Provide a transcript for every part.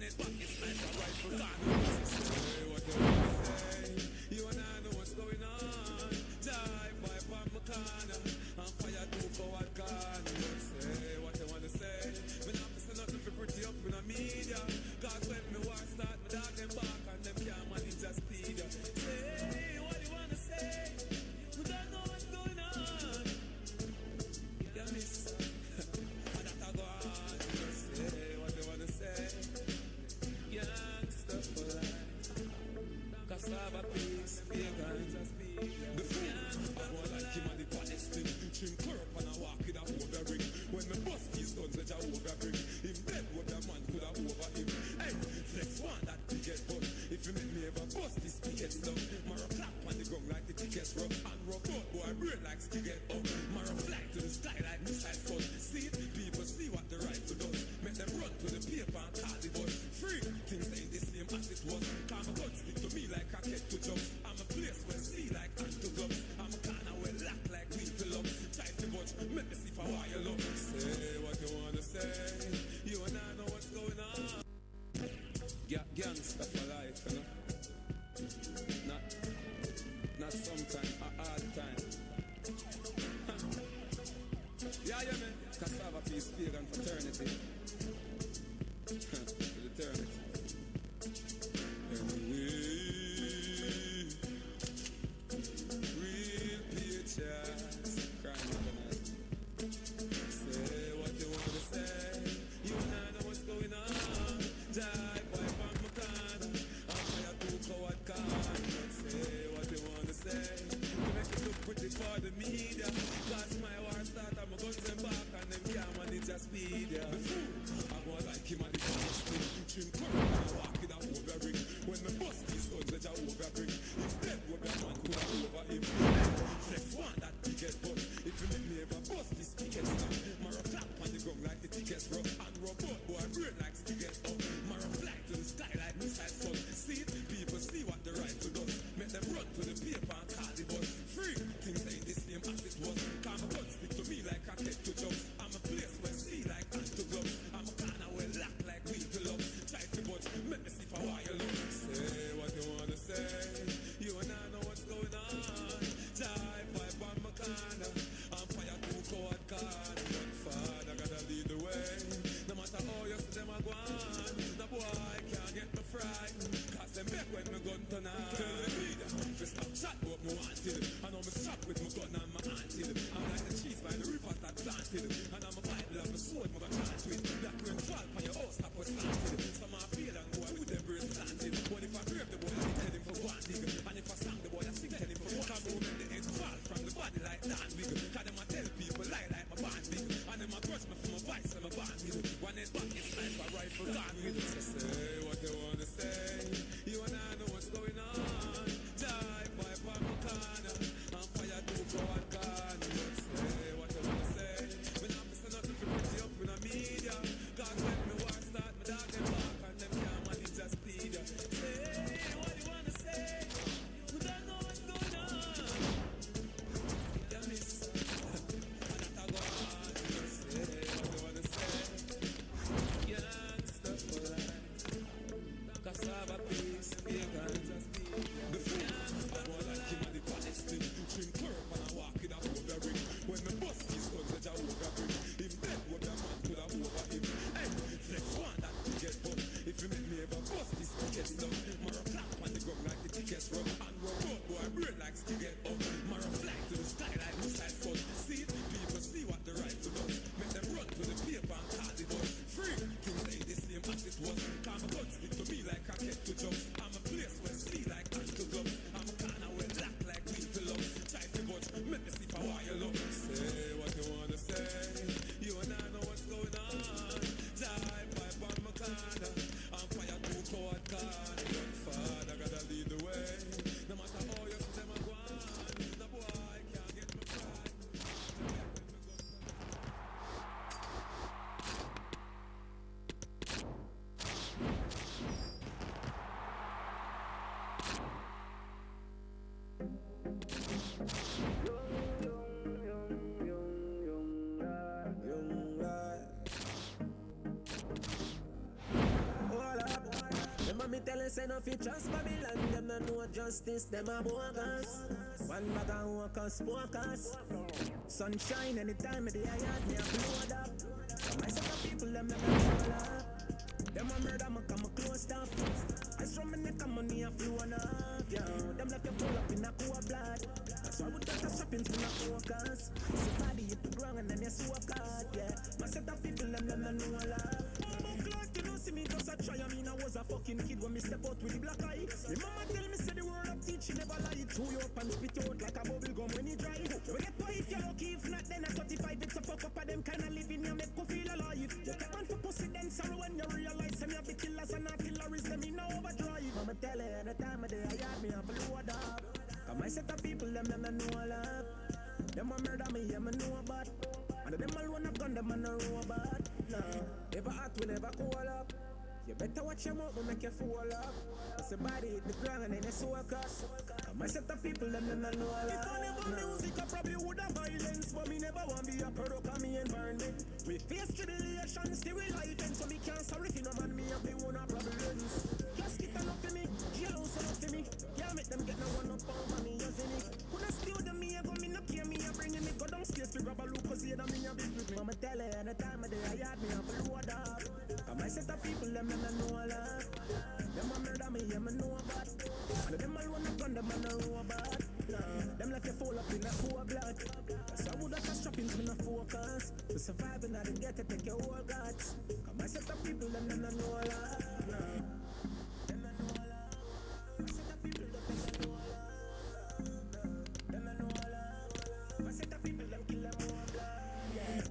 on it, but it's like a rifle gun. Say what you wanna say, you and I know what's going on. Jive pipe on my corner, and fire two forward corner. Say what you wanna say, me not missing nothing for pretty up in the media. Cause when me war start, me dog them back and them can't manage a speed. Say what you wanna say, we don't know what's going on. You miss, and that I go on. Say what you wanna say, youngster for life. Cassava peace, vegans and speed. The food, I go like him and the Palestine. Trim curb and I walk in a overring. When me bust these guns that I overbring. Him dead what the man could have over him. Hey, flex one that ticket but if you make me ever bust this ticket stuff. Mara clap on the ground like the tickets rub. And rub out, boy, brain like stick it up. Mara fly to the sky like missile sun. See it, people see what the rifle does. Make them run to the paper and call the bus. Free, things ain't the same as it was. Cause my gun stick to me like a cat to jump. I'm a place where see like hand to gloves. I'm a corner where lock like wheel to love. Try to watch, make me see for why you love. Say what you wanna say, you and I know what's going on. Gangster for life, you know. Not sometime, all the time. Yeah, man. Cassava peace, pagan fraternity. Eternity. Real pictures, crime organized. Say what you want to say, you and I know what's going on. Jive wipe on my corner, I'll fire two coward cars. Say what you want to say, to make it look pretty for the media. Cause my war start and my guns them back and them can't manage a speed. Yeah. I go like him and the Palestine. Trim curb and I walk in a overring. When me bust these guns that I overbring. If dead what the man could have over him. Flex one that ticket but if you make me ever bust this ticket stuff. Mara clap on the ground like the tickets rub. And rub out, boy, brain like stick it up. Mara fly to the sky like missile sun. See it, people see what the rifle does. Make them run to the paper and call the bus. Free, things ain't the same as it was. Cause my gun stick to me like a cat to jump. I'm a place where see like hand to gloves. I'm a corner where lock like wheel to love. Try to but say no fit trust Babylon, them no know justice, them a bogus. One bag of workers, focus. Sunshine anytime of the yard, me a blow up. I set up people, them never roll up. Them a murder, me come a close up. I saw my neck and money a flow up, yo. Them left you pull up in a cool blood. That's why we got the shopping to not focus. Somebody hit the ground and then you soak out, yeah. My set up people, them no know a lot. Mama Clark, you don't see me just a try. I mean, I was a fucking kid when me step out with the black eye. My mama tell me, say the word of teaching never lie. Chew you up and spit you out like a bubble gum when you dry. You get pay if you're lucky, if not, then at 35, it's a fuck up of them kind of living. You make you feel alive. You take one for pussy, then sorrow when you realize them. You have the killers and not killers, them in overdrive. Mama tell her at the time of day, I had me a load up. Cause my set of people, them know a lot. Them a murder me, yeah, me know about. And them alone have gun, them a no robot. Nah, never hot, we never cool up. You better watch your mouth, but make you fall up. Cause the body hit the ground and then you soak up. Cause my set of people, them know a lot. If I never music, I probably would have violence. But me never want to be a product of me environment. We face tribulations, still we life. And so me can't sorry if no man, me have the one of problems. Just get enough for me, jailhouse enough for me. Can't make them get no one up on money, using it. Couldn't steal them, me go me no care, me a bringing me. Go downstairs to grab a look, cause you know me a big with me. Mama tell her at the time of day, I had me a load up. Cause my set of people, them know a lot. Them a murder me, yeah, me know about. And them alone a gun, them a no robot. Them left you fall up in a poor blood. So I would have to strap into no focus. To survive and I didn't get to take your whole guts. Cause my set of people, them know a lot. Them know a lot. My set of people, them know a lot. Them know a lot. My set of people, them kill them more blood. Yeah.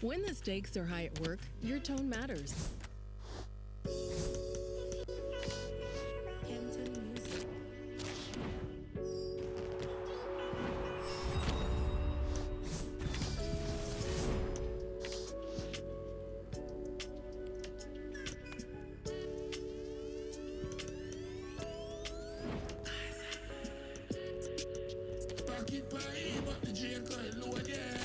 When the stakes are high at work, your tone matters. Pocket pie, but the J coil low there.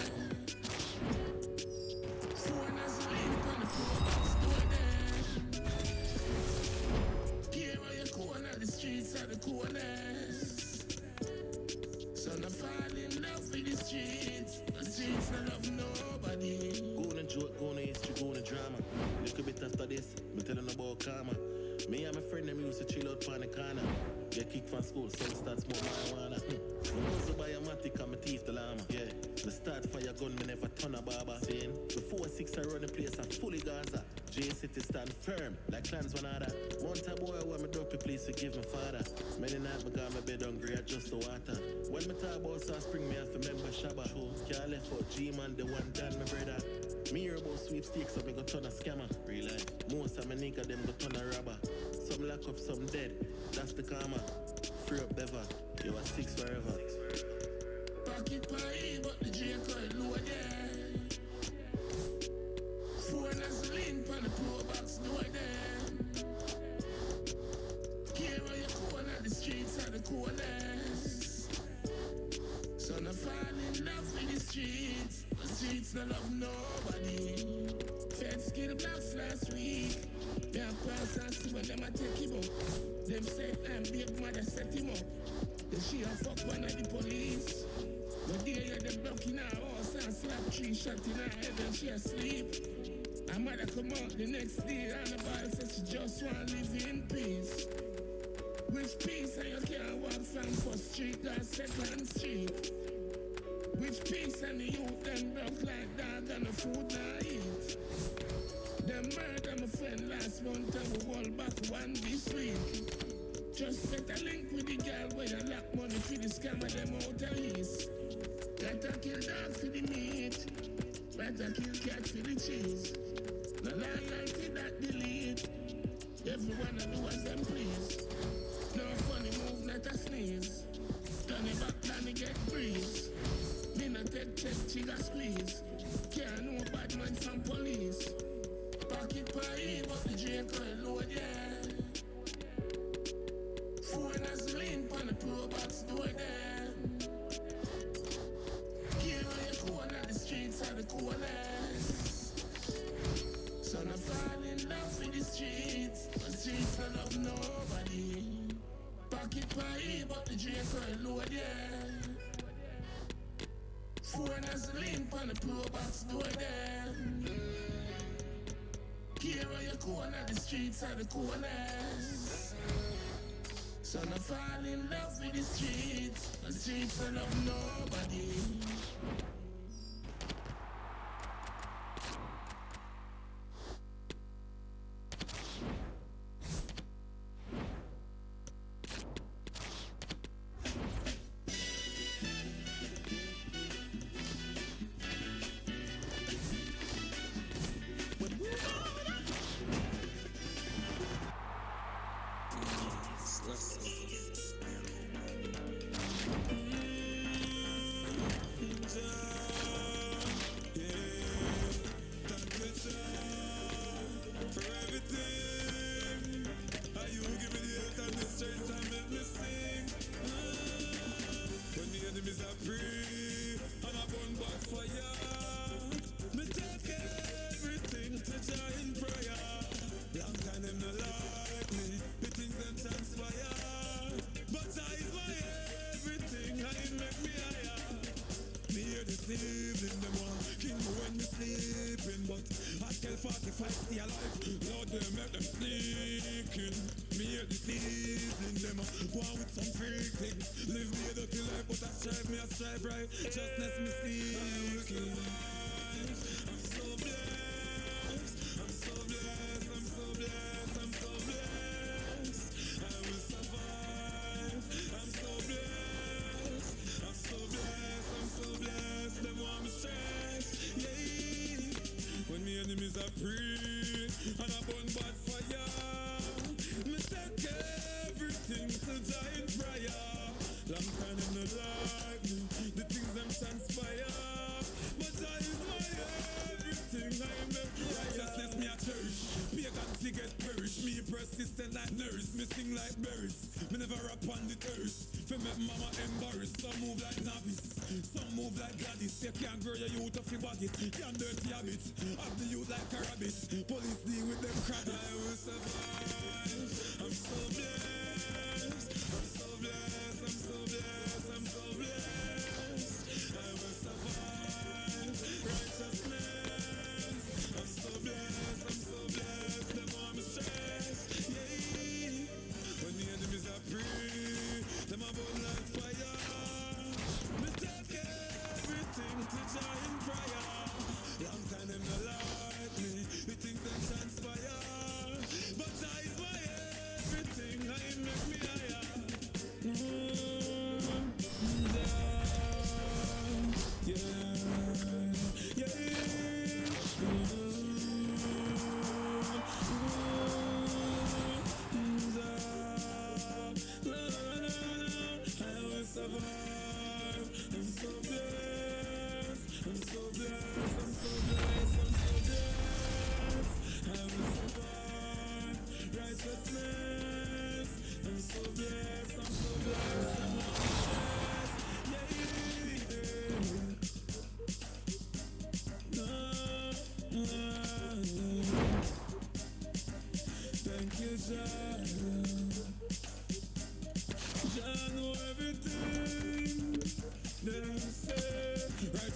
Phone as a link on the floor box door there. Care where you corner, the streets are the corners. So I fall in love with the streets don't love nobody. Go on a joke, go on a history, go on a drama. Little bit after this, me tell them about karma. Me and my friend them used to chill out on the corner. Get kicked from school, so we start smoke marijuana. My cousin buy a matic and my teeth the llama. Yeah, me start fire gun, me never turn a barber. Saying, before 6 I run the place, I'm fully Gaza. J-City stand firm, like clans one other. One time boy, when me drop a place to give my father. Many nights me got my bed hungry, I just the water. When me talk about South Spring, me have to remember Shabba. Can't left out G-Man, the one done my brother. Me hear about sweepstakes, so me go turn a scammer. Real life. Most of my nigga, them go turn a robber. Some lock up, some dead. That's the karma. Free up ever. You are 6 forever. Pocket pie, but the J coil low there. Phone as a link on the pro box door there. Care where you corner, the streets are the corners. So I fall in love with the streets don't love nobody. Feds kill blacks last week. They have persons when them a take him up. Them said big mother set him up. Then she a fuck one of the police. But they hear them blocking her house and slap 3 shots in her head and she asleep. Her mother come out the next day and the boy says she just want to live in peace. Which peace and you can't walk from 1st Street or 2nd Street? Which peace and the youth them broke like dog and the food not eat? Them murder my friend last month and we roll back one this week. Just better link with the girl where you lock money for the scammer them out of east. Better kill dog for the meat. Better kill cat for the cheese. No loyalty that delete. Everyone I do as them please. No pie, but the drink can't load, yeah. Foreign as the lean on the pro box door there. Here on your corner, the streets are the coolest. So I fall in love with the streets. The streets don't love nobody. Pocket pie, but the drink can't load, yeah. Foreign as the lean on the pro box door there. Here on your corner, the streets are the coolest. So I fall in love with the streets. The streets don't love nobody.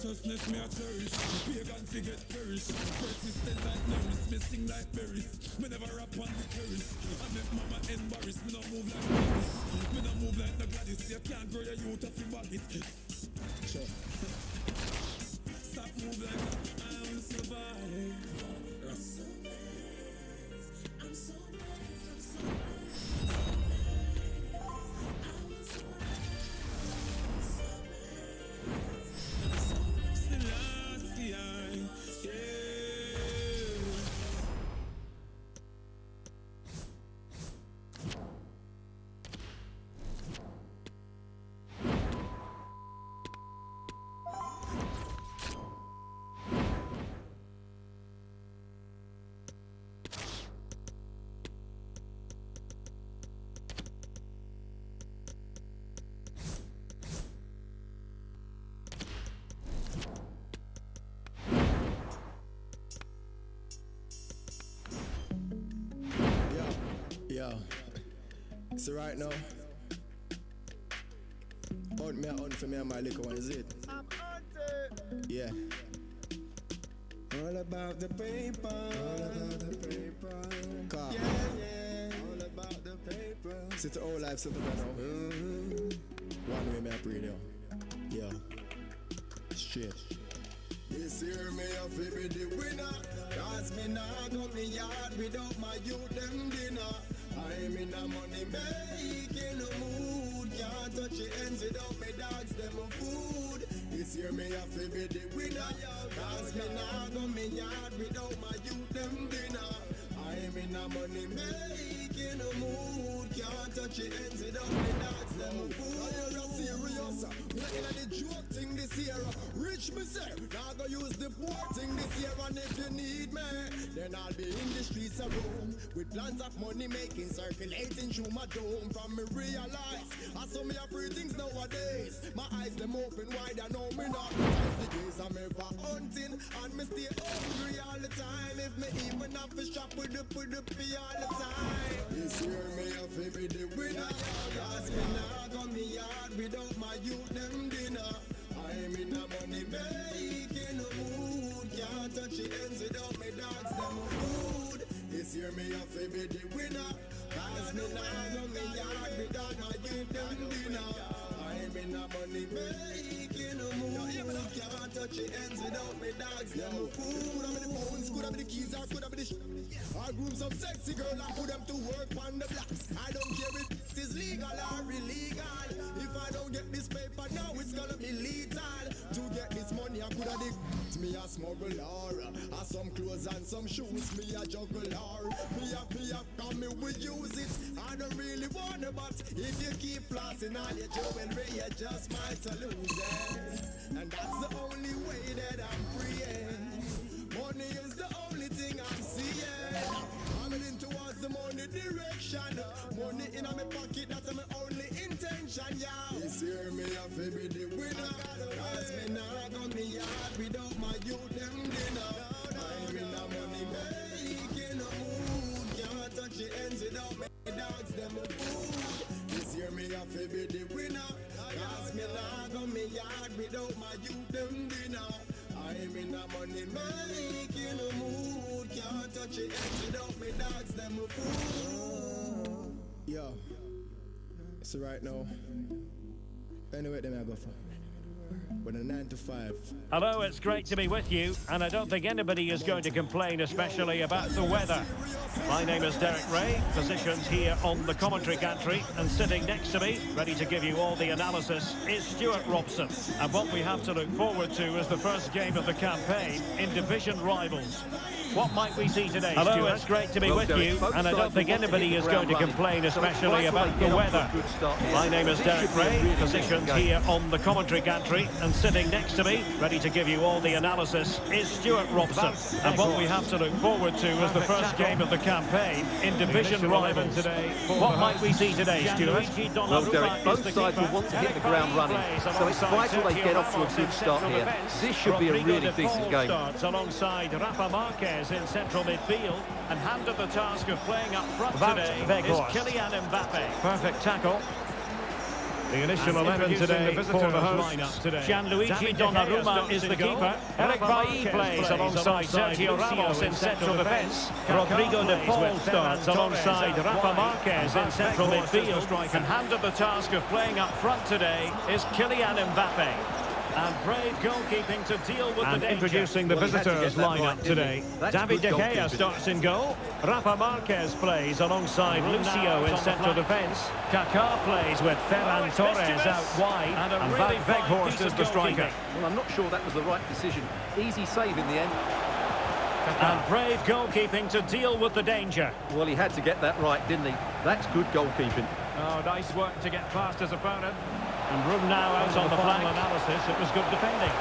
Righteousness me a cherish. Pagan to get perished. Persistent like nervous, missing like berries. Me never rap on the terrace. I make mama embarrassed. Me no move like Gladys. Me no move like the Gladys. You can't grow your youth if you bag it. Sure. Stop move like that. I will survive. I'm so blessed. I'm so blessed. I'm so blessed. Yeah. So right now, hunt me for me and my little one, is it? I'm hunted. Yeah. All about the paper. All about the paper. Car. Yeah. All about the paper. Sit all life simple now. One way me I pray now. Yeah. Straight. This year me a fi be the winner. Cause me nah go me yard without my youth them dinner. I'm in a money making a mood. Can't touch the ends without me dogs them a food. This year me a fi be the winner. Cause me nah go me yard without my youth them dinner. I'm in a money making a mood. Can't touch the ends without me dogs them a food. You're serious. We're in the joke thing this year. Rich me say, now go use the poor thing this year. And if you need me, then I'll be in the streets of Rome with plans of money making circulating through my dome. From me realize I saw me a free things nowadays. My eyes them open wide, I know me not the days I'm ever hunting and me stay hungry all the time. If me even have to shop with the pee all the time. This year me a fi be the winner. Cause me nah go me yard without my youth them dinner. I'm in a money making a mood. Can't touch the ends without me dogs them a food. This year me a fi be the winner. Cause me nah go me yard without my youth them dinner. I'm in a money making a mood. Can't touch the ends without me dogs them a food. Could have be the phones, could have be the keys, or could have be the I groom some sexy girl and put them to work on the blocks. I don't care if this is legal or illegal. If I don't get this paper now, it's gonna be lethal. To get this money, I could have dig me a smuggle or some clothes and some shoes. Me a juggle or me a come me we use it. I don't really wanna, but if you keep flossing all your jewelry, you just might lose it. And that's the only way that I'm free. Money is the only thing I'm seeing. I'm heading towards the money direction. Money in my pocket, that's my only intention, yeah. This year me a fi be the winner. Cause me nah go me yard without my youth them dinner. I'm in a money making a mood. Can't touch the ends without me dogs them a food. This year me a fi be the winner. Cause me nah go me yard without my youth them dinner. I'm in a money making a mood. Can't touch the ends without me dogs them a food. Yo. So right now, anyway, then I go for. With a 9 to 5. Hello, it's great to be with you, and I don't think anybody is going to complain, especially about the weather. My name is Derek Ray, positioned here on the commentary gantry, and sitting next to me, ready to give you all the analysis, is Stuart Robson. And what we have to look forward to is the first game of the campaign in division rivals. What might we see today, Hello, Stuart? It's great to be with you, and I don't think anybody is going to complain, especially about the weather. My name is Derek Ray, positioned here on the commentary gantry, and sitting next to me, ready to give you all the analysis, is Stuart Robson. And what we have to look forward to is the first game of the campaign in division rivals today. What might we see today, Stuart? Well, Derek, both sides will want to hit the ground running, so it's vital they get off to a good start here. This should be a really decent game. Alongside Rafa Marquez in central midfield, and handed the task of playing up front today is Kylian Mbappe. Perfect tackle. The initial 11 today for the hosts. Gianluigi Donnarumma is the keeper. Eric Bailly plays alongside Sergio Ramos in central defence. Rodrigo de Paul starts alongside Rafa Marquez in central midfield, and handed the task of playing up front today is Kylian Mbappe. And brave goalkeeping to deal with the danger. Introducing the visitors lineup today. David De Gea starts in goal. Rafa Marquez plays alongside Lucio in central defence. Kaká plays with Ferran Torres out wide. And Wout Weghorst is the striker. Well, I'm not sure that was the right decision. Easy save in the end. And brave goalkeeping to deal with the danger. Well, he had to get that right, didn't he? That's good goalkeeping. Oh, nice work to get past his opponent. And room now out on the flank. Analysis, it was good defending.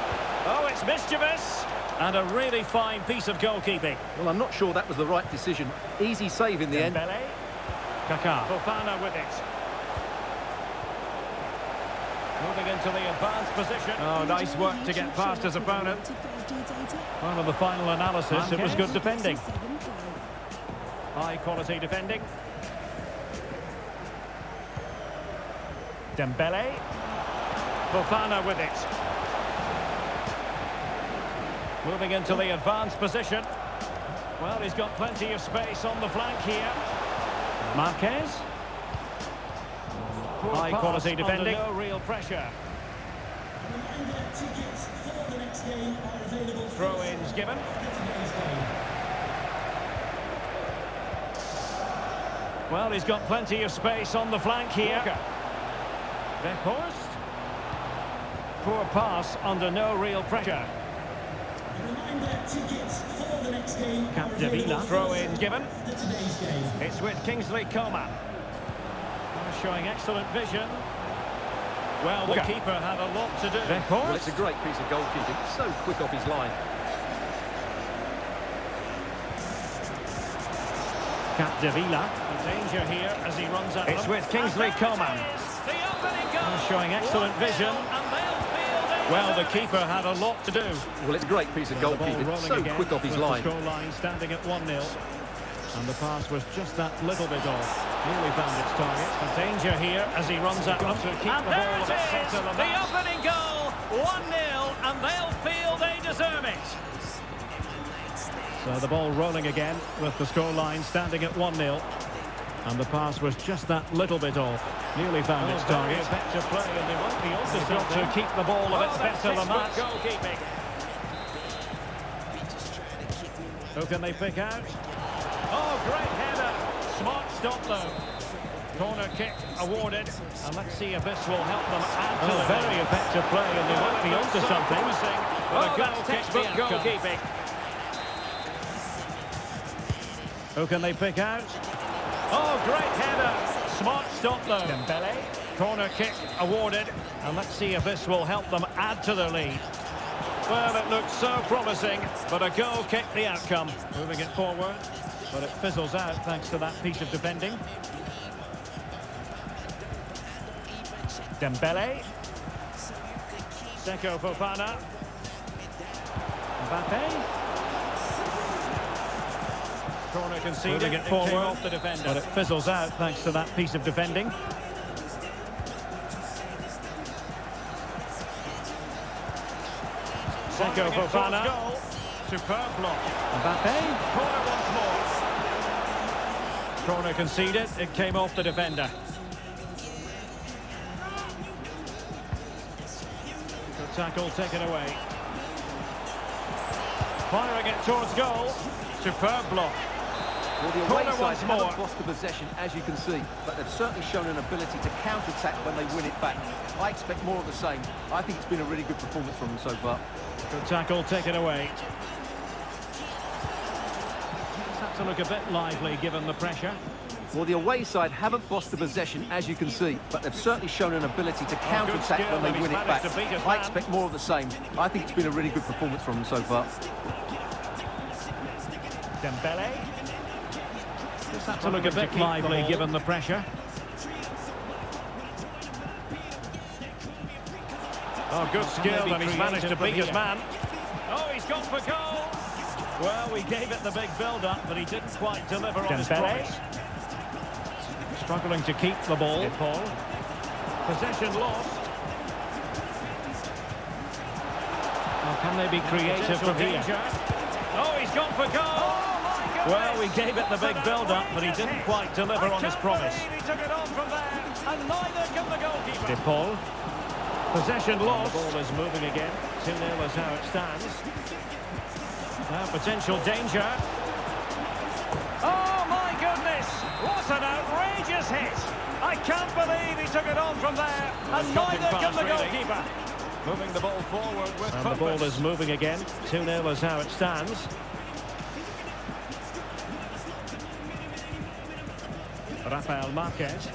Oh, it's mischievous. And a really fine piece of goalkeeping. Well, I'm not sure that was the right decision. Easy save in the end. Kaká. Fofana with it. Moving into the advanced position. Oh, nice work to get past his opponent. Well, in the final analysis, it was good defending. High quality defending. Dembele. Fofana with it. Moving into the advanced position. Well, he's got plenty of space on the flank here. Marquez. High quality defending. No real pressure. Throw-ins given. Well, he's got plenty of space on the flank here. Weghorst. Poor pass under no real pressure. Capdevila. Throw-in given. It's with Kingsley Coman. Showing excellent vision. Well, the keeper had a lot to do. Well, it's a great piece of goalkeeping. So quick off his line. Capdevila. Danger here as he runs out. It's with Kingsley Coman. Showing excellent vision. Well, the keeper had a lot to do. Well, it's a great piece of goalkeeping. So quick off his line. Score line standing at 1-0. And the pass was just that little bit off. Nearly found its target. A danger here as he runs out to keep the ball a bit centre of the opening goal. 1-0, and they'll feel they deserve it. So the ball rolling again with the scoreline standing at 1-0. And the pass was just that little bit off. Nearly found its target. Effective play, and they won't be also got to keep the ball a bit better than that. Goalkeeping. Who can they pick out? Oh, great header. Smart stop, though. Corner kick awarded. And let's see if this will help them add to the very effective play. And they might be onto something. Oh, that's textbook goalkeeping. Who can they pick out? Oh, great header. Smart stop, though. Dembele. Corner kick awarded. And let's see if this will help them add to their lead. Well, it looked so promising, but a goal kicked the outcome. Moving it forward. But it fizzles out thanks to that piece of defending. Dembele. Seko Fofana. Mbappe. Corner conceded. Moving it forward. Off the defender. But it fizzles out thanks to that piece of defending. Seko Fofana. Superb block. Mbappe. Corner once more. Corner conceded. It came off the defender. Good tackle taken away. Firing it towards goal. Superb block. Well, the away side haven't lost the possession, as you can see, but they've certainly shown an ability to counter-attack when they win it back. I expect more of the same. I think it's been a really good performance from them so far. Good tackle taken away. It's had to look a bit lively given the pressure. Well, the away side haven't lost the possession, as you can see, but they've certainly shown an ability to counter-attack when they win it back. I expect more of the same. I think it's been a really good performance from them so far. Dembele. Just had to look a bit lively given the pressure. Oh, good skill, and he's managed to beat his man. Oh, he's gone for goal. Well, we gave it the big build-up, but he didn't quite deliver on his promise. Struggling to keep the ball. Paul. Possession lost. Oh, can they be creative from here? Oh, he's gone for goal. Well, we gave it the big build-up, but he didn't quite deliver on his promise. He took it on from there, and neither can the goalkeeper. Paul. Possession lost. The ball is moving again. 2-0 is how it stands. Now potential danger. Oh my goodness! What an outrageous hit! I can't believe he took it on from there, and neither can the goalkeeper. Moving the ball forward with purpose. The ball is moving again. 2-0 is how it stands. Rafael Marquez.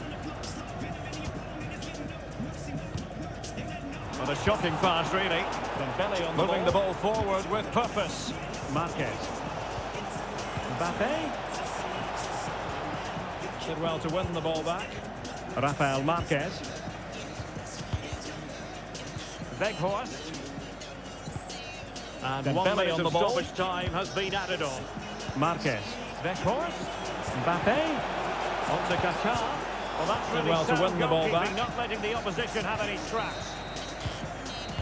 Well, a shocking pass, really. Dembele on the moving the ball forward with purpose. Marquez. Mbappe. Did well to win the ball back. Rafael Marquez. Weghorst. And Dembele 1 minute on the ball. Stoppage time has been added on. Marquez. Weghorst. Mbappe. On to Kaká. Well, that's really well to win the ball back. Not letting the opposition have any scraps.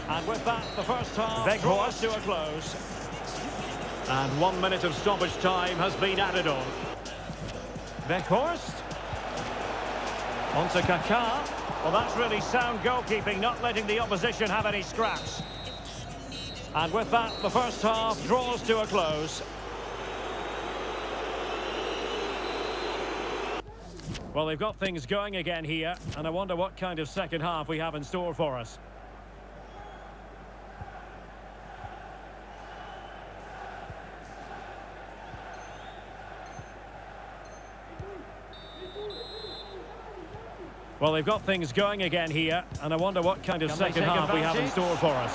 And with that, the first half draws to a close. And 1 minute of stoppage time has been added on. Weghorst. On to Kaká. Well, that's really sound goalkeeping, not letting the opposition have any scraps. And with that, the first half draws to a close. Well, they've got things going again here, and I wonder what kind of second half we have in store for us. Well, they've got things going again here, and I wonder what kind of second half we have in store for us.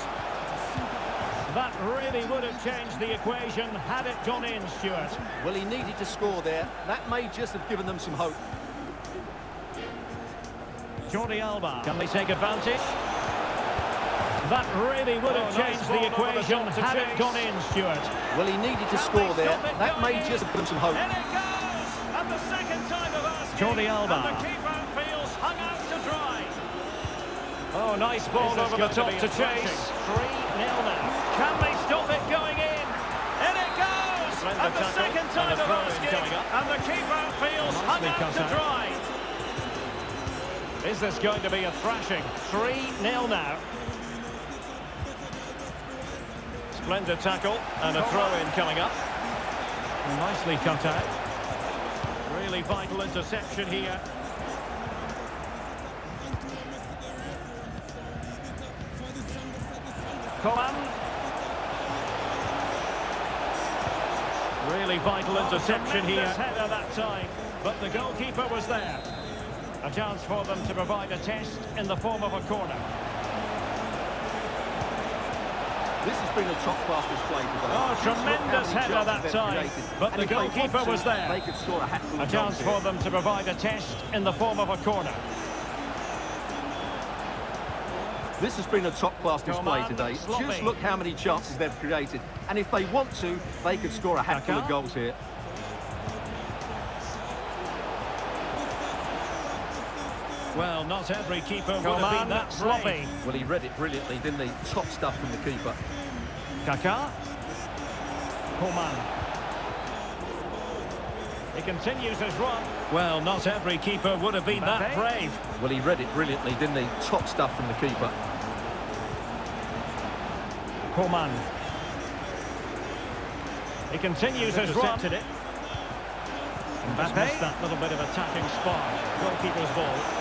That really would have changed the equation had it gone in, Stuart. Well, he needed to score there. That may just have given them some hope. Jordi Alba. Can they take advantage? That really would have changed the equation had it gone in, Stuart. Well, he needed to score there. That may just have given them some hope. And it goes! And the second time of asking. Jordi Alba. And the keeper feels hung out to dry. Oh, nice ball over the top to chase. 3-0 now. Can they stop it going in? And it goes! And the second time of asking. And the keeper feels hung out to dry. Is this going to be a thrashing? 3-0 now. Splendid tackle and a throw-in coming up. Nicely cut out. Really vital interception here. Coman. Really vital interception here. Header that time, but the goalkeeper was there. A chance for them to provide a test in the form of a corner. This has been a top-class display today. Oh, tremendous header that time, but the goalkeeper was there. They could score a hatful of a chance for them to provide a test in the form of a corner. This has been a top-class display today. Just look how many chances they've created. And if they want to, they could score a hatful of goals here. Well, not every keeper would have been that sloppy. Well, he read it brilliantly, didn't he? Top stuff from the keeper. Kaká. Coman. He continues his run. Well, not every keeper would have been that brave. Well, he read it brilliantly, didn't he? Top stuff from the keeper. Coman. He continues his run. It. Mbappé. That little bit of attacking spark. Goalkeeper's ball.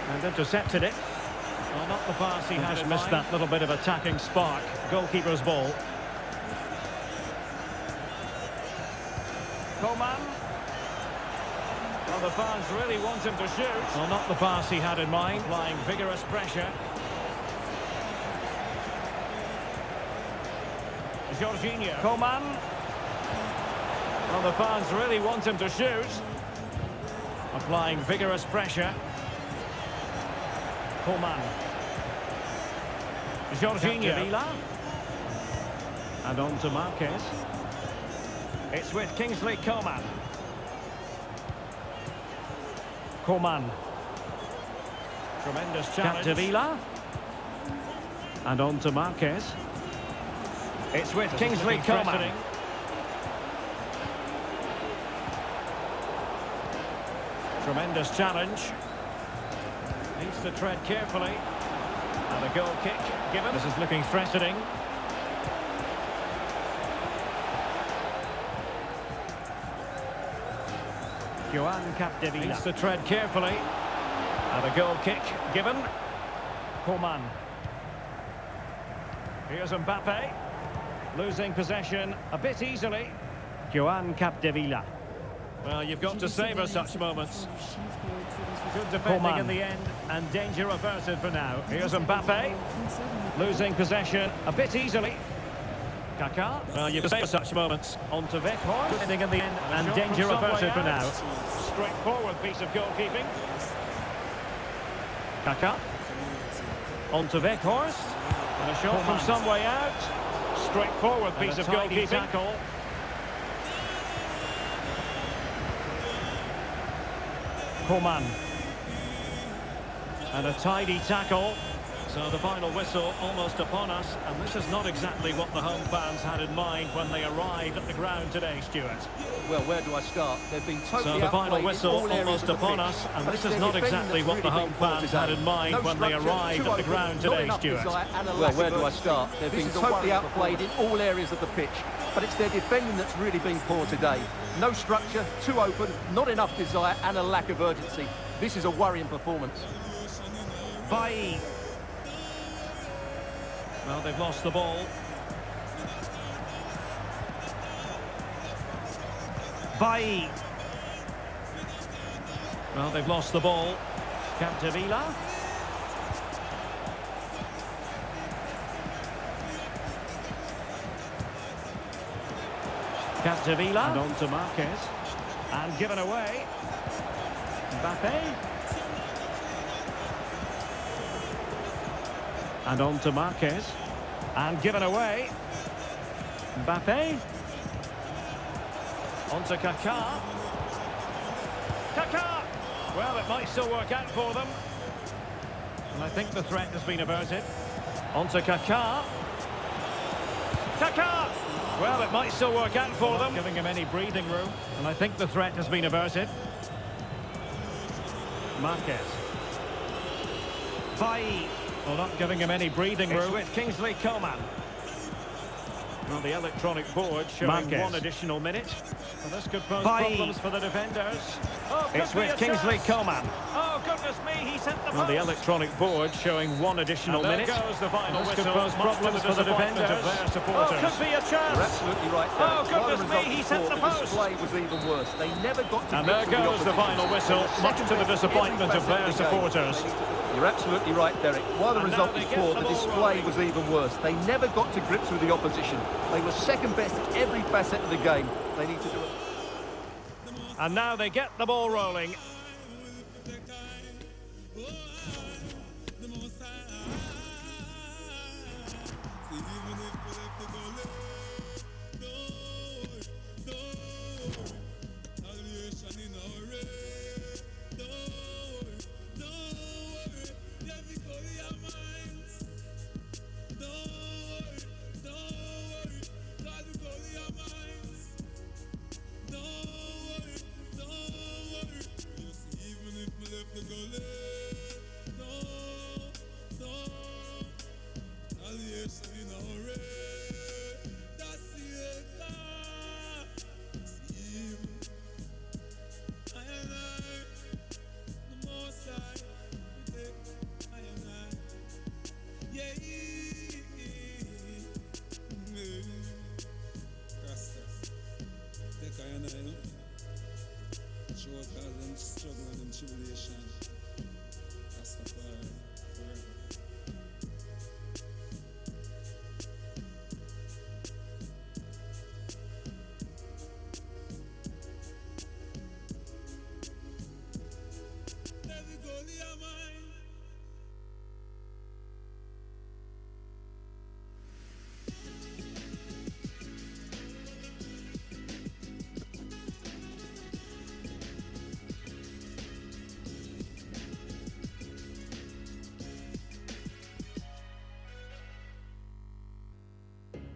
And intercepted it. Well, not the pass he had. Just missed that little bit of attacking spark. Goalkeeper's ball. Coman. Well, the fans really want him to shoot. Well, not the pass he had in mind. Applying vigorous pressure. Jorginho. Coman. Well, the fans really want him to shoot. Applying vigorous pressure. Coman. Jorginho. And on to Marquez. It's with Kingsley Coman. Coman. Tremendous challenge. Capdevila. And on to Marquez. It's with Kingsley Coman. Tremendous challenge. Needs to tread carefully. And a goal kick given. This is looking threatening. Joan Capdevila. Needs to tread carefully. And a goal kick given. Coman. Here's Mbappé. Losing possession a bit easily. Joan Capdevila. Well, you've got to savour such moments. Good defending in the end, and danger averted for now. Here's Mbappé. Losing possession a bit easily. Kaká. Well, you've got to savour such moments. On to Weghorst. Defending in the end, and danger averted for now. Straightforward piece of goalkeeping. Kaká. On to Weghorst. And a shot from some way out. Straightforward piece of goalkeeping. Tackle. Coman. And a tidy tackle. So the final whistle almost upon us, and this is not exactly what the home fans had in mind when they arrived at the ground today, Stuart. Well, where do I start? They've been totally So the final whistle almost upon us, and this is not exactly what the home fans had in mind when they arrived at the ground today, Stuart. Well, where do I start? They've been totally outplayed in all areas of the pitch, but it's their defending that's really been poor today. No structure, too open, not enough desire, and a lack of urgency. This is a worrying performance. Bailly. Well, they've lost the ball. Bailly. Well, they've lost the ball. Capdevila. Capdevila. And on to Marquez. And given away. Mbappe. And on to Marquez. And given away. Mbappe. On to Kaká. Kaká! Well, it might still work out for them. And I think the threat has been averted. On to Kaká. Kaká! Well, it might still work out for them. Giving him any breathing room. And I think the threat has been averted. Marquez. Bailly. Well, not giving him any breathing room. It's with Kingsley Coman. Well, the electronic board showing one additional minute. And this could pose problems for the defenders. Oh, it's with Kingsley Coman. Oh, goodness me, he sent the Well, the electronic board showing one additional minute. There goes the final whistle. This could pose problems for the defenders. Of their supporters. Oh, could be a chance. You're absolutely right there. Oh, goodness me, he sent the post. The display was even worse. They never got to And there goes the final whistle, much to the disappointment of their supporters. You're absolutely right, Derek. While the result was poor, the display was even worse. They never got to grips with the opposition. They were second best in every facet of the game. They need to do it. And now they get the ball rolling.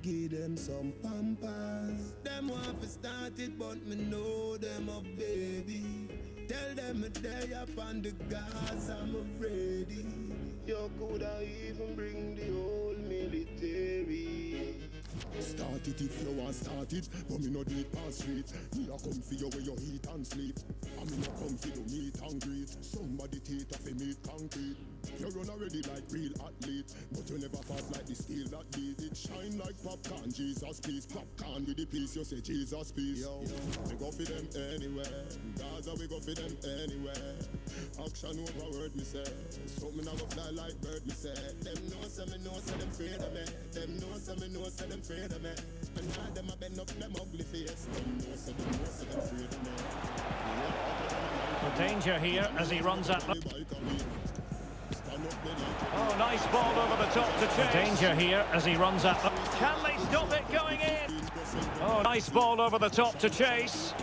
Give them some pampas. Them want to start it, but me know them a baby. Tell them a day up on the gas, I'm ready. You coulda even bring the whole military. Start it if you want start it, but me no do it past street. Me a come for you where you eat and sleep. And me no come for you meet and greet. Somebody teeth off a meat concrete. You run already like real athlete, but you never fast like the steel that beat. It shine like popcorn, Jesus peace. Popcorn with the piece, you say Jesus peace. Yo, we go for them anywhere. Gaza, we go for them anywhere. Action over word, me say. Something I go fly like bird, me say. Them know, say me know, say them afraid of me. Them know, say me know, say them afraid of me. And now them a bend up them ugly face. Them know, say them afraid of me. The danger here as he runs at them. Oh, nice ball over the top to Chase. Danger here as he runs at them. Can they stop it going in? Oh, nice ball over the top to Chase.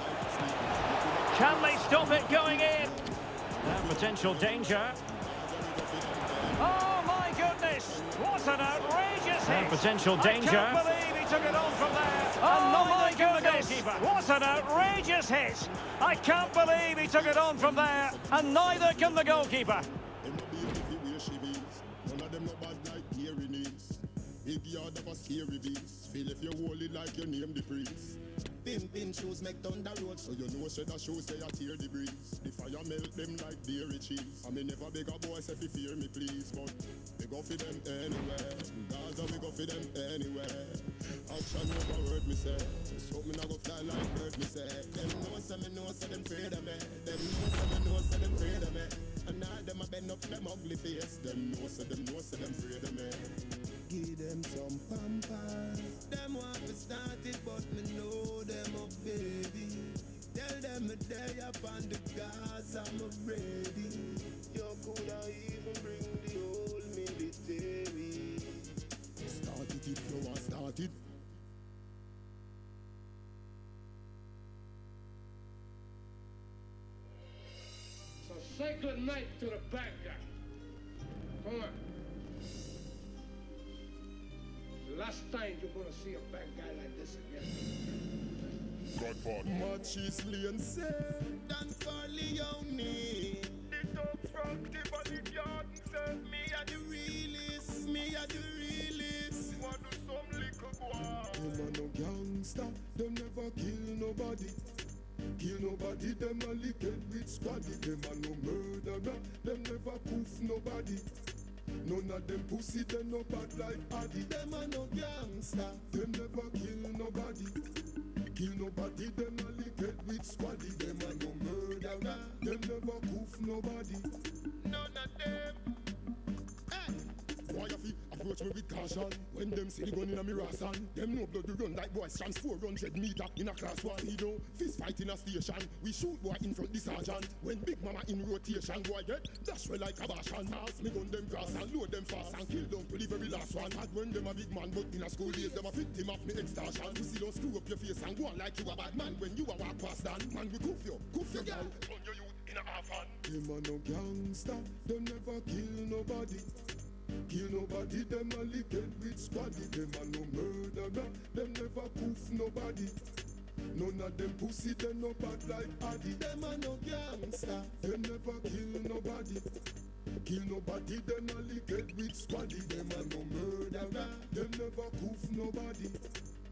Can they stop it going in? Potential danger. Oh my goodness! What an outrageous hit! Potential danger. I can't believe he took it on from there. Oh my goodness! What an outrageous hit! I can't believe he took it on from there, and neither can the goalkeeper. Big yard of a scary beast. Feel if you hold it like you name the priest. Pimpin' shoes make thunder road, so you know shed a shoes say I tear the breeze. The fire melt them like dairy cheese. I may never beg a boy say fi fear me please, but we go for them anywhere. Gaza we go for them anywhere. Action over word me say, so me nah go fly like bird me say. Them know say them afraid of me. Them know say them afraid of me. And all them a bend up them ugly face. Them know say them afraid of me. Give them some pampas. Them want to start it, but me know them up, baby. Tell them a day up on the gas, I'm ready. You coulda even bring the whole military. Start it if you want start it. So say good night to the bad guy. Come on. Last time you're gonna see a bad guy like this again. Godfather. Much is Leon said, Dan Corleone. The dog from the body garden said, me a the realest, me a the realest. What do some little boy? Them a no gangster, them never kill nobody. Kill nobody, them a lick it with squaddy. Them a no murderer, them never poof nobody. None of them pussy, them no bad like Addy. Them a no gangster, them never kill nobody. Kill nobody, them a lick it with squaddy. Them a no murderer, them never poof nobody. None of them. Hey! Why you feel approach me with caution? When them see the gun in a mirror son, them no blood we run like boys trans 400 meter in a class 1. He don't fist fight in a station. We shoot boy in front the sergeant. When big mama in rotation, boy get dash well like a bashan. Pass me gun them cross and load them fast and kill them to the very last one. And when them a big man, but in a school days them a victim of me extortion. You see don't screw up your face and go on like you a bad man. When you a walk past Dan, man we cuff your girl. Turn your youth in a half hand. Them a no gangster, them never kill nobody. Kill nobody, them a lick it with squaddy. Them a no murderer, them never poof nobody. None of them pussy, them no bad like Addy. Them a no gangster, them never kill nobody. Kill nobody, them a lick it with squaddy. Them a no murderer, them never poof nobody.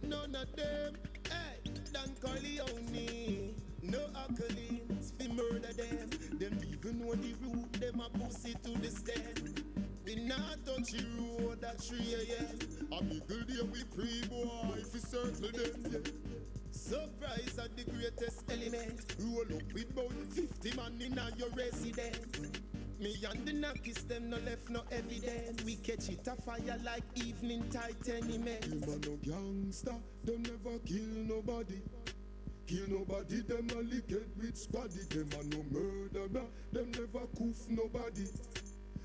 None of them, hey, Dan Corleone. No accolades, fi murder them. Them even know the route, them a pussy to the stand. We not touch the road at 3 a.m. A middle day we pre boy fi circle them, yeah. Surprise at the greatest element. Roll up with about 50 man in a your residence. Me and the knockers, them no left no evidence. We catch it a fire like evening Titanic. Them a no gangster, them never kill nobody. Kill nobody, them a lick it with squaddy. Them a no murderer, them never coof nobody.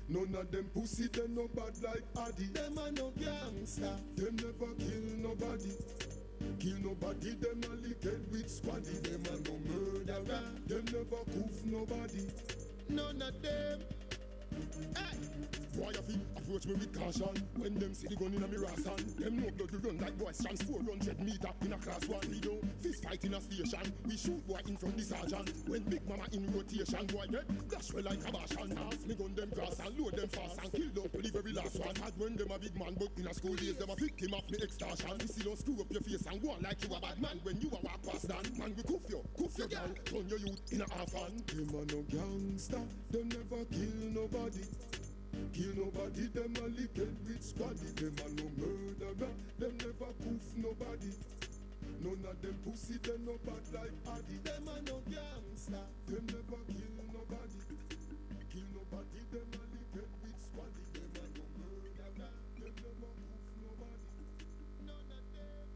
None of them pussy, them no bad like Addy. Them a no gangster, them never kill nobody. Kill nobody, them a lick it with squaddy. Them a no murderer, them never coof nobody. None of them. Hey! Why you feel approach me with caution? When them see the gun in a mirror son, them no blood we run like boys trans 400 meter in a class 1. We don't fist fight in a station. We shoot boy in front the sergeant. When big mama in rotation, boy get dash well like a bashan. Pass me gun them cross and load them fast and kill them to the very last one. And when them a big man, but in a school days them a victim of me extortion. You see don't screw up your face and go on like you a bad man. When you a walk past Dan, man we cuff your girl. Turn your youth in a half hand. Them a no gangster, them never kill nobody. Kill nobody, them a lick it with squaddy. Them a no murderer, them never poof nobody. None of them pussy, them no bad like Addy. Them a no gangster, them never kill nobody. Kill nobody, them a lick it with squaddy. Them a no murderer, them never poof nobody. None of them.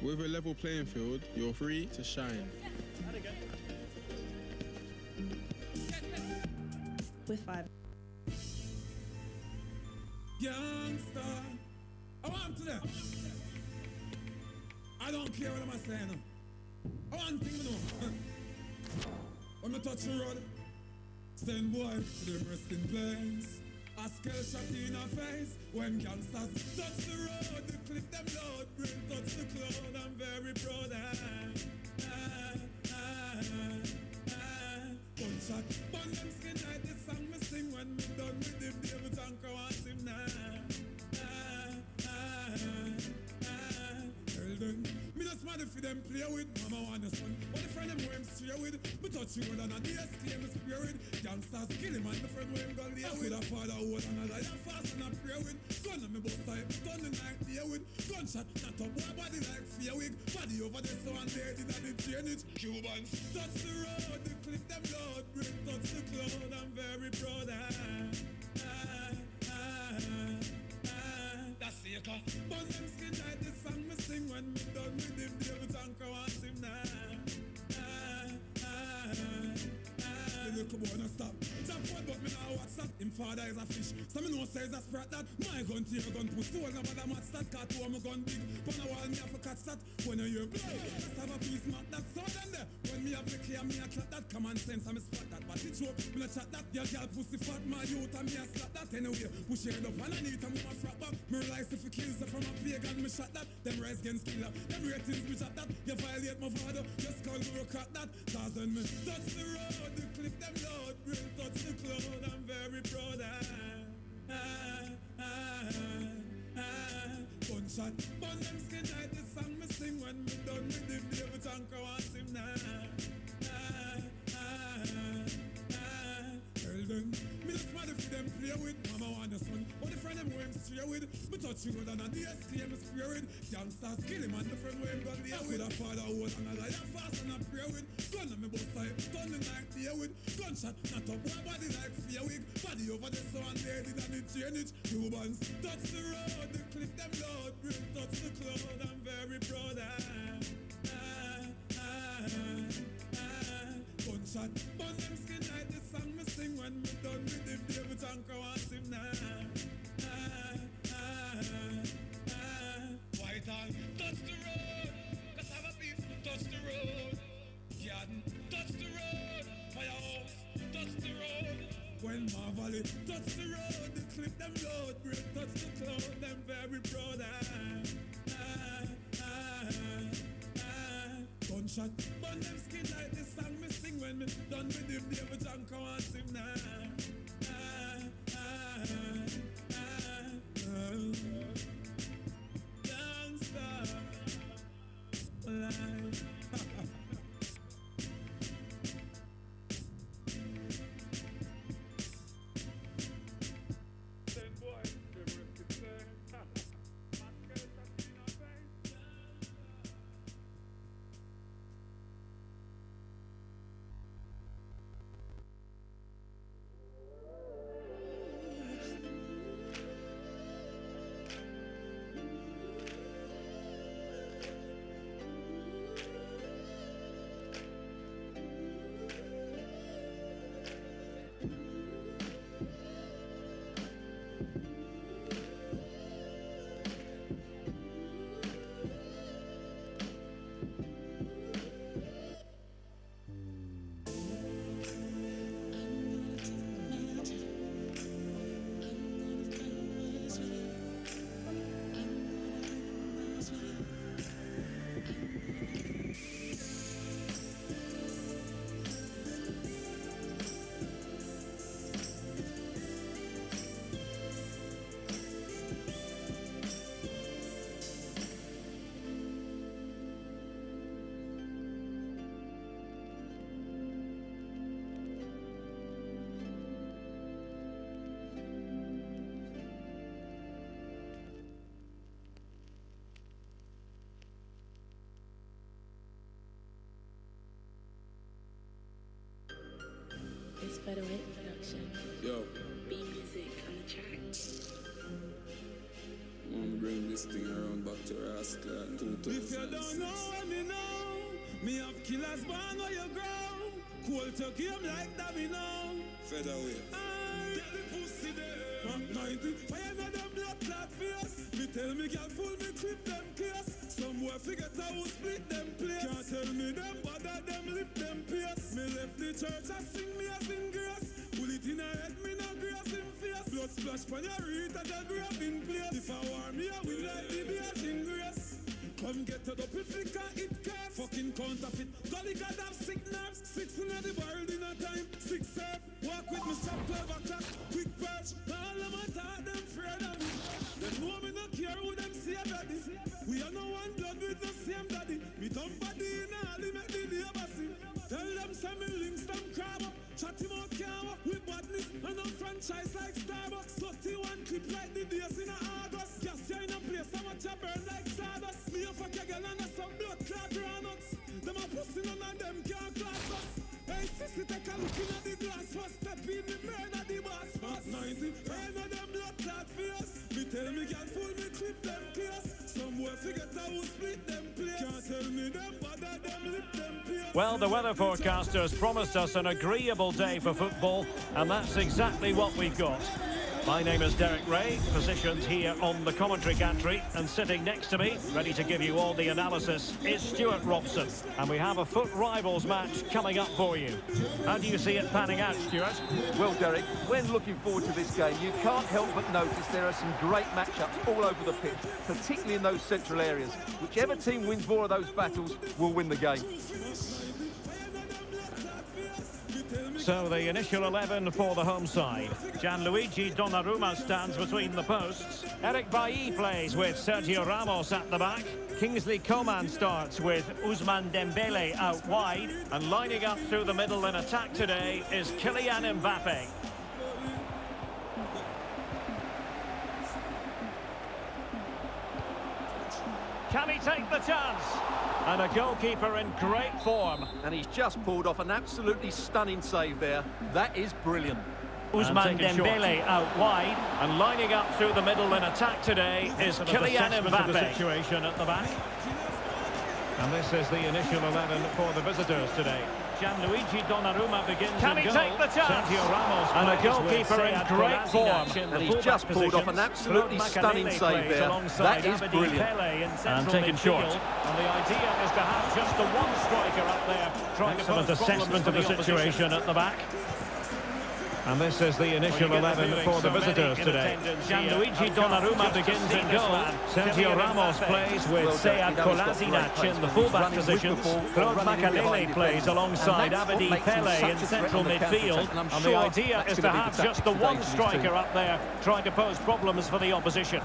With a level playing field, you're free to shine. With 5. Gangsta. I want to them. I don't care what I'm saying. I want thing to know. When I touch the road, send boy to them resting place. A skull shot in her face. When gangsters touch the road, they clip them load. Bring touch the cloud, I'm very proud. Gunshot, burn them skin like the song me sing. When me done with him, David Anchor wants him now. Tell them, me just mad if them play with. Mama want a son, but the friend them who him stray with. Me touch you and a DS claim me spirit. Gangsters kill him and the friend who him go lay with. A father who and a lion fast and a pray with. Gun on me both side, turn the night day with. Gunshot, not a boy body like fear wig. Body over there so and dead in the drainage. Cubans touch the road, they clip them load. Bring touch the cloud, I'm very proud. That's the echo. Burn them skin like the song me sing. When me done with him, David Anchor wants him now. The little boy no stop. Jump forward but me now watch that. Him father is a fish. So me know say is a sprat that. My gun to your gun push. Still nobody match that. Cat to my gun big. Pon a wall me have to catch that. When I hear blow, just have a piece mark that. So them there. When me have the clear me a chat that. Common sense I me spot that. But it show me no chat that. Your girl pussy fat my youth and me a slap that. Anyway push your head up and I need to move my frap back. Me realize if you kill so from a pagan me shot that. Them rise against killer. Them ratings me chat that. You violate my father. Just call me a crack that. Cause when me touch the road, the clip them load. Bring touch the cloud, I'm very proud. Gunshot, burn them skin like the song me sing. When me done with him, David Anchor wants him now. Tell them, me just mad if them play with. Mama want a son, but the friend them who him stray with. Me touch you and a DS claim me spirit. Gangsters kill him and the friend who him got lay with. A father who and a lion fast and a pray with. Gun on me both side, turn the night day with. Gunshot, not a boy body like fear wig. Body over there so and dead in the drainage. Cubans touch the road, they clip them load. Bring touch the cloud, I'm very proud. Gunshot, burn them skin like the song me sing. When me done with him, David Anchor wants him now. Whitehall, touch the road. Cassava beef, touch the road. Garden, touch the road. Firehouse, touch the road. When my valley, touch the road. They clip them load. Break, touch the cloud. Them very proud. Gunshot, burn them skin like the song me sing. When me done with him, David Anchor wants him now. Gangsta life. Send boy, they rest in play. It's Featherweight Production. Yo, B music on the track. I'm gonna bring this thing around back to Rascal. If you don't know me now, me have killers bang on your ground. Cool to game like that me now. Featherweight. I tell the pussy there. 90, fire them fierce. Me tell me girl full me clip them case. Somewhere forget how we split them place. Can't tell me them bother them lip them pierce. Me left the church I sing me a sing grace. Pull it in her head me no grace in face. Blood splash pon your reed and your grave in place. If I war me I will like the beach in grace. Come get it up if you can't hit cars. Fucking counterfeit. Golly God have sick nerves. 6 in the world in a time. 6 serve. Walk with me strap 12 o'clock. Quick perch. All of my thought them afraid of me. They know me no care who them say daddy. We are no one blood with the same daddy. Me dumb body in all he make the neighbor see. Tell them some me links them crab up. Chat him out can't walk with badness. And a franchise like Starbucks. 31 clip like the days in August. Gas you in a place so much I burn like sawdust. Me a fuck a girl and a some blood clot granuts. Them a pussy none of them can't class us. Hey sissy take a look in at the glass. First step in the murder the boss. Past 90 ain't no them blood clot face. Me tell me girl full me clip them case. Somewhere forget how we split them place. Can't tell me them bother them lip them pierce. Well, the weather forecasters promised us an agreeable day for football, and that's exactly what we've got. My name is Derek Ray, positioned here on the commentary gantry, and sitting next to me, ready to give you all the analysis, is Stuart Robson. And we have a foot rivals match coming up for you. How do you see it panning out, Stuart? Well, Derek, when looking forward to this game, you can't help but notice there are some great matchups all over the pitch, particularly in those central areas. Whichever team wins more of those battles will win the game. So the initial 11 for the home side. Gianluigi Donnarumma stands between the posts. Eric Bailly plays with Sergio Ramos at the back. Kingsley Coman starts with Ousmane Dembele out wide. And lining up through the middle in attack today is Kylian Mbappe. Can he take the chance? And a goalkeeper in great form. And he's just pulled off an absolutely stunning save there. That is brilliant. Ousmane Dembele out wide. And lining up through the middle in attack today is Kylian Mbappe. The situation at the back. And this is the initial 11 for the visitors today. Gianluigi Donnarumma begins Can he take the chance? Sergio Ramos and a goalkeeper in great form. And he's just pulled off an absolutely stunning save there. That is brilliant. And taken short. And the idea is to have just the one striker up there trying to put assessment of the situation at the back. And this is the initial 11 for the visitors today. Gianluigi Donnarumma begins in goal. Sergio Ramos plays with Sead Kolasinac in the fullback positions. Claude Makalele plays alongside Abedi Pele in central midfield. And the idea is to have just the one striker up there trying to pose problems for the opposition.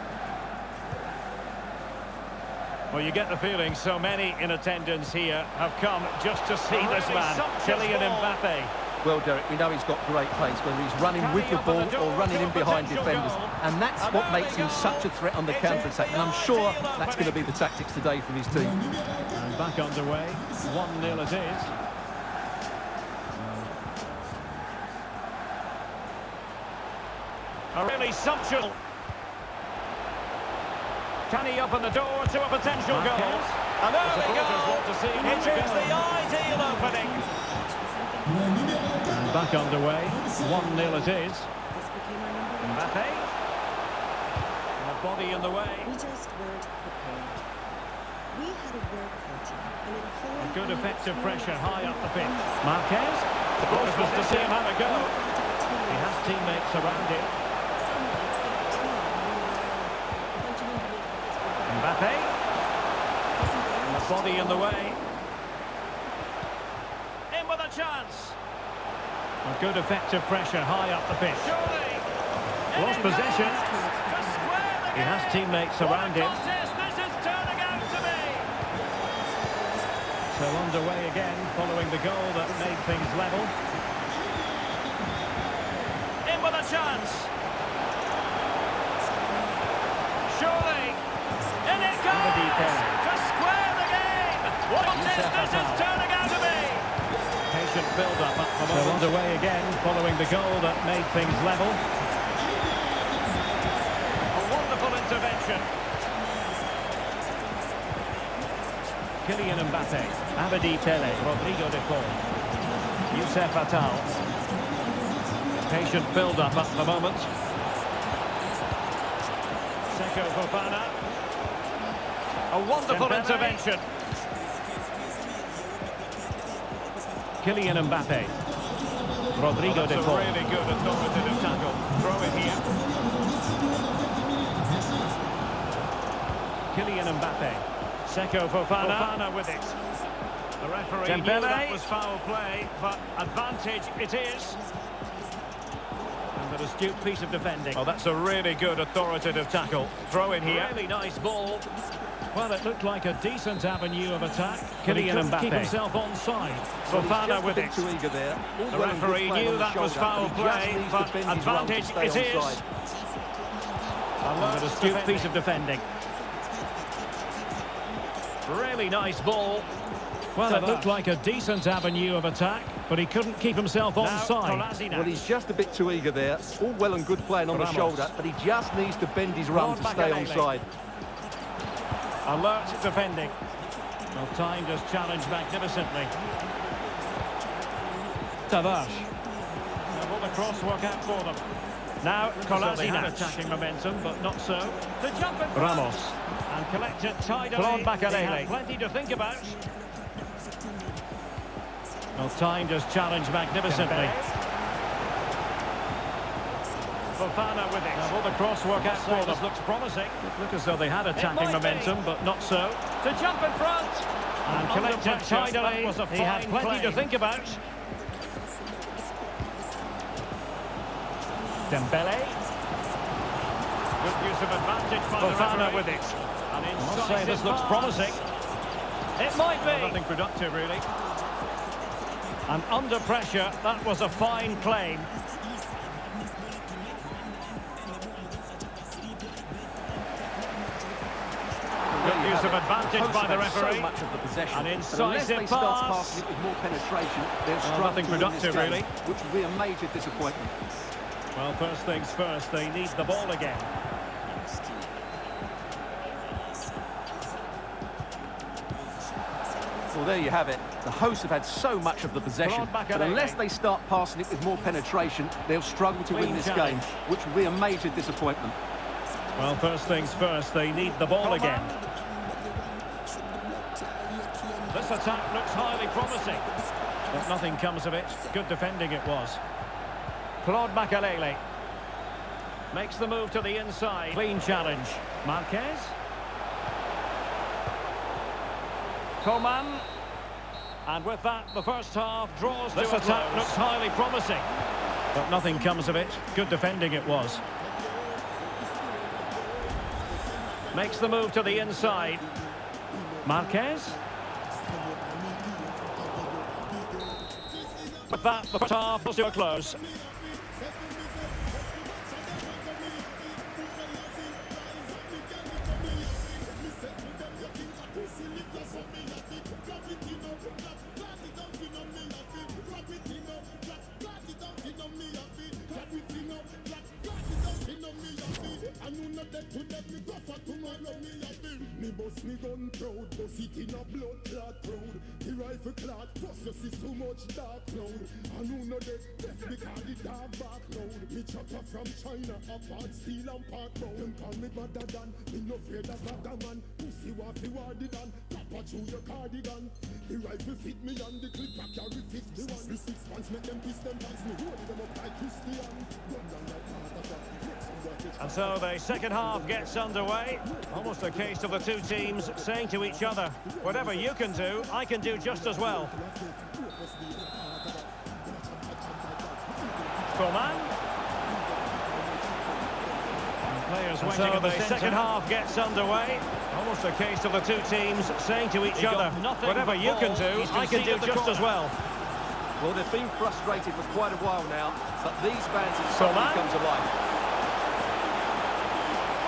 Well, you get the feeling so many in attendance here have come just to see this man, Kylian Mbappe. Well, Derek, we know he's got great pace, whether he's running with the ball or running in behind defenders. And that's what makes him such a threat on the counter-attack. And I'm sure that's going to be the tactics today from his team. And back underway, 1-0 it is. A really sumptuous. Can he open the door to a potential goal? And there we go! It is the ideal opening. And back underway, 1-0 it is. Mbappe. And a body in the way. We just weren't prepared. We had a work culture, an employee. Good effective pressure high up the pitch. Marquez. The boss was to see him have a go. He has teammates around him. Mbappe. And a body in the way. In with a chance. A good effective pressure high up the pitch. Lost possession. He has teammates around him. So underway again, following the goal that made things level. In with a chance. Surely. In it goes! To square the game! What this is turning out to be! Patient build-up at the moment. So underway again, following the goal that made things level. A wonderful intervention. Kylian Mbappe, Abedi Pele, Rodrigo de Paul, Youssef Attal. Patient build-up at the moment. Seko Fofana. A wonderful intervention. Kylian Mbappe. Rodrigo de Paul. Really good authoritative tackle. Throw it here. Kylian Mbappe. Seko Fofana with it. The referee knew that was foul play, but advantage it is. And an astute piece of defending. Oh, that's a really good authoritative tackle. Throw in here. Really nice ball. Well, it looked like a decent avenue of attack. Kylian Mbappe keep himself onside. Fofana with it. Too eager there. The referee knew that was foul play, but advantage it is. An astute piece of defending. Really nice ball. Well, it looked like a decent avenue of attack, but he couldn't keep himself onside. Well, he's just a bit too eager there. All well and good playing on the shoulder, but he just needs to bend his run to stay onside. Alert defending. Well, timed his challenge magnificently. Tavares. Will the cross work out for them? Now, Kolasinac attacking momentum, but not so. The jump in Ramos. And collected tidily. They have plenty to think about. Well, timed his challenge magnificently. Fofana with it. Now, will the cross work out for them? Looks promising. It looked as though they had attacking momentum, but not so. To jump in front. And collected tidily. He had plenty to think about. Dembele. Good use of advantage by Fofana with it. And I must say this looks promising. It might be. Nothing productive, really. And under pressure, that was a fine claim. Good use of advantage by the referee. So much of the possession. An incisive pass. Passing it with more penetration, they're nothing productive, really. Which will be a major disappointment. Well, first things first, they need the ball again. Well, there you have it. The hosts have had so much of the possession, but unless they start passing it with more penetration, they'll struggle to win this game, which will be a major disappointment. Well, first things first, they need the ball again. This attack looks highly promising, but nothing comes of it. Good defending it was. Claude Makelele makes the move to the inside. Clean challenge. Marquez. Coman. And with that, the first half draws to a close. This attack looks highly promising, but nothing comes of it. Good defending it was. Makes the move to the inside. Marquez. With that, the first half draws to a close. Me boss me gun proud, boss it in a blood clot road. The rifle clot, plus you see so much dark cloud. I know no dead, death because the dark back road. Me chopper from China, a part steel and part round. Them call me better than, me no afraid of a gammon. Pussy waffy wardigan, papa chew your cardigan. The rifle fit me and the clip I carry 51. The 6 months make them piss them pants, me hold them up like Christian. Gun down like part of that. And so the second half gets underway. Almost a case of the two teams saying to each other, whatever you can do, I can do just as well. Coman. Players waiting in the second half gets underway. Almost a case of the two teams saying to each other, whatever you can do, I can do just as well. Well, they've been frustrated for quite a while now, but these fans have suddenly come to life.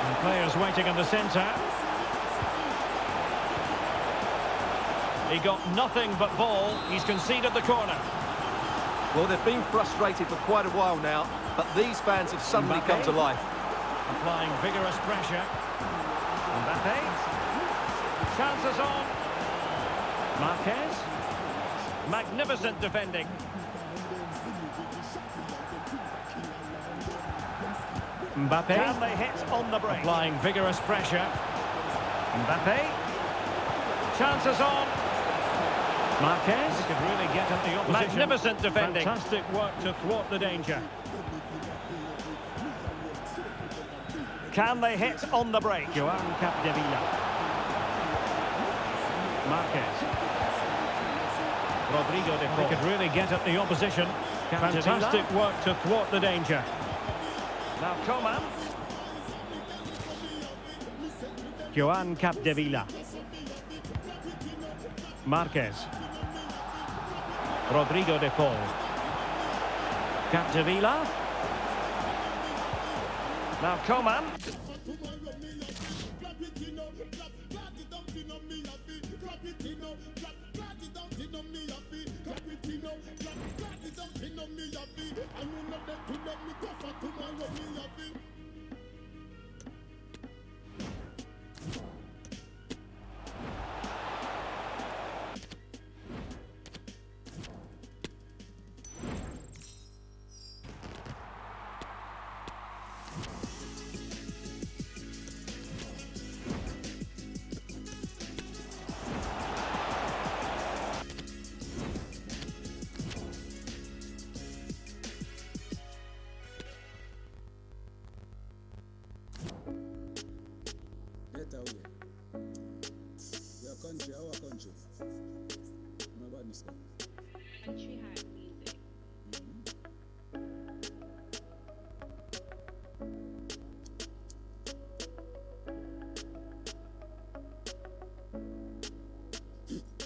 And players waiting in the centre. He got nothing but ball. He's conceded the corner. Well, they've been frustrated for quite a while now, but these fans have suddenly come to life. Applying vigorous pressure. Mbappe. Chances on. Marquez. Magnificent defending. Mbappe. Can they hit on the break? Applying vigorous pressure. Mbappe. Chances on. Marquez. He could really get at the opposition. Magnificent defending. Fantastic work to thwart the danger. Can they hit on the break? Joan Capdevila. Marquez. Rodrigo de Paul. He could really get at the opposition. Fantastic work to thwart the danger. Now Coman. Joan Capdevila. Marquez. Rodrigo de Paul. Capdevila. Now Coman. Get away. Your country, our country. No badness. Country heart music.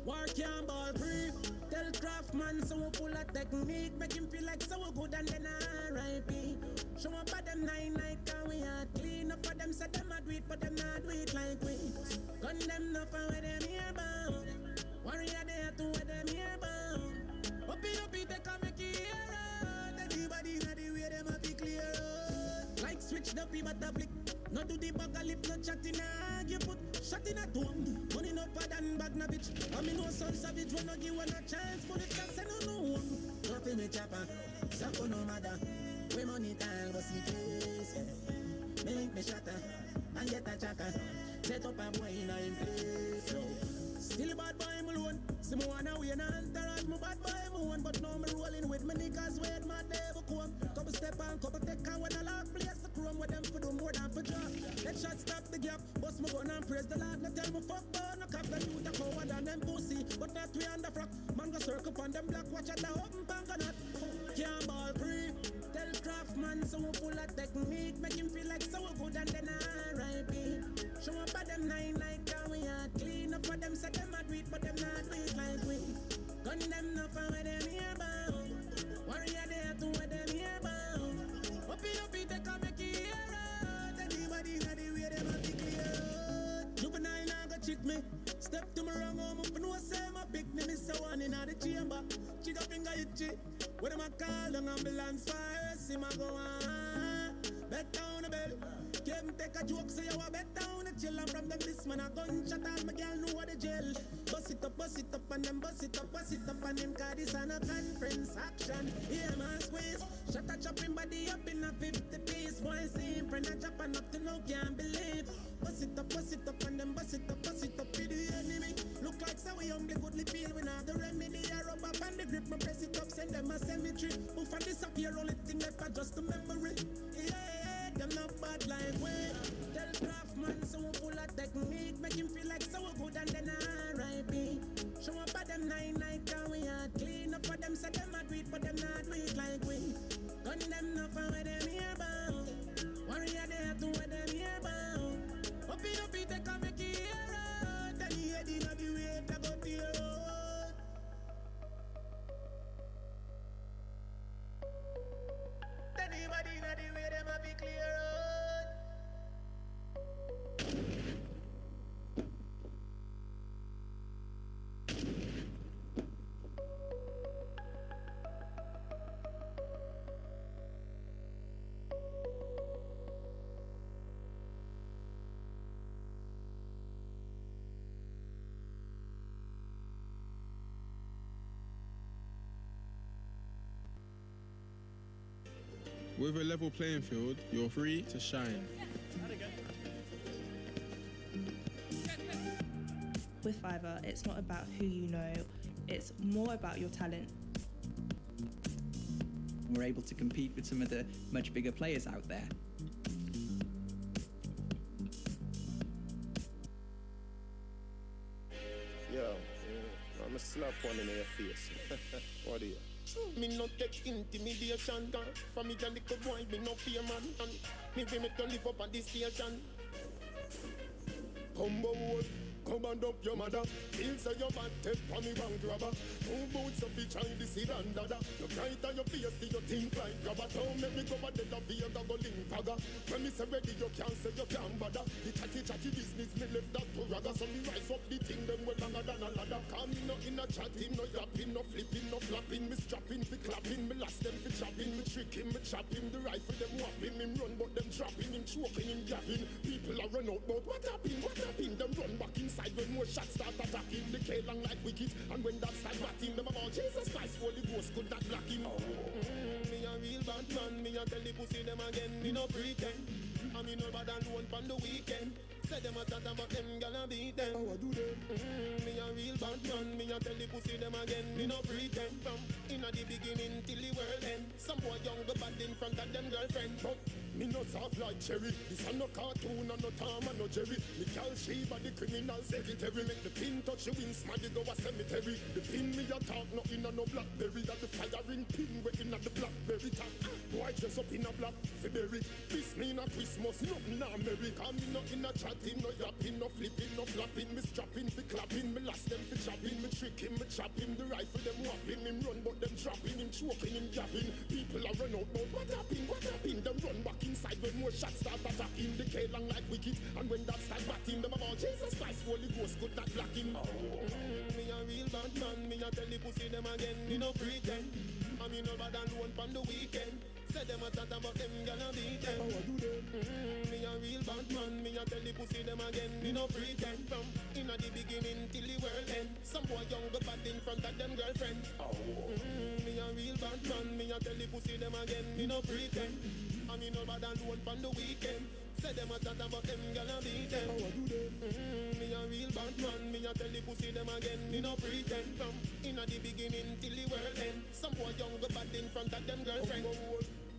War can't ball free. Tell Craftman so we pull a technique. Make him feel like so good and then R.I.P. Show up at them 9 night and we are clean up for them. Say them a do it but them not do it like we. Gun them enough and where them here bound. Warrior there to where them here bound. Up it they come make it here out. Everybody know the way them a be clear out. Like switch the P but the flick. No do the bag a lip, no chat in a you put shot in a dome. Money no pad and bag na bitch. I mean no son savage when I give one a chance. Put it just say no. Nothing me chopper. Sako no matter. We money time but see face. Make me shatter and get a chaka. Set up a boy in a place. Still a bad boy alone. See me wanna win and entourage my bad boy moon. But now me rolling with me niggas with my devil come. Couple step and couple take and when I lock place the chrome with them for do more than for drop. Let shot stop the gap. Bust me gun and praise the Lord. Not tell me fuck burn. No cap the youth a coward and them pussy. But not we on the frock. Man go circle on them black. Watch at the open bank or not. Can't ball free. Tell Craftman so we pull a technique. Make him feel like so good and then R.I.P. Show up at them 9 night and we are clean up for them. Say them a do it but them not do it like we. Gun them enough and where them here bound. Warrior there to where them here bound. Up it they come make it here out. Anybody know the way them a be clear out. Juvenile now go check me. Step to me wrong home up and no say my pick me. Miss a one in the chamber. Chick up finger itchy. When them a call on ambulance fire. See my go on. Bet down the bell. Can't take a joke, so you a bet down a chill. And from them this man a gunshot and my girl know what the jail. Bust it up and then bust it up and then cause this a no conference action. Yeah man squeeze. Shut a chopping body up in a 50 piece. Boy see him friend a chop and up to now can't believe. Bust it up and then bust it up to the enemy. Look like so we humbly goodly feel we not the remedy. I rub up and the grip, me press it up, send them a cemetery. Move and disappear, only thing left are just a memory. Yeah, them not bad like we. Tell Craftman so we pull a technique. Make him feel like so good and then R.I.P. Show up at them 9 night and we are clean up for them. Say them a do it but them not do it like we. Gun them enough and where them here bound. Warrior there to where them here bound. Up it they come make it here out. And you head inna the way to go to your road. Anybody inna the way them a be clear out. With a level playing field, you're free to shine. With Fiverr, it's not about who you know, it's more about your talent. We're able to compete with some of the much bigger players out there. Yo, I'm a slap one in your face. What do you? Me no take intimidation, from me a little boy, me no fear man. And me we make to live up at this station. Combo wood, command up your mother. Feel say your bad take for me bank grabber. Two boots of each eye, this is and dada. You bright on your face, till you think like grabber. Don't make me go a dead of the other go link fagger. When me say ready, you can't say you can't bother. The chatty business, me left that to ragga. So me rise up the thing, them well longer than a ladder. Come me no in a chatting, no yapping, no flipping, no flapping. Me strapping, fi clapping, me last them fi chopping. Me tricking, me chopping. The rifle them whopping. Him run, but them dropping. Him choking, him gapping. People are run out, but what happened? What happened? Them run back inside when more shots start attacking. The K long like wicked, and when that start batting, them about Jesus Christ, Holy Ghost could not block him. Me a real bad man, me a tell the pussy them again, me no pretend. I me no bad alone on the weekend. Say them a chat about them, gonna beat them. How I do them? Me a real bad man, me a tell the pussy them again, me no pretend. From inna the beginning till the world end, some boy young go bad in front of them girlfriend. But me no soft like cherry, this a no cartoon and no Tom and no Jerry. Me call Sheba the criminal secretary, make the pin touch you in smaddy go a cemetery. The pin me a talk no in a no blackberry, that the firing pin we inna the blackberry top. Boy dress up in a black February, this mean a Christmas, nothing a merry. Come me no in a chatting, no yapping, no flipping, no flapping. Me strapping fi clapping, me last them fi chopping. Me tricking, me chopping, the rifle them whopping. Him run but them dropping, him choking, him gapping. People are run out, but what happened? What happened? Them run back inside when more shots start attacking. The K long like wicked, and when that start batting, them about Jesus Christ, Holy Ghost could not block him. Me a real bad man, me a tell the pussy them again, me no pretend. I me no bad alone on the weekend. Say them a chat about them, gonna beat them. How I do them? Me a real bad man, me a tell the pussy them again, me no pretend. From inna the beginning till the world end, some boy young go bad in front of them girlfriend. Me a real bad man, me a tell the pussy them again, me no pretend. I me no bad alone on the weekend. Say them a chat about them, gonna beat them. How I do them? Me a real bad man, me a tell the pussy them again, me no pretend. From inna the beginning till the world end, some boy young go bad in front of them girlfriend.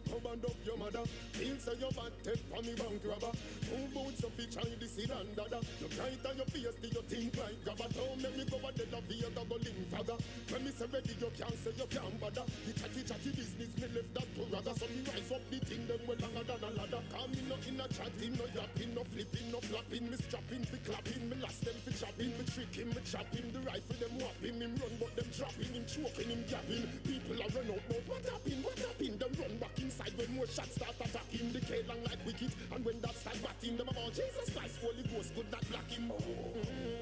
Command up your mother. Feel say your bad take for me bank robber. Two boots of each eye, this is and dada. You bright on your face, do you think like grabber? Don't make me go a dead of the other go link fagger. When me say ready, you can't say you can't bother. The chatty business, me left that to ragga. So me rise up the thing, them well longer than a ladder. Call me no in a chatting, no yapping, no flipping, no flapping. Me strapping, fi clapping, me last them fi chopping. Me tricking, me chopping, the rifle them whopping. Him run but them dropping, him choking, him gapping. People are run out, but what happened? What happened? Them run back inside when more shots start attacking. The K long like wicked, and when that start batting, them about Jesus Christ, Holy Ghost could not block him.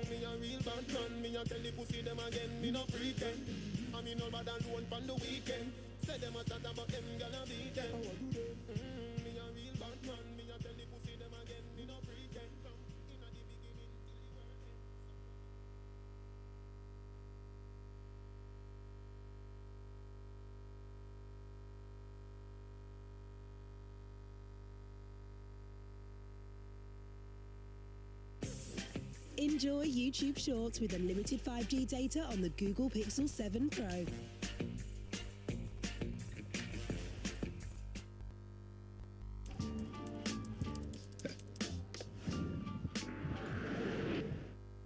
Me a real bad man, me a tell the pussy them again, me no pretend. I me no bad alone on the weekend. Say them a chat about them, gonna beat them. How I do them? Me a real bad man, me a tell the pussy them again, me no pretend. From inna the beginning till the world end. Enjoy YouTube Shorts with unlimited 5G data on the Google Pixel 7 Pro.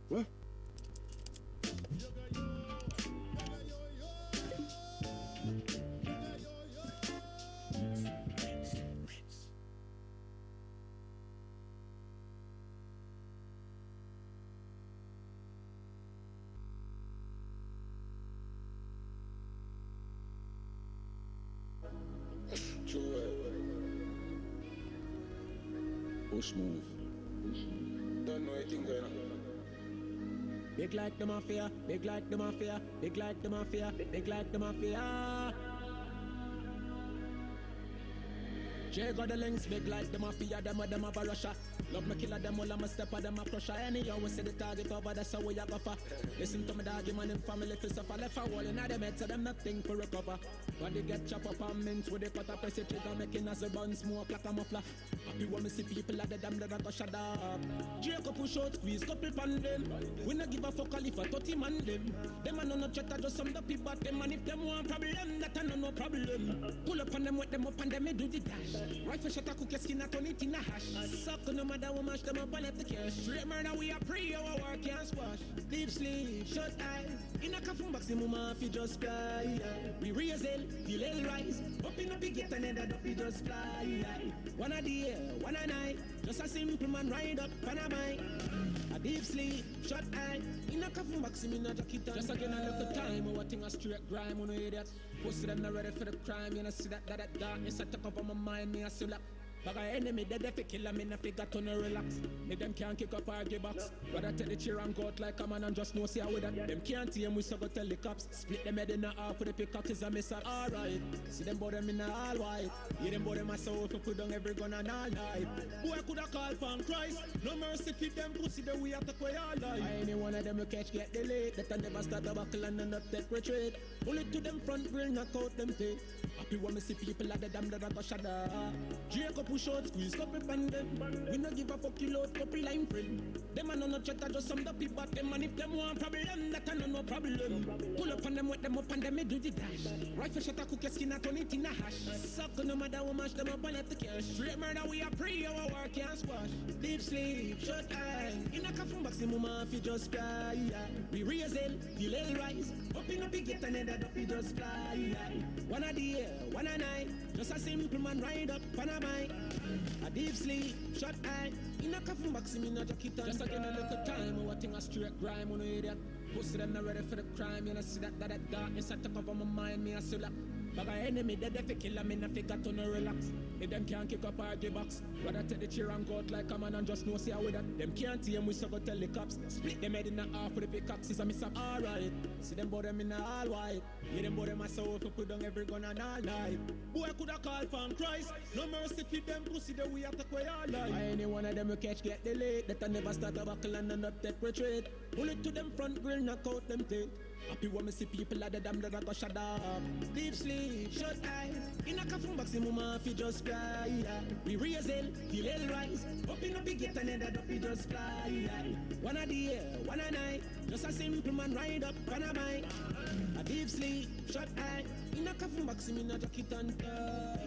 What? Push move. Don't know anything going on. Big like the mafia, big like the mafia, big like the mafia, big like the mafia. Jay got the links, big like the mafia, them a Russia. Love me killer them all, I'm a step of them, a crusher. Any always see the target over, that's how we a go for. Listen to me, doggy man, in family for suffer. Left a wall in them head, so them nothing for recover. Body get chop up and mince with the cut up, press it trigger, making as a bun smoke like a muffler. Happy when me see people at the damn that I go shut up. Jacob push out, squeeze, couple pan them. We not give a fuck if a 30 man them. Them and no chat, just some the people at them. And if them want problem, that I no problem. Pull up on them, wet them up and them, me do the dash. Rifle shot a cook your skin, I turn it in a hash. Suck no matter what mash them up and left the cash. Straight murder, we are pre, our work can't squash. Deep sleep, shut eye. In a coffin box, the mama fi just fly. We raise hell, feel hell rise. Up in a big gate and ended up, we just fly. One a day, one a night. Just a simple man ride up on a bike. A deep sleep, shut eye. In a coffin box, in a jacket. Just again a little time, our thing a straight grime, no idiot. Pussy them not ready for the crime, you know see that darkness I took up on my mind, me a still up. But our enemy dead if they kill them in a figure to no relax. Me them can't kick up our give box. But I take the chair and go out like a man and just know see how with that. Them can't see him, we so go tell the cops. Split them head in the half with the pickaxe a miss up. Alright, see them bout them in the all white. Yeah, them bout them a soul for put down every gun and all night. Boy coulda call for Christ. No mercy for them pussy the way I take away all life. Any one of them we catch get delayed. That I never start a buckle and end up take retreat. Bullet to them front grill, knock out them teeth. Happy when me see people at the damn that I go shut up. Jacob push out, squeeze couple pan them. We no give a fuck you load couple line friend. Them and no chat just some the people at them. And if them want problem, that I no problem. Pull up on them, wet them up and them me do the dash. Rifle shot a cook your skin, I turn it in a hash. Suck no matter how mash them up and left the cash. Straight murder, we are pre, our work can't squash. Deep sleep, shut eye. In a coffin box, the mama fi just fly. We raise hell, feel hell rise. Up in a big gate and ended up, we just fly. One a day, one a night. Just a simple man ride up on a bike. A deep sleep, shut eye. In a coffin box, in a jacket and just again a little time. Our thing a straight grime, no idiot. Pussy them not ready for the crime. You know see that darkness I took up on my mind, me a still up. But our enemy dead if they kill them in a figure to no relax. If them can't kick up our give box. Rather take the chair and go out like a man and just know see how with that. Them can't see him, we so go tell the cops. Split them head in the half with the pickaxes and miss up. Alright, see them bout them in the all white. Yeah, them bout them a soul for put down every gun and all night. Boy coulda call for Christ. No mercy for them pussy the way I take away all life. Any one of them we catch get delayed. That I never start a buckle and end up take retreat. Bullet to them front grill, knock out them teeth. Happy when me see people at the damn that I go shut up. Deep sleep, shut eye. In a coffin box, the mama fi just fly. We raise hell, feel hell rise. Up in a big gate and ended up, we just fly. One a day, one a night. Just a simple man ride up on a bike. A deep sleep, shut eye. In a coffin box, in a jacket and tie.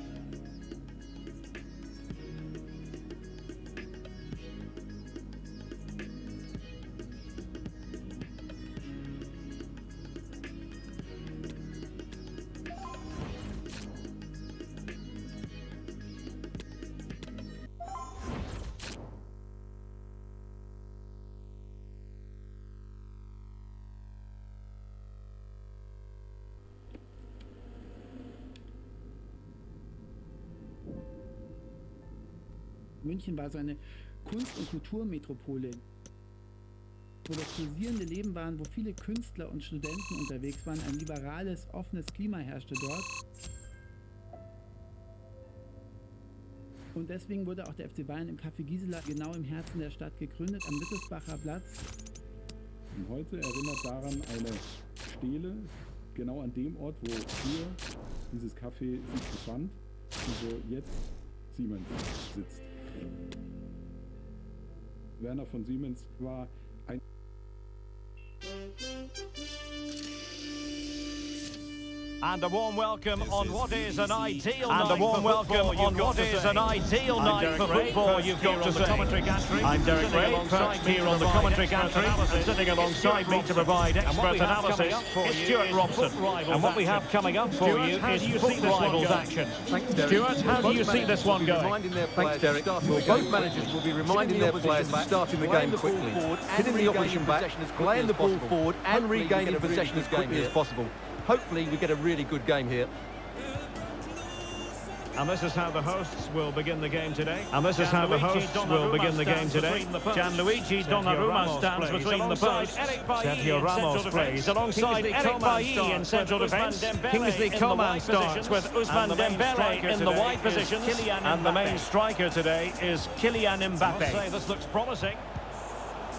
München war so eine Kunst- und Kulturmetropole, wo das pulsierende Leben war, wo viele Künstler und Studenten unterwegs waren. Ein liberales, offenes Klima herrschte dort. Und deswegen wurde auch der FC Bayern im Café Gisela genau im Herzen der Stadt gegründet, am Wittelsbacher Platz. Und heute erinnert daran eine Stele, genau an dem Ort, wo früher dieses Café sich befand und wo jetzt Siemens sitzt. Werner von Siemens war ein And a warm welcome on what is an ideal night for football. You've got to say. You've got to say. I'm Derek Ray, perched here on the commentary gantry, and sitting alongside me to provide expert analysis is Stuart Robson. And what we have coming up for you is Foot Rivals action. Stuart, how do you see this one going? Thanks, Derek. Well, both managers will be reminding their players of starting the game quickly, hitting the opposition back, playing the ball forward and regaining possession as quickly as possible. Hopefully we get a really good game here. And this is how the hosts will begin the game today. And this is how the hosts will begin the game today. Gianluigi Donnarumma stands between the posts. Sergio Ramos plays alongside Eric Bailly in central defence. Kingsley Coman starts with Ousmane Dembele in the wide positions. And the main striker today is Kylian Mbappe. I must say this looks promising.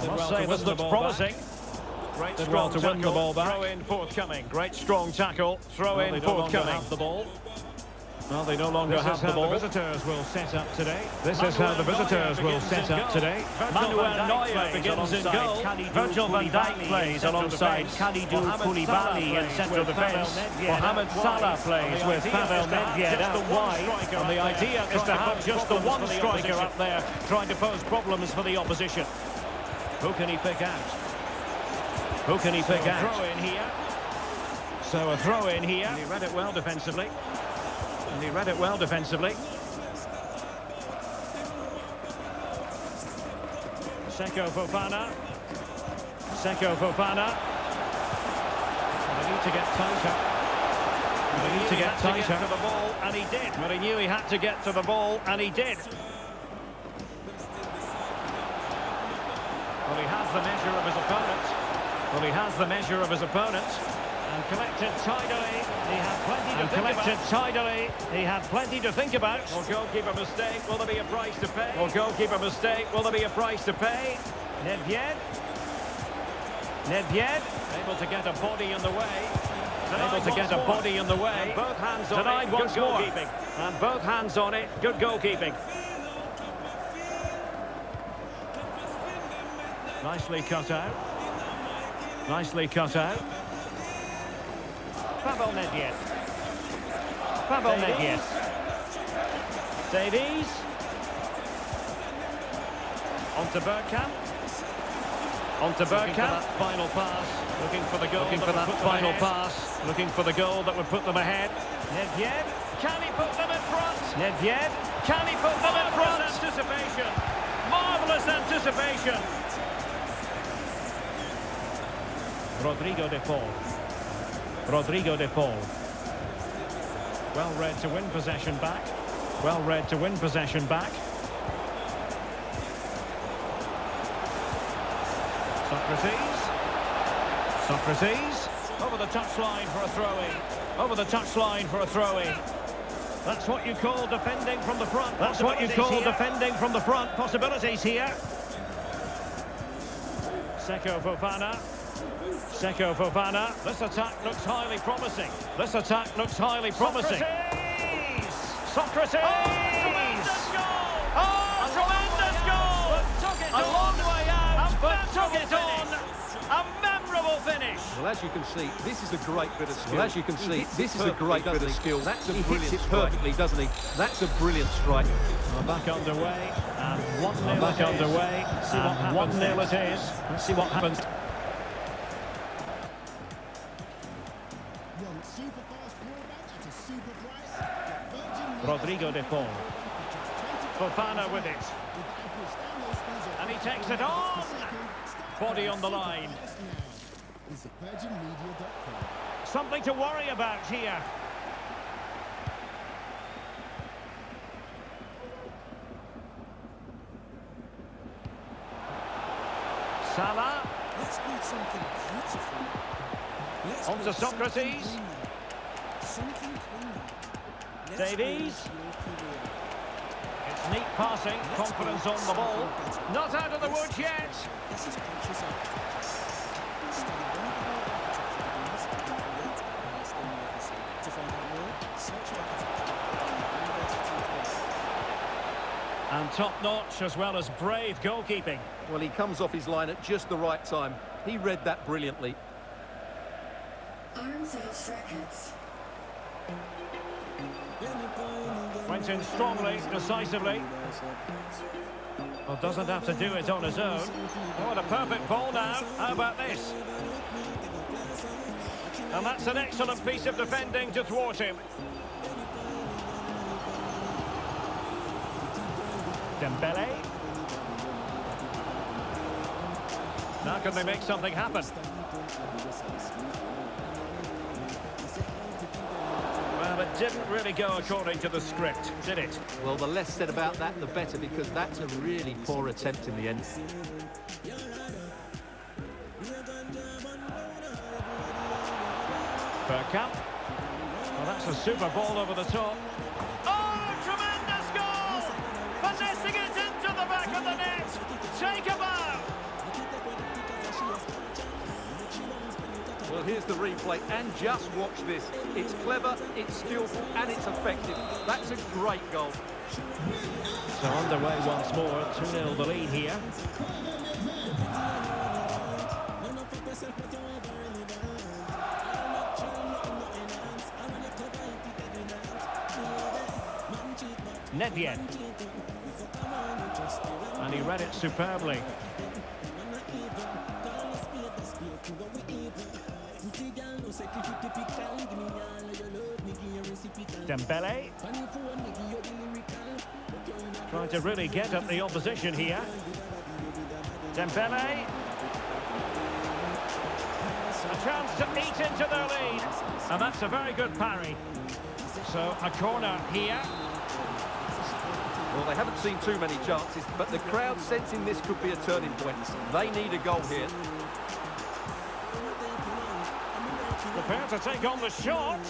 I must say this looks promising. Great Did strong well to win the ball back. Throw in forthcoming. Great strong tackle. Throw in forthcoming. The ball. Well, they no longer have the ball. This is how the visitors will set up today. This is how the visitors will set up today. Manuel Neuer begins in goal. Virgil van Dijk plays alongside Kalidou Koulibaly in central defence. Mohamed Salah plays with Pavel Nedved out wide. And the idea is to have just the one striker up there trying to pose problems for the opposition. Who can he pick out? Who can he pick out? Throw in here. So a throw in here. And he read it well defensively. And he read it well defensively. Seko Fofana. Seko Fofana. They need to get tighter. They need to get tighter. To the ball, and he did. But he knew he had to get to the ball, and he did. Well, he has the measure of his opponent. Well, he has the measure of his opponent. And collected tidily. He had plenty to think collected about. tidily. He had plenty to think about. Or goalkeeper mistake. Will there be a price to pay? Or goalkeeper mistake. Will there be a price to pay? Nedved. Nedved. Able to get a body in the way. Able to get a body in the way. And both hands on Denied it. once Good more. goalkeeping. And both hands on it. Good goalkeeping. Nicely cut out. Nicely cut out. Pavel Nedved. Pavel Nedved. Davies. On to Bergkamp. On to Bergkamp. Final pass. Looking for the goal. Looking for that final pass. Looking for the goal that would put them ahead. Nedved. Can he put them in front? Nedved. Can he put them in front? Anticipation. Marvellous anticipation. Rodrigo de Paul. Rodrigo de Paul. Well read to win possession back. Well read to win possession back. Socrates. Socrates. Over the touchline for a throw-in. Over the touchline for a throw-in. That's what you call defending from the front. That's what you call defending from the front. Possibilities here. Seko Fofana. Seko Fofana. This attack looks highly promising. This attack looks highly promising. Socrates! Oh, tremendous goal! Tremendous goal! A long way out, but took it on. A memorable finish. Well, as you can see, this is a great bit of skill. Well, as you can see, this is a great bit of skill. That's a brilliant hits it perfectly, doesn't he? That's a brilliant strike. We're back underway, and 1-0 back underway, and 1-0 it is. Let's see what happens. Rodrigo de Paul. Fofana with it. And he takes it on. Body on the line. Something to worry about here. Salah. Let's build something beautiful. Let's On to Socrates. Something clean. Davies. It's neat passing, confidence on the ball. Not out of the woods yet. This is conscious of. Study one of the architecture degrees and ask them legacy. To find out more, search architecture at University of Wales. And top-notch as well as brave goalkeeping. Well, he comes off his line at just the right time. He read that brilliantly. Arms outstretched. Went in strongly, decisively. Well, doesn't have to do it on his own. Oh, what a perfect ball now. How about this? And that's an excellent piece of defending to thwart him. Dembele. Now can they make something happen? Well, it didn't really go according to the script, did it? Well, the less said about that, the better, because that's a really poor attempt in the end. Bergkamp. Well, that's a super ball over the top. Oh, tremendous goal! Finessing it into the back of the net. Take a bow. Well, here's the replay, and just watch this. It's clever, it's skillful, and it's effective. That's a great goal. So underway once more, 2-0 the lead here. Nedved. And he read it superbly. Dembele. Trying to really get at the opposition here. Dembele. A chance to eat into their lead. And that's a very good parry. So a corner here. Well, they haven't seen too many chances, but the crowd sensing this could be a turning point. They need a goal here. Prepare to take on the shot.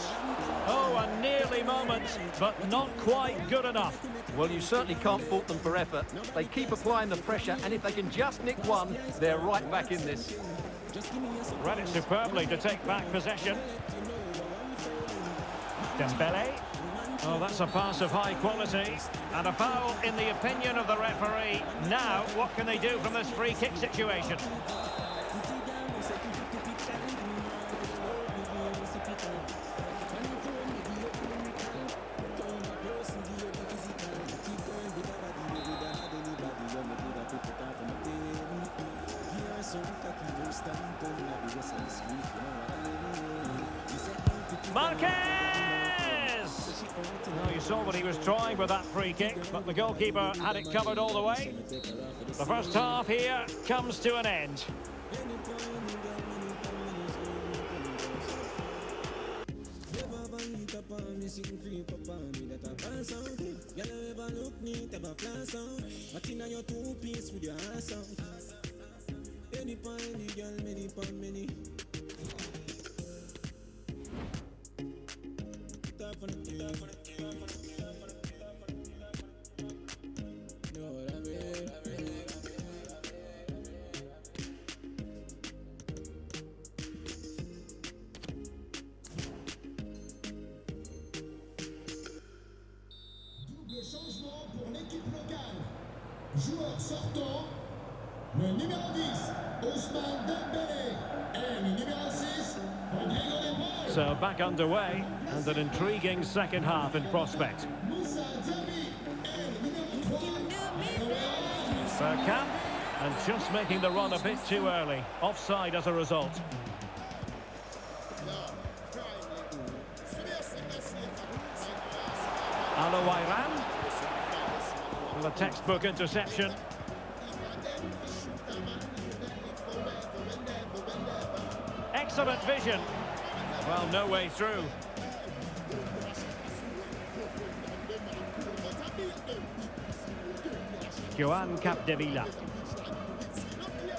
Oh, a nearly moment, but not quite good enough. Well, you certainly can't fault them for effort. They keep applying the pressure, and if they can just nick one, they're right back in this. Read it superbly to take back possession. Dembele. Oh, that's a pass of high quality. And a foul in the opinion of the referee. Now, what can they do from this free kick situation? Marquez! Well, you saw what he was trying with that free kick, but the goalkeeper had it covered all the way. The first half here comes to an end. Joueur sortant, le numéro 10, Ousmane Dembélé, et le numéro 6, Rodrigo de Paul. So back underway, and an intriguing second half in prospect. Bergkamp, and just making the run a bit too early. Offside as a result. Alawairan. With a textbook interception. Excellent vision. Well, no way through. Joan Capdevila.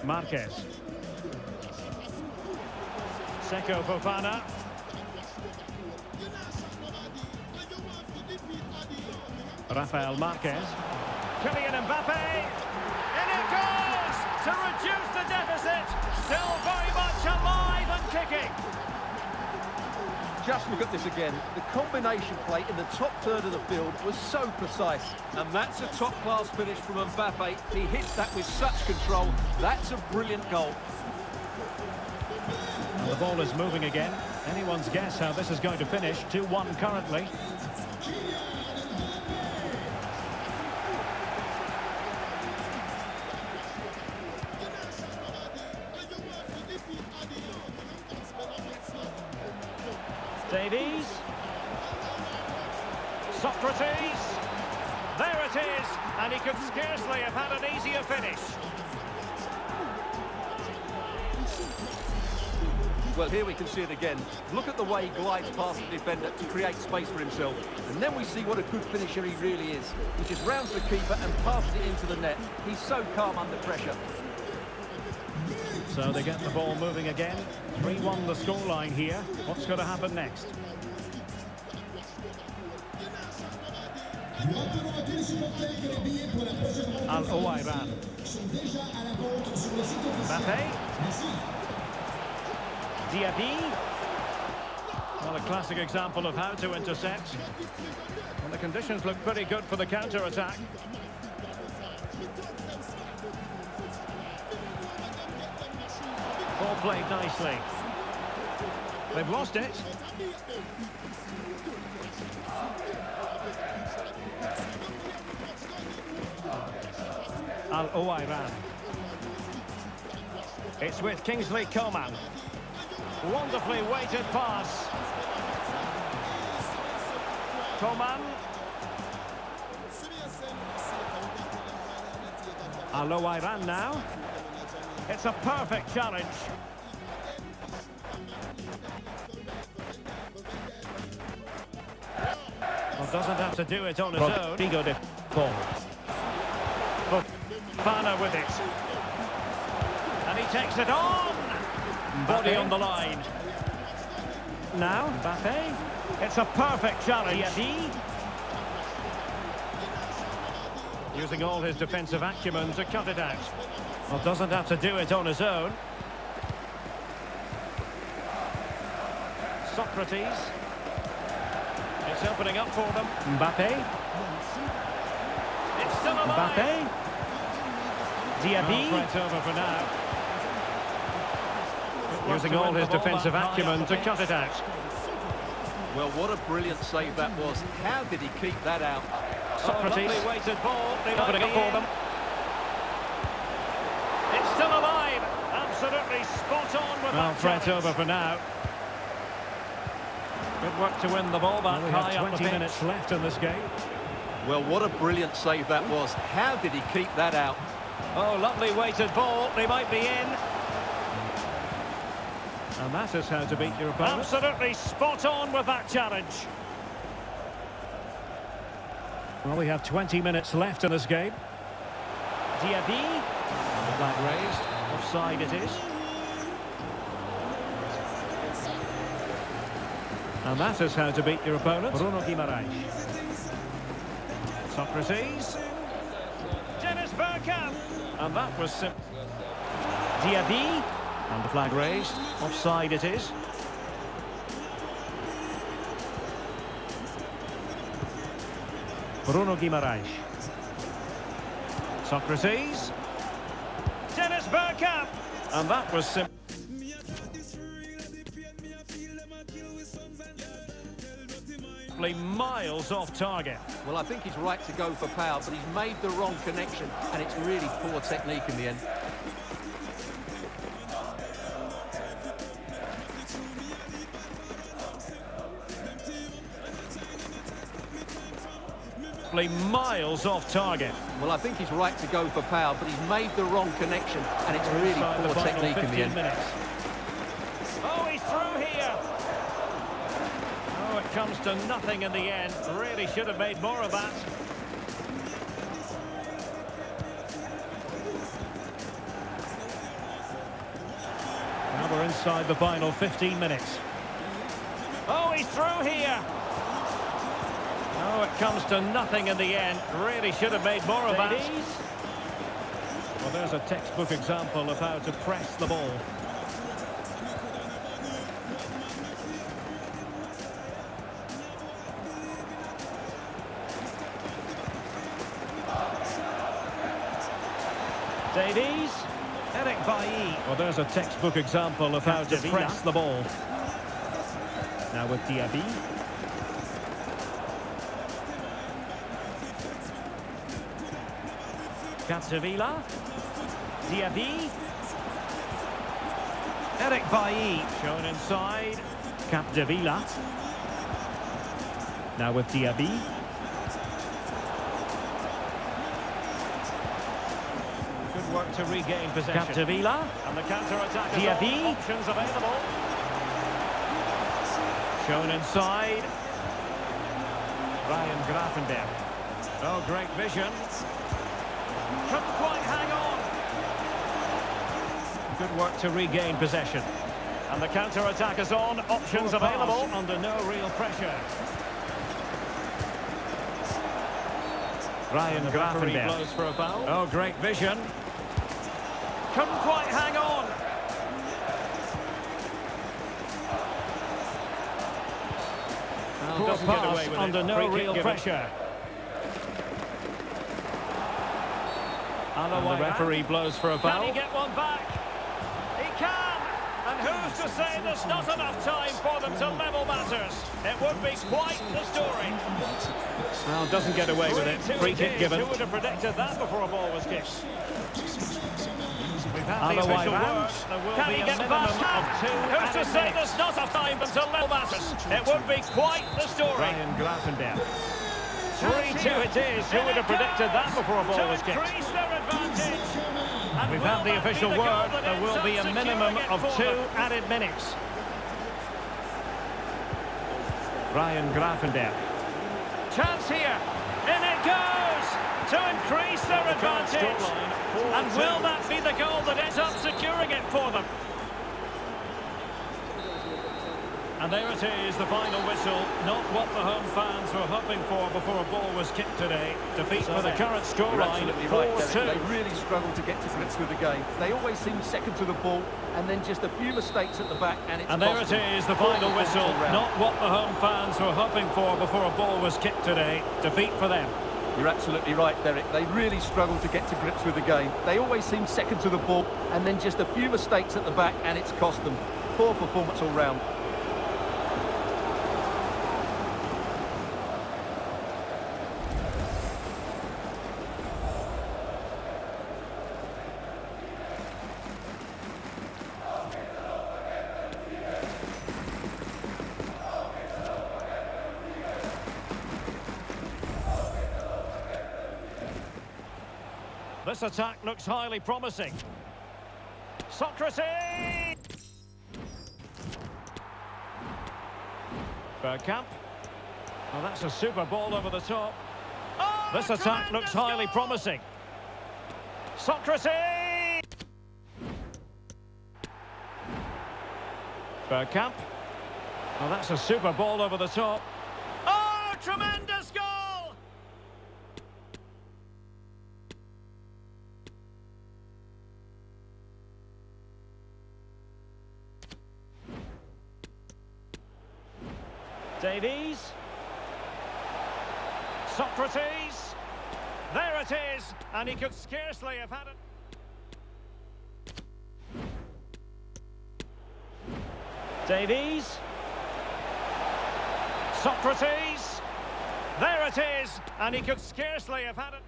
Marquez. Seko Fofana. Rafael Marquez. Kylian Mbappe. In it goes to reduce the deficit. Still very much alive and kicking. Just look at this again. The combination play in the top third of the field was so precise. And that's a top-class finish from Mbappe. He hits that with such control. That's a brilliant goal. And the ball is moving again. Anyone's guess how this is going to finish. 2-1 currently. Davies. Socrates. There it is. And he could scarcely have had an easier finish. Well, here we can see it again. Look at the way he glides past the defender to create space for himself. And then we see what a good finisher he really is. He just rounds the keeper and passes it into the net. He's so calm under pressure. So they get the ball moving again. 3-1 the scoreline here. What's going to happen next? Al-Owairan. Mbappe. Diaby. Well, a classic example of how to intercept. And the conditions look pretty good for the counter-attack. Ball played nicely. They've lost it. Al-Owairan. It's with Kingsley Coman. Wonderfully weighted pass. Coman. Al-Owairan now. It's a perfect challenge. Well, doesn't have to do it on his own. Bigo de ball. Fana with it. And he takes it on. Body on the line. Now, Mbappe. It's a perfect challenge. Diaby. Using all his defensive acumen to cut it out. Well, doesn't have to do it on his own. Socrates. It's opening up for them. Mbappe. It's still alive. Mbappe. Diaby. Right over for now. Using all his defensive acumen to cut it out. Well, what a brilliant save that was. How did he keep that out? Socrates. Lovely weighted ball. Opening up for them. It's still alive. Absolutely spot on with that Threat over for now. Good work to win the ball back. We have 20 minutes left in this game. Well, what a brilliant save that was. How did he keep that out? Oh, lovely weighted ball. They might be in. And that is how to beat your opponent. Absolutely spot on with that challenge. Well, we have 20 minutes left in this game. Diaby. Flag raised. Offside it is. And that is how to beat your opponent. Bruno Guimaraes. Socrates. Dennis Bergkamp. And that was simple. Diaby. And the flag raised. Offside it is. Bruno Guimaraes. Socrates. Dennis Bergkamp. And that was simple. Miles off target. Well, I think he's right to go for power, but he's made the wrong connection, and it's really poor technique in the end. Miles off target. Well, I think he's right to go for power, but he's made the wrong connection, and it's really poor technique in the end. Oh, he's through here. Oh, it comes to nothing in the end. Really should have made more of that. Now we're inside the final 15 minutes. Oh, he's through here. Oh, it comes to nothing in the end. Really should have made more of that. Well, there's a textbook example of how to press the ball. Davies. Eric Bailly. Well, there's a textbook example of how to press the ball. Now with Diaby. Capdevila. Diaby. Eric Bailly shown inside. Capdevila. Now with Diaby. Good work to regain possession. Capdevila. And the counter-attack. Diaby. Options available. Shown inside. Ryan Grafenberg. Oh, great vision. Couldn't quite hang on. Good work to regain possession. And the counter-attack is on. Options available under no real pressure. Ryan Grafenberg blows for a foul. Oh, great vision. Couldn't quite hang on. Doesn't get away with under no real pressure. And the referee blows for a foul. Can he get one back? He can! And who's to say there's not enough time for them to level matters? It would be quite the story. Well, doesn't get away with it. Free kick given. Who would have predicted that before a ball was kicked? We've had the official word. Can he get back? Who's to say there's not enough time for them to level matters? It would be quite the story. Ryan Grafenberg. 3-2 it is. Who would have predicted that before a ball was kicked? We've had the official word. There will be a minimum of 2 added minutes. Ryan Grafenberg. Chance here. In it goes to increase their advantage. And will that be the goal that ends up securing it for them? And there it is, the final whistle. Not what the home fans were hoping for before a ball was kicked today. Defeat for the current scoreline, 4-2. They really struggle to get to grips with the game. They always seem second to the ball, and then just a few mistakes at the back, and it's. And there it is, the final whistle. Not what the home fans were hoping for before a ball was kicked today. Defeat for them. You're absolutely right, Derek. They really struggle to get to grips with the game. They always seem second to the ball, and then just a few mistakes at the back, and it's cost them. Poor performance all round. This attack looks highly promising. Socrates! Bergkamp. Well, that's a super ball over the top. Oh, this attack looks highly promising. Socrates! Bergkamp. Well, that's a super ball over the top. Oh, tremendous goal! Davies. Socrates. There it is. And he could scarcely have had it. Davies. Socrates. There it is. And he could scarcely have had it.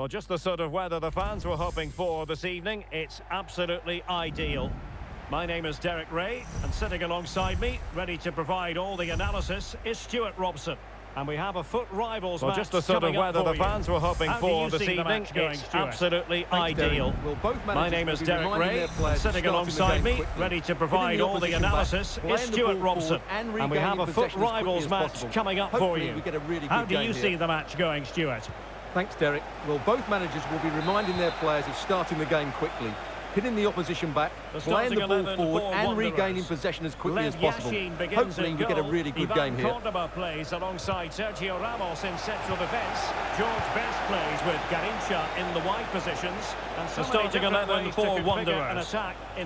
Well, just the sort of weather the fans were hoping for this evening. It's absolutely ideal. My name is Derek Ray, and sitting alongside me, ready to provide all the analysis, is Stuart Robson. And we have a foot rivals match. Just the sort of weather the fans were hoping for this evening. It's absolutely ideal. My name is Derek Ray, and sitting alongside me, ready to provide all the analysis, is Stuart Robson. And we have a foot rivals match coming up for you. How do you see the match going, Stuart? Thanks, Derek. Well, both managers will be reminding their players of starting the game quickly, hitting the opposition back, playing the ball forward and regaining possession as quickly as possible. Hopefully we get a really good game here. Córdoba plays alongside Sergio Ramos in central defence. George Best plays with Garincha in the wide positions. And the starting 11 for Wanderers.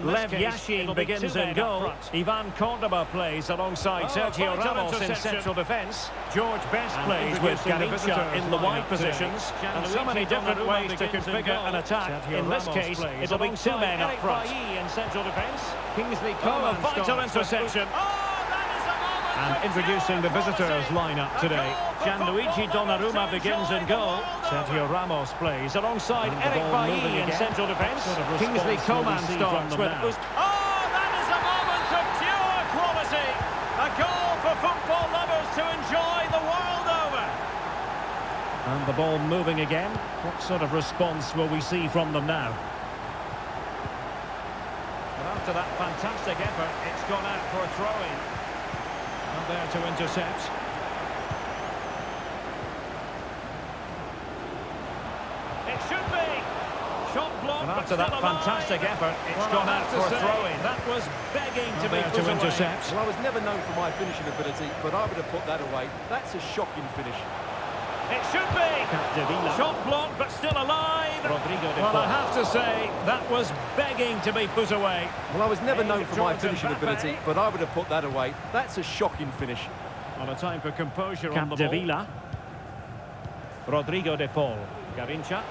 Lev Yashin begins in goal. Ivan Córdoba plays alongside Sergio Ramos in central defence. George Best plays with Garincha in the wide positions. And so many different ways to configure an attack. In this case, it'll be two men up front. In central defence. Kingsley Coman vital interception. And introducing the visitors lineup today. Gianluigi Donnarumma begins in goal. Sergio Ramos plays alongside Eric Bailly in central defence. Kingsley Coman starts with that is a moment of pure quality. A goal for football lovers to enjoy the world over. And the ball moving again. What sort of response will we see from them now? After that fantastic effort, it's gone out for a throw-in. And there to intercept. It should be. Shot blocked, but after that fantastic effort, it's gone out for a throw-in. That was begging to be put away. Intercept. Well, I was never known for my finishing ability, but I would have put that away. That's a shocking finish. It should be. Shot blocked, but still alive. Well, I have to say, that was begging to be put away. Well, I was never known for my finishing ability, but I would have put that away. That's a shocking finish. On a time for composure on the ball. Rodrigo de Paul. Garincha.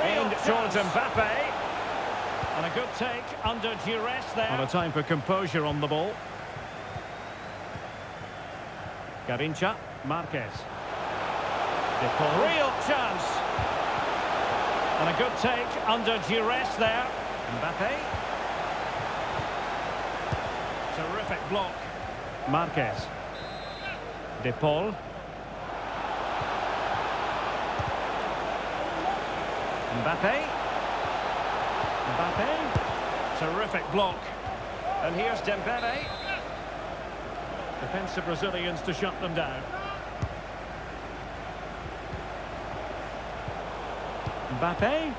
Aimed towards Mbappe. And a good take under duress there. On a time for composure on the ball. Garincha, Marquez. De Paul. Real chance. And a good take under duress there. Mbappe. Terrific block. Marquez. De Paul. Mbappe. Mbappe. Terrific block. And here's Dembele. Defensive Brazilians to shut them down. Mbappe.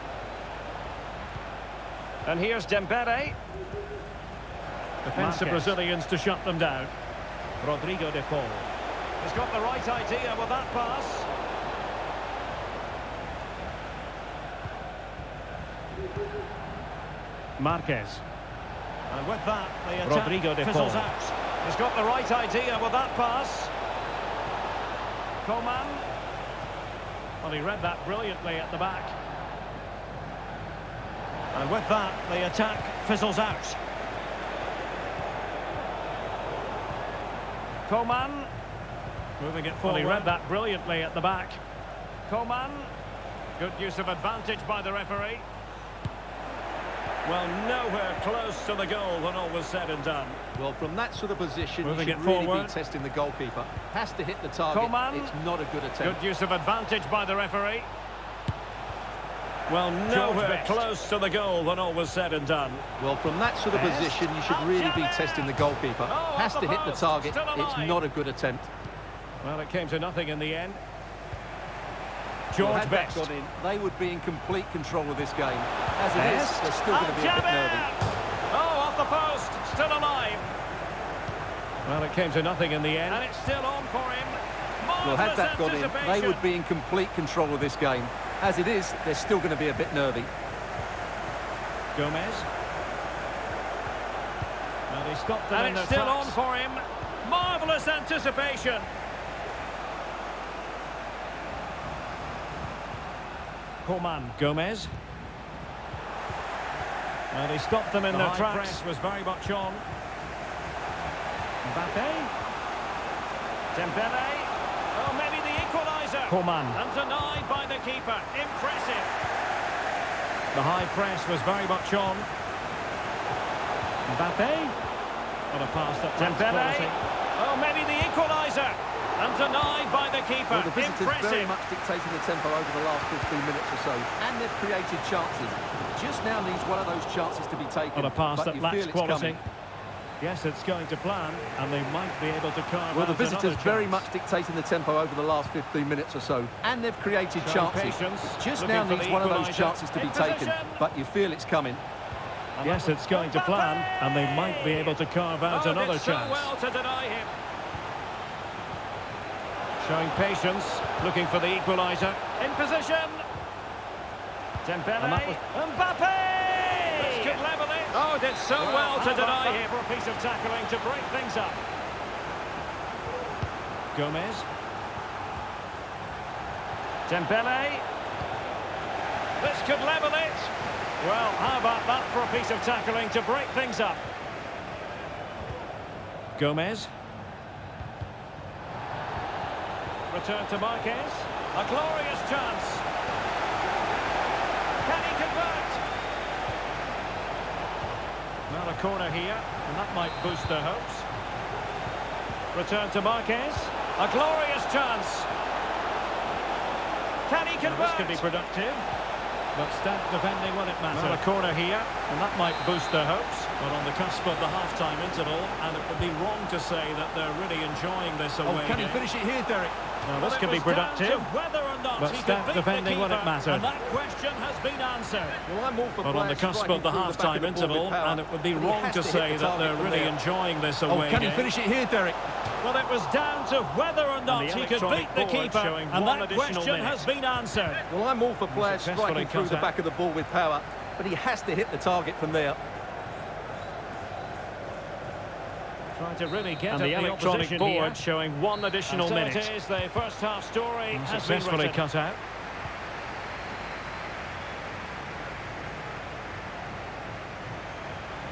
And here's Dembele. Defensive Brazilians to shut them down. Rodrigo de Paul. He's got the right idea with that pass. Marquez. And with that, the attack Rodrigo de Paul. Out. He's got the right idea with that pass. Coman. Well, he read that brilliantly at the back. And with that, the attack fizzles out. Coman. Moving it forward. Well, he read that brilliantly at the back. Coman. Good use of advantage by the referee. Well, nowhere close to the goal when all was said and done. Well, from that sort of position, you should really be testing the goalkeeper. Has to hit the target. Coman. It's not a good attempt. Good use of advantage by the referee. Well, nowhere close to the goal when all was said and done. Well, from that sort of position, you should really be testing the goalkeeper. Has to hit the target. It's not a good attempt. Well, it came to nothing in the end. George Best. Got in, they would be in complete control of this game. As it is, they're still going to be a bit nervy. Oh, off the post, still alive. Well, it came to nothing in the end. And it's still on for him. Well, had that got in, they would be in complete control of this game. As it is, they're still going to be a bit nervy. Gomez. Well, he stopped them and it's still on for him. Marvellous anticipation. Coman. Gomez. Well, he stopped them in their tracks. Press was very much on. Mbappe. Dembele. Oh, maybe the equaliser. equaliser. Coman. And denied by the keeper. Impressive. The high press was very much on. Mbappe. What a pass that takes quality. Oh, maybe the equaliser. And denied by the keeper. Well, the visitors Impressive. very much dictating the tempo over the last 15 minutes or so. And they've created chances. Just now needs one of those chances to be taken. What a pass but that you lacks feel it's quality. coming. Yes, it's going to plan, and they might be able to carve Well, out the visitors another very chance. much dictating the tempo over the last 15 minutes or so. And they've created chances. Patience, Just now looking for needs the one of those equaliser. chances to be taken. But you feel it's coming. Yes, it's going to plan, and they might be able to carve out another did so chance. well to deny him. Showing patience, looking for the equaliser. In position. Dembele. Mbappe. This could level it. Oh, did so well to deny him. For a piece of tackling to break things up. Gomez. Dembele. This could level it. Well, how about that for a piece of tackling to break things up? Gomez. Return to Marquez. A glorious chance. Can he convert? Now a corner here, and that might boost their hopes. Return to Marquez. A glorious chance. Can he convert? This could be productive, but stamp defending when it matters. Now a corner here, and that might boost their hopes. But on the cusp of the half-time interval, and it would be wrong to say that they're really enjoying this away Oh, can he game. finish it here, Derek? Now this could be productive, whether or not but he stamp could beat defending the when it keeper, mattered. and that question has been answered. Well, I'm all for But on the players cusp striking of the through back half-time of the ball interval, with power, and it would be but he wrong has to hit say the that target they're from really there. enjoying this Oh, away can game. he finish it here, Derek? Well, it was down to whether or not he could beat the keeper, showing and one that additional question minute. has been answered. Well, I'm all for players striking through the back of the ball with power, but he has to hit the target from there. Trying to really get And at the the electronic opposition board here, showing one additional And so minute. it is, the first half story has been Successfully written. cut out.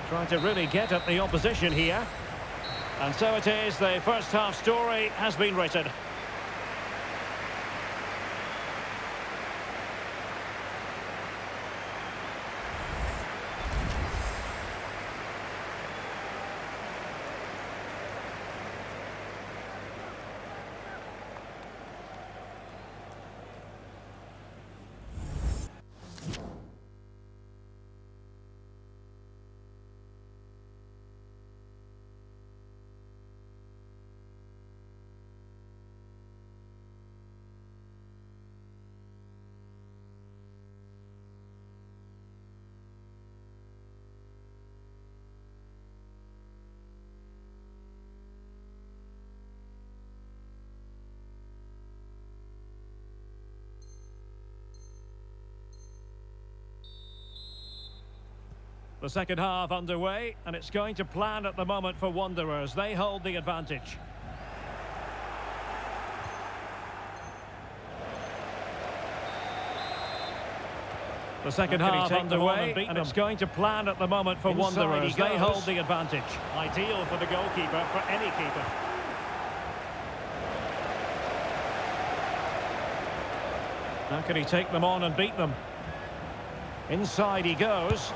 Trying to really get at the opposition here. And so it is, the first half story has been written. The second half underway, and it's going to plan at the moment for Wanderers. They hold the advantage. The second half underway, and it's going to plan at the moment for Wanderers. They hold the advantage. Ideal for the goalkeeper, for any keeper. How can he take them on and beat them? Inside he goes.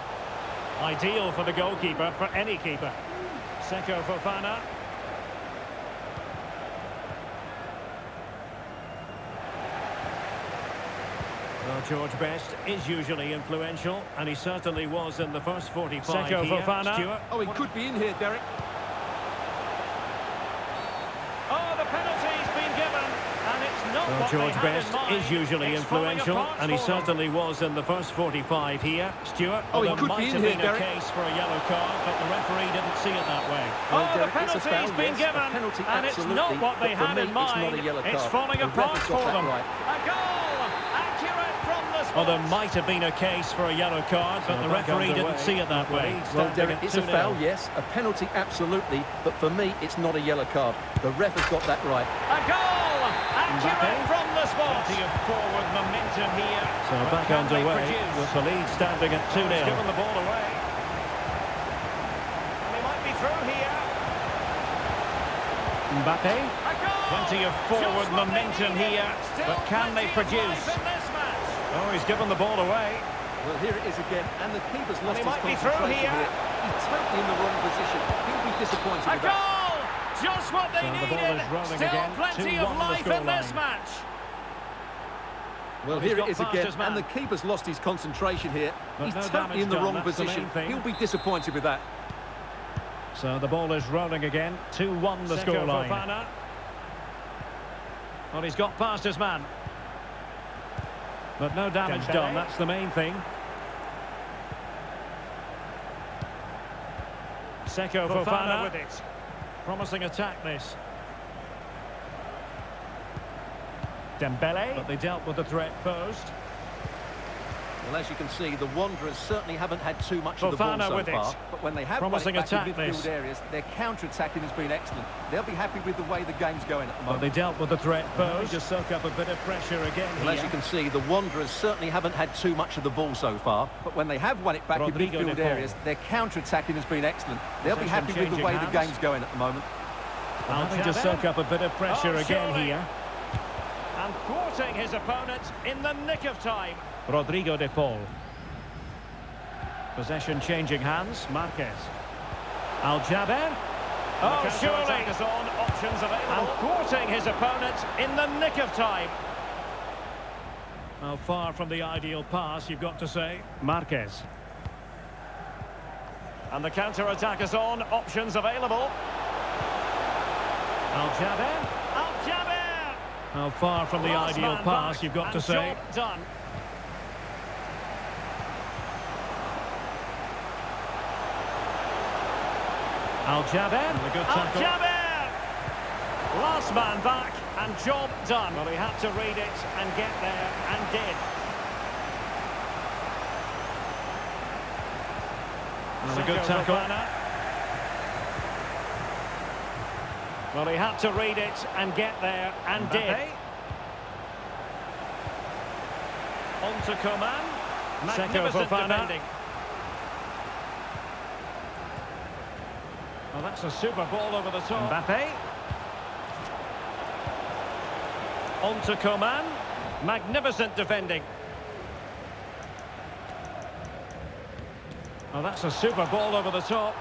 Ideal for the goalkeeper, for any keeper. Seko Fofana. Well, George Best is usually influential, and he certainly was in the first 45 Seko here. Fofana. Stuart. Oh, he could be in here, Derek. Oh, the penalty's been given, and it's not Well, what George they had Best in mind. is usually It's falling influential, apart and he for them. certainly was in the first 45 here. Stuart. Oh, he there could might be in have here, been Derek. a case for a yellow card, but the referee didn't see it that way. Well, Oh, the Derek, it's a penalty's foul, been yes, given, a penalty, and it's absolutely, not what they but for had me, in mind. it's not a yellow It's card. falling The apart ref has for got that them. right. A goal, accurate from the spot. Well, there might have been a case for a yellow card, but the referee didn't see it that way. Well, Standing Derek, at it's a 2-0. foul, yes. A penalty, absolutely. But for me, it's not a yellow card. The ref has got that right. A goal, accurate from the spot. Plenty of forward momentum here. So But back can they underway produce? with the lead standing at 2-0. He's given the ball away. And he might be through here. Mbappe. Plenty of forward momentum here, but can they produce? Oh, he's given the ball away. Well, here it is again, and the keeper's lost his might be concentration through here. He's totally in the wrong position. He'll be disappointed with that. Goal! Just what they needed. The ball is rolling Still again. plenty of life in this match. Well, here it is again, and the keeper's lost his concentration here. He's totally in the wrong position. He'll be disappointed with that. So the ball is rolling again. 2-1 the scoreline. Well, he's got past his man. But no damage done, that's the main thing. Seko Fofana with it. Promising attack this. Dembele, but they dealt with the threat posed. Well, as you can see, the Wanderers certainly haven't had too much of the ball so far. But when they have promising won it back attack in midfield areas, their counter-attacking has been excellent. They'll be happy with the way the game's going at the moment. But they dealt with the threat posed. Just soak up a bit of pressure again well, as you can see, the Wanderers certainly haven't had too much of the ball so far. But when they have won it back in midfield areas, their counter-attacking has been excellent. They'll be happy with the way the game's going at the moment. Having to soak up a bit of pressure again here. And thwarting his opponent in the nick of time. Rodrigo de Paul. Possession changing hands. Marquez. Al-Jaber. Oh, surely. Is on. Options available. And thwarting his opponent in the nick of time. Well, far from the ideal pass, you've got to say. Marquez. And the counter-attack is on. Options available. Al-Jaber. Al-Jaber. Well, far from the ideal pass, you've got to say. Job done. Al-Jaber. Al-Jaber. Last man back and job done. Well, he had to read it and get there and did. Well, a good tackle. Well, he had to read it and get there and did. On to Coman. Magnificent defending. Well, that's a super ball over the top. Mbappe. On to Coman. Magnificent defending. Well, that's a super ball over the top.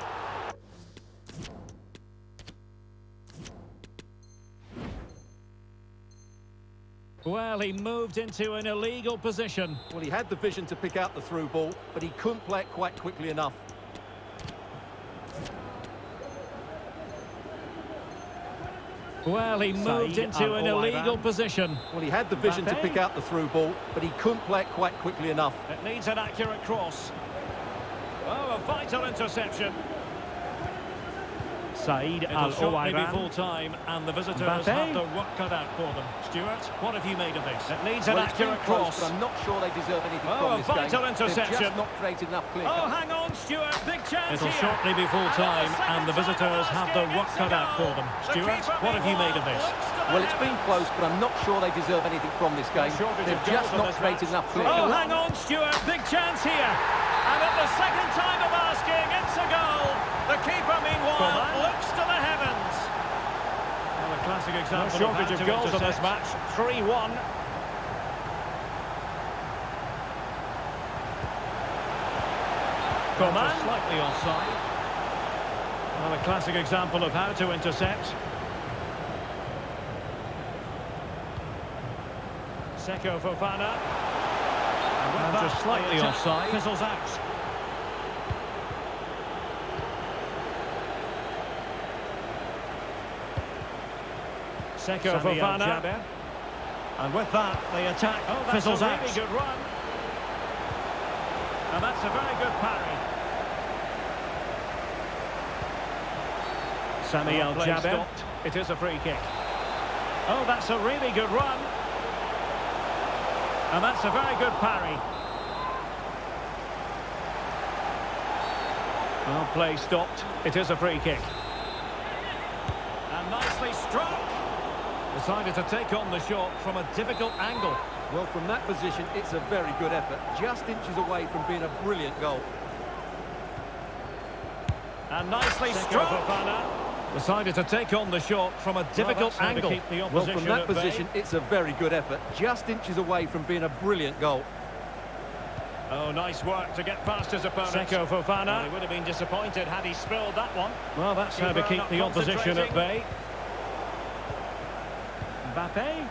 Well, he moved into an illegal position. Well, he had the vision to pick out the through ball, but he couldn't play it quite quickly enough. Well, he moved into an illegal position. Well, he had the vision to pick out the through ball, but he couldn't play it quite quickly enough. It needs an accurate cross. Oh, a vital interception. Said Al-Owairan. It'll be full time, and the visitors have the work cut out for them. Stuart, what have you made of this? It needs an accurate cross. But I'm not sure they deserve anything Oh, from this a vital game. interception. They've just not created enough clear Oh, hang on, Stuart. Big chance It'll here. shortly be full time, and the visitors have the work cut out for them. Stuart, what have you made of this? Well, it's been close, but I'm not sure they deserve anything from this game. They've just not created enough clear. Oh, hang on, Stuart. Big chance here. And at the second time of asking, it's a goal. The keeper, meanwhile, looks to the heavens. Well, a classic example. No shortage of goals in this match. 3-1. Coman. Slightly offside. Well, a classic example of how to intercept. Seko Fofana. And just slightly offside. Fizzles out. Seko Fofana. And with that, the attack fizzles out. That's a really good run. And that's a very good parry. Sami Al-Jaber. It is a free kick. Oh, that's a really good run. And that's a very good parry. Well, play stopped. It is a free kick. And nicely struck. Decided to take on the shot from a difficult angle. Well, from that position, it's a very good effort. Just inches away from being a brilliant goal. And nicely struck. Decided to take on the shot from a difficult angle. To keep the Well, from that position, bay. it's a very good effort. Just inches away from being a brilliant goal. Oh, nice work to get past his opponent. Seko Fofana. Well, he would have been disappointed had he spilled that one. Well, that's how to keep the opposition at bay. Mbappe.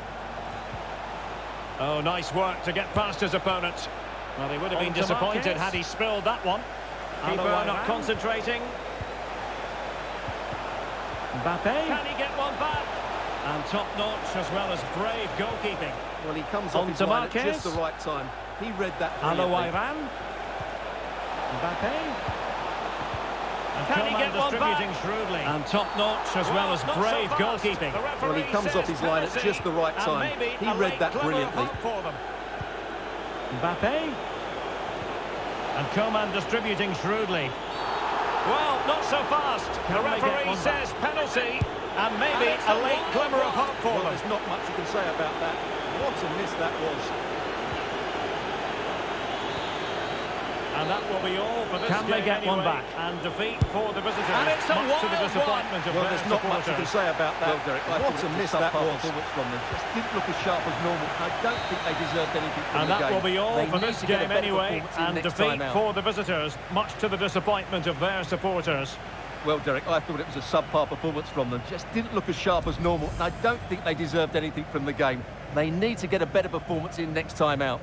Oh, nice work to get past his opponent. Well, he would have been disappointed had he spilled that one. Keeper not concentrating. Mbappe. Can he get one back? And top-notch as well as brave goalkeeping. Well, he comes off his line at just the right time. He read that brilliantly. Mbappe. And can he get one back? Shrewdly. And top-notch as well as brave goalkeeping. Well, he comes off his line at just the right time. He read that brilliantly. Mbappe. And Coman distributing shrewdly. Well, not so fast. The referee says penalty. And maybe a late glimmer of hope for them. There's not much you can say about that. What a miss that was. And that will be all for this game. Can they get one back? And defeat for the visitors. And it's a much to the disappointment of well, there's not much you can say about that. Well, Derek, what a miss that was. From them. Just didn't look as sharp as normal. I don't think they deserved anything from the game. And that will be all for this game anyway. And defeat for the visitors, much to the disappointment of their supporters. Well, Derek, I thought it was a subpar performance from them. Just didn't look as sharp as normal. And I don't think they deserved anything from the game. They need to get a better performance in next time out.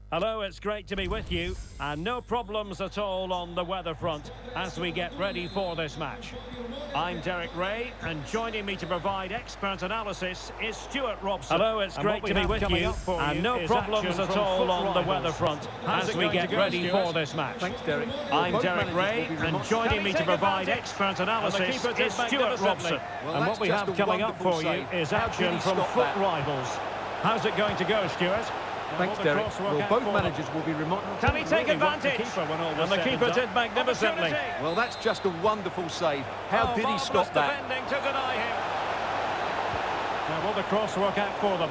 Hello, it's great to be with you, and no problems at all on the weather front as we get ready for this match. I'm Derek Ray, and joining me to provide expert analysis is Stuart Robson. Hello, it's great to be with you, and no problems at all on the weather front as we get ready for this match. Thanks, Derek. I'm Derek Ray, and joining me to provide expert analysis is Stuart Robson. And what we have coming up for you is action from foot rivals. How's it going to go, Stuart? Thanks, Derek. Well, both managers will be reminded. Can he take advantage? And the keeper did magnificently. Well, that's just a wonderful save. How did he stop that? Defending to deny him. Now, will the cross work out for them?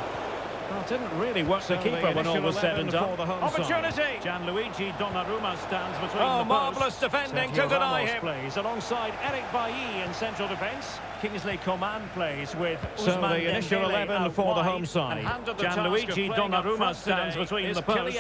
Well, it didn't really work the keeper when all was said and done. Opportunity! Gianluigi Donnarumma stands between the posts. Marvellous defending to deny him. Plays alongside Eric Bailly in central defence. Kingsley Coman plays with Ousmane Dembele. The initial 11 for the home side. Gianluigi Donnarumma stands between the posts.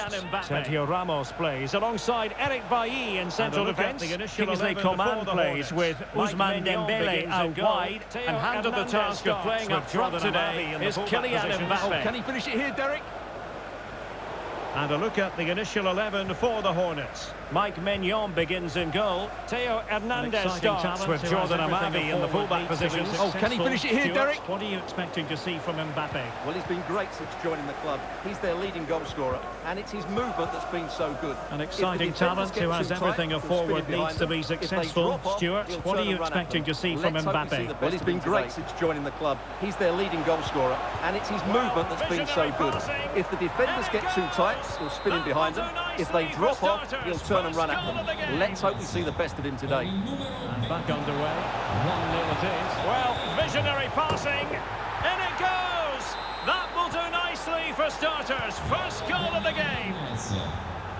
Sergio Ramos plays alongside Eric Bailly in central defence. Kingsley Coman plays with Ousmane Dembele out wide. And handed the task of playing up front today is Kylian Mbappe. Can he finish it here, Derek? And a look at the initial 11 for the Hornets. Mike Maignan begins in goal. Theo Hernandez starts with Jordan Amavi in the fullback positions. Oh, can he finish it here, Derek? What are you expecting to see from Mbappe? Well, he's been great since joining the club. He's their leading goal scorer, and it's his movement that's been so good. An exciting talent who has everything a forward needs to be successful. Stuart, what are you expecting to see from Mbappe? Well, he's been great since joining the club. He's their leading goal scorer, and it's his movement that's been so good. If the defenders get too tight, he'll spin in behind them. If they drop off, he'll turn and run at them. Let's hope we see the best of him today. And back underway. 1-0 it is. Well, visionary passing. In it goes. That will do nicely for starters. First goal of the game.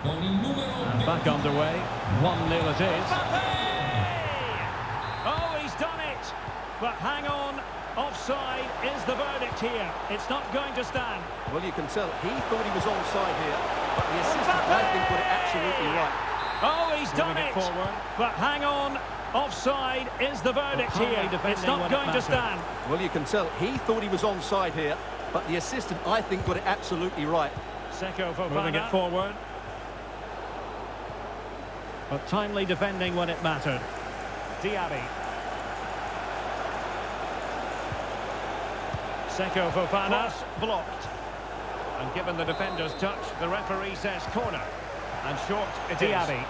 And back underway. 1-0 it is. Oh, he's done it. But hang on. Offside is the verdict here. It's not going to stand. Well, you can tell he thought he was onside here, but the assistant, I think, got it absolutely right. Oh, he's done it. But hang on. Offside is the verdict here. It's not going to stand. Well, you can tell he thought he was onside here, but the assistant, I think, got it absolutely right. Seko Fofana moving it forward. But timely defending when it mattered. Diaby. Seko Fofana blocked. And given the defender's touch, the referee says corner. And short it is. Diaby.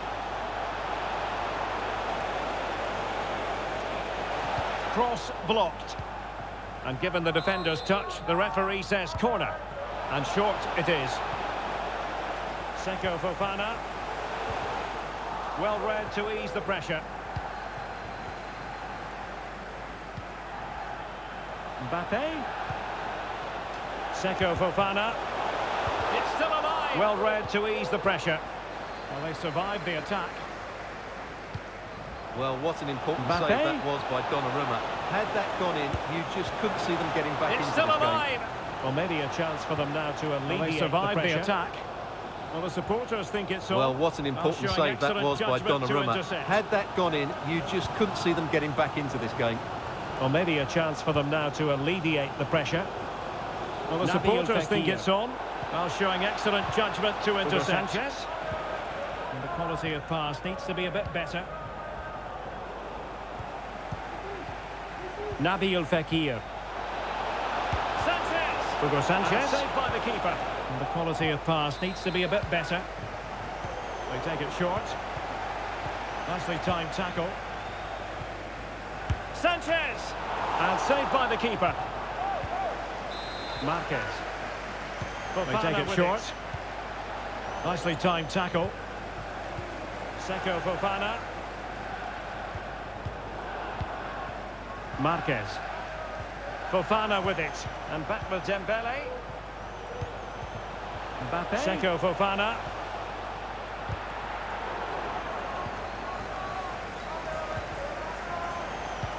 Cross blocked. And given the defender's touch, the referee says corner. And short it is. Seko Fofana. Well read to ease the pressure. Mbappe. Seko Fofana. It's still alive. Well read to ease the pressure. Well, they survived the attack. Well, what an important save that was by Donnarumma. Had that gone in, you just couldn't see them getting back into this game. It's still alive. Well, maybe a chance for them now to alleviate the attack. Well, the supporters think it's on. Well, what an important save that was by Donnarumma. Had that gone in, you just couldn't see them getting back into this game. Well, maybe a chance for them now to alleviate the pressure. Well, the supporters think it's on. Well, showing excellent judgment to intercept. Sanchez. And the quality of pass needs to be a bit better. Nabil Fekir. Sanchez. Hugo Sanchez. Saved by the keeper. And the quality of pass needs to be a bit better. They take it short. Nicely timed tackle. Sanchez. And saved by the keeper. Marquez. They take it short. Nicely timed tackle. Seko Fofana. Marquez. Fofana with it. And back with Dembele. Mbappe. Seko Fofana.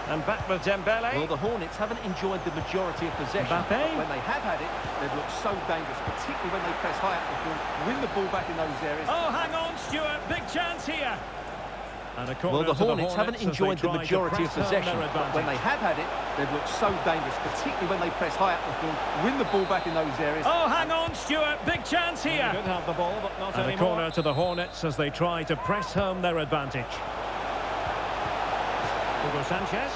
And back with Dembele. Well, the Hornets haven't enjoyed the majority of possession. Mbappe. But when they have had it, they've looked so dangerous, particularly when they press high up the field, win the ball back in those areas. Oh, hang on, Stuart. Big chance here. Well, the Hornets haven't enjoyed the majority of possession, but when they have had it, they've looked so dangerous, particularly when they press high up the field, win the ball back in those areas. Oh, hang on, Stuart, big chance here. They could have the ball, but not anymore. And a corner to the Hornets as they try to press home their advantage. Hugo Sanchez.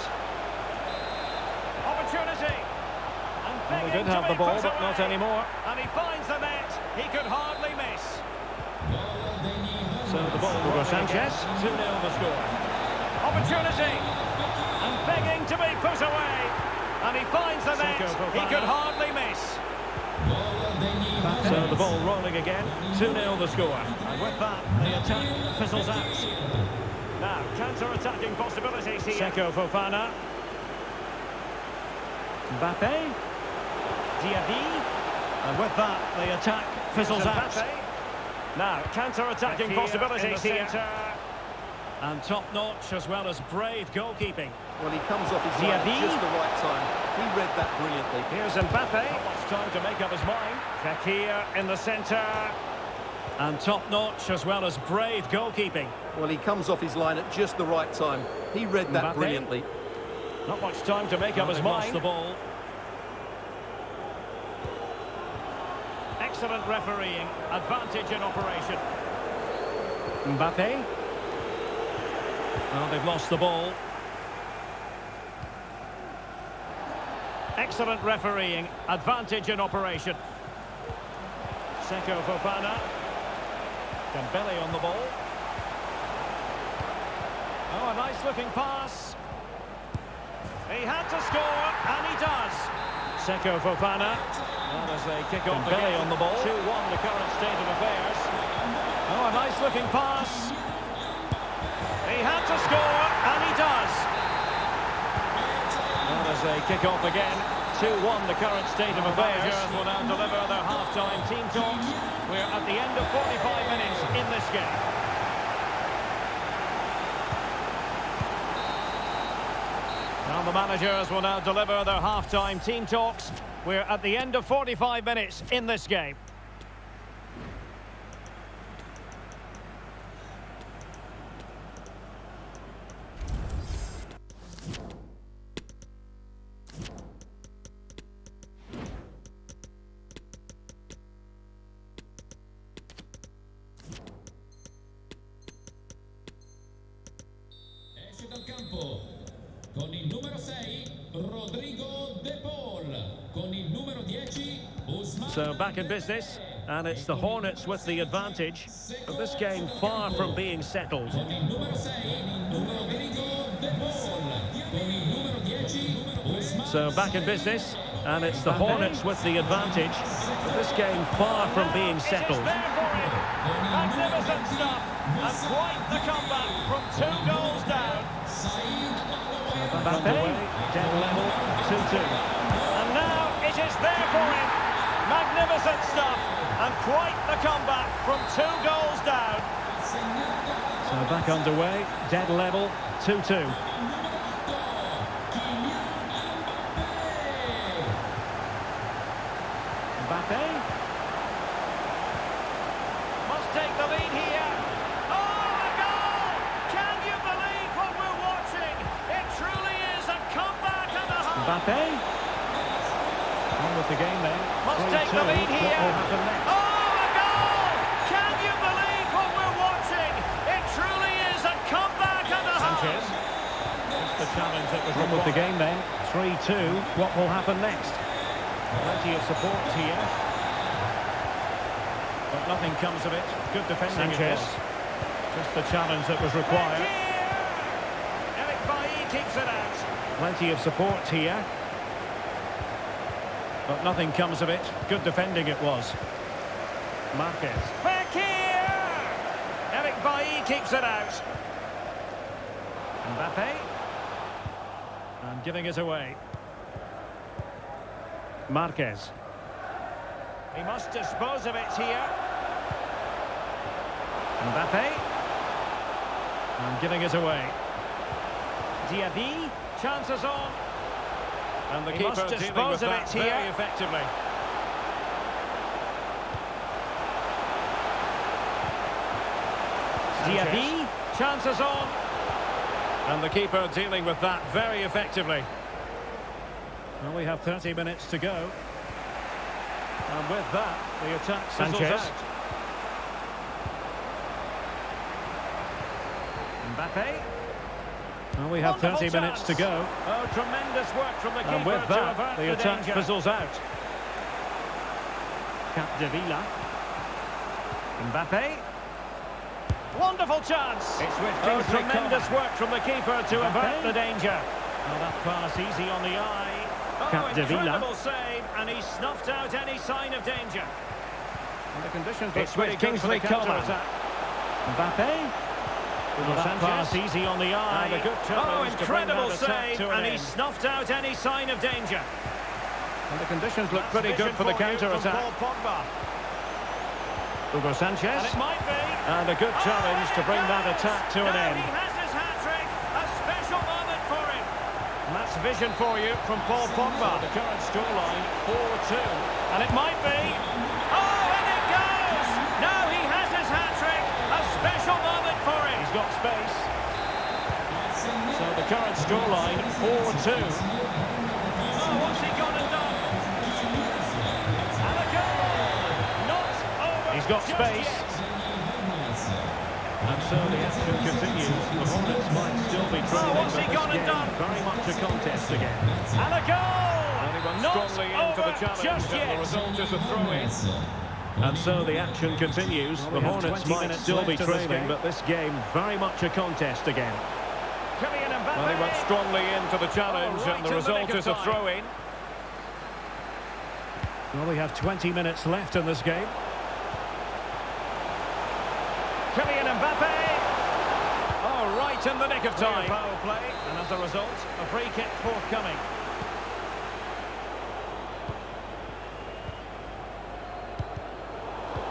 Opportunity. And they did have the ball, but not anymore. And he finds the net. He could hardly miss. So the ball, Hugo Sanchez, 2-0 the score. Opportunity, and begging to be put away, and he finds the net, he could hardly miss. So the ball rolling again, 2-0 the score. And with that, the attack fizzles out. Now, counter-attacking possibilities here. Seko Fofana. Mbappe. Diaby. And with that, the attack fizzles out. Now, counter-attacking possibilities here. And top-notch as well as brave goalkeeping. Well, he comes off his line at just the right time. He read that brilliantly. Here's Mbappe. Not much time to make up his mind. Fekir in the centre. And top-notch as well as brave goalkeeping. Well, he comes off his line at just the right time. He read that brilliantly. Not much time to make up his mind. Lost the ball. Excellent refereeing, advantage in operation. Mbappe. Well, they've lost the ball. Excellent refereeing, advantage in operation. Seko Fofana. Dembele on the ball. Oh, a nice looking pass. He had to score, and he does. Seko Fofana. And as they kick off again on the ball. 2-1 the current state of affairs. Oh, a nice looking pass. He had to score, and he does. And as they kick off again, 2-1 the current state of affairs. Managers will now deliver their half-time team talks. We're at the end of 45 minutes in this game. Now the managers will now deliver their half-time team talks. We're at the end of 45 minutes in this game. Esce dal campo con il numero 6 Rodrigo De Paul, con il numero 10 Usman. So back in business, and it's the Hornets with the advantage. But this game far from being settled. Con il numero 6 Rodrigo De Paul, con il numero 10 Usman. So back in business, and it's the Hornets with the advantage. But this game far from being settled. Magnificent stuff, and quite the comeback from 2 goals down. Mbappe, dead level, 2-2. And now it is there for him. Magnificent stuff, and quite the comeback from 2 goals down. So back underway, dead level, 2-2. Mbappe. Must take the lead here. Oh, a goal! Can you believe what we're watching? It truly is a comeback and a half. Mbappe. On with the game then. Must take the lead here. What will happen next? Oh, a goal! Can you believe what we're watching? It truly is a comeback and a half. Sanchez. It's the challenge that was on with the game then. 3-2. What will happen next? Plenty of support here. But nothing comes of it. Good defending. Sanchez. Just the challenge that was required. Eric Bailly keeps it out. Plenty of support here. But nothing comes of it. Good defending it was. Marquez. Fekir! Eric Bailly keeps it out. Mbappe. And giving it away. Marquez. He must dispose of it here. Mbappe. And giving it away. Diaby. Chances on. And the keeper must dispose of it here. Very effectively. Diaby. Chances on. And the keeper dealing with that very effectively. Well, we have 30 minutes to go. And with that, the attack fizzles out. Mbappe. Well, we have 30 minutes to go. Oh, tremendous work from the keeper. And with that, the attack fizzles out. Capdevila. Mbappe. Wonderful chance. It's with tremendous work from the keeper to avert the danger. Well, that pass easy on the eye. Incredible save, and he snuffed out any sign of danger. And the conditions it's with Kingsley Coman. Mbappe. Well, that pass easy on the eye. And a good challenge incredible save, and he snuffed out any sign of danger. And the conditions look pretty good for the counter-attack. Paul Pogba. Hugo Sanchez. And it might be. And a good challenge to bring that attack to an end. He has his hat-trick. A special moment for him. And that's vision for you from Paul Pogba. The current scoreline, 4-2. And it might be. Oh, and it goes! No, he has his hat-trick. A special moment for him. He's got space. So the current scoreline, 4-2. Oh, what's he gone and done? And a goal! Not over. He's got space. And so the action continues. The Hornets might still be trailing. What's he gone and done? Very much a contest again. And a goal! And he runs not strongly into the challenge. Just yet. The result is a throw-in. And so the action continues. Well, the Hornets might still be trailing, but this game very much a contest again. Well, he went strongly into the challenge, and the result is a throw-in. Well, we have 20 minutes left in this game. Kylian Mbappe. Oh, right in the nick of time. Foul play, and as a result, a free kick forthcoming.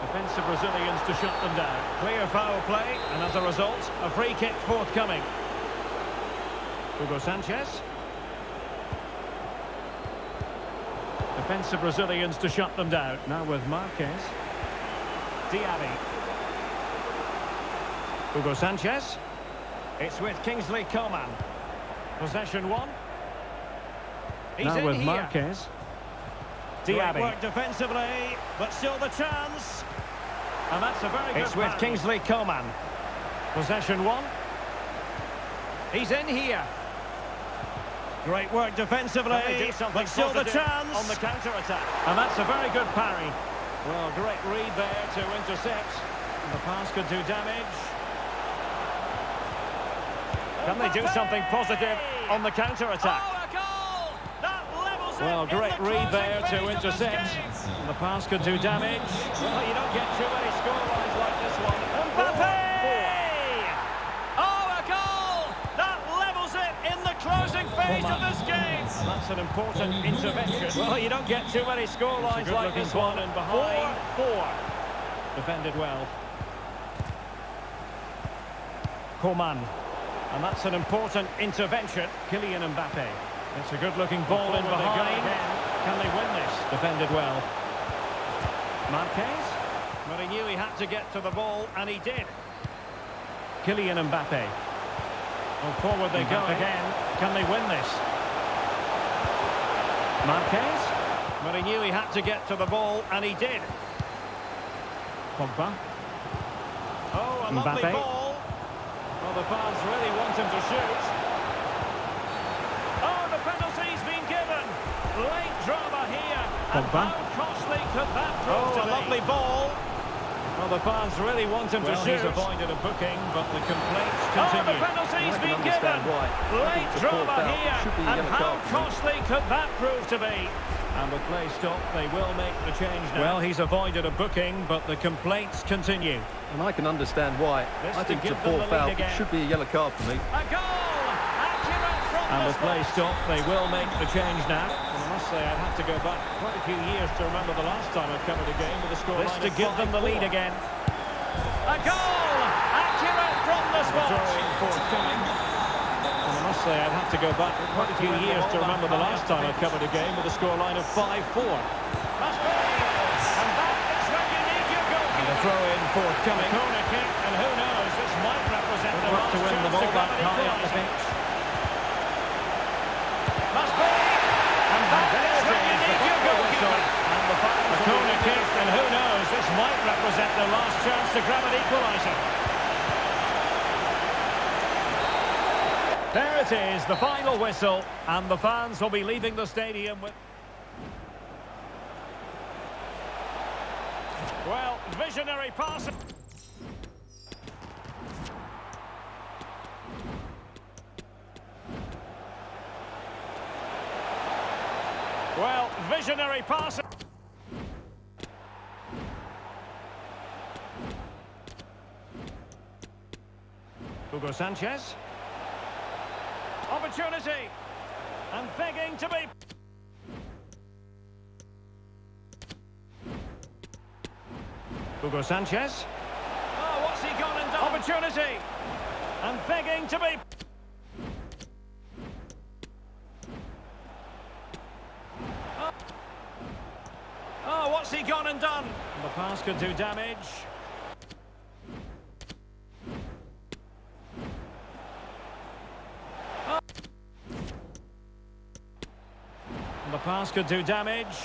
Defensive Brazilians to shut them down. Clear foul play, and as a result, a free kick forthcoming. Hugo Sanchez. Defensive Brazilians to shut them down. Now with Marquez. Diaby. Hugo Sanchez. It's with Kingsley Coman. Possession one. He's now in with here. Marquez. Diaby. Great work defensively, but still the chance. And that's a very good It's with Kingsley Coman. Possession one. He's in here. Great work defensively, but still the chance. On the counter-attack. And that's a very good parry. Well, great read there to intercept. And the pass could do damage. Can they do something positive on the counter-attack? Oh, a goal! That levels it. Well, great read there to intercept. And the pass could do damage. Well, you don't get too many scorelines like this one. Mbappe! Oh, a goal! That levels it in the closing phase of this game. And that's an important intervention. Well, you don't get too many scorelines like this one. And behind. 4-4. Defended well. Coman. And that's an important intervention. Kylian Mbappe. It's a good-looking ball in behind. Can they win this? Defended well. Marquez. But he knew he had to get to the ball, and he did. Kylian Mbappe. Well, forward they go again. Can they win this? Marquez. But he knew he had to get to the ball, and he did. Pogba. Oh, a lovely ball. Well, the fans really want him to shoot. Oh, the penalty's been given. Late drama here. Pogba. And how costly could that prove to be? A lovely ball. Well, the fans really want him to shoot. He's avoided a booking, but the complaints continue. Oh, the penalty's been given. Late drama here. And how costly could that prove to be? And with play stopped, they will make the change now. Well, he's avoided a booking, but the complaints continue. And I can understand why. I think it's a poor foul. It should be a yellow card for me. A goal! Accurate from and with play stopped, they will make the change now. And I must say, I'd have to go back quite a few years to remember the last time I covered a game with a scoreline to give them the lead again. A goal! Accurate from the spot. Throwing forthcoming. And I must say, I'd have to go back quite a few years to remember the last time I covered a game with a scoreline of 5-4. Must be. And that is when you need your goalkeeper. And a throw-in forthcoming. Corner kick, and who knows, this might represent the last to win the ball back high up the pitch. chance to grab an equaliser. There it is, the final whistle, and the fans will be leaving the stadium with... Well, visionary passing. Well, visionary passing. Hugo Sanchez. Opportunity. And begging to be... Hugo Sanchez. Oh, what's he gone and done? Opportunity. And begging to be... Oh, what's he gone and done? The pass could do damage. Oh. The pass could do damage.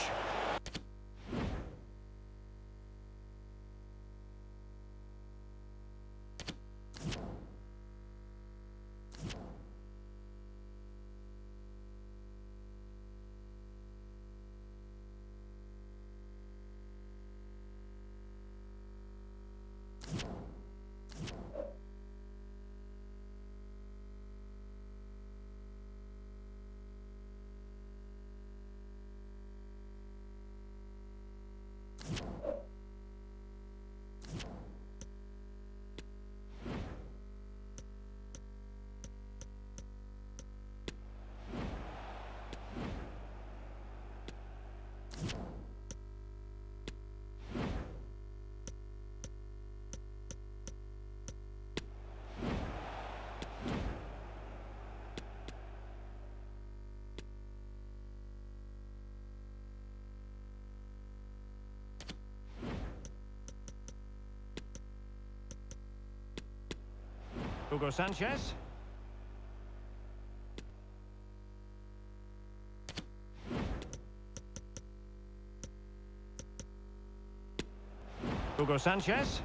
Hugo Sanchez. Hugo Sanchez.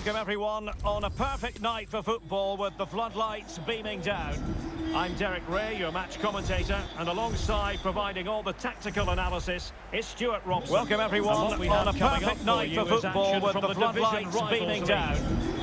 Welcome everyone on a perfect night for football with the floodlights beaming down. I'm Derek Ray, your match commentator, and alongside providing all the tactical analysis is Stuart Robson. Welcome everyone on a perfect night for football with the floodlights beaming down.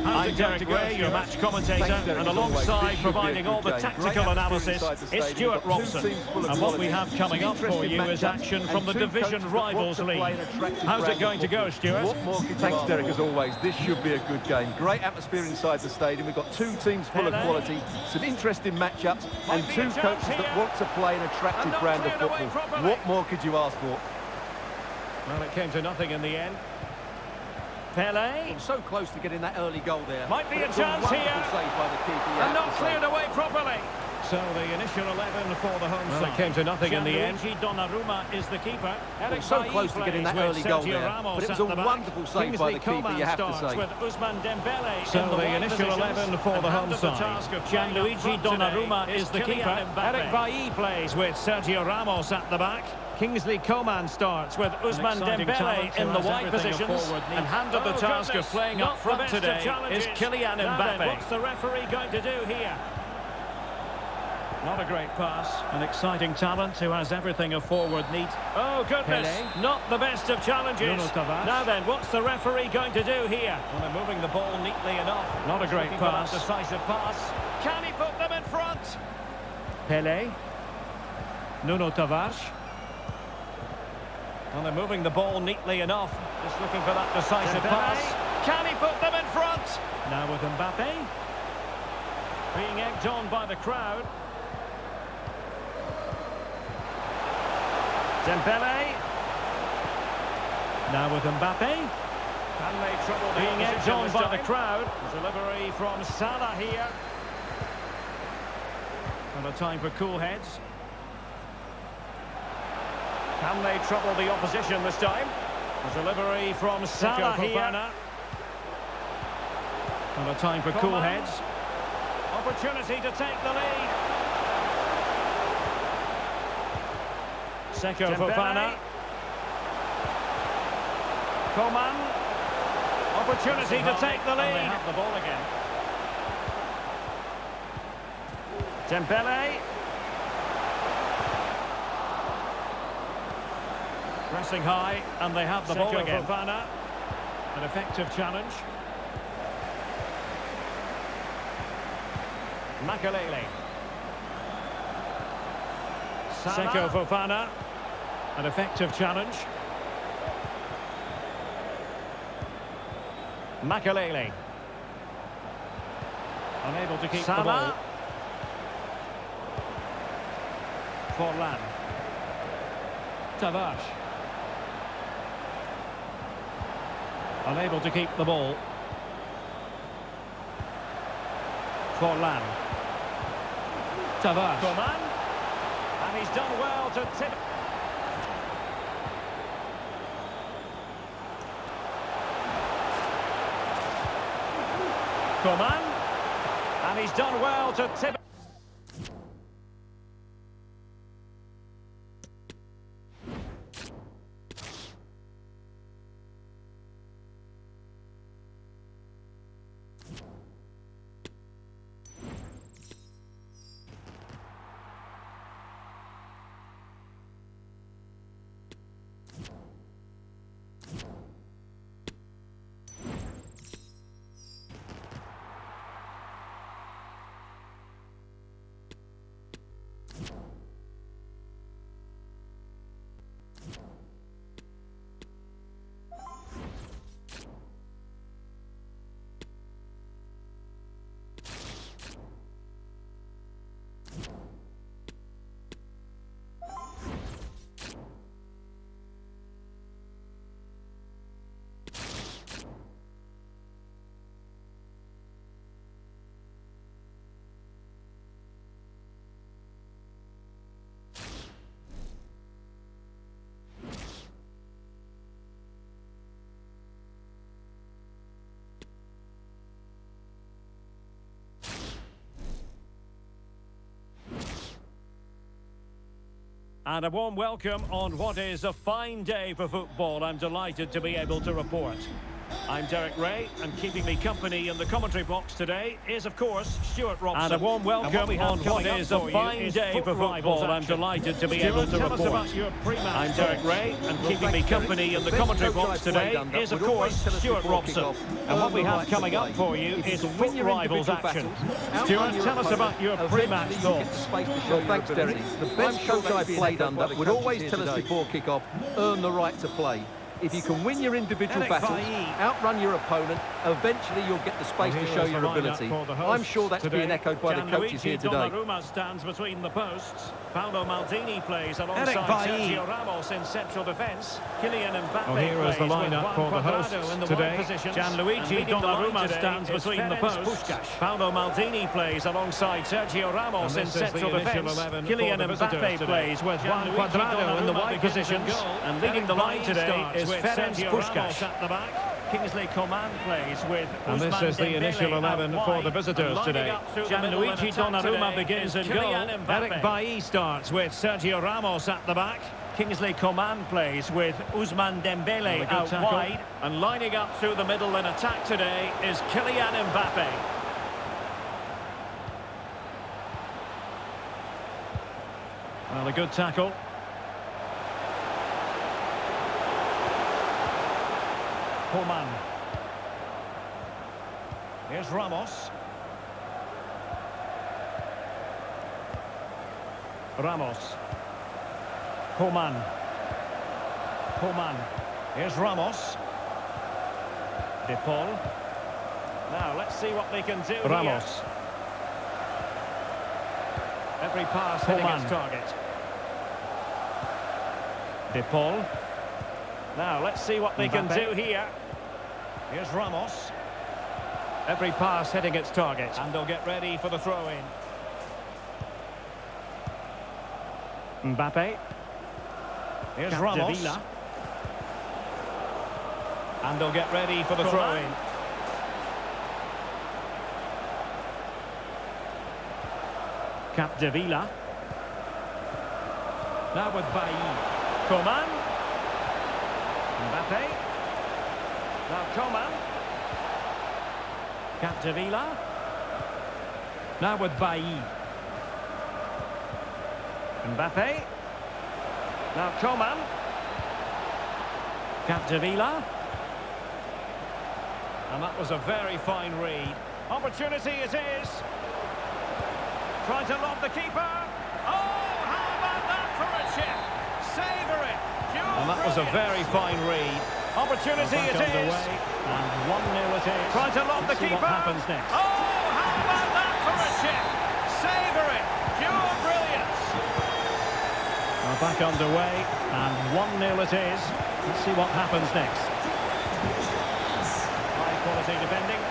I'm Derek Ray, your match commentator, and alongside providing all the tactical analysis is Stuart Robson. And what we have coming up for you is action from the Division Rivals League. How's it going to go, Stuart? What more could you Thanks, Derek, as always. This should be a good game. Great atmosphere inside the stadium. We've got two teams full of quality, some interesting matchups, and two coaches that want to play an attractive brand of football. What more could you ask for? Well, it came to nothing in the end. Pele. So close to getting that early goal there. Might be a chance here. Save by the keeper, and not cleared away properly. So the initial 11 for the home side. It came to nothing in the end. Donnarumma is the keeper. So close to getting that early goal there. But it was a wonderful save by the keeper, you have to say. With Ousmane Dembele so the initial 11 for the home side. Gianluigi Donnarumma is the keeper. Eric Bailly plays with Sergio Ramos at the back. Kingsley Coman starts with Ousmane Dembele in the wide positions, and handed the task of playing up front today is Kylian Mbappe. What's the referee going to do here? Not a great pass. An exciting talent who has everything a forward needs. Oh, goodness. Pele. Not the best of challenges. Now then, what's the referee going to do here? Well, they're moving the ball neatly enough. Not a great pass. Decisive pass. Can he put them in front? Pele. Nuno Tavares. Well, they're moving the ball neatly enough. Just looking for that decisive pass. Can he put them in front? Now with Mbappe. Being egged on by the crowd. Dembele. Now with Mbappe. And they trouble being egged on by the crowd. Delivery from Salah here. And a time for cool heads. Can they trouble the opposition this time? A delivery from Salah here. And a time for cool heads. Opportunity to take the lead. Seko Fofana. Coman. Opportunity to take the lead. And they have the ball again. Dembele. Pressing high, and they have the ball again. Fofana. An effective challenge. Makelele. Seko Fofana. An effective challenge. Makelele. Unable to keep the ball. Forlan. Tavares. Unable to keep the ball. Forlan. Tavares. Coman. And he's done well to tip. Coman. And he's done well to tip. And a warm welcome on what is a fine day for football. I'm delighted to be able to report. I'm Derek Ray, and keeping me company in the commentary box today is, of course, Stuart Robson. And a warm welcome on what is a fine day for football. I'm delighted to be able to report. Us about your I'm Derek Ray, and keeping me company in the commentary box today is, of course, Stuart Robson. And what we have coming up for you is foot rivals action. Stuart, tell us about your pre-match thoughts. Well, thanks, Derek. The best coach I've played under would always tell us before kick-off, earn the right to play. If you can win your individual battles, outrun your opponent, eventually you'll get the space to show your ability. I'm sure that's being echoed by the coaches here today. Donnarumma stands between the posts. Paolo Maldini plays alongside Sergio Ramos in central defence. Kylian Mbappe here is the lineup for the hosts in the today. Gianluigi Donnarumma stands between the posts. Paolo Maldini plays alongside Sergio Ramos in central defence. Kylian Mbappe plays with Juan Cuadrado in the wide positions. And leading the line today is Ferenc Puskás at the back. Kingsley Coman plays with and this is the initial 11 for the visitors today. Gianluigi Donnarumma begins in goal. Eric Bailly starts with Sergio Ramos at the back. Kingsley Coman plays with Ousmane Dembele out wide. And lining up through the middle in attack today is Kylian Mbappe. Well, a good tackle. Coman. Here's Ramos. Ramos. Coman. Coman. Here's Ramos. De Paul. Now, let's see what they can do Ramos. Here. Every pass hitting its target. De Paul. Now, let's see what they can do here. Here's Ramos. Every pass hitting its target. And they'll get ready for the throw-in. Mbappe. Here's Ramos. And they'll get ready for the throw-in. Capdevila. Now with Bailly. Coman. Mbappe. Now Coman. Capdevila. Now with Bailly. Mbappe. Now Coman. Capdevila. And that was a very fine read. Opportunity it is. Trying to lob the keeper. Oh, how about that for a chip? Savour it. And that was a very fine read. Opportunity it is. And 1-0 it is. Trying to lob the keeper. What happens next? Oh, how about that for a chip? Savour it. Pure brilliance. Well, back underway. And 1-0 it is. Let's see what happens next. High quality defending.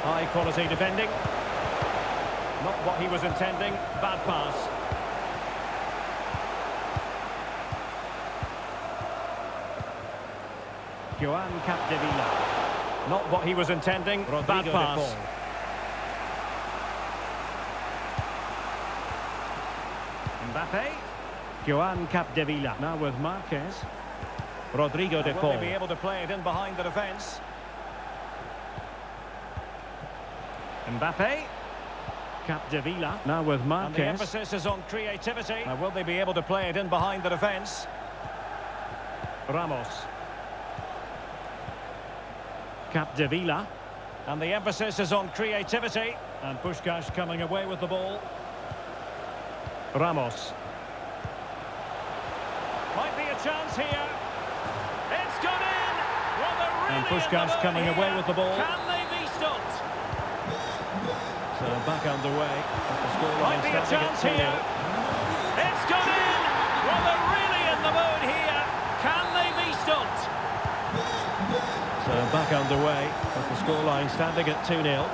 High quality defending. Not what he was intending. Bad pass. Joan Capdevila. Not what he was intending. Bad pass. Mbappe. Joan Capdevila. Now with Marquez. Rodrigo de Paul. Will they be able to play it in behind the defence? Mbappe. Capdevila. Now with Marquez. And the emphasis is on creativity. Now will they be able to play it in behind the defence? Ramos. Capdevila. And the emphasis is on creativity. And Puskás coming away with the ball. Ramos. Might be a chance here. It's gone in. Well, they're really and Puskás coming away with the ball. Can they be stopped? So back underway. Might be a chance here. It's gone in. Well, they're really in the mood here. Can they be stopped? So back underway. With the scoreline standing at 2-0.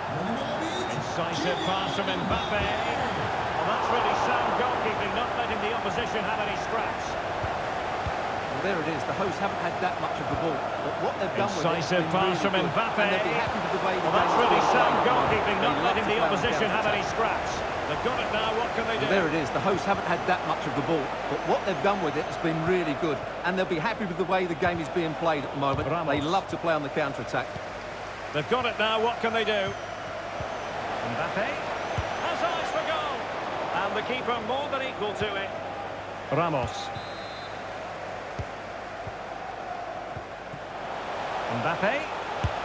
Incisive pass from Mbappe. Well, that's really sound goalkeeping, not letting the opposition have any scraps. Well, there it is. The hosts haven't had that much of the ball, but what they've done with it incisive pass from Mbappe. And they'll be happy to debate. Well, that's really sound goalkeeping, not letting the opposition have any scraps. They've got it now, what can they do? There it is, the hosts haven't had that much of the ball, but what they've done with it has been really good, and they'll be happy with the way the game is being played at the moment. Ramos. They love to play on the counter-attack. They've got it now, what can they do? Mbappe has eyes for goal, and the keeper more than equal to it. Ramos. Mbappe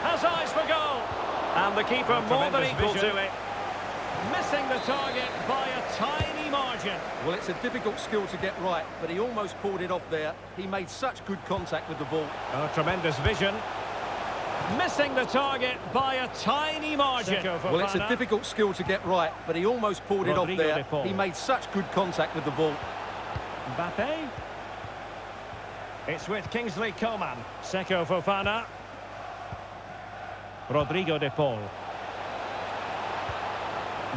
has eyes for goal, and the keeper more than equal to it. Missing the target by a tiny margin. Well, it's a difficult skill to get right, but he almost pulled it off there. He made such good contact with the ball. Oh, tremendous vision. Missing the target by a tiny margin. Well, it's a difficult skill to get right, but he almost pulled it off there. He made such good contact with the ball. Mbappe. It's with Kingsley Coman. Seko Fofana. Rodrigo de Paul.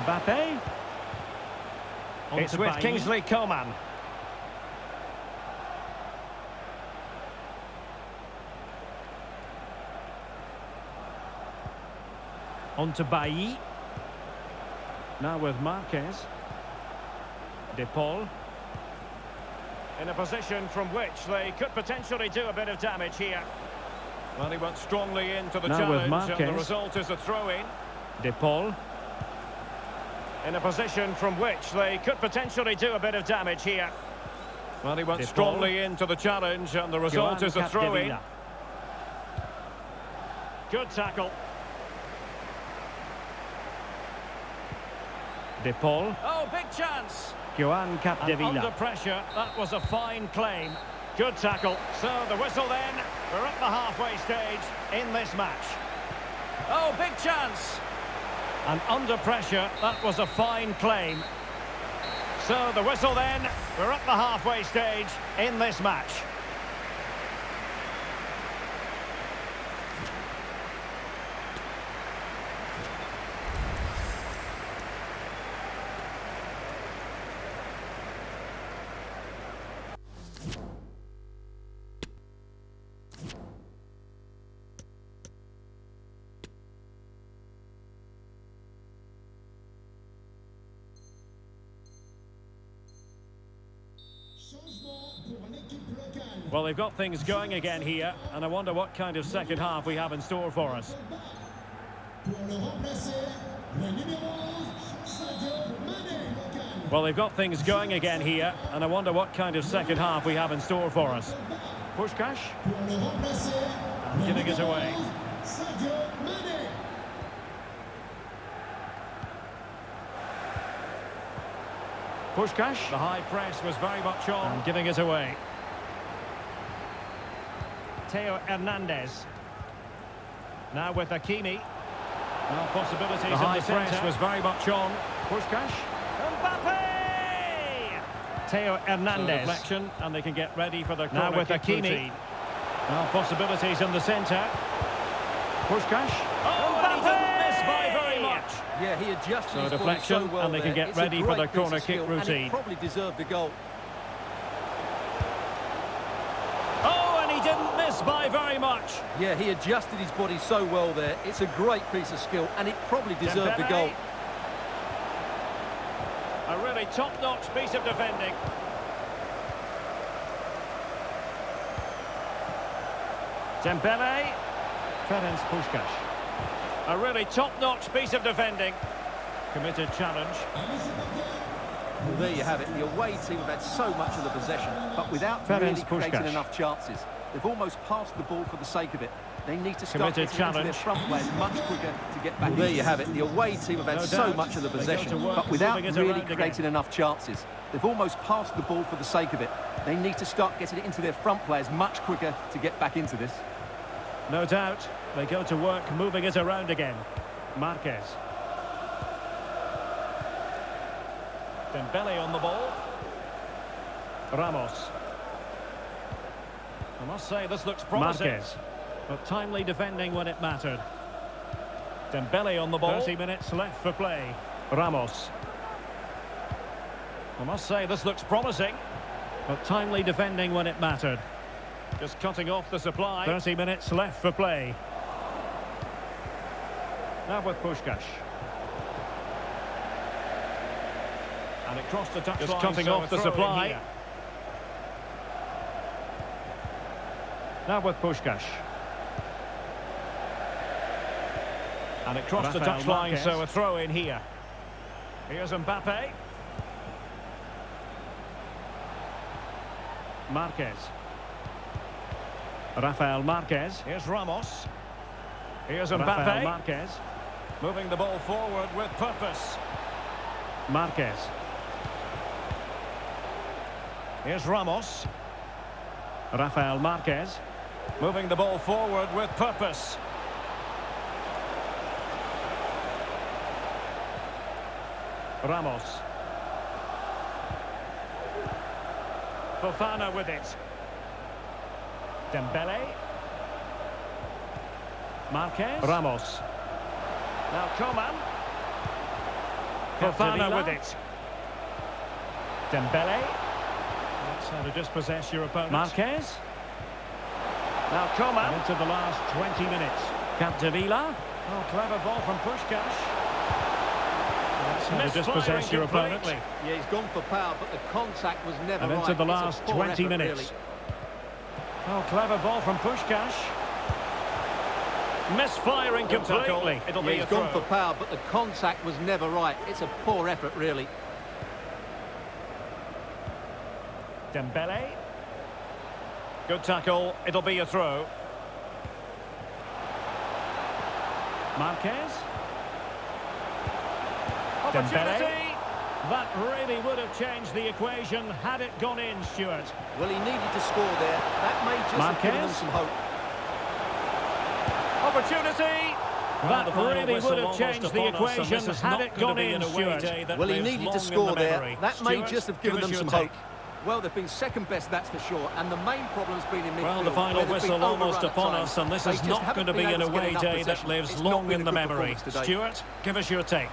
Mbappe. It's with Kingsley Coman. On to Bailly. Now with Marquez. De Paul. In a position from which they could potentially do a bit of damage here. Well, he went strongly into the challenge, and the result is a throw-in. De Paul. In a position from which they could potentially do a bit of damage here. Well, he went strongly into the challenge, and the result is a throw-in. Good tackle. De Paul. Oh, big chance. Joan Capdevila. Under pressure, that was a fine claim. Good tackle. So the whistle then. We're at the halfway stage in this match. Oh, big chance. And under pressure, that was a fine claim. So the whistle then. We're at the halfway stage in this match. Well, they've got things going again here, and I wonder what kind of second half we have in store for us. Well, they've got things going again here, and I wonder what kind of second half we have in store for us. Puskás. And giving it away. Puskás. The high press was very much on. And giving it away. Theo Hernandez. Now with Hakimi. Now possibilities the high press was very much on. Puskás. Mbappe! Theo Hernandez. So deflection, and they can get ready for the corner now with Hakimi. Routine. Now possibilities in the centre. Puskás. Oh, and he didn't miss by very much. Yeah, he adjusted so his deflection, so well and they can there. get ready for the corner kick routine. And he probably deserved the goal. Didn't miss by very much. Yeah, he adjusted his body so well there. It's a great piece of skill, and it probably deserved the goal. A really top-notch piece of defending. Dembele. Ferenc Puskás. A really top-notch piece of defending. Committed challenge. Well, there you have it. The away team have had so much of the possession, but without really creating enough chances. They've almost passed the ball for the sake of it. They need to start getting into their front players much quicker to get back. Well, there you have it. The away team have had so much of the possession, but without really creating enough chances. They've almost passed the ball for the sake of it. They need to start getting it into their front players much quicker to get back into this. No doubt. They go to work moving it around again. Marquez. Dembele on the ball. Ramos. I must say, this looks promising. Marquez. But timely defending when it mattered. Dembele on the ball. 30 minutes left for play. Ramos. I must say, this looks promising. But timely defending when it mattered. Just cutting off the supply. 30 minutes left for play. Now with Puskás. And it crossed the touchline. Just cutting off the supply. Now with Puskás. And it crossed the touchline, so a throw in here. Here's Mbappe. Marquez. Rafael Marquez. Here's Ramos. Here's Mbappe. Rafael Marquez. Moving the ball forward with purpose. Marquez. Here's Ramos. Rafael Marquez. Moving the ball forward with purpose. Ramos. Fofana with it. Dembele. Marquez. Ramos. Now Coman. Fofana with it. Dembele. That's how to dispossess your opponent. Marquez. Now Coman. And into the last 20 minutes. Capdevila. Oh, clever ball from Puskás. That's how to dispossess your opponent. Yeah, he's gone for power, but the contact was never right. And into the last 20 minutes. Really. Oh, clever ball from Puskás. Misfiring completely. It'll be he's gone for power, but the contact was never right. It's a poor effort, really. Dembele. Good tackle. It'll be a throw. Marquez. Dembele. That really would have changed the equation had it gone in, Stuart. Well, he needed to score there. That may just have given them some hope. Opportunity. That really would have changed the equation had it gone in, Stuart. Well, he needed to score there. That may just have given them some hope. Well, they've been second best, that's for sure, and the main problem's been in midfield. Well, the final whistle almost upon us, and this is not going to be an away day that lives long in the memory. Stuart, give us your take.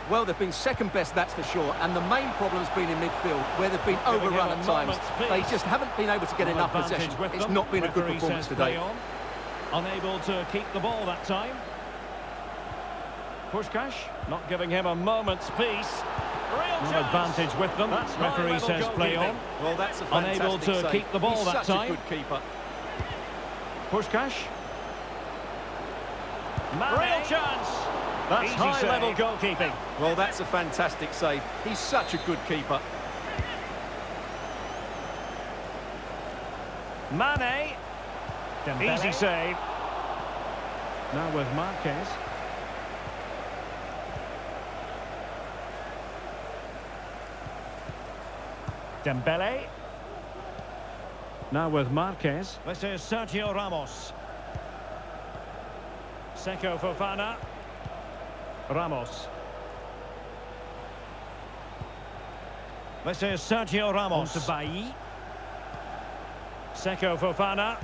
Well, they've been second best, that's for sure, and the main problem's been in midfield, where they've been overrun at times. They just haven't been able to get enough possession. It's not been a good performance today. Unable to keep the ball that time. Puskás not giving him a moment's peace. Real advantage with them. Referee says play on. Well, that's a fantastic unable to save. keep the ball He's that such time. A good keeper. Puskás. Real chance. That's high-level goalkeeping. Well, that's a fantastic save. He's such a good keeper. Mane. Dembele. Easy save. Now with Marquez. Dembele. Now with Marquez. This is Sergio Ramos. Seko Fofana. Ramos. This is Sergio Ramos. On to Bailly. Seko Fofana.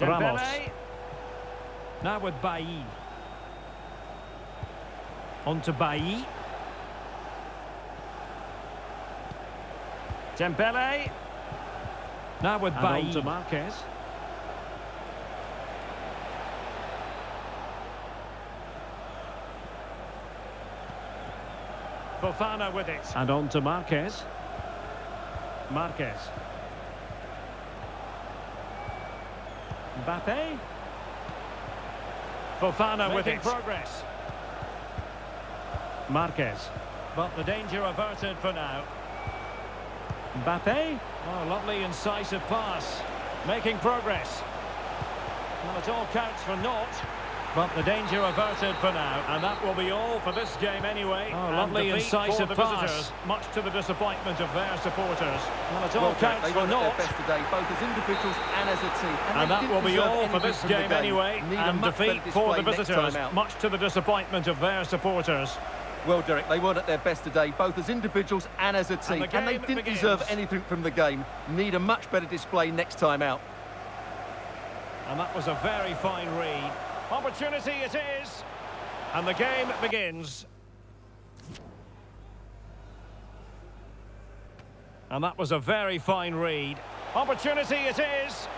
Ramos. Now with Bailly. On to Bailly. Dembele. Now with Bailly. On to Marquez. Fofana with it. And on to Marquez. Marquez. Mbappe. Fofana with it. Progress. Marquez. But the danger averted for now. Mbappe. Oh, lovely incisive pass. Making progress. Well, it all counts for naught. But the danger averted for now. And that will be all for this game anyway. Oh, lovely incisive pass. Much to the disappointment of their supporters. Well, it all counts for naught. Best today, both as individuals and as a team. And that will be all for this game anyway. And defeat for the visitors. Much to the disappointment of their supporters. Well, Derek, they weren't at their best today, both as individuals and as a team. And they didn't deserve anything from the game. Need a much better display next time out. And that was a very fine read. Opportunity it is. And the game begins. And that was a very fine read. Opportunity it is.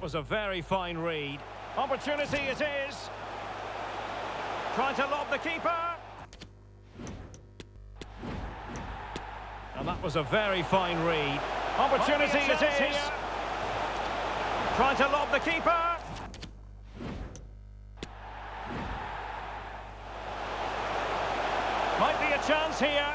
was a very fine read. Opportunity it is. Trying to lob the keeper. And that was a very fine read. Opportunity it is. Trying to lob the keeper. Might be a chance here.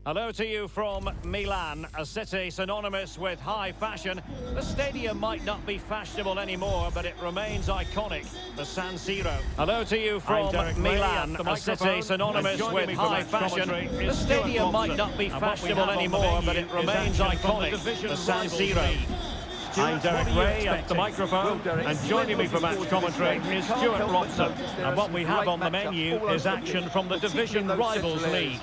Hello to you from Milan, a city synonymous with high fashion. The stadium might not be fashionable anymore, but it remains iconic, the San Siro. Hello to you from Milan, a city synonymous with high fashion. The stadium might not be fashionable anymore, but it remains iconic, the San Siro. I'm Derek Ray at the microphone, and joining me for match commentary is Stuart Robson. And what we have on the menu is action from the Division Rivals League.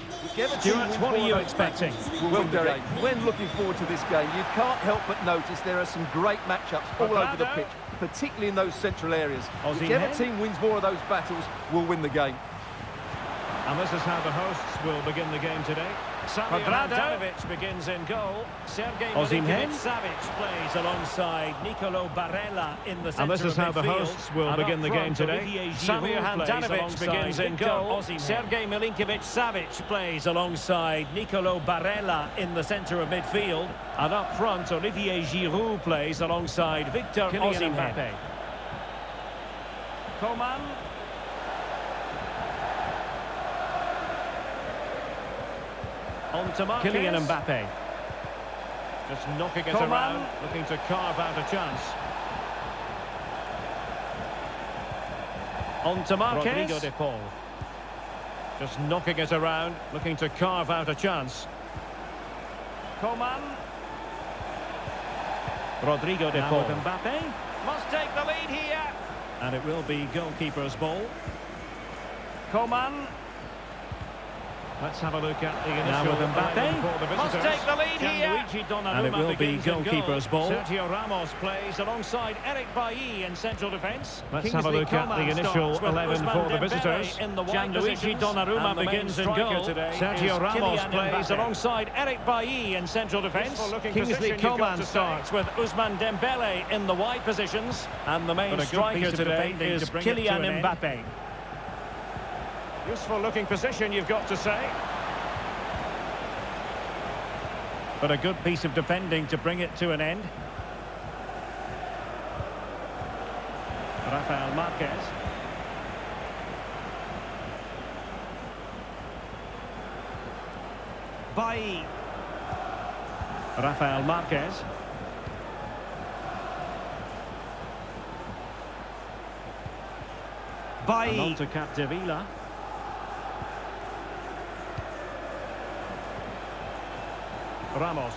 Stuart, what are you expecting? Well, Derek, when looking forward to this game, you can't help but notice there are some great matchups all over the pitch, particularly in those central areas. Whichever team wins more of those battles will win the game. And this is how the hosts will begin the game today. Handanovic begins in goal. Sergei Milinkovic-Savic plays alongside Nicolo Barella in the centre. And this is how the hosts will begin the game today. Samir Handanovic begins in goal. Sergei Milinkovic-Savic plays alongside Nicolo Barella in the centre of midfield. And up front, Olivier Giroud plays alongside Victor Osimhen. Coman. On to Marquez. Kylian Mbappe. Just knocking it around, looking to carve out a chance. On to Marquez. Rodrigo de Paul. Just knocking it around, looking to carve out a chance. Coman. Rodrigo de Paul. Mbappe. Must take the lead here. And it will be goalkeeper's ball. Coman. Let's have a look at the initial Mbappe. For the visitors. Must take the lead here. And it will be goalkeeper's ball. Sergio Ramos plays alongside Eric Bailly in central defence. Let's have a look at the initial 11 for the visitors. Gianluigi Donnarumma begins in goal. Sergio Ramos plays alongside Eric Bailly in central defence. Kingsley Coman starts with Ousmane Dembele in the wide positions. And the main striker today is Kylian Mbappe. Useful looking position, you've got to say. But a good piece of defending to bring it to an end. Rafael Marquez. Bailly. Rafael Marquez. Bailly. And on to Capdevila. Ramos.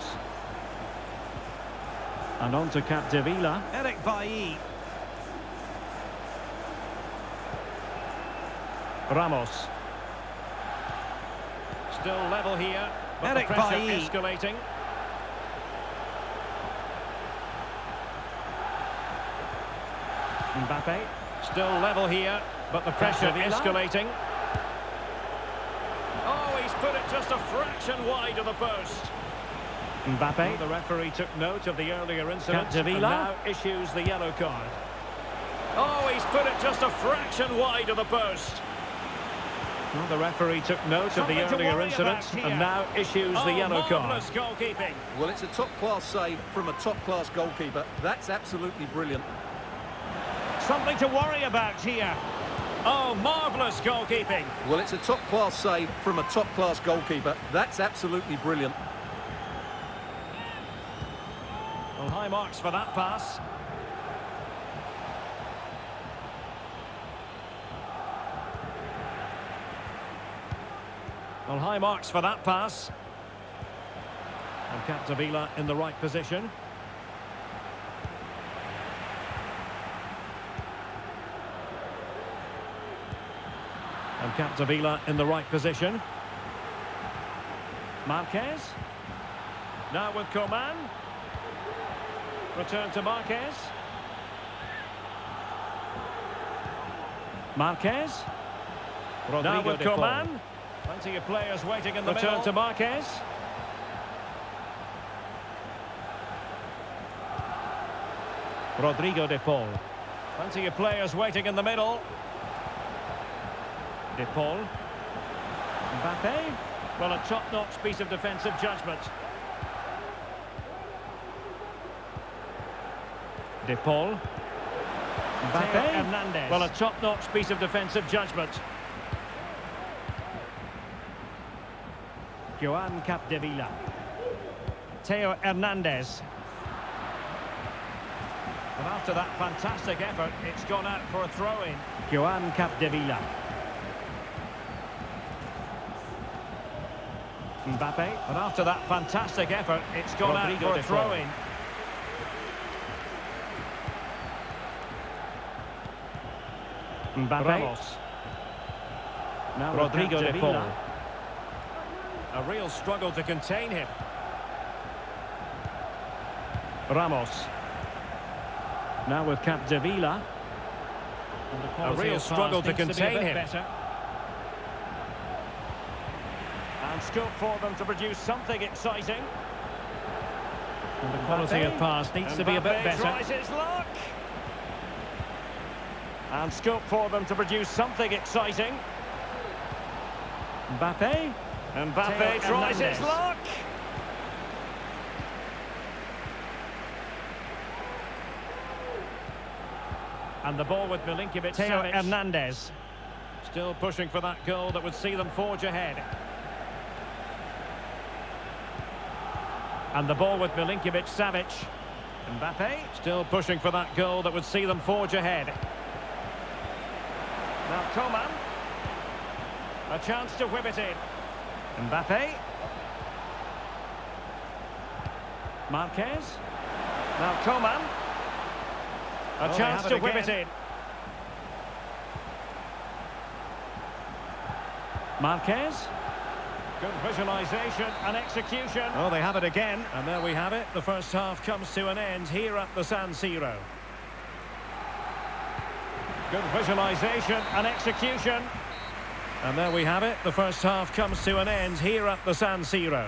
And on to Capdevila. Eric Bailly. Ramos. Still level here. But Eric Bailly escalating. Mbappe. Still level here. But the pressure escalating. Oh, he's put it just a fraction wide of the post. Mbappe. Well, the referee took note of the earlier incident and now issues the yellow card. Oh, he's put it just a fraction wide of the post. Well, the referee took note of the earlier incident and now issues the yellow card. Goalkeeping. Well, it's a top-class save from a top-class goalkeeper. That's absolutely brilliant. Something to worry about here. Oh, marvellous goalkeeping. Well, it's a top-class save from a top-class goalkeeper. That's absolutely brilliant. Well, high marks for that pass. Well, high marks for that pass. And Capdevila in the right position. And Capdevila in the right position. Marquez. Now with Coman. Return to Marquez. Marquez. Rodrigo now with Coman. Plenty of players waiting in the middle. Return to Marquez. Rodrigo de Paul. Plenty of players waiting in the middle. De Paul. Mbappe. Well, a top-notch piece of defensive judgment. De Paul. Mbappe. Well, a top-notch piece of defensive judgment. Joan Capdevila. Theo Hernandez. And after that fantastic effort, it's gone out for a throw-in. Joan Capdevila. Mbappe. And after that fantastic effort, it's gone out for a throw-in. Mbappe. Ramos. Now Rodrigo de Paul. A real struggle to contain him. Ramos. Now with Capdevila. A real struggle to contain him. And scope for them to produce something exciting. And the quality of pass needs to be a bit better. Tries his luck. And scope for them to produce something exciting. Mbappe. Mbappe tries his luck. And the ball with Milinkovic. Theo Hernandez. Still pushing for that goal that would see them forge ahead. And the ball with Milinkovic Savic. Mbappe. Still pushing for that goal that would see them forge ahead. Now Coman. A chance to whip it in. Mbappe. Marquez. Now Coman. A chance to whip it in. Marquez. Good visualization and execution. Oh, they have it again. And there we have it. The first half comes to an end here at the San Siro. Good visualization and execution. And there we have it. The first half comes to an end here at the San Siro.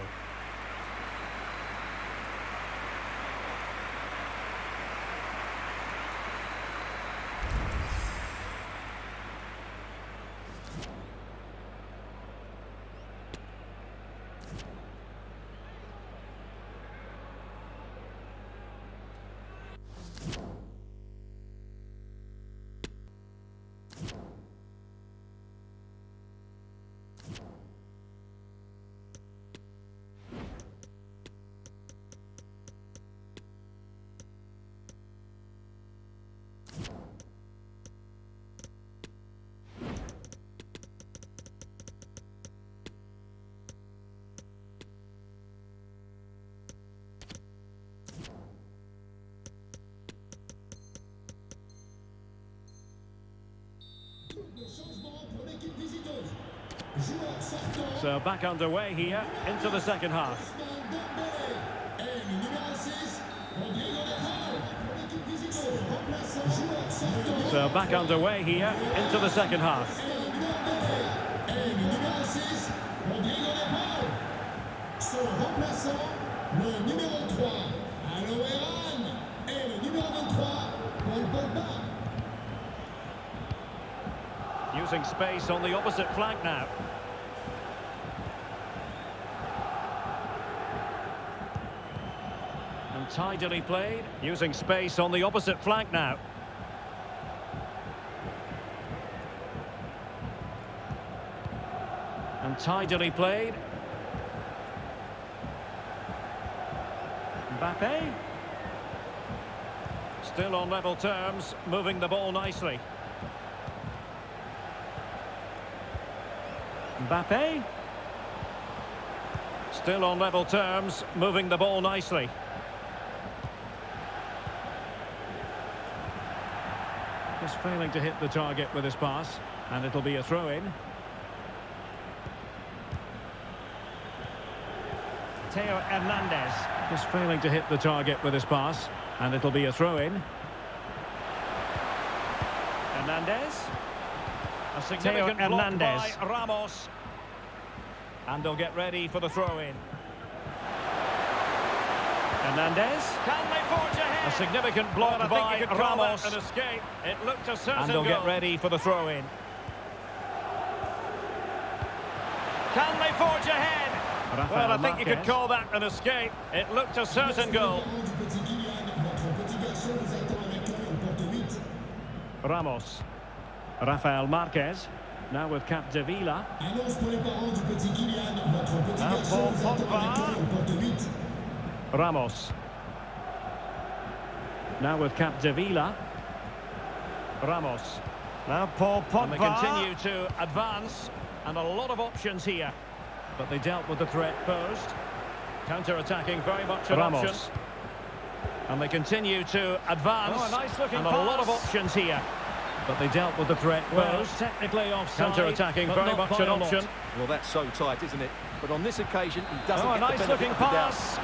So back underway here into the second half. So back underway here into the second half. Using space on the opposite flank now. And tidily played, using space on the opposite flank now. And tidily played. Mbappe. Still on level terms, moving the ball nicely. Mbappe. Still on level terms, moving the ball nicely. Just failing to hit the target with his pass, and it'll be a throw-in. Theo Hernandez. Just failing to hit the target with his pass, and it'll be a throw-in. Hernandez. A significant block by Ramos. And they'll get ready for the throw-in. Hernandez. Can they forge ahead? A significant block by Ramos. An escape. It looked a certain goal. And they'll get ready for the throw-in. Can they forge ahead? Well, I think you could call that an escape. It looked a certain goal. Ramos. Rafael Marquez. Now with Capdevila. Annonce pour les parents du petit Kylian, votre petit Now garçon Paul va Pogba. entrer au porte 8. Ramos. Now with Capdevila. Ramos. Now Paul Pogba. And they continue to advance, and a lot of options here. But they dealt with the threat posed. Counter-attacking very much an option. And they continue to advance, Oh, a nice looking and a lot of options here. But they dealt with the threat posed. Technically offside. Counter-attacking very much an option. Well, that's so tight, isn't it? But on this occasion, he doesn't Oh, a get nice the benefit looking of the doubt. pass.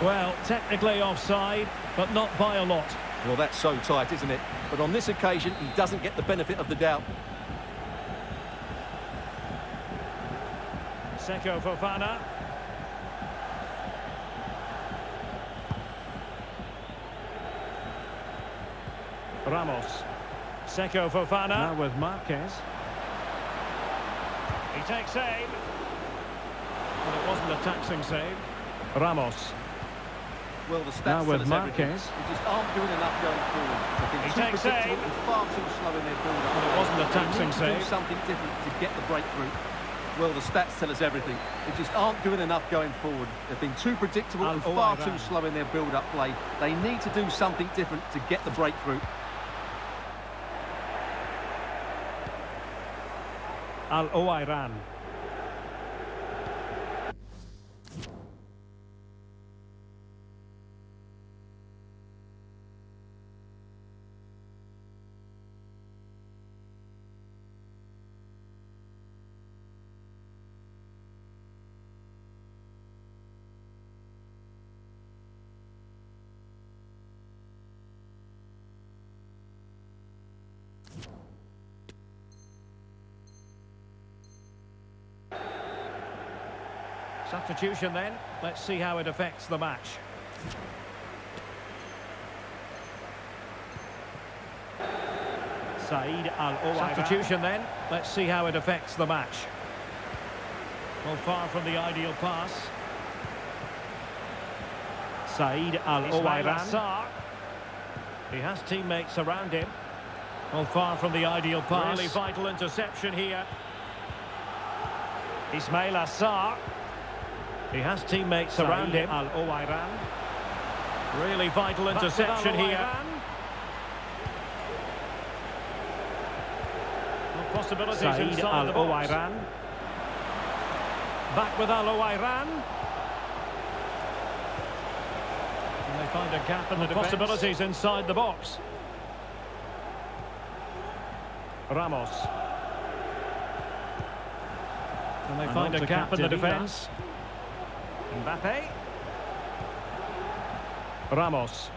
Well, technically offside, but not by a lot. Well, that's so tight, isn't it? But on this occasion, he doesn't get the benefit of the doubt. Seko Fofana. Ramos. Seko Fofana. Now with Marquez. He takes aim. Well, it wasn't a taxing save. Ramos. Well, the stats Now with tell us everything. Marquez. They just aren't doing enough going forward. They've been He too takes predictable aim. and far too slow in their build-up. Well, it wasn't a taxing They need to do save. something different to get the breakthrough. Well, the stats tell us everything. They just aren't doing enough going forward. They've been too predictable and far too slow in their build-up play. They need to do something different to get the breakthrough. Al-Owairan. Substitution then. Let's see how it affects the match. Said Al-Owairan. Substitution then. Let's see how it affects the match. Well, far from the ideal pass. Said Al-Owairan. He has teammates around him. Well, far from the ideal pass. Really vital interception here. Ismail Assar. He has teammates around him. Al-Owairan. Really vital interception here. Well, possibilities inside the box. Back with Al-Owairan. And they find a gap in the defense. Possibilities inside the box. Ramos. And they find a gap in the defense. Mbappe. Ramos.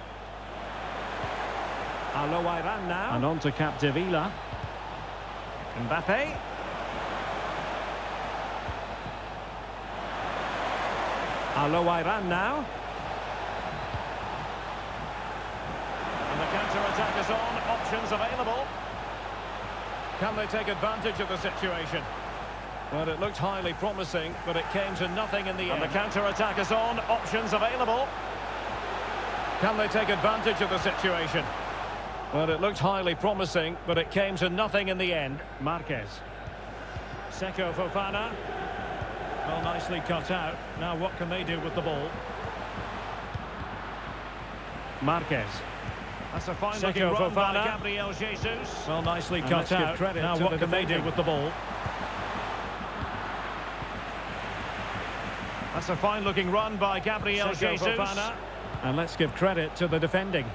Al-Owairan now. And on to Capdevila. Mbappe. Al-Owairan now. And the counter-attack is on. Options available. Can they take advantage of the situation? Well, it looked highly promising, but it came to nothing in the end. And the counter-attack is on. Options available. Can they take advantage of the situation? Well, it looked highly promising, but it came to nothing in the end. Marquez. Seko Fofana. Well, nicely cut out. Now what can they do with the ball? Marquez. That's a fine looking run by Gabriel Jesus. Well, nicely cut out. Now what can they do with the ball? That's a fine looking run by Gabriel Jesus. And let's give credit to the defending.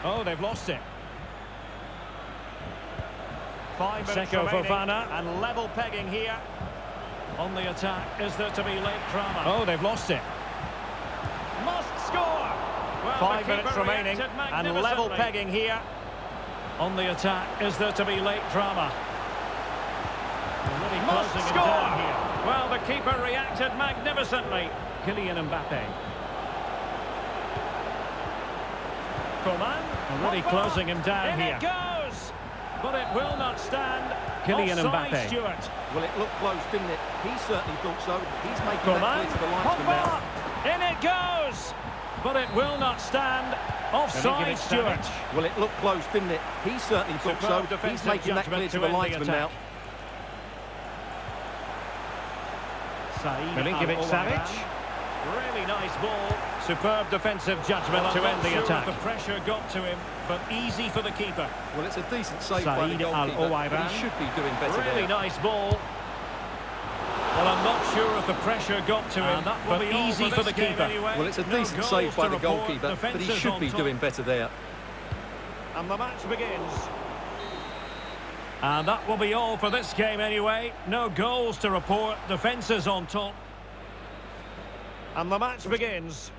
Oh, they've lost it. 5 minutes remaining, and level pegging here. On the attack, is there to be late drama? Oh, they've lost it. Must score! Well, 5 minutes remaining, and level pegging here. On the attack, is there to be late drama? Really closing it down here. Well, the keeper reacted magnificently. Kylian Mbappe. Coman. Really closing him down here. It goes! But it will not stand. Kylian Mbappe. Stewart. Well, it looked close, didn't it? He certainly thought so. He's making that clear to the linesman now. In it goes! But it will not stand. Offside, Stuart. Well, it looked close, didn't it? He certainly thought so. He's making that clear to the linesman now. Milinkovic-Savic. Really nice ball. Superb defensive judgment to end the attack. The pressure got to him, but easy for the keeper. Well, it's a decent save by the goalkeeper, but he should be doing better there. Really nice ball. Well, I'm not sure if the pressure got to him, but easy for the keeper. Anyway. Well, it's a decent save by the goalkeeper, but he should be doing better there. And the match begins. And that will be all for this game anyway. No goals to report. Defences on top. And the match begins.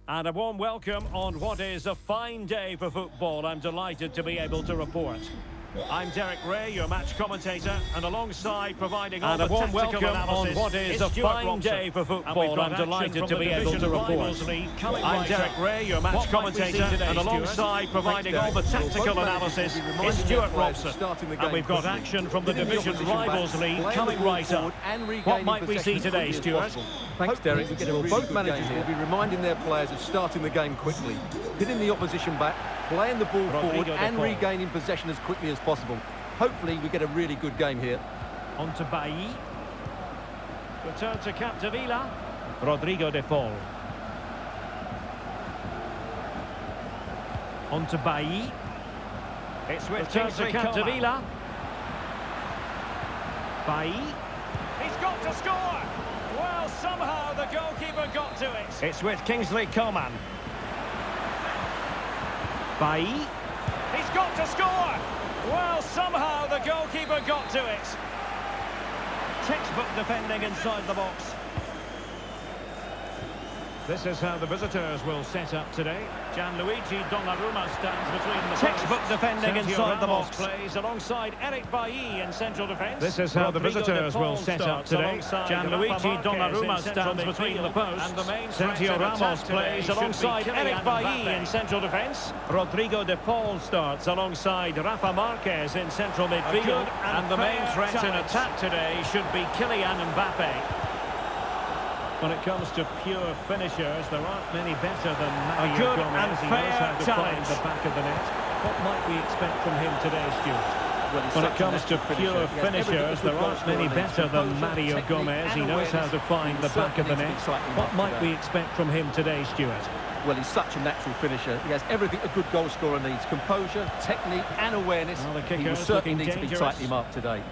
And a warm welcome on what is a fine day for football. I'm delighted to be able to report. I'm Derek Ray, your match commentator, and alongside providing all the tactical analysis on what is a fine day for football. I'm delighted to be able to report. I'm Derek Ray, your match commentator, and alongside providing all the tactical analysis is Stuart Robson. And we've got action from the Division Rivals League coming right up. What might we see today, Stuart? Thanks, Derek. Both managers will be reminding their players of starting the game quickly, hitting the opposition back, playing the ball forward and regaining possession as quickly as possible. Hopefully we get a really good game here. On to Bailly. Return to Capdevila. Rodrigo de Paul. On to Bailly. It's with Kingsley Capdevila. Bailly. He's got to score! Well, somehow the goalkeeper got to it. It's with Kingsley Coman. Bailly. He's got to score! Well, somehow the goalkeeper got to it. Textbook defending inside the box. This is how the visitors will set up today. Gianluigi Donnarumma stands between the textbook defending inside the box. Plays alongside Eric Bailly in central defence. This is how the visitors will set up today. Gianluigi Donnarumma stands between the posts. Sergio Ramos plays alongside Eric Bailly in central defence. Rodrigo de Paul starts alongside Rafa Marquez in central midfield. And the main threat in attack today should be Kylian Mbappe. When it comes to pure finishers, there aren't many better than Mario Gomez. He knows how to find the back of the net. What might we expect from him today, Stuart? When it comes to pure finishers, there aren't many better than Mario Gomez. He knows how to find the back of the net. What might we expect from him today, Stuart? Well, he's such a natural finisher. He has everything a good goal scorer needs. Composure, technique and awareness. He will certainly need to be tightly marked today.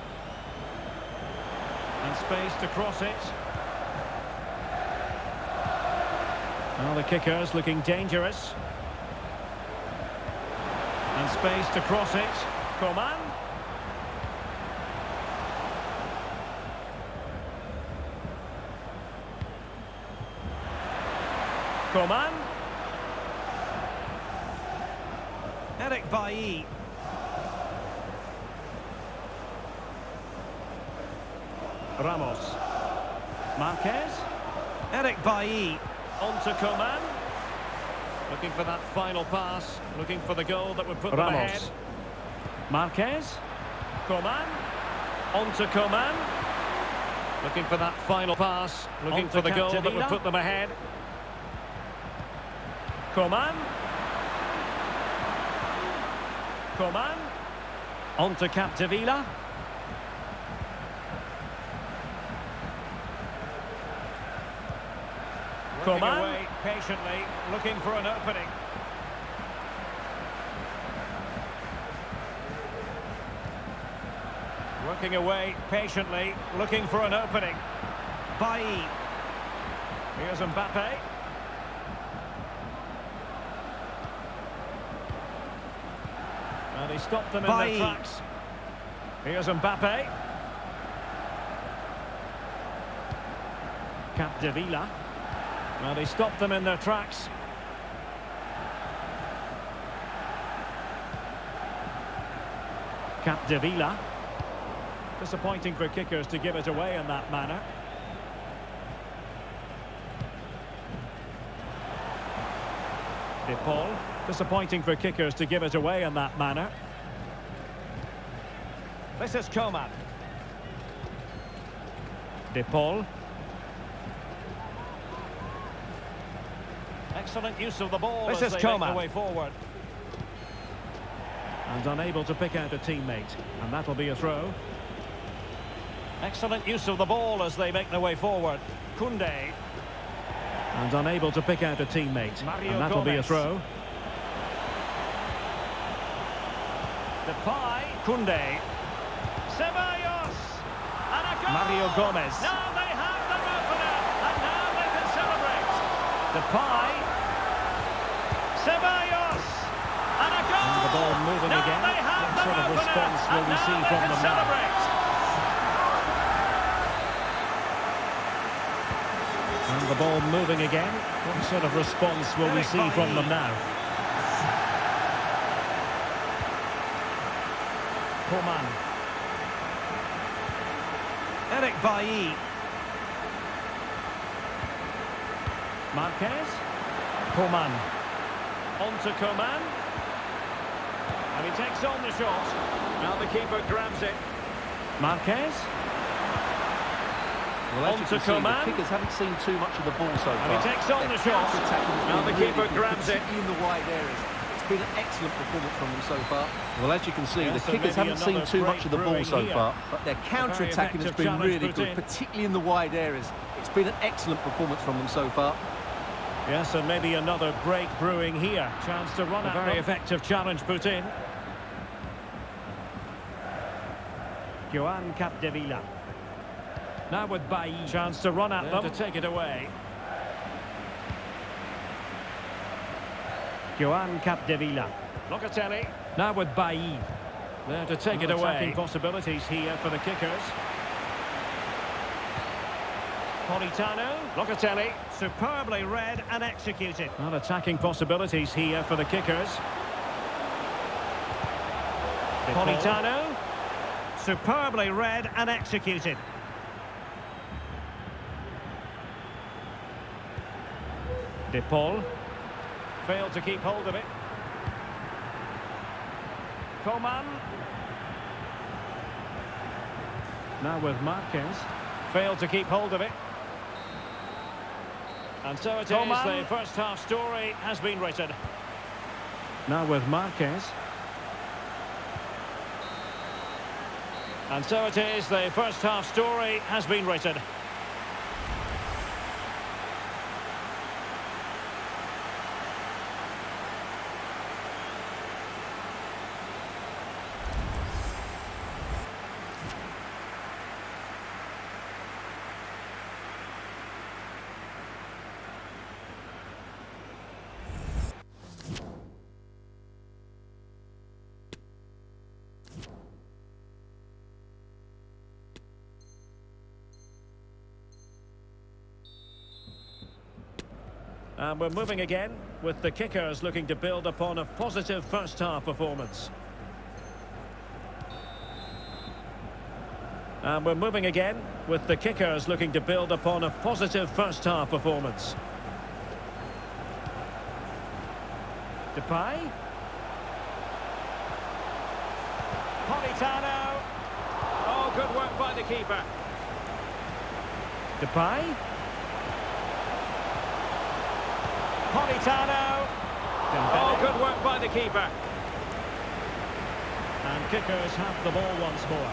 And space to cross it. Now the kicker's looking dangerous. And space to cross it. Coman. Coman. Eric Bailly. Ramos. Marquez. Eric Bailly. On to Coman. Looking for that final pass. Looking for the goal that would put them ahead. Marquez. Coman. On to Coman. Looking for that final pass. Looking for the goal that would put them ahead. Coman. Coman. On to Capdevila. Coman away patiently, looking for an opening. Working away patiently, looking for an opening. Bailly. Here's Mbappe. And he stopped them in their tracks. Here's Mbappe. Capdevila. Well, they stopped them in their tracks. Capdevila. Disappointing for kickers to give it away in that manner. De Paul. Disappointing for kickers to give it away in that manner. This is Coman. De Paul. Excellent use of the ball. This is Coman. Make the way forward. And unable to pick out a teammate. And that'll be a throw. Excellent use of the ball as they make their way forward. Koundé. And unable to pick out a teammate. And that'll be a throw. Depay. Koundé. Ceballos. And a goal. Mario Gomez. Now they have their opener. And now they can celebrate. Depay. Ceballos. And a goal. And the ball moving now again. What sort of response will we see from them now? And the ball moving again. What sort of response will we see from them now? Coman. Eric Bailly. Marquez. Coman. On to Coman. And he takes on the shot. Now the keeper grabs it. Marquez. Well, on to Coman. The kickers haven't seen too much of the ball so far. And he takes on the shot. Now the keeper grabs it. In the wide areas. It's been an excellent performance from them so far. Well, as you can see, the kickers haven't seen too much of the ball so far, but their counter-attacking has been really good, particularly in the wide areas. It's been an excellent performance from them so far. Yes, and maybe another break brewing here. Chance to run at them. Very effective challenge put in. Joan Capdevila. Now with Bailly. Chance to run at them. To take it away. Joan Capdevila. Locatelli. Now with Bailly. There to take it away. Attacking possibilities here for the kickers. Politano. Locatelli. Superbly read and executed. Well, attacking possibilities here for the kickers. Politano. Superbly read and executed. De Paul. Failed to keep hold of it. Coman. Now with Marquez. Failed to keep hold of it. And so it is, the first half story has been written. Now with Marquez. And so it is, the first half story has been written. And we're moving again, with the kickers looking to build upon a positive first-half performance. And we're moving again, with the kickers looking to build upon a positive first-half performance. Depay. Politano. Oh, good work by the keeper. Depay. Politano. Oh, good work by the keeper. And kickers have the ball once more.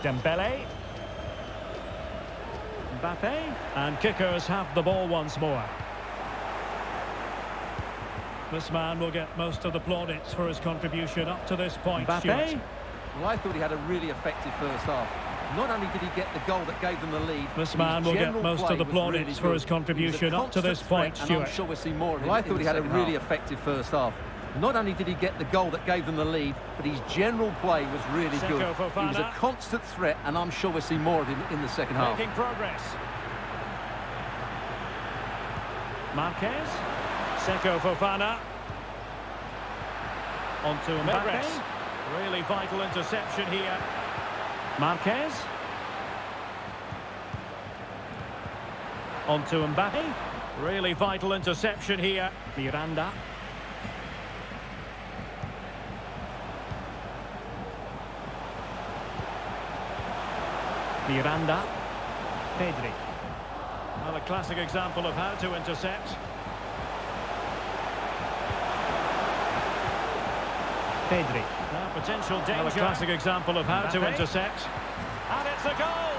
Dembele. Mbappe. And kickers have the ball once more. This man will get most of the plaudits for his contribution up to this point. Mbappe. Well, I thought he had a really effective first half. Not only did he get the goal that gave them the lead, this man will get most of the plaudits for his contribution up to this point, Stuart. I'm sure we'll see more of him. Well, I thought he had a really effective first half. Not only did he get the goal that gave them the lead, but his general play was really good. He was a constant threat, and I'm sure we'll see more of him in the second half. Making progress. Marquez. Seko Fofana. On to Mbappe. Really vital interception here. Marquez. On to Mbappe. Really vital interception here. Miranda. Miranda. Pedri. Well, a classic example of how to intercept. Pedri. Potential danger. Well, a classic example of how to intercept. And it's a goal!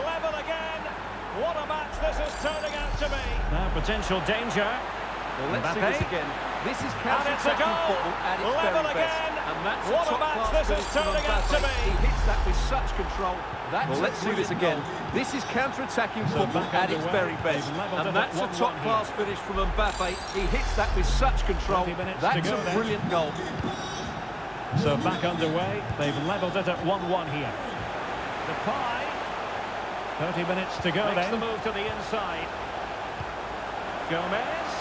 Level again! What a match this is turning out to be! Now, potential danger. Well, let's see this again. This is counter-attacking football at its very best. And that's what a match this is turning out to be! He hits that with such control. Well, let's see this again. This is counter-attacking football at its very best. And that's a top-class finish from Mbappe. He hits that with such control. That's a brilliant goal. So back underway, they've levelled it at 1-1 here. Depay. 30 minutes to go. Makes the move to the inside. Gomez.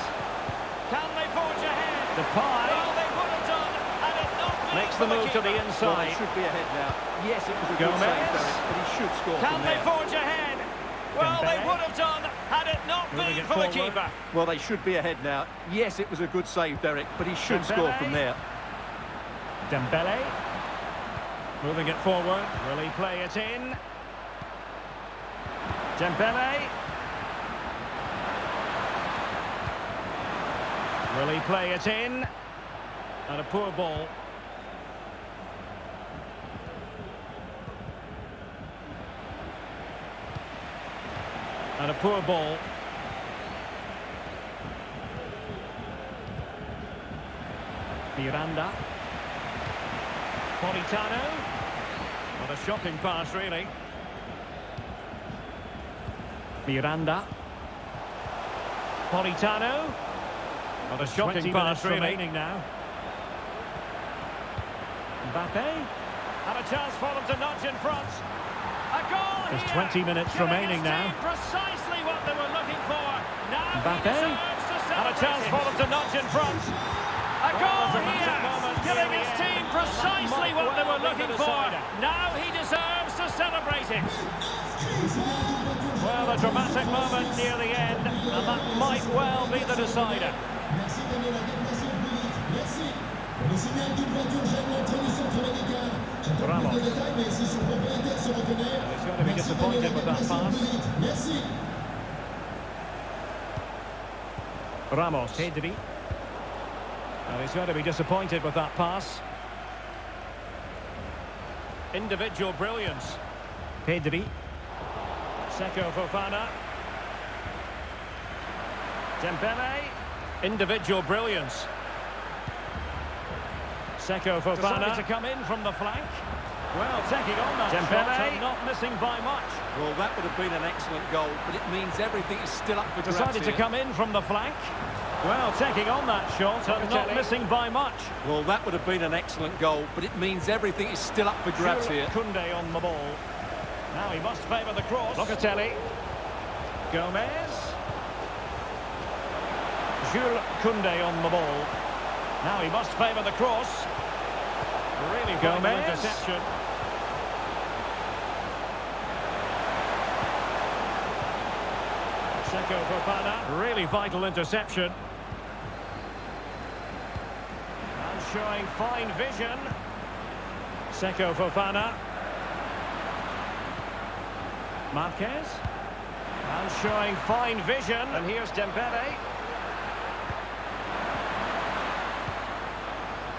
Can they forge ahead? Depay. Well, they would have done had it not been makes the move to the inside. Well, they should be ahead now. Yes, it was a good save, Derek, but he should score Can from they there. forge ahead? Well, they would have done had it not been for the keeper. Well, they should be ahead now. Yes, it was a good save, Derek, but he should score from there. Dembele. Moving it forward. Will he play it in? Dembele. Will he play it in? And a poor ball. And a poor ball. Miranda. Politano. What a shocking pass, really. Miranda. Politano. What a shocking pass, really. Now. Mbappe. And a chance for them to nudge in front. A goal here. There's 20 minutes remaining now. Precisely what they were looking for. Now Mbappe. And a chance for them to nudge in front. A goal here. Giving his team precisely what they were looking for. Now he deserves to celebrate it. Well, a dramatic moment near the end, and that might well be the decider. Ramos. He's going to be disappointed with that pass. Ramos. Pedri. Well, he's going to be disappointed with that pass. Individual brilliance. Pedri. Seko Fofana. Dembele. Individual brilliance. Seko Fofana. Decided to come in from the flank. Well, taking on that Dembele. Not missing by much. Well, that would have been an excellent goal, but it means everything is still up for grabs. Decided to come in from the flank. Well, taking on that shot and not missing by much. Well, that would have been an excellent goal, but it means everything is still up for grabs here. Koundé on the ball. Now he must favour the cross. Locatelli. Gomez. Jules Koundé on the ball. Now he must favour the cross. Really Gomez. Interception. Seko Fofana. Really vital interception. And showing fine vision. Seko Fofana. Marquez. And showing fine vision. And here's Dembele.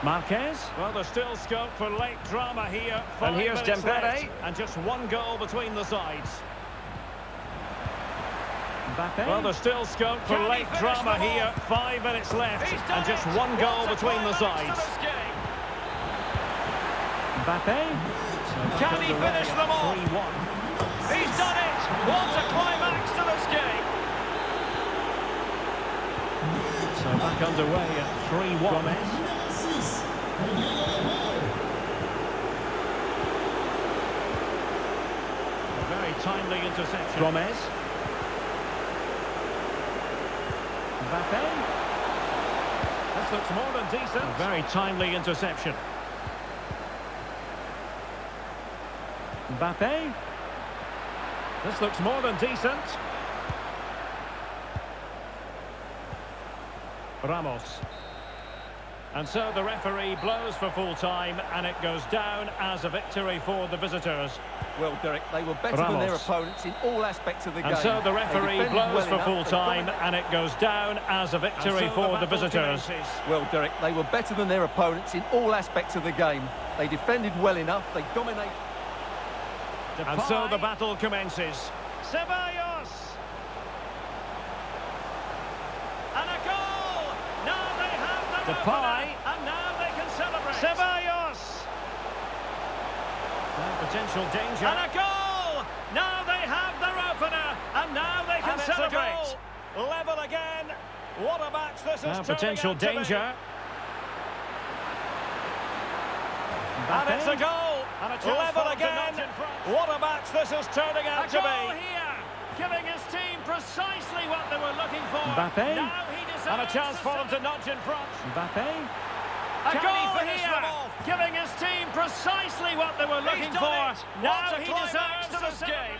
Marquez. Well, there's still scope for late drama here. And here's Dembele. And just one goal between the sides. Mbappe. Well, there's still scope for late drama here. 5 minutes left. And just one goal between the sides. Mbappe. Can he finish them off? 3-1. He's done it! What a climax to this game! So back underway at 3-1. Gomez. A very timely interception. Gomez. Mbappe. This looks more than decent. A very timely interception. Mbappe. This looks more than decent. Ramos. And so the referee blows for full time, and it goes down as a victory for the visitors. Well, Derek, they were better than their opponents in all aspects of the game. And so the referee blows for full time, and it goes down as a victory for the visitors. Well, Derek, they were better than their opponents in all aspects of the game. They defended well enough, they dominated. And so the battle commences. Ceballos! And a goal! Now they have the Depay, and now they can celebrate. Ceballos! Now potential danger. And a goal! Now they have their opener, and now they can celebrate. Level again. What a match this is. Now potential danger. And it's a goal. And a Level again. What a match this is turning out to be. Here, giving his team precisely what they were looking for. Mbappe. Now he deserves And a chance for him to nudge in front. Mbappe. A Can goal he finish here, them off? giving his team precisely what they were looking for. Now What a he climax deserves to this game.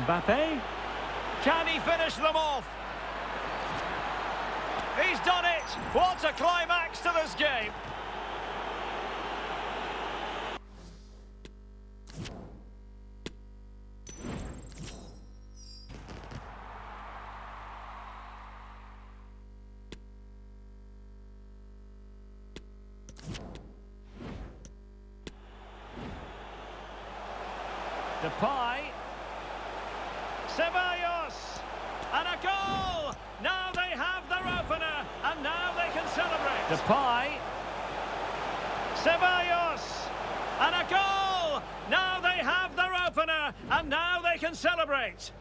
Mbappe. Can he finish them off? He's done it. What a climax to this game. Depay. Ceballos. And a goal! Now they have their opener, and now they can celebrate. Depay. Ceballos. And a goal! Now they have their opener, and now they can celebrate.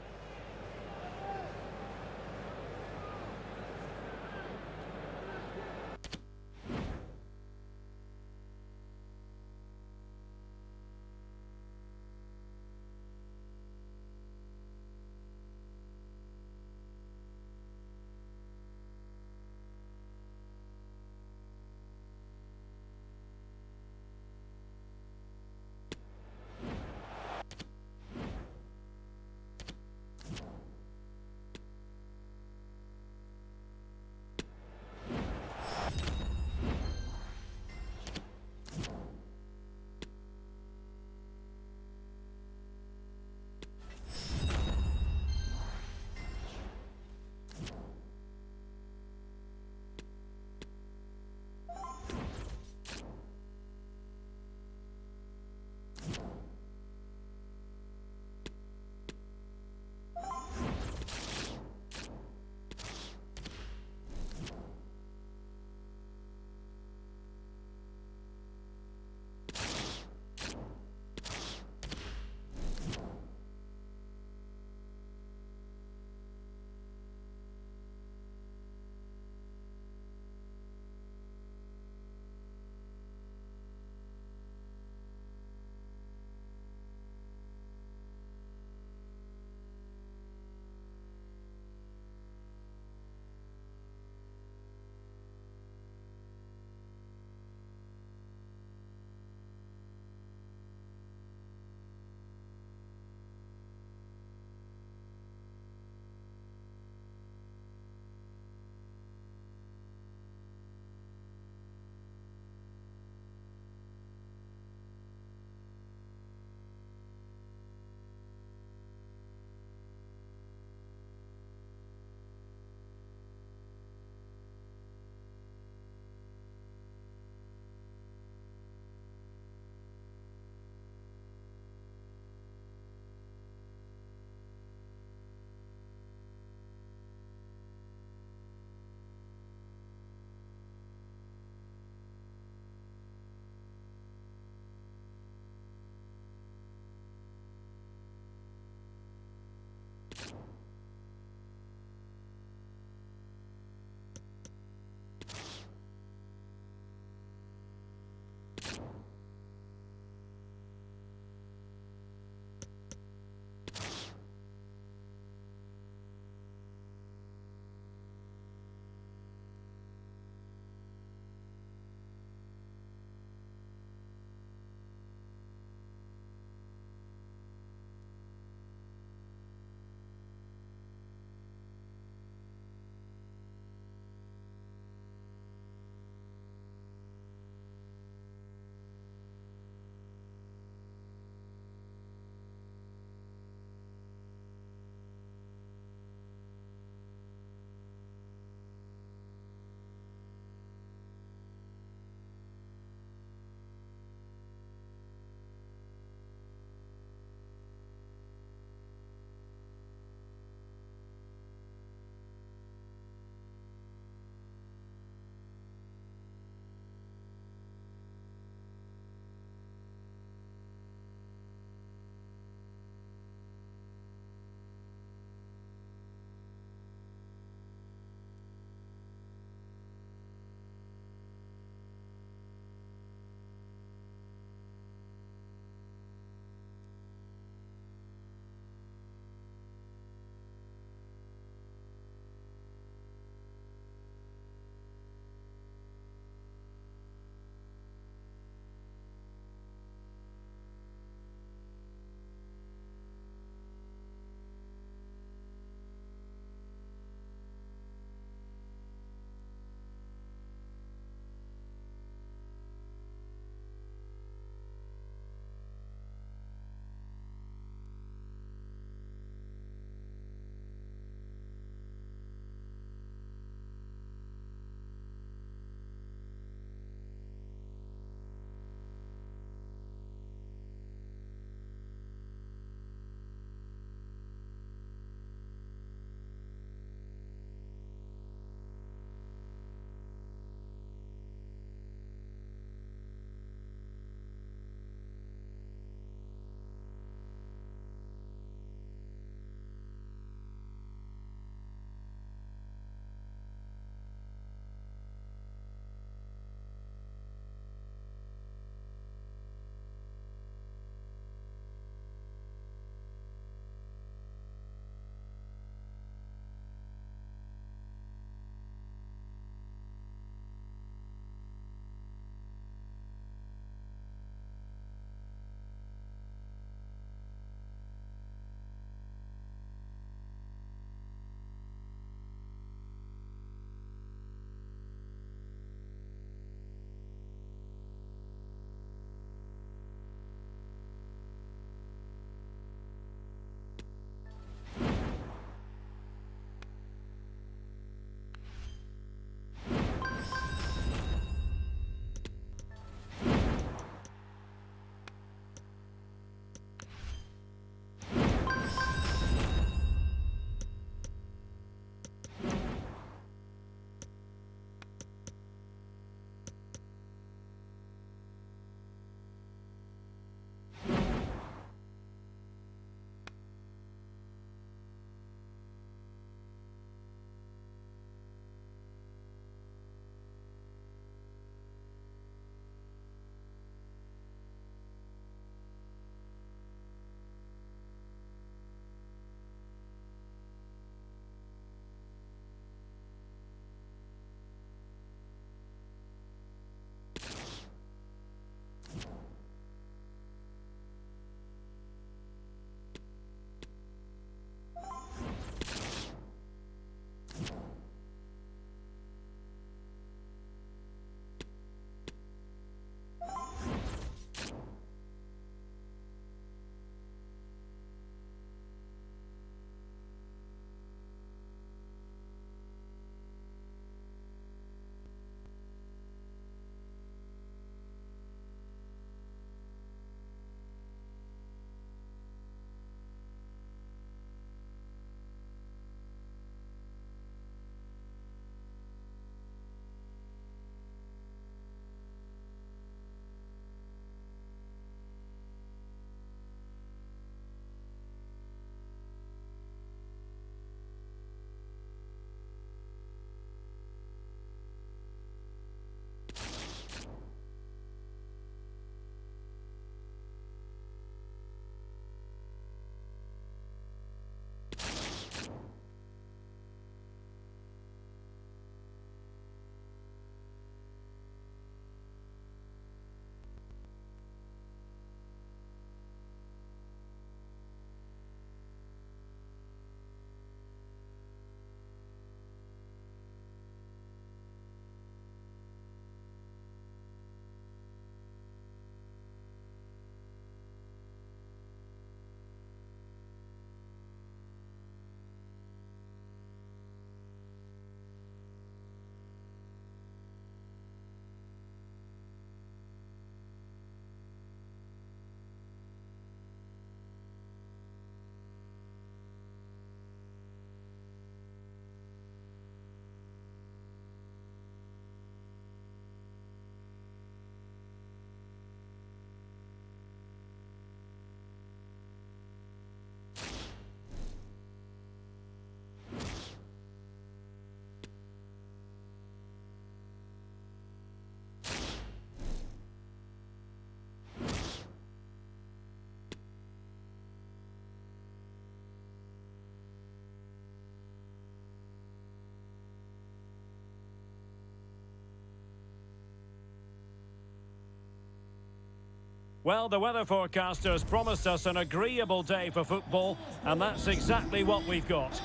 Well, the weather forecasters promised us an agreeable day for football, and that's exactly what we've got.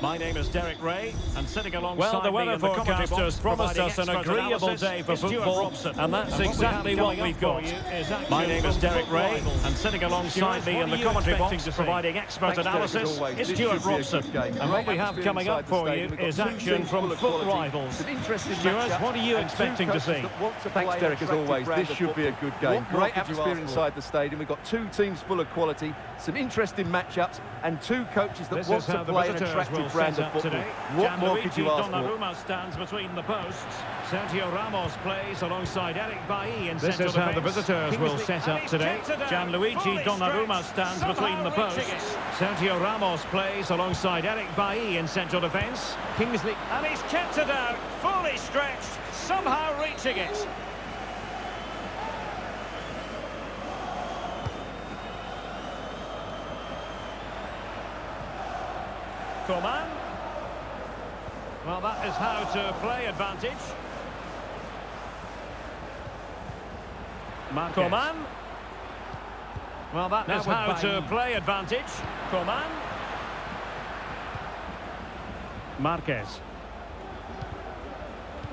My name is Derek Ray, and sitting alongside me in the forecasters promised us an agreeable day for football, and that's exactly what we've got. My name is Derek Ray, and sitting alongside me in the commentary box providing expert analysis is Stuart Robson. And what we have coming up for you is action from foot rivals. Stuart, what are you expecting to see? Thanks, Derek, as always. This should be a good game. Great atmosphere inside the stadium. We've got two teams full of quality, some interesting matchups, and two coaches that want to play an attractive brand of football. What more could you ask for? Donnarumma stands between the posts. Sergio Ramos plays alongside Eric Bailly in This central is how the defence. visitors will set up today. Gianluigi Donnarumma stands between the posts. Sergio Ramos plays alongside Eric Bailly in central defence. Kingsley. And he's kept it out, fully stretched, somehow reaching it. Coman. Well, that is how to play advantage. Coman. Well, that is how to play advantage. Coman. Marquez.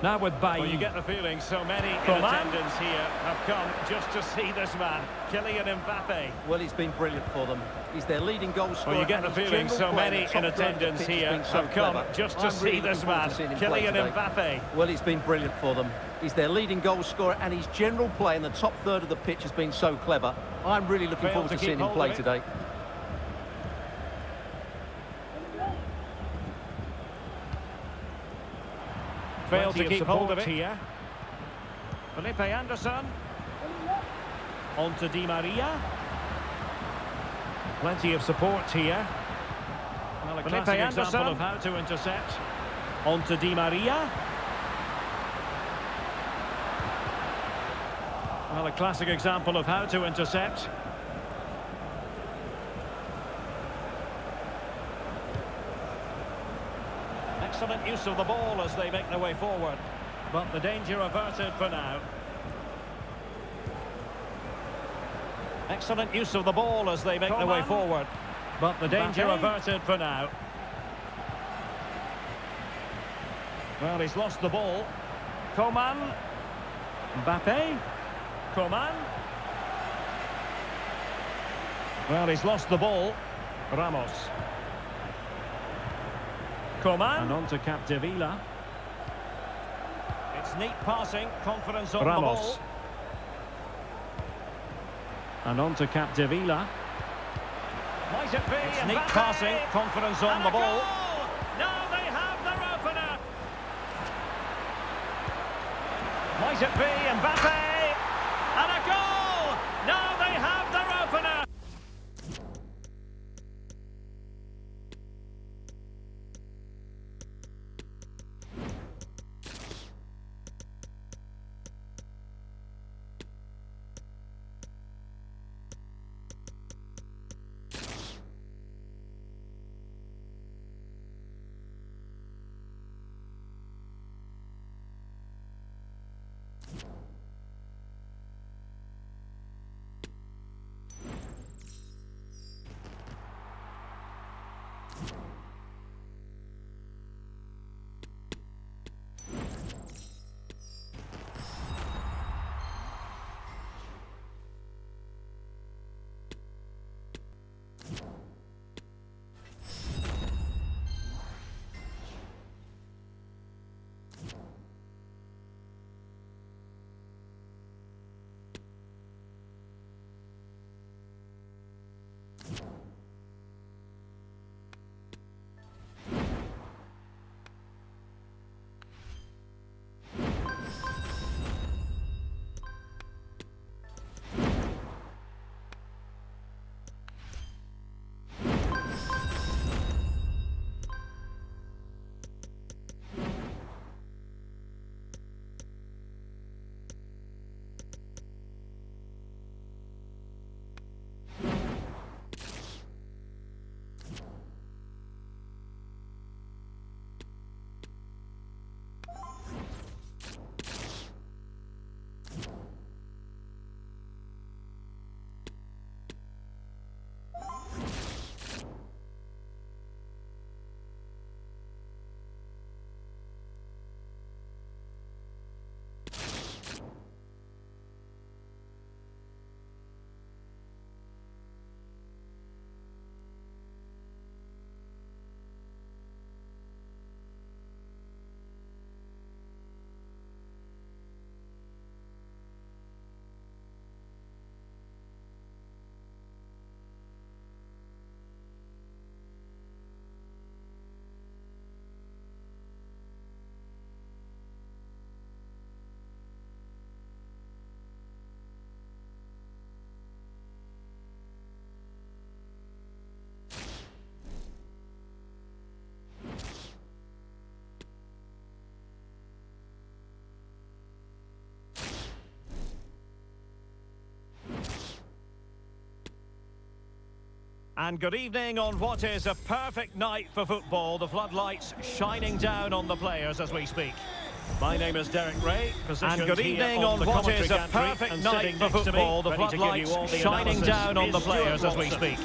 Now with Bailly. Well, you get the feeling so many in attendance here have come just to see this man, Kylian Mbappe. Well, he's been brilliant for them. He's their leading goal scorer. Well, you get the feeling so many in attendance here have come just to see this man, Kylian Mbappe. Well, he's been brilliant for them. He's their leading goal scorer, and his general play in the top third of the pitch has been so clever. I'm really looking forward to seeing him play today. Failed to keep hold of it here. Felipe Anderson. On to Di Maria. Plenty of support here. Well, a classic example of how to intercept. On to Di Maria. Well, a classic example of how to intercept. Excellent use of the ball as they make their way forward. But the danger averted for now. Excellent use of the ball as they make their way forward. But the danger averted for now. Well, he's lost the ball. Coman. Mbappe. Coman. Well, he's lost the ball. Ramos. Coman. And on to Capdevila. It's neat passing, confidence on the ball. And on to Capdevila. Might it be? It's neat passing, confidence on the ball. Now they have their opener. Might it be? Mbappe. And a goal. Now they have their opener. And good evening on what is a perfect night for football. The floodlights shining down on the players as we speak. My name is Derek Ray. And good evening on what is a perfect night for football. The floodlights shining down on the players as we speak.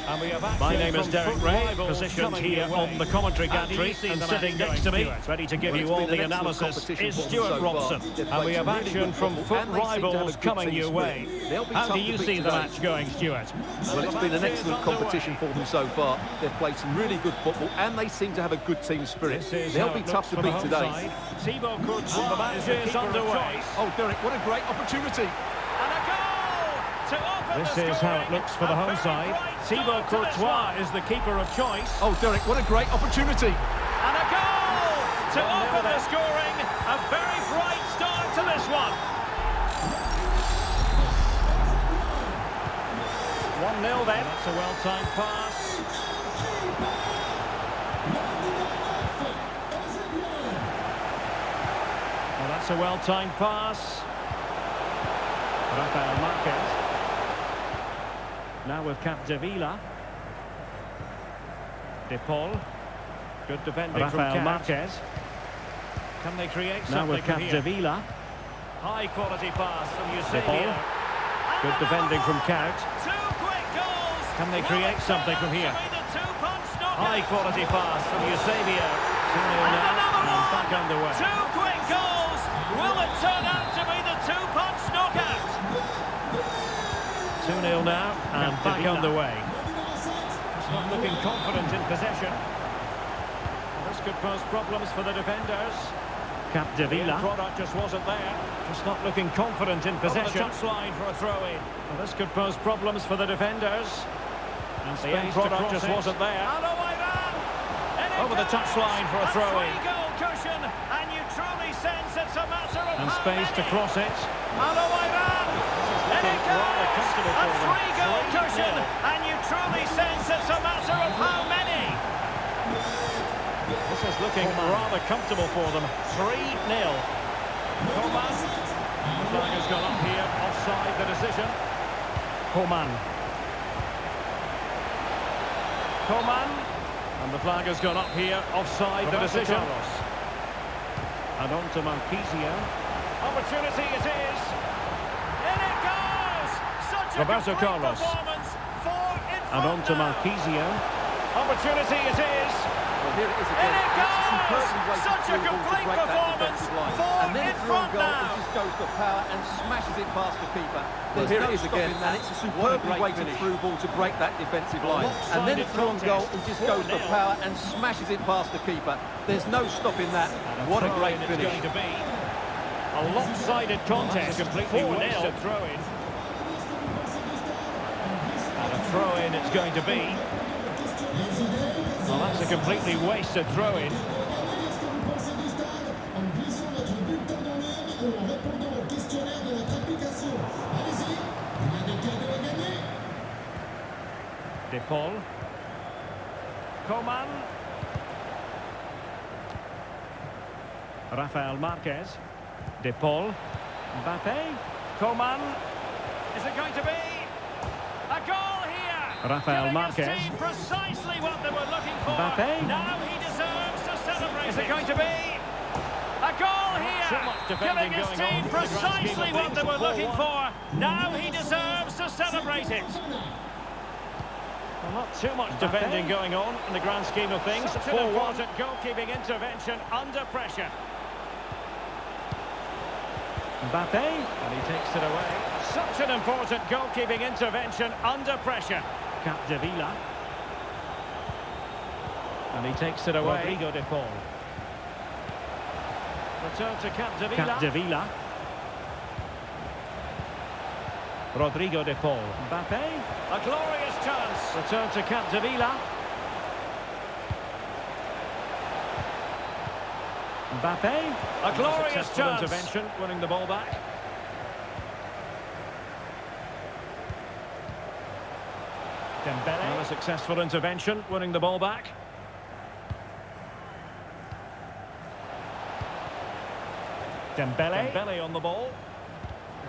My name is Derek Ray, positioned here on the commentary gantry, and sitting next to me, ready to give you all the analysis, is Stuart Robson. And we have action from foot rivals coming your way. How do you see the match going, Stuart? Well, it's been an excellent competition for them so far. They've played some really good football, and they seem to have a good team spirit. They'll be tough to beat today. Thibaut Courtois the match is underway. Oh, Derek, what a great opportunity. And a goal to open this is how it looks for the home side. Thibaut Courtois is the keeper of choice. Oh, Derek, what a great opportunity. And a goal to open the scoring. A very bright start to this one. 1-0 then. That's a well-timed pass. That's a well-timed pass. Rafael Marquez. Now with Capdevila. De Paul. Good defending Rafael from Marquez. Can they create something now with Capdevila? High-quality pass from Eusebio. Good defending from Count. Two quick goals. Can they create something from here? High-quality pass from Eusebio. 2-0 now and back underway. Two quick goals. Will it turn out to be the two-punch knockout? 2-0 now and back underway. It's not looking confident in possession. This could pose problems for the defenders. Capdevila. The product just wasn't there. Just not looking confident in possession. Over the touchline for a throw-in. Well, this could pose problems for the defenders. And the end product just wasn't there. Over the touchline for a throw-in. And you truly sense it's a matter of and space to cross it. And it goes! A three-goal cushion, and you truly sense it's a matter of how many. This is looking rather comfortable for them. 3-0. Coman. The flag has gone up here, offside the decision. Coman. And the flag has gone up here, offside the decision. And on to Marquisio. Opportunity it is. In it goes! Such a complete performance. And on to Marquisio. Opportunity it is. Well, here it is again. In it goes! Such a complete performance. And then through a goal, it just goes to power and smashes it past the keeper. Well, here it is again, and it's a superbly weighted through ball to break that defensive line. And then through on goal, it just goes for power and smashes it past the keeper. There's no stopping that. What a great finish. Going to be a lopsided contest, completely wasted throw-in. And a throw-in it's going to be. Well, that's a completely wasted throw-in. De Paul. Coman. Rafael Marquez. De Paul. Mbappe. Coman. Is it going to be a goal here? Rafael Marquez. Precisely what they were looking for. Mbappe. Now he deserves to celebrate. Is it going to be a goal here? Giving his team precisely what they were looking for. Now he deserves to celebrate it. Well, not too much defending going on in the grand scheme of things. 4-1 goalkeeping intervention under pressure. Mbappe, and he takes it away. Such an important goalkeeping intervention under pressure. Capdevila. And he takes it away. Rodrigo de Paul. Return to Capdevila. Rodrigo de Paul. Mbappe. A glorious chance. Return to Capdevila. Mbappe. A glorious chance. Intervention, winning the ball back. Dembele. And a successful intervention, winning the ball back. Dembele on the ball.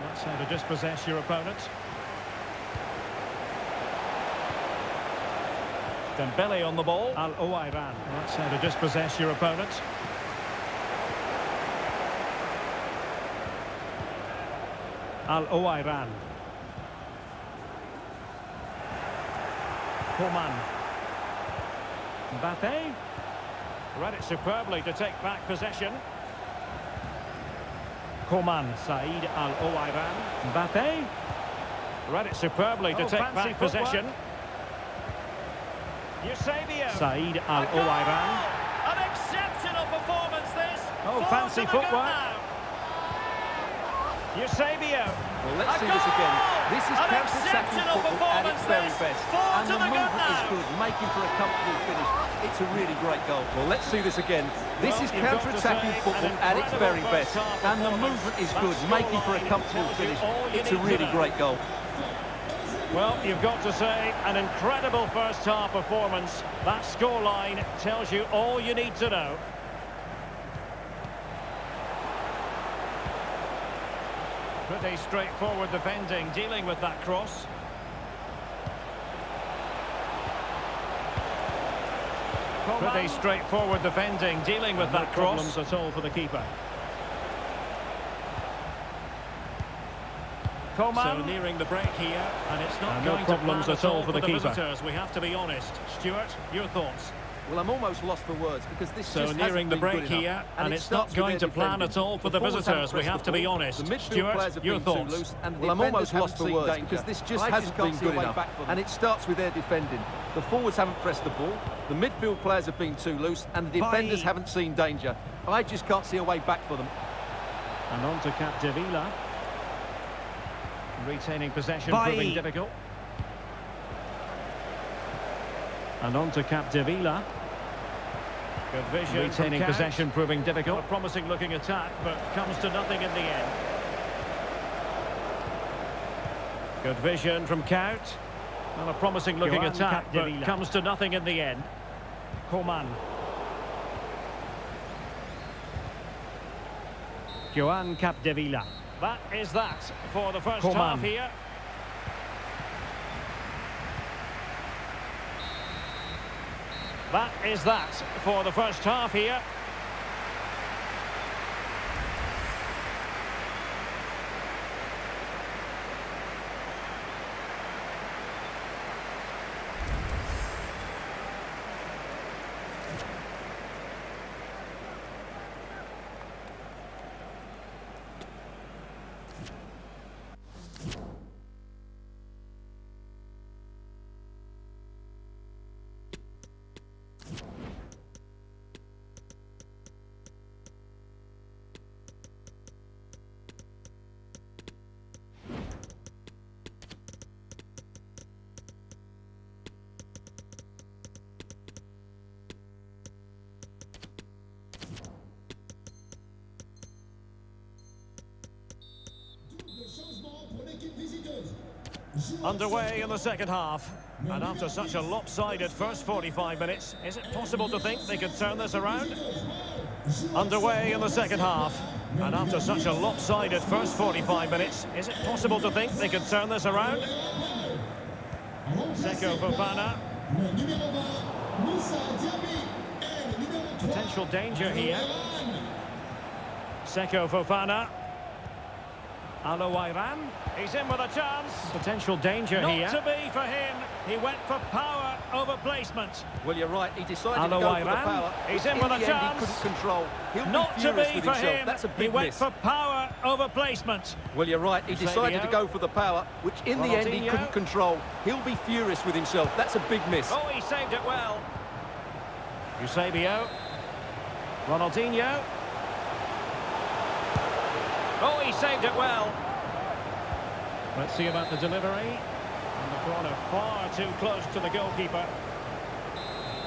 That's how to dispossess your opponent. Dembele on the ball. Al-Owairan. That's how to dispossess your opponent. Al-Owairan. Coman. Mbappe. Read it superbly to take back possession. Coman. Said Al-Owairan. Mbappe. Read it superbly to take back possession. Eusebio. Said Al-Owairan. An exceptional performance this. Oh, fancy footwork. Eusebio. Well, let's see this again. This is counter-attacking football at its very best. And the movement is good, making for a comfortable finish. It's a really great goal. Well, let's see this again. This is counter-attacking football at its very best. And the movement is good, making for a comfortable finish. It's a really great goal. Well, you've got to say, an incredible first-half performance. That scoreline tells you all you need to know. Pretty straightforward defending, dealing with that cross. Pretty straightforward defending, dealing with that cross. No problems at all for the keeper. Coman. So nearing the break here, and it's not going to problems at all for the visitors. We have to be honest. Stuart, your thoughts? Well, I'm almost lost for words because this so just nearing the break here, and it's not going to plan at all for the visitors. We have to be honest. Stuart, your thoughts? Well, I'm almost lost for words because this just hasn't been good enough, and it starts with their defending. The forwards haven't pressed the ball, the midfield players have been too loose, and the defenders haven't seen danger. I just can't see a way back for them. And on to Capdevila. Retaining possession proving difficult. And on to Capdevila. Good vision. Retaining possession proving difficult. A promising looking attack, but comes to nothing in the end. Good vision from Count. Well, a promising looking attack, but comes to nothing in the end. Coman. Joan Capdevila. That is that for the first half here. That is that for the first half here. Underway in the second half, and after such a lopsided first 45 minutes, is it possible to think they could turn this around? Underway in the second half, and after such a lopsided first 45 minutes, is it possible to think they could turn this around? Seko Fofana. Potential danger here. Seko Fofana. Al-Owairan, he's in with a chance. Potential danger here. Not to be for him. He went for power over placement. Well, you're right. He decided to go for the power. He's in with a chance. He couldn't control. He'll Not be to furious be with for himself. him. That's a big He went miss. for power over placement. Well, you're right. He decided to go for the power, which in the end he couldn't control. He'll be furious with himself. That's a big miss. Oh, he saved it well. Eusebio. Ronaldinho. Oh, he saved it well. Let's see about the delivery. And the corner far too close to the goalkeeper.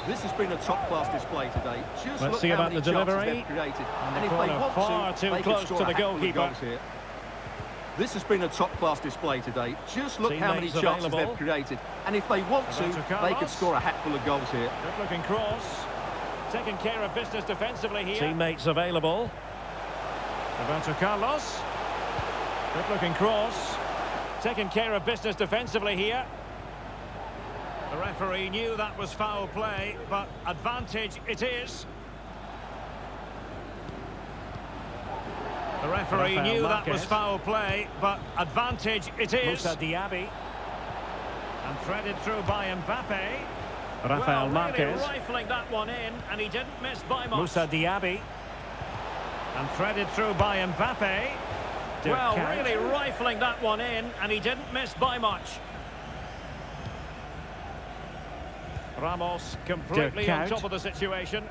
This has been a top-class display today. Just Let's see about the delivery. Created. And if they want far too close to the goalkeeper. This has been a top-class display today. Just look how many chances they've created. And if they want to, they could score a hatful of goals here. Good-looking cross. Taking care of business defensively here. Teammates available. Roberto Carlos. Good-looking cross. Taking care of business defensively here. The referee knew that was foul play, but advantage it is. The referee knew that was foul play, but advantage it is. Moussa Diaby. And threaded through by Mbappe. Rafael Marquez. Really rifling that one in, and he didn't miss by much. Moussa Diaby. And threaded through by Mbappe. Well, really rifling that one in, and he didn't miss by much. Ramos completely on top of the situation.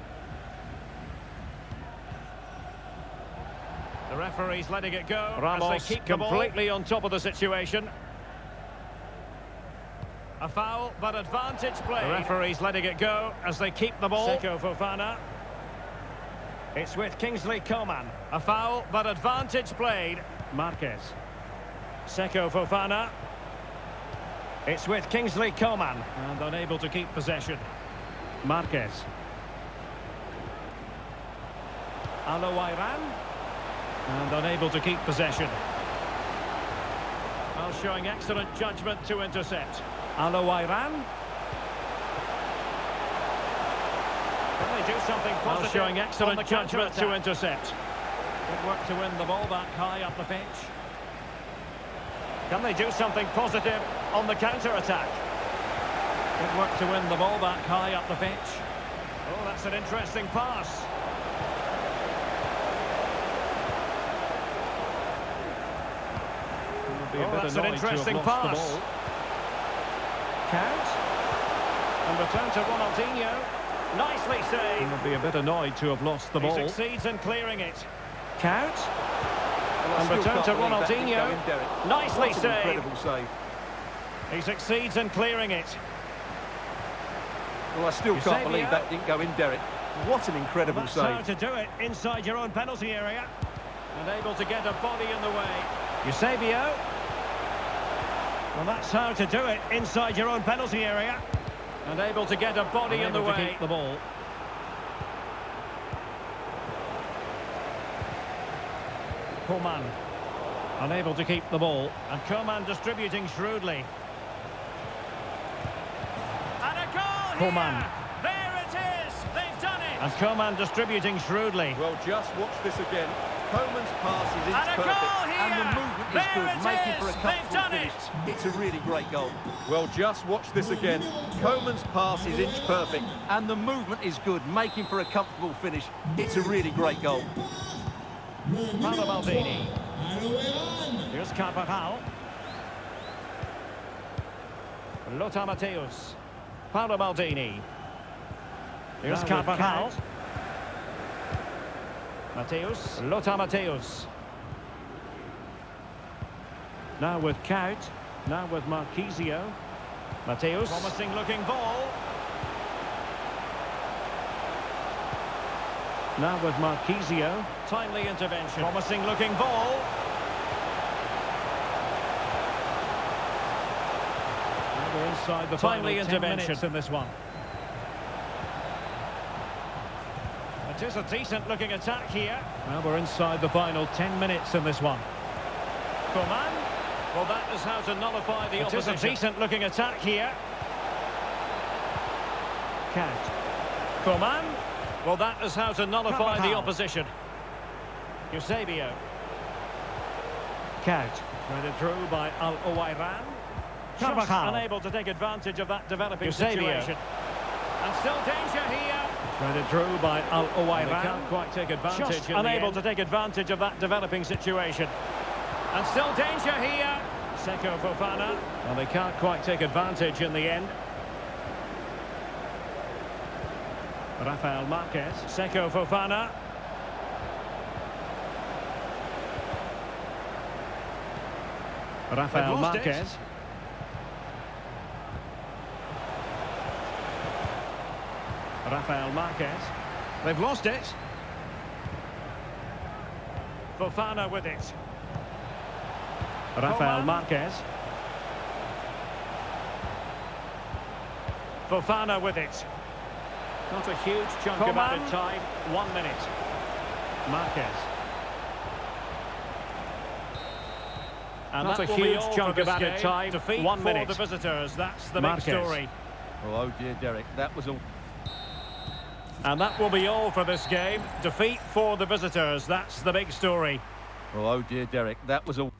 The referee's letting it go. Ramos as they keep completely on top of the situation. A foul, but advantage play. The referee's letting it go as they keep the ball. Seko Fofana. It's with Kingsley Coman. A foul, but advantage played. Marquez. Seko Fofana. It's with Kingsley Coman. And unable to keep possession. Marquez. Alouairan. And unable to keep possession. Well, showing excellent judgment to intercept. Alouairan. Can they do something positive? Well, showing excellent judgment to intercept. Good work to win the ball back high up the pitch. Can they do something positive on the counter-attack? Good work to win the ball back high up the pitch. Oh, that's an interesting pass. That's an interesting pass. Count. And return to Ronaldinho. Nicely saved. He'll be a bit annoyed to have lost the ball. He succeeds in clearing it. Count. And return to Ronaldinho. Nicely saved. Incredible save. He succeeds in clearing it. Well, I still can't believe that didn't go in, Derek. What an incredible save. That's how to do it inside your own penalty area. And able to get a body in the way. Eusebio. Well, that's how to do it inside your own penalty area. And able to get a body in the way. To keep the ball. Coman. Unable to keep the ball. And Coman distributing shrewdly. And a goal Coman. Here. There it is. They've done it. And Coman distributing shrewdly. Well, just watch this again. Coman's pass is inch perfect, and the movement is good, making for a comfortable finish. It's a really great goal. Well, just watch this again. Coman's pass is inch perfect, and the movement is good, making for a comfortable finish. It's a really great goal. Paolo Maldini. Here's Carvajal. Lothar Matthäus. Paolo Maldini. Here's Carvajal. Matthäus. Lothar Matthäus. Now with Kaut. Now with Marquisio. Matthäus. Promising looking ball. Now with Marquisio. Timely intervention. Promising looking ball. Now we're inside the timely intervention in this one. It is a decent looking attack here. Now we're inside the final 10 minutes in this one. Coman. Well, that is how to nullify the opposition. It is a decent looking attack here. Count. Coman. Well, that is how to nullify the opposition. Eusebio. Count. Threaded through by Alouairan. Just unable to take advantage of that developing situation. And still danger here. Threaded through by Alouairan. They can't quite take advantage. Just unable to take advantage of that developing situation. And still danger here. Seko Fofana. Well, they can't quite take advantage in the end. Rafael Marquez. Seko Fofana. Rafael Marquez. Rafael Marquez. They've lost it. Fofana with it. Rafael Marquez. Fofana with it. Not a huge chunk of added time. 1 minute. Marquez. And not a huge chunk of added time. 1 minute for the visitors. That's the big story. Oh dear, Derek, that was all. And that will be all for this game. Defeat for the visitors, that's the big story. Oh dear, Derek, that was all.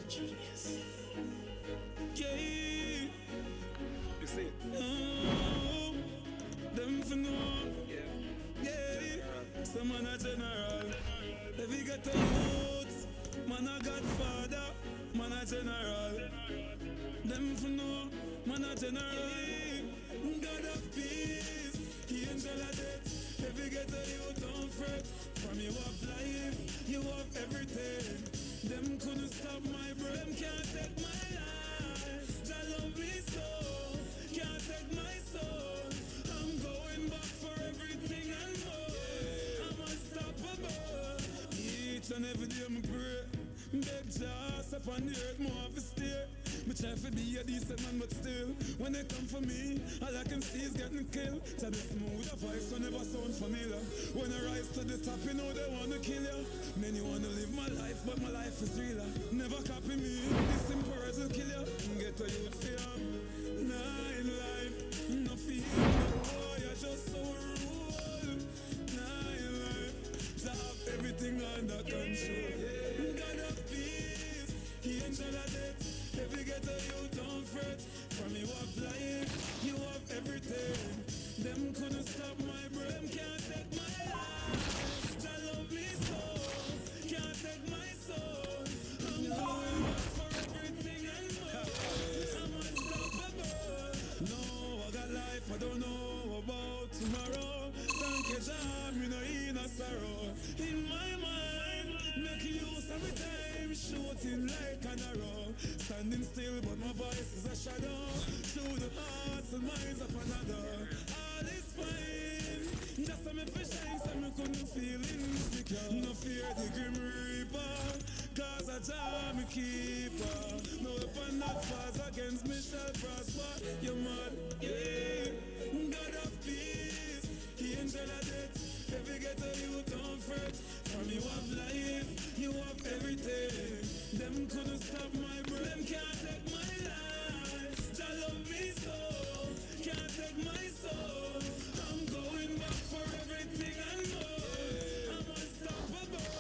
Genius. Yeah. You see it? Them for no. Yeah. Some man a general. If you get a youth, man a godfather, man a general. Them for no, man a general. God of peace, angel of death. If you get a youth, don't fret. From you have life, you have everything. Them couldn't stop my brain, can't take my life. They love me so, can't take my soul. I'm going back for everything and more. I'm unstoppable. Each and every day I pray, beg just up on the earth, more of a steer. Me try to be a decent man, but still, when they come for me, all I can see is getting killed. To the smooth voice, so never sound familiar. When I rise to the top, you know they wanna kill you. Many wanna live my life, but my life is realer. Never copy me, this simple words will kill you. Get a youth fear, nine life, no fear. Oh, you're just so rude. Nine life, to have everything under control. God of peace, angel of death. If you get a you, don't fret. From you have life, you have everything. Them couldn't stop my brain, can't take my life. They love me so, can't take my soul. I'm going back for everything and more. I'm unstoppable. No, I got life, I don't know about tomorrow. Thank you, Jah, me no in a sorrow. In my mind, make use of the time, shooting like an arrow. Standing still, but my voice is a shadow. Through the hearts and minds of another. All is fine. Just a me for shine, so me couldn't feel insecure. No fear the grim reaper, cause I Jah me keeper. No weapon that falls against me shall prosper. You're mad, yeah. God of peace, angel of death. If you get a you, don't fret. From you have life, you have everything. Them couldn't stop my brain, can't take my life. Jah love me so, can't take my soul. I'm going back for everything and more. I'm unstoppable.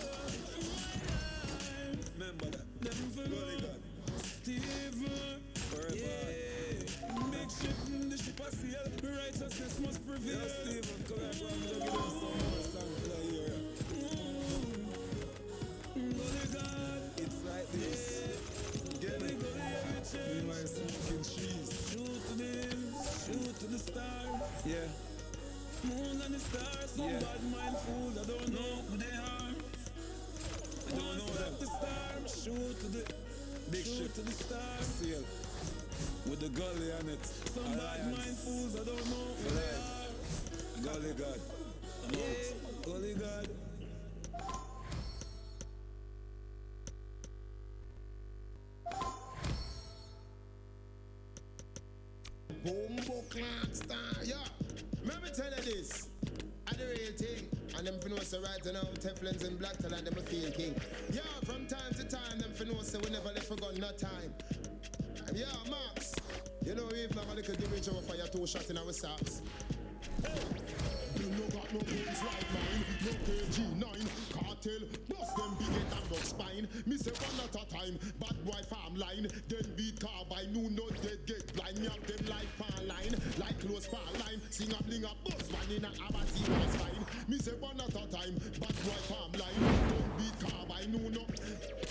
My life. Remember that. Them for God. Steven. Forever. Yeah. Big ship, the ship a sail. Righteousness must prevail. Yeah, Steven, come here, bro. I'm gonna give them some song play here. Holy God, it's like this. Get me, meanwhile smoking trees. Shoot to the star. Yeah. Moon and the stars, some bad mind fools, I don't know who they are. I don't know that. The star, shoot to the big ship to the star. Sail with the gully on it. Some bad mind fools, I don't know who they are. Gully God, I'm out. Gully God. Boom, clock star, yeah. Let me tell you this. At the real thing. for know say right now, Teflons and black talent, them a feel king. Yeah, from time to time, them for know say we never left for gun, no time. Yeah, Max, you know if not a little give each other fire 2 shots in our socks. You no got no guns like mine, no KG9, cartel, bust them big head and no spine. Me say one at a time, bad boy farm line, then beat car by noon, no dead get blind. Me have them like far line, like close far line, sing a bling a bus man in a abati was fine. Me say one at a time, bad boy farm line, then beat car by noon, no.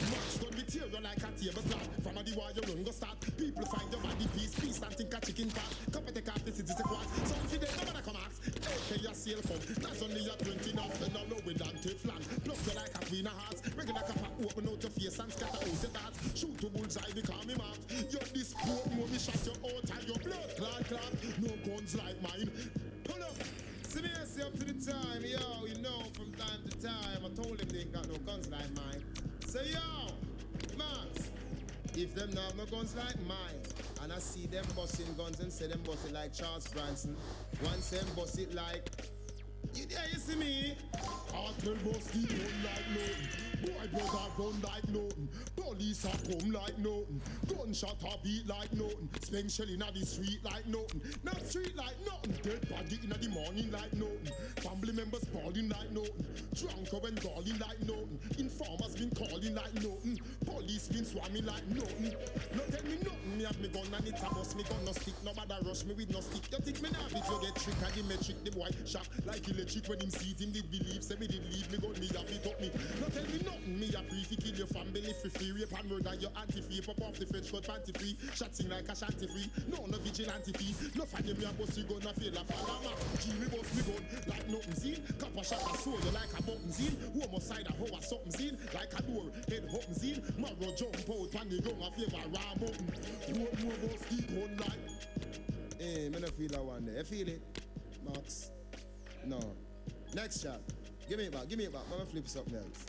Max done material like a tablecloth, from a the war you run go start. People find your body piece and think a chicken pot. Couple take off the city to quad, some for them, nobody come ask. AK your sail phone, that's only a 20 now, then I know with anti-flan. Plus you like a queen of hearts, regular kappa open out your face and scatter out the darts. Shoot to bullseye, become me mark. You're this poor, me shot your out and your blood clot. No guns like mine. Pull up. See me I say up to the time, yo, you know, from time to time, I told him they ain't got no guns like mine. Say yo, Max, if them not have no guns like mine, and I see them busting guns and say them bust it like Charles Branson, once them bust it like, you see me? Cartel bust it gun like nothing. Boy brother run like nothing. Police a come like nothing. Gunshot a beat like nothing. Speng shell inna the street like nothing. Not street like nothing. Dead body inna the morning like nothing. Family members balling like nothing. Drunk and calling like nothing. Informers been calling like nothing. Police been swarming like nothing. No tell me nothing. Me have me gun and it a bust. Me gun no stick. Nobody rush me with no stick. You think me now if you get trick and the metric the boy shock like electric when him see it him did believe. Say me did leave me gun me have it up me. No tell me nothing. Me a brief kill your family for free. Rape and murder your anti-free. Pop off the French cut panty free. Shotting like a shanty free. No vigilante fee. No find me a bust you gun a feel a fall. G me bust me gun like nothing seen. Copper shot a soul you like a button seen. Homo side a how a something seen. Like a door head hopping seen. Marrow jump out and the gun a favor ram button. No bust the gun like. Hey, me no feel that one there. You feel it? Max? No. Next shot. Give me it back. I'ma flip something else.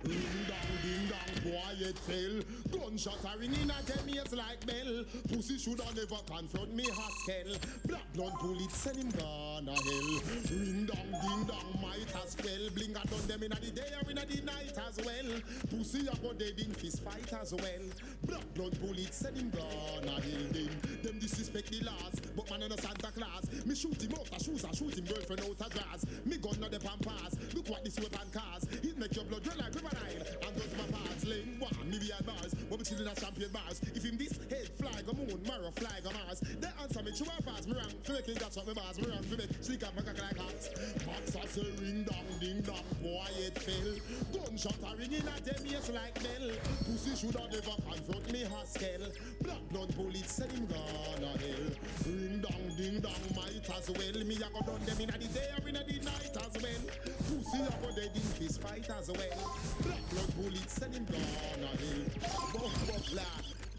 Ring dong, ding dong, quiet fail. Gunshot a ringing at 10 years like bell. Pussy shoulda never confront me Haskell. Black blood bullet send him gone a hell. Ring dong, ding dong, might as well. Bling a done them inna the day or inna the night as well. Pussy a go dead in fist fight as well. Black blood bullet send him gone a hell. Them disrespect the laws, but man no Santa Claus. Me shoot him out of shoes and shoot him girlfriend out of grass. Me gun no the pampas. Look what this weapon cause. It make your blood run like river. And those my parts laying one, me behind bars, but we chillin' at champion bars. If him this head fly go moon, marrow fly go Mars. They answer me true or false, me wrong. For making that's what me bars, me wrong. For make slick up my cock like hats. Max a say ring dong, ding dong, boy it fell. Gunshot a ringing at them ears like bell. Pussy shoulda never confront me Haskell. Black blood bullets send him gone a hell. Ring dong, ding dong, might as well. Me a go done them inna the day or inna the night as well. Pussy a go dead in fist fight as well. Black blood bullets send him gone a hill.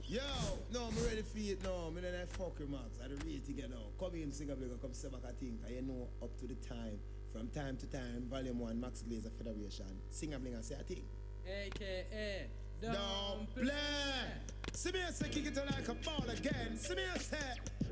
Yo, no, I'm ready for it now. I'm in that fucker Max. I'm ready to get out. Come in, sing a bling, come say back a thing. You know, up to the time. From time to time, Volume 1, Max Glazer Federation. Sing a bling and say a thing. AKA, don't play. See me say, kick it like a ball again. See me say,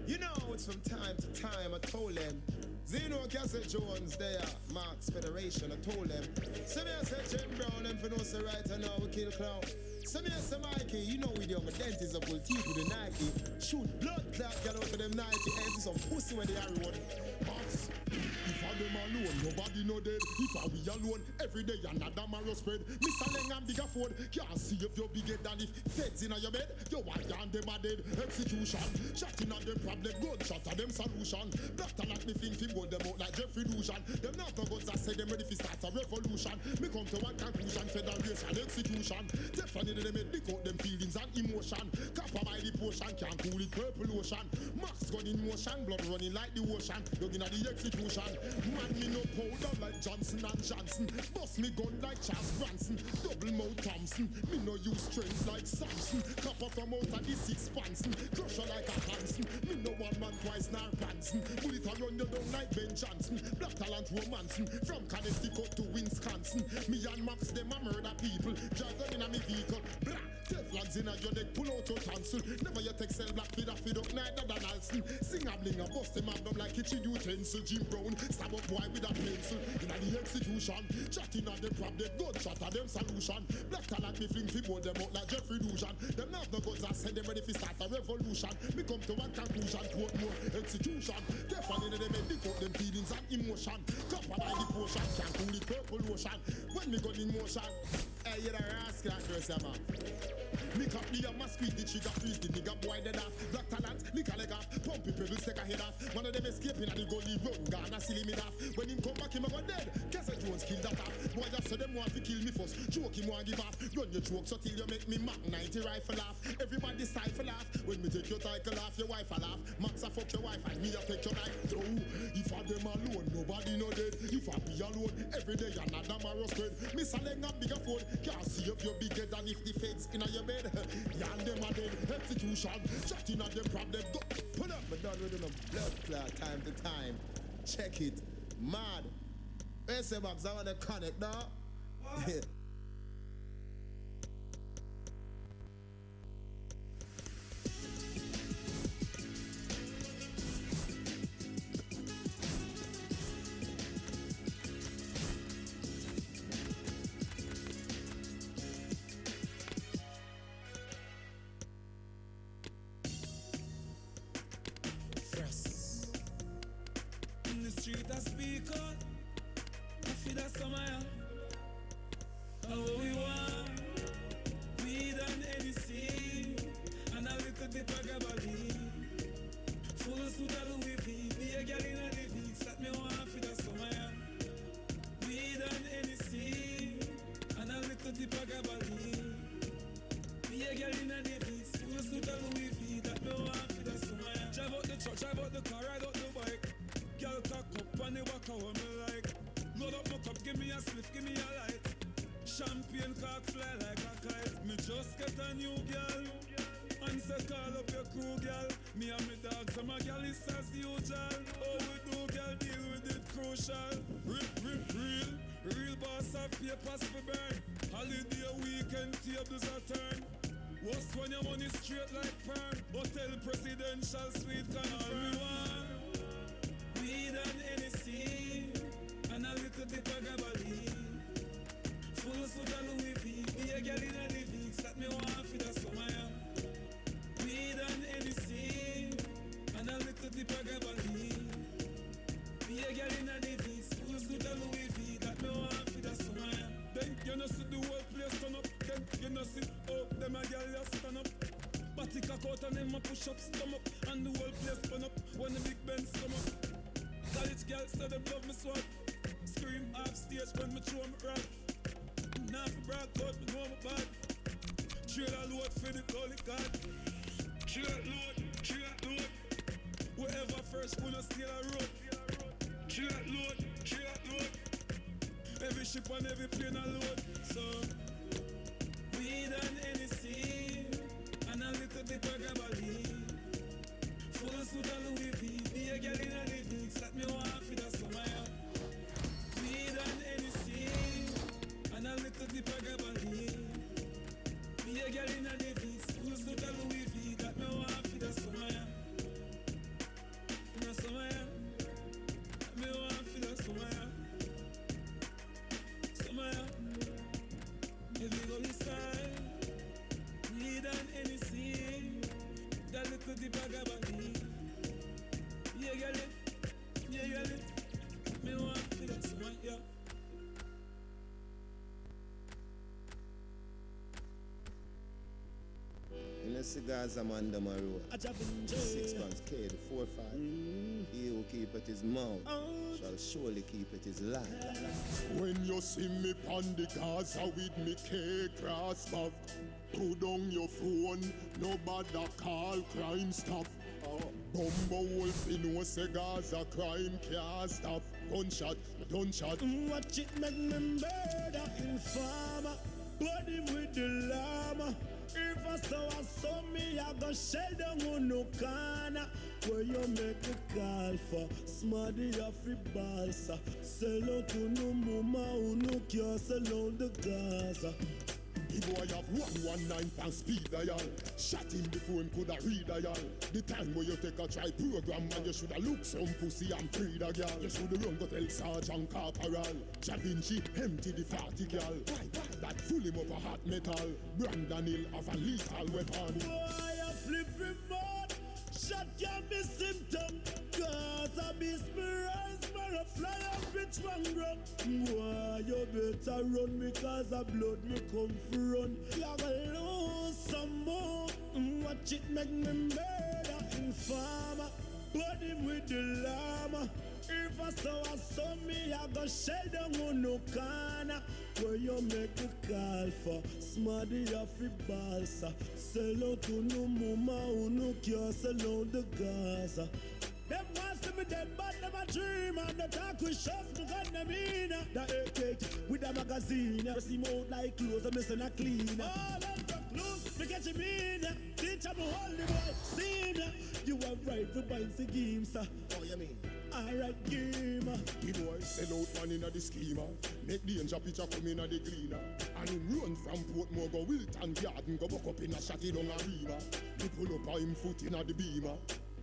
you know, it's from time to time. I told them. Zeno Cassette Jones there, Max Federation, I told them. Some here say Jim Brown, them for no say right and now we kill clown. Some here say Mikey, you know we the young dentist up with teeth with the Nike. Shoot blood clot, get out of them 90 and some pussy when they are road. Max, if I them alone, nobody know dead. If I we alone, every day another marrow spread. Mr. Lengham bigger Ford, can't see if you're bigger than if feds in your bed. Your white and them are dead, execution. Shotting at them problem, gunshot at them solution. Black talent me think go them out like Jeffrey Dujan. Them not the guns that say them ready to start a revolution. Me come to one conclusion, federation, execution. Definitely they make lick out them feelings and emotion. Copper by the potion, can't cool it purple ocean. Max gun in motion, blood running like the ocean. Looking at the execution. Man me no powder like Johnson and Johnson. Bust me gun like Charles Branson. Double mouth Thompson. Me no use strength like Samson. Copper from out of the six Spanson. Crusher like a Hanson. Me no one man twice nor Branson. Bullet a run you down like Ben Johnson. Black talent romancing. From Connecticut to Wisconsin. Me and Max them a murder people. Drive them in a me vehicle. Blah. Teflons in your neck, pull out your tonsil. Never you take cell black feed up, neither than Alston. Sing a bling a bust him up like kitchen utensil. Jim Brown, stab up boy with a pencil. In the execution, chatting at the prop, they gunshot at them solution. Black talent me fling fi board them out like Jeffrey Lujan. Them have no guns, I said them ready fi start a revolution. Me come to one conclusion, quote more execution. Definitely they make the them feelings and emotion. Copper by the potion, can't cool the purple ocean. When me gun in motion, hey, you're a rascal, man. Me cap the hammer, squeeze the trigger, freeze the nigga boy dead off. Black talent, lick a leg off, pump it, pedals take a head off. One of them escaping and the goalie run, gonna silly me off. When him come back, him a go dead. Kessel Jones kill that off. Boy just say them want to kill me first. Joke him want give off. Run your joke so till you make me Mac 90 rifle off. Everybody stifle off. When me take your title off, your wife a laugh. Max a fuck your wife and me a take your life. Yo, if I them alone, nobody no dead. If I be alone, every day another marrow spread. Miss a leg and bigger phone. Can't see if you're bigger than if the feds in your bed. Y'all them a dead. Execution. Chatting at them problem. Go. Pull up. But done with them blood clot time to time. Check it. Mad. Say Max, I want to connect now. In the street I speak out. I feel that somewhere. How we want. We done anything. And a little bit of gabardine. Full suit of Louis V. Be a girl in a living. That me want for that somewhere. We done anything. And a little bit of gabardine. Be a girl in a living. Full suit of Louis V. That me want for that somewhere. Drive out the truck, drive out the car, ride out the bike. Girl cock up and the walk out me like. Load up my cup, give me a spliff, give me a light. Champagne cock fly like a kite. Me just get a new girl. And say call up your crew, girl. Me and me dogs and my girl is as usual. Oh, we do, girl, deal with it crucial. Real boss of papers for burn. Holiday weekend tables a turn. What's when your money straight like perm? Hotel presidential suite confirm. We done anything. And a little bit of gabardine. Full suit of Louis V. Be a girl in a living. That me want for that somewhere. We done anything. And a little bit of gabardine. Be a girl in a living. Full suit of Louis V. That me want for that somewhere. Then you know see the whole place turn up. Then you know see them a girl just stand up. Body cock out and them a push up stomach. And the whole place burn up when the big Benz come up. College girls say them love me swag. Scream off stage when me throw me rap. Now for brag out, me know me bad. Trailer load for the gully card. Trailer load. Wherever first put a steal a road. Trailer load. Every ship and every plane a load. So we done anything. And a little bit of gabardine. Full suit of Louis V. Be a girl in a living. That me want for that somewhere. We done anything. And a little bit of gabardine. Be a girl in a living. Full suit of Louis V. That me want for that somewhere. That somewhere. That me want for that somewhere. Somewhere. If you go inside. We done anything. That little bit of gabardine. Yeah, girl, me want to that someone, yeah. In the cigars, I'm under my road. 6 pounds K, the 4-5. He who keepeth his mouth shall surely keep it his life. When you see me pon the Gaza with me K-Cross back, put down your phone, nobody call crime stop. Bumbo wolf, you know cigars a crime can't stop. Gunshot. Watch it make me murder informer. Burn him with the llama. If I saw me, I go shell down on no corner. Where you make a call for smarty afri balsa. Sell out to no mama who no care, sell out the Gaza. The boy have 119 pound speed dial. Shot him before him coulda read dial. The time where you take a try program and you shoulda look some pussy and pre the girl. You shoulda run go tell Sergeant Corporal. Da Vinci empty the 40 girl. That full him up a hot metal. Brandon Hill have a lethal weapon. Boy, a flipping mud. Shot can be symptom. Cause I be rise, man, a fly up bitch one gram. Boy, you better run because the blood me come for run. You gonna lose some more. Watch it make me murder informer. Body with the llama. If I saw me, I go shell down on no corner. Where you make a call for smarty off the balsa. Sell out to no mama who no care, sell out the Gaza. Them want to be dead, but them a dream. And the talk with shots because them in the AK with a magazine. Press him out like clothes, I'm missing a clean. All of the clothes, we get him in. Teach him hold the boy, seen. You are right for buying the game, sir. Oh, you mean? Alright, gamer. The boy sell out man inna the schema. Make danger picture come inna the cleaner. And him run from Portmore go Wilton Garden. Go buck up in a shotty down a river. He pull up on him foot inna the beamer.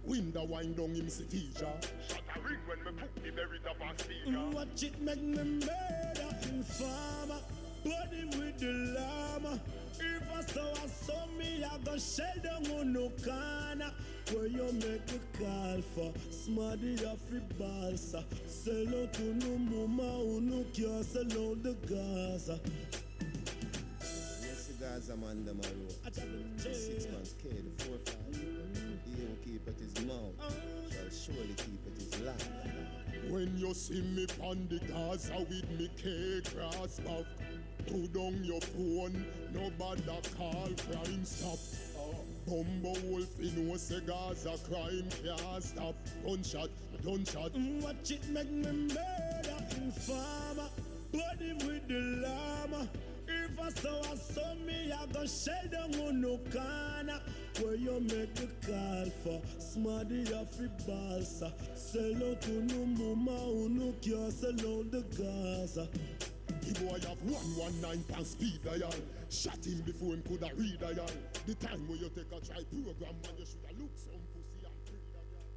Window wind down him see teacher. Shot a ring when me put the berry top on speaker. Watch it make me murder informer. Body with the llama. If I saw me, I go shell down on no corner. Where you make a call for smarty off the balsa. Sell out to no mama who no care, sell out the Gaza. Yes, the Gaza man them a road. 6 months K, the 4-5. He won't keep at his mouth, shall surely keep at his land. When you see me pon the Gaza with me K grass back. Put down your phone, nobody call crime stop. Bumbo Wolf, he knows the Gaza crime can't stop. Gunshot. Watch it make me murder informer. Body with the llama. If I saw me, I go shell down on no corner. Where you make a call for smarty off the balsa. Sell out to no mama who no care, sell out the Gaza. The boy have 119 pound speed dial. Shot him before him coulda read dial. The time where you take a try program and you shoulda look some pussy and pre the girl.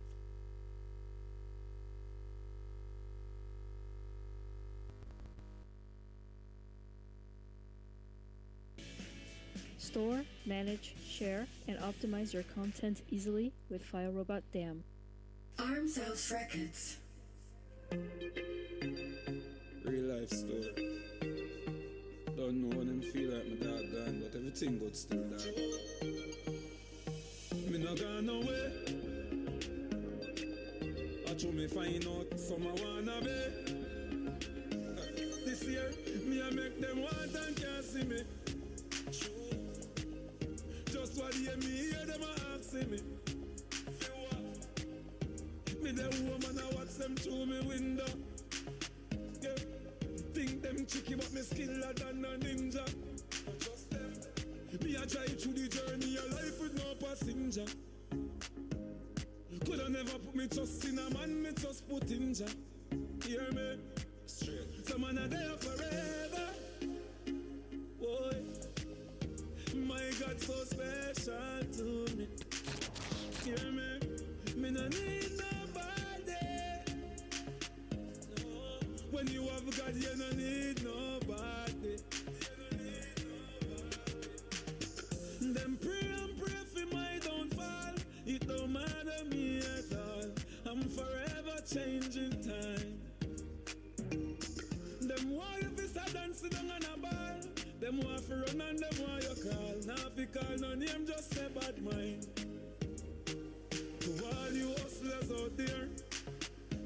Store, manage, share, and optimize your content easily with FileRobot DAM. Arms House Records. Real life story. Don't know when them feel like my dog gone, but everything good still dog. Me not gone nowhere. I try me find out some I wanna be. This year, me I make them want and can't see me. Just what hear me hear them a asking me. Me the woman I watch them through me window. Yeah. Think them tricky but me skiller than a ninja. Just them. Me a drive through the journey of life with no passenger. Coulda never put me trust in a man, me just put in ja. Hear me? Straight. Some man are there forever. Boy, my God so special to me. Hear me? Me no need nobody. No. When you have God, you no need nobody. Them pray and pray for my downfall. It don't matter me at all. I'm forever changing time. Them want you fi start dancing down on a ball. Them want fi run and them want you call. Now fi call no name, just say bad mind. To all you hustlers out there,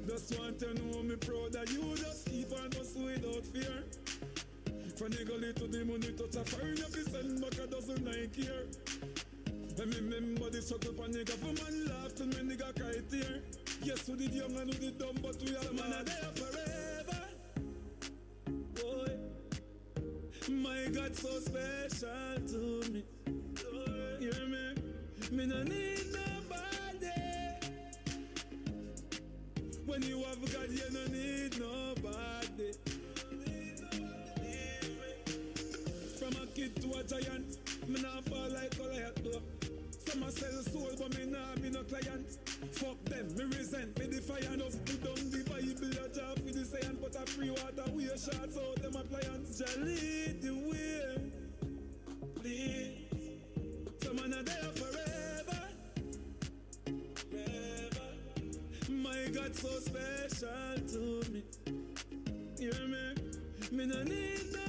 just want to know me proud that you just keep on hustle without fear. From the gully to the money touch a fire, you fi send back a dozen Nike here. And me remember the struggle pan nigga for man laugh till me nigga cry tear. Yes, we did young and we did dumb, but we are man are there forever. Boy, my God so special to me. Hear me? Me no need nobody. When you have God, you no need nobody. From a kid to a giant. Me nah fall like Goliath though. Some a sell soul, but me nah be no client. Fuck them, me resent, me defiant. Of put down the Bible, a job for the science. But a free water, we a shots out them appliance. Just lead the way, please. Some are there forever, forever. My God, so special to me. You hear me? Me no need nobody.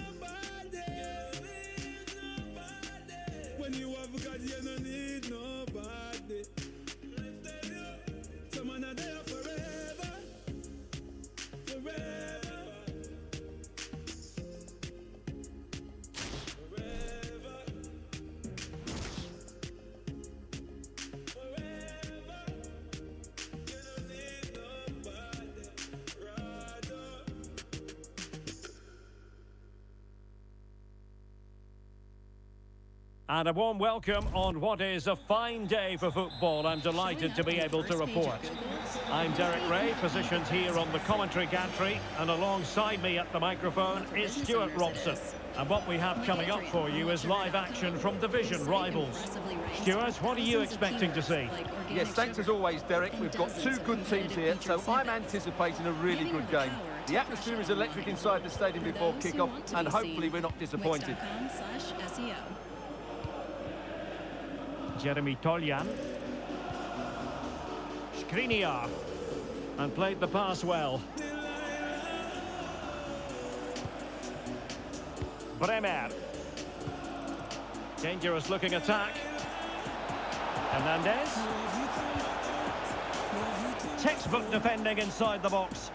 When you have God, you no need nobody. Some are there forever, forever, forever, forever. You don't need nobody, rather. And a warm welcome on what is a fine day for football. I'm delighted to be able to report. I'm Derek Ray, positioned here on the commentary gantry, and alongside me at the microphone is Stuart Robson. And what we have coming up for you is live action from division rivals. Stuart, what are you expecting to see? Yes, thanks as always, Derek. We've got two good teams here, so I'm anticipating a really good game. The atmosphere is electric inside the stadium before kick-off, and hopefully we're not disappointed. Jeremy Toljan. Skriniar. And played the pass well. Bremer. Dangerous looking attack. Hernandez. Textbook defending inside the box.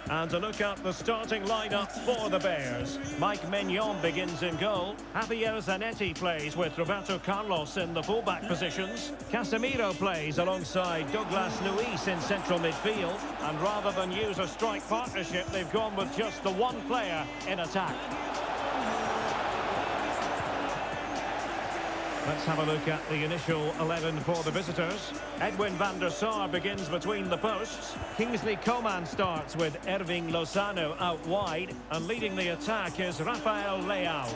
And a look at the starting lineup for the Bears. Mike Maignan begins in goal. Javier Zanetti plays with Roberto Carlos in the fullback positions. Casemiro plays alongside Douglas Luiz in central midfield. And rather than use a strike partnership, they've gone with just the one player in attack. Let's have a look at the initial 11 for the visitors. Edwin van der Sar begins between the posts. Kingsley Coman starts with Irving Lozano out wide. And leading the attack is Rafael Leao.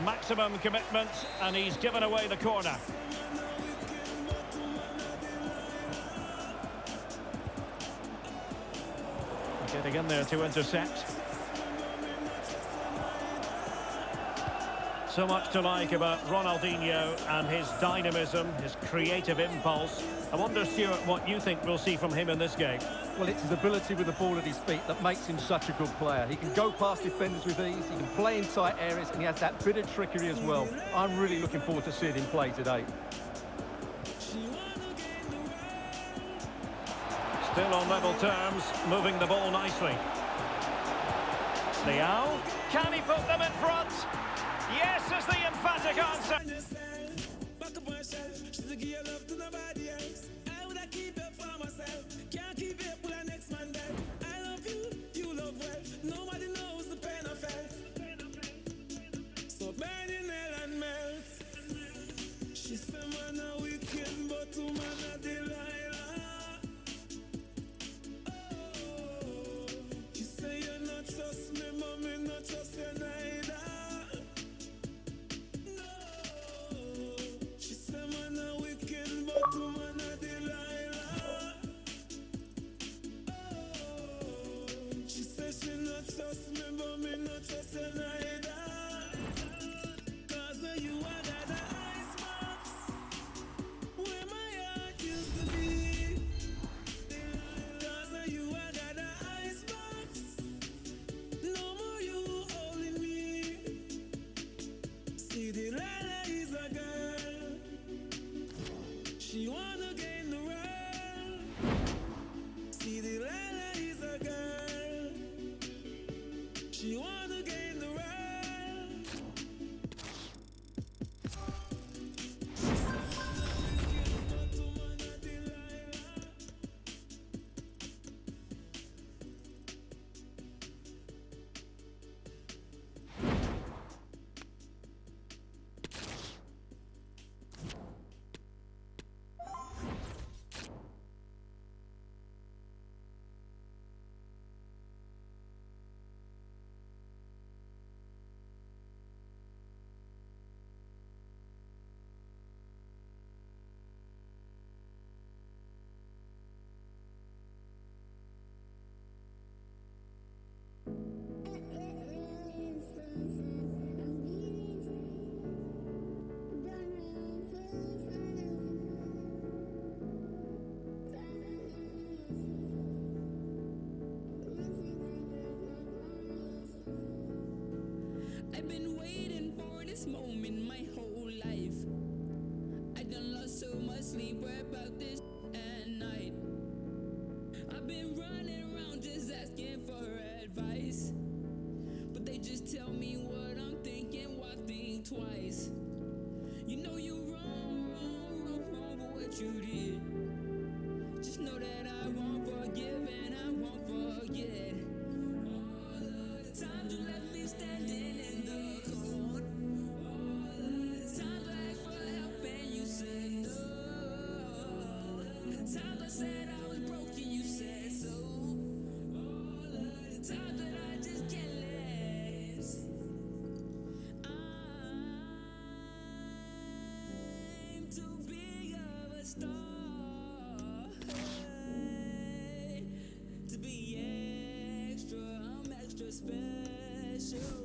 Maximum commitment, and he's given away the corner. Getting in there to intercept. So much to like about Ronaldinho and his dynamism, his creative impulse. I wonder, Stuart, what you think we'll see from him in this game. Well, it's his ability with the ball at his feet that makes him such a good player. He can go past defenders with ease, he can play in tight areas, and he has that bit of trickery as well. I'm really looking forward to seeing him play today. Still on level terms, moving the ball nicely. Leao, can he put them in front? Yes, is the emphatic answer. Back up my shelf, she's a girl love to nobody else. I would keep it for myself. Can't keep it, pull our next man dead. I love you, you love well. Nobody knows the pain I felt. So burn in hell and melt. She said, man, a weekend, but to man, a Delilah. Oh, you say you not trust me, mommy, not trust you neither. this moment my whole life. I done lost so much sleep, worry about this at night. I've been running around just asking for advice, but they just tell me what I'm thinking, why think twice? You know you wrong for what you did. Just know that I won't forgive and I won't forget all of the times you left me standing in the cold, all of the times I asked for help and you said no, the times I said I was broken you said so, all of the times that I just can't last. I'm too big of a star to be extra, I'm extra special.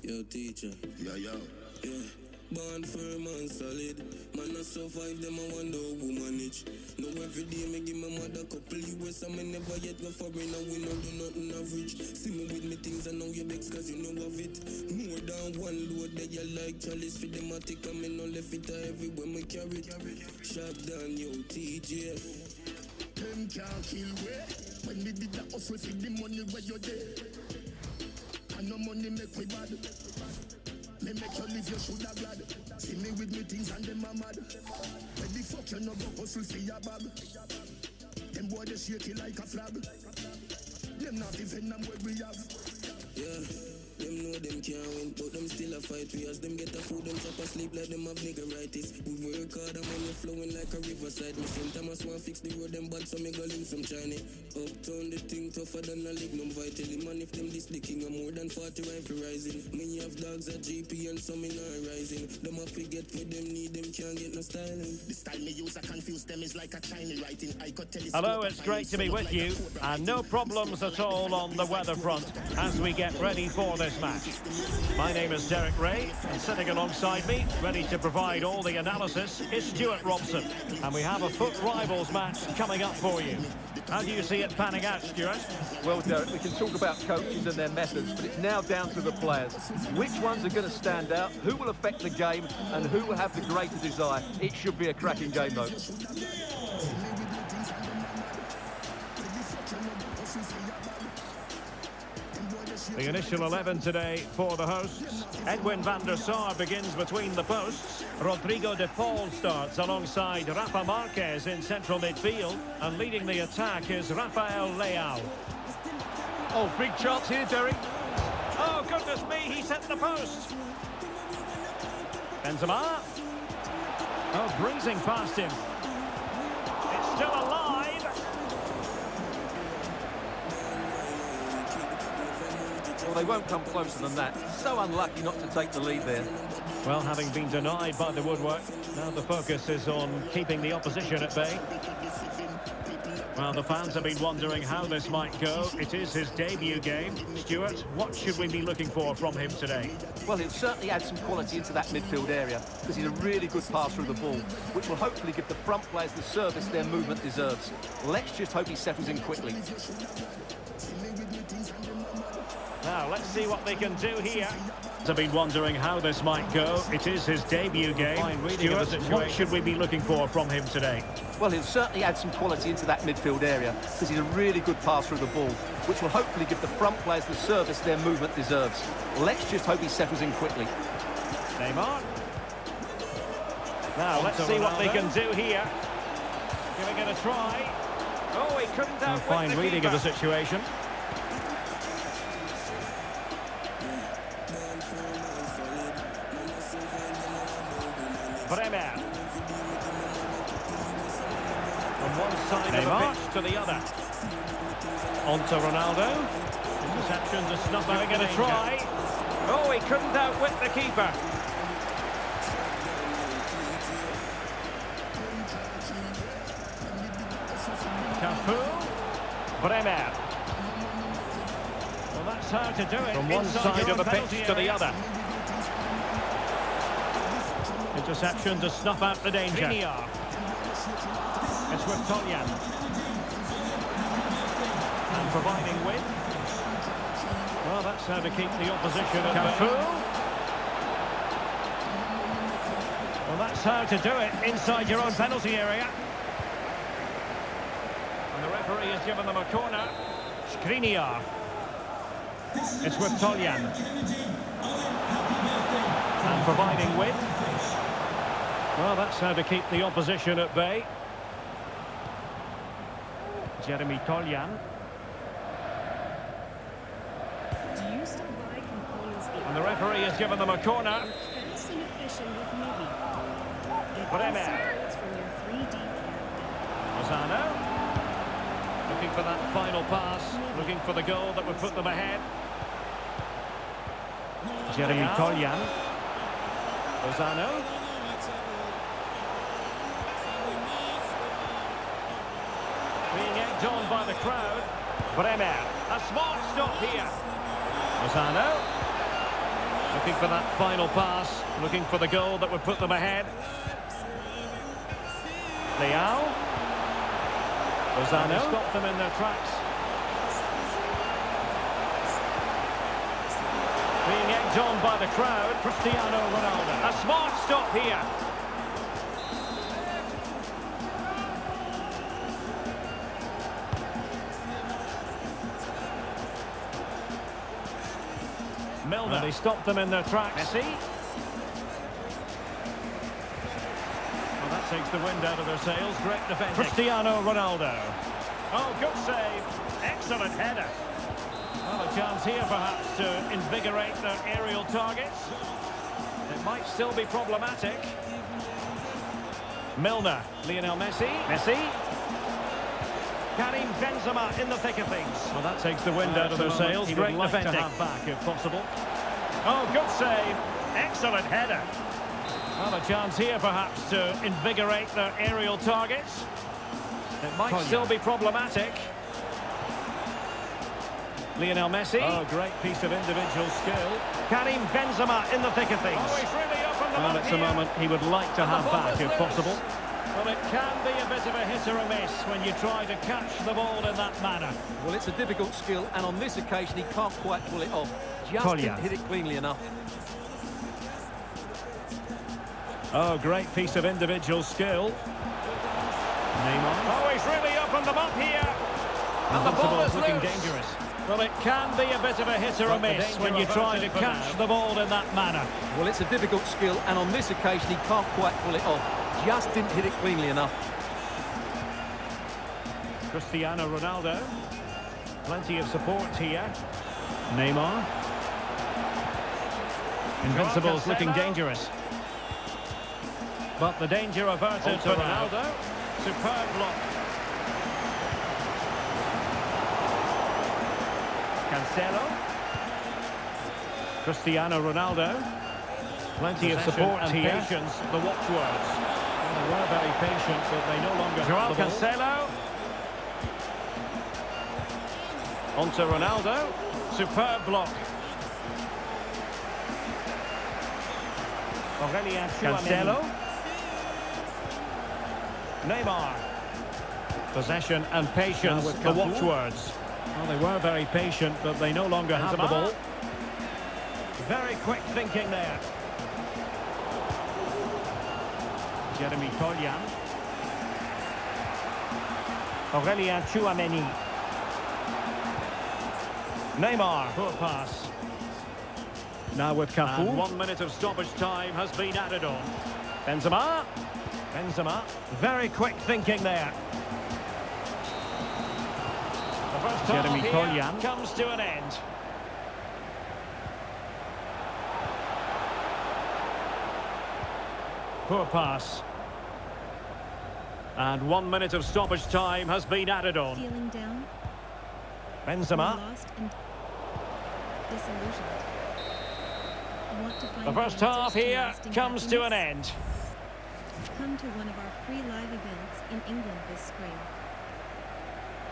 Yo, teacher. Yeah. Born firm and solid. Man, I survive them, I wonder who manage. No, every day me give my mother couple US and me never yet go foreign and we no do nothing average. See me with me things and now you vex cause you know of it. More than one load that you like chalice for them attic and me no left it everywhere me carry it. Sharp down, yo, TJ. Them can't kill we. When we did the hustle for the money where you there. And no money make we bad. Me make you live, you shoulda glad. See me with me things and them a mad. Where the fuck you no go hustle for your bag? Them boy they shake it like a flag. Them not even them where we have. Yeah, them know them can't win, but them still a fight. We as them get a food, them chop a sleep like them have niggeritis. We work hard and money flowing like a riverside. Me same time I want fix the road, them bad, so me go link some Chinese. Uptown the thing tougher than a lignum vitally. Man, if them this the king, I'm more than 40 rifle rising. Me have dogs at GP and some in not rising. Them a forget what them need, them can't get no styling. The style me use, I confuse them is like a Chinese writing. I could tell Hello, it's great to be with you, and no problems at all on the weather front as we get ready for this match. My name is Derek Ray, and sitting alongside me, ready to provide all the analysis, is Stuart Robson. And we have a foot rivals match coming up for you. How do you see it panning out, Stuart? Well, Derek, we can talk about coaches and their methods, but it's now down to the players. Which ones are going to stand out, who will affect the game, and who will have the greater desire? It should be a cracking game, though. The initial 11 today for the hosts. Edwin van der Sar begins between the posts. Rodrigo de Paul starts alongside Rafa Marquez in central midfield. And leading the attack is Rafael Leao. Oh, big chance here, Derek. Oh, goodness me, he sent the post. Benzema. Oh, breezing past him. It's still alive. Well, they won't come closer than that. So unlucky not to take the lead there. Well, having been denied by the woodwork, now the focus is on keeping the opposition at bay. Well, the fans have been wondering how this might go. It is his debut game. Stuart, what should we be looking for from him today? Well, he'll certainly add some quality into that midfield area because he's a really good passer of the ball, which will hopefully give the front players the service their movement deserves. Let's just hope he settles in quickly. Now, let's see what they can do here. I've been wondering how this might go. It is his debut game. Stuart, what should we be looking for from him today? Well, he'll certainly add some quality into that midfield area because he's a really good passer of the ball, which will hopefully give the front players the service their movement deserves. Let's just hope he settles in quickly. Neymar. Now, let's see what they can do here. Giving it a try. Oh, he couldn't outwit the fine reading of the situation. Bremer. From one side of the pitch to the other. On to Ronaldo. Interception to snuff out. Giving it a try. Oh, he couldn't outwit the keeper. Cafu. Bremer. Well, that's how to do it. From one side of the pitch to the other. Interception to snuff out the danger. It's with Toljan. And providing width. Well, that's how to keep the opposition at bay. Well, that's how to do it inside your own penalty area. And the referee has given them a corner. Skriniar. It's with Toljan. And providing width. Well, that's how to keep the opposition at bay. Jeremy Toljan. And the referee has given them a corner. Bremer. Lozano. Looking for that final pass. Looking for the goal that would put them ahead. Jeremy Toljan. Lozano. Being egged on by the crowd. Bremer. A smart stop here. Lozano. Looking for that final pass. Looking for the goal that would put them ahead. Leao. Lozano. Stop them in their tracks. Being egged on by the crowd. Cristiano Ronaldo. A smart stop here. Milner. And he stopped them in their tracks. Messi. Well, that takes the wind out of their sails. Great defending. Cristiano Ronaldo. Oh, good save. Excellent header. Well, a chance here perhaps to invigorate their aerial targets. It might still be problematic. Milner. Lionel Messi. Messi. Karim Benzema in the thick of things. Well, that takes the wind out of their sails. He would like to have back if possible. Oh, good save. Excellent header. Well, a chance here perhaps to invigorate their aerial targets. It might still be problematic. Lionel Messi. Oh, great piece of individual skill. Karim Benzema in the thick of things. Oh, he's really up on the mark. It's a moment he would like to have back if possible. Well, it can be a bit of a hit or a miss when you try to catch the ball in that manner. Well, it's a difficult skill, and on this occasion he can't quite pull it off. Just didn't hit it cleanly enough. Oh, great piece of individual skill. Neymar. Oh, he's really up on the mark here. And the ball is looking dangerous. Well, it can be a bit of a hit or a miss when you try to catch the ball in that manner. Well, it's a difficult skill, and on this occasion he can't quite pull it off. Just didn't hit it cleanly enough. Cristiano Ronaldo. Plenty of support here. Neymar. Invincibles looking dangerous. But the danger averted to Ronaldo. Superb block. Cancelo. Cristiano Ronaldo. Plenty of support here. Patience, the watchwords. They were very patient, but they no longer have the ball. Cancelo. On to Ronaldo. Superb block. Cancelo. Neymar. Possession and patience, the watchwords. Well, they were very patient, but they no longer have the ball. Very quick thinking there. Jeremy Toljan. Aurélien Tchouameni. Neymar. Poor pass. Now with Cafu. And 1 minute of stoppage time has been added on. Benzema. Benzema. Very quick thinking there. The first Jeremy Toljan comes to an end. Poor pass. And 1 minute of stoppage time has been added on. Feeling down? Benzema. Lost and disillusioned. Want to find The first half here comes to an end. Come to one of our free live events in England this spring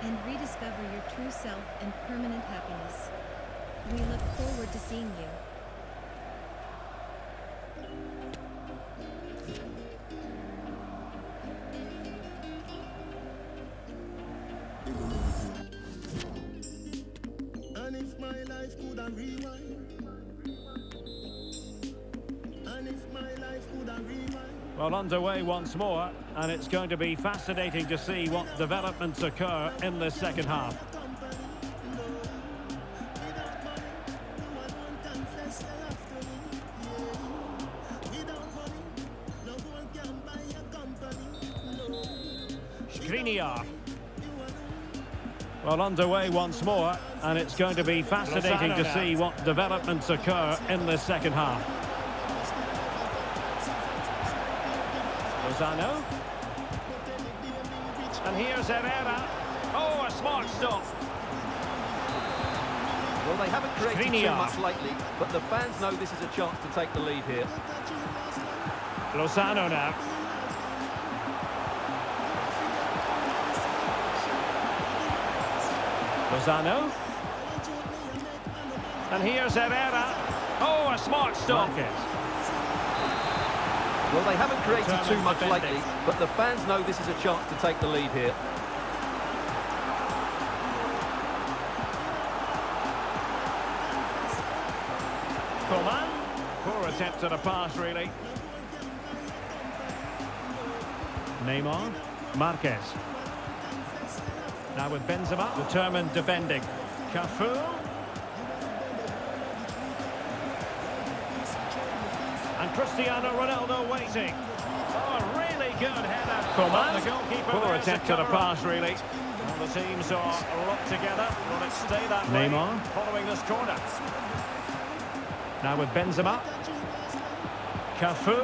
and rediscover your true self and permanent happiness. We look forward to seeing you. And if my life could have rewind, and if my life could have rewind. Well, underway once more, and it's going to be fascinating to see what developments occur in the second half. Skriniar. Well, underway once more, and it's going to be fascinating to see what developments occur in the second half. Lozano. And here's Herrera. Oh, a smart stop. Well, they haven't created too Skriniar. much lately, but the fans know this is a chance to take the lead here. Lozano now. Lozano. And here's Herrera. Oh, a smart stop. Well, they haven't created too Determined much defending. lately, but the fans know this is a chance to take the lead here. Coman. Poor attempt at a pass, really. Neymar. Marquez. Now with Benzema. Determined defending. Cafu. And Cristiano Ronaldo waiting. Oh, a really good header. Coman. The goalkeeper. Poor attempt at a pass, really. Well, the teams are locked together. Will it stay that way? Neymar. Following this corner. Now with Benzema. Cafu.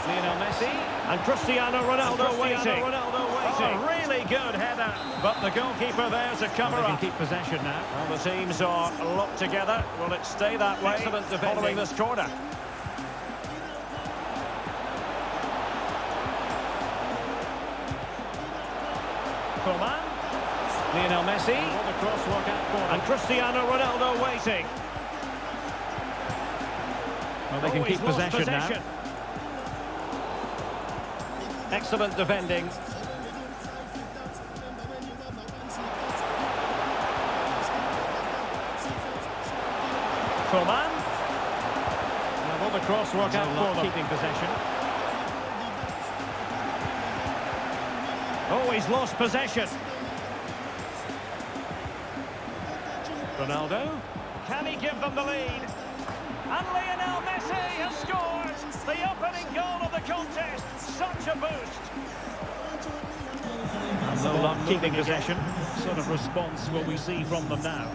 Lionel Messi. And Cristiano Ronaldo waiting. Oh, really good header. But the goalkeeper there to cover up. They can keep possession now. Well, the teams are locked together. Will it stay that way? Excellent defending. Following this corner. Coman. Lionel Messi. The crosswork out corner. And Cristiano Ronaldo waiting. Well, they can keep possession now. Excellent defending. Coman. Now, will the crosswork out for them. Keeping possession. Oh, he's lost possession. Ronaldo. Can he give them the lead? And Lionel Messi has scored the opening goal of the contest. Such a boost. And no luck keeping possession. What sort of response will we see from them now?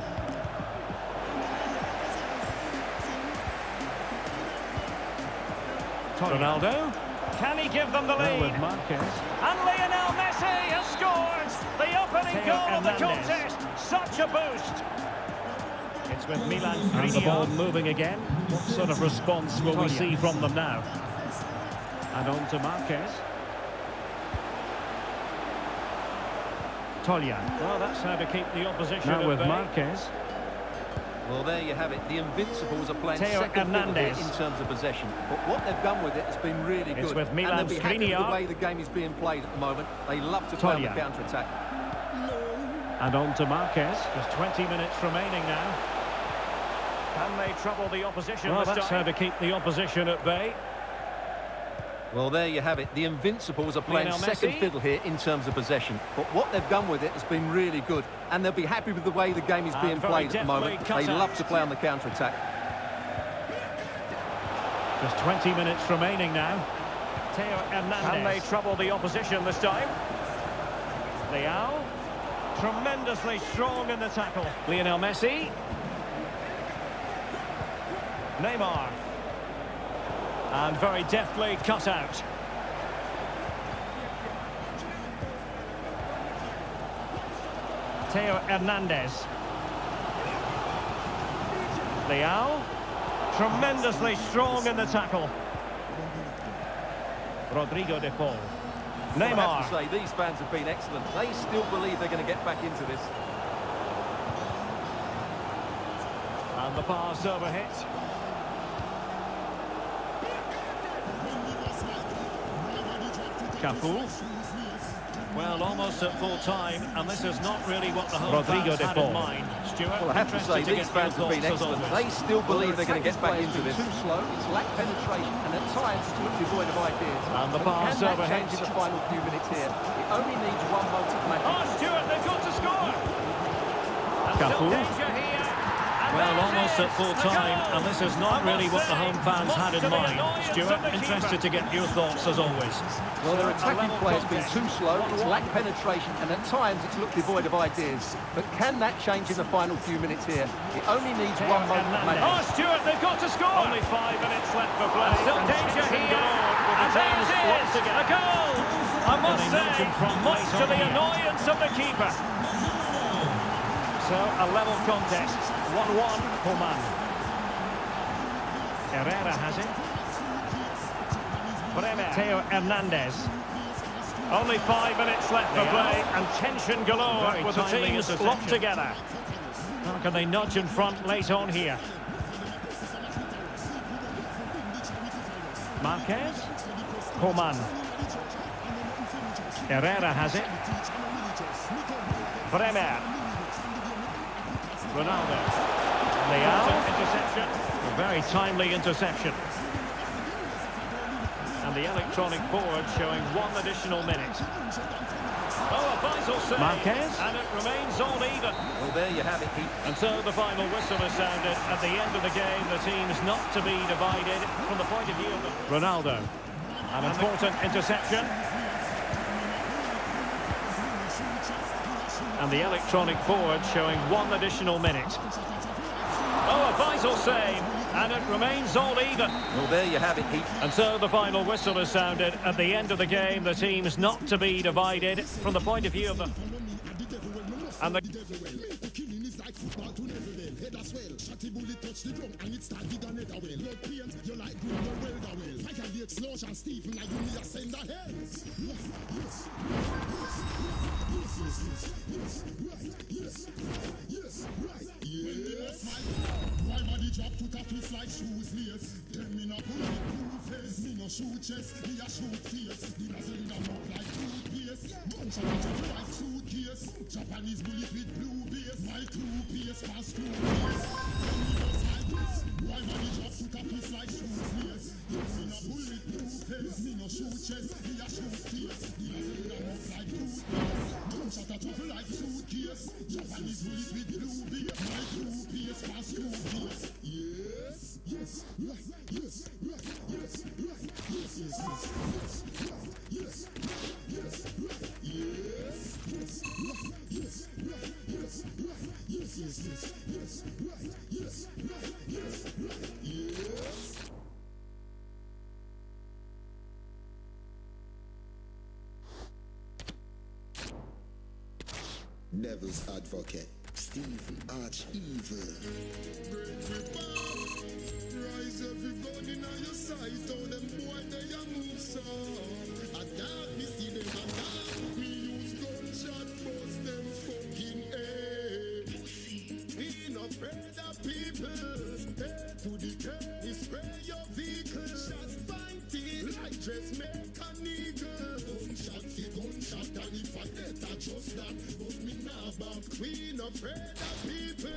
Ronaldo. Can he give them the lead? With Marquez. And Lionel Messi has scored the opening goal of the contest. Such a boost. It's with Milan Skriniar. And the ball moving again. What sort of response will we see from them now? And on to Marquez. Toljan. Well, that's how to keep the opposition now with Marquez. Well, there you have it. The Invincibles are playing second fiddle here in terms of possession. But what they've done with it has been really good. It's with Milan and they'll be happy with Skriniar. the way the game is being played at the moment. They love to play on the counter-attack. And on to Marquez. Just 20 minutes remaining now. Can they trouble the opposition? Well, that's how to keep the opposition at bay. Well, there you have it. The Invincibles are playing second fiddle here in terms of possession. But what they've done with it has been really good. And they'll be happy with the way the game is being played at the moment. They love to play on the counter-attack. Just 20 minutes remaining now. Theo Hernandez. Can they trouble the opposition this time? Leao. Tremendously strong in the tackle. Lionel Messi. Neymar. And very deftly cut out. Theo Hernandez. Leao. Tremendously strong in the tackle. Rodrigo de Paul. Neymar. Well, I have to say, these fans have been excellent. They still believe they're going to get back into this. And the pass overhit. Cafu. Well, almost at full time, and this is not really what the home fans had in mind. Stuart, well, I have to say, these fans have been excellent. They still believe they're going to get back into this. Too slow, it's lack penetration, and at times it's looked devoid of ideas. And the pass overhead. Change in the final few minutes here. It only needs one moment of magic. Oh, Stuart, they've got to score! Cafu. Well, almost at full time, and this is not really what the home fans had in mind. Stuart, interested to get your thoughts as always. Well, their attacking play has been too slow, it's lacked penetration, and at times it's looked devoid of ideas. But can that change in the final few minutes here? It only needs one moment of magic. Oh, Stuart, they've got to score! Only 5 minutes left for play. Still danger here, and there it is, a goal! I must say, much to the annoyance of the keeper. So, a level contest. 1-1, Coman. Herrera has it. Bremer. Theo Hernandez. Only 5 minutes left for play, and tension galore with the teams locked together. How can they nudge in front late on here? Marquez. Coman. Herrera has it. Bremer. Ronaldo. Leao. Interception. A very timely interception. And the electronic board showing 1 additional minute. Oh, a vital save. Marquez. And it remains all even. Well, there you have it. And so the final whistle is sounded. At the end of the game, the team's not to be divided from the point of view of Ronaldo. An important interception. And the electronic board showing 1 additional minute. Oh, a vital save, and it remains all even. Well, there you have it, Heath. And so the final whistle is sounded. At the end of the game, the team's not to be divided from the point of view of the... And the... My body drop to tattoos like shoes lace. Them in a bulletproof face. Me no shoot chest, me a shoot face. The muzzle in a mouth like toothpaste. Bunch of it like suitcase. Japanese bullet with blue base. My crew pace past crew pace. When me just like this. My body drop to tattoos like shoes lace. Them in a bulletproof face. Me no shoot chest, me a shoot face. The muzzle in a mouth like toothpaste. Bunch of it like suitcase. Japanese bullet with blue base. My crew pace past crew pace. Yes, yes, right, yes, right, yes, right, yes, yes, yes, yes, yes, right, yes, yes, right, yes, right, yes, right, yes, yes, yes, yes, right, yes, right, yes, right, yes. Devil's advocate, Stephen Arch Evil. Rise every gun in your sight, all them boy they a move so. I doubt me see them a doubt me use gunshot bust them fucking head. We not afraid of people, head to the curb, spray your vehicle. Shots fighting like dressmaker eagle. Gunshot, and if I get a just that, but me now about afraid of people.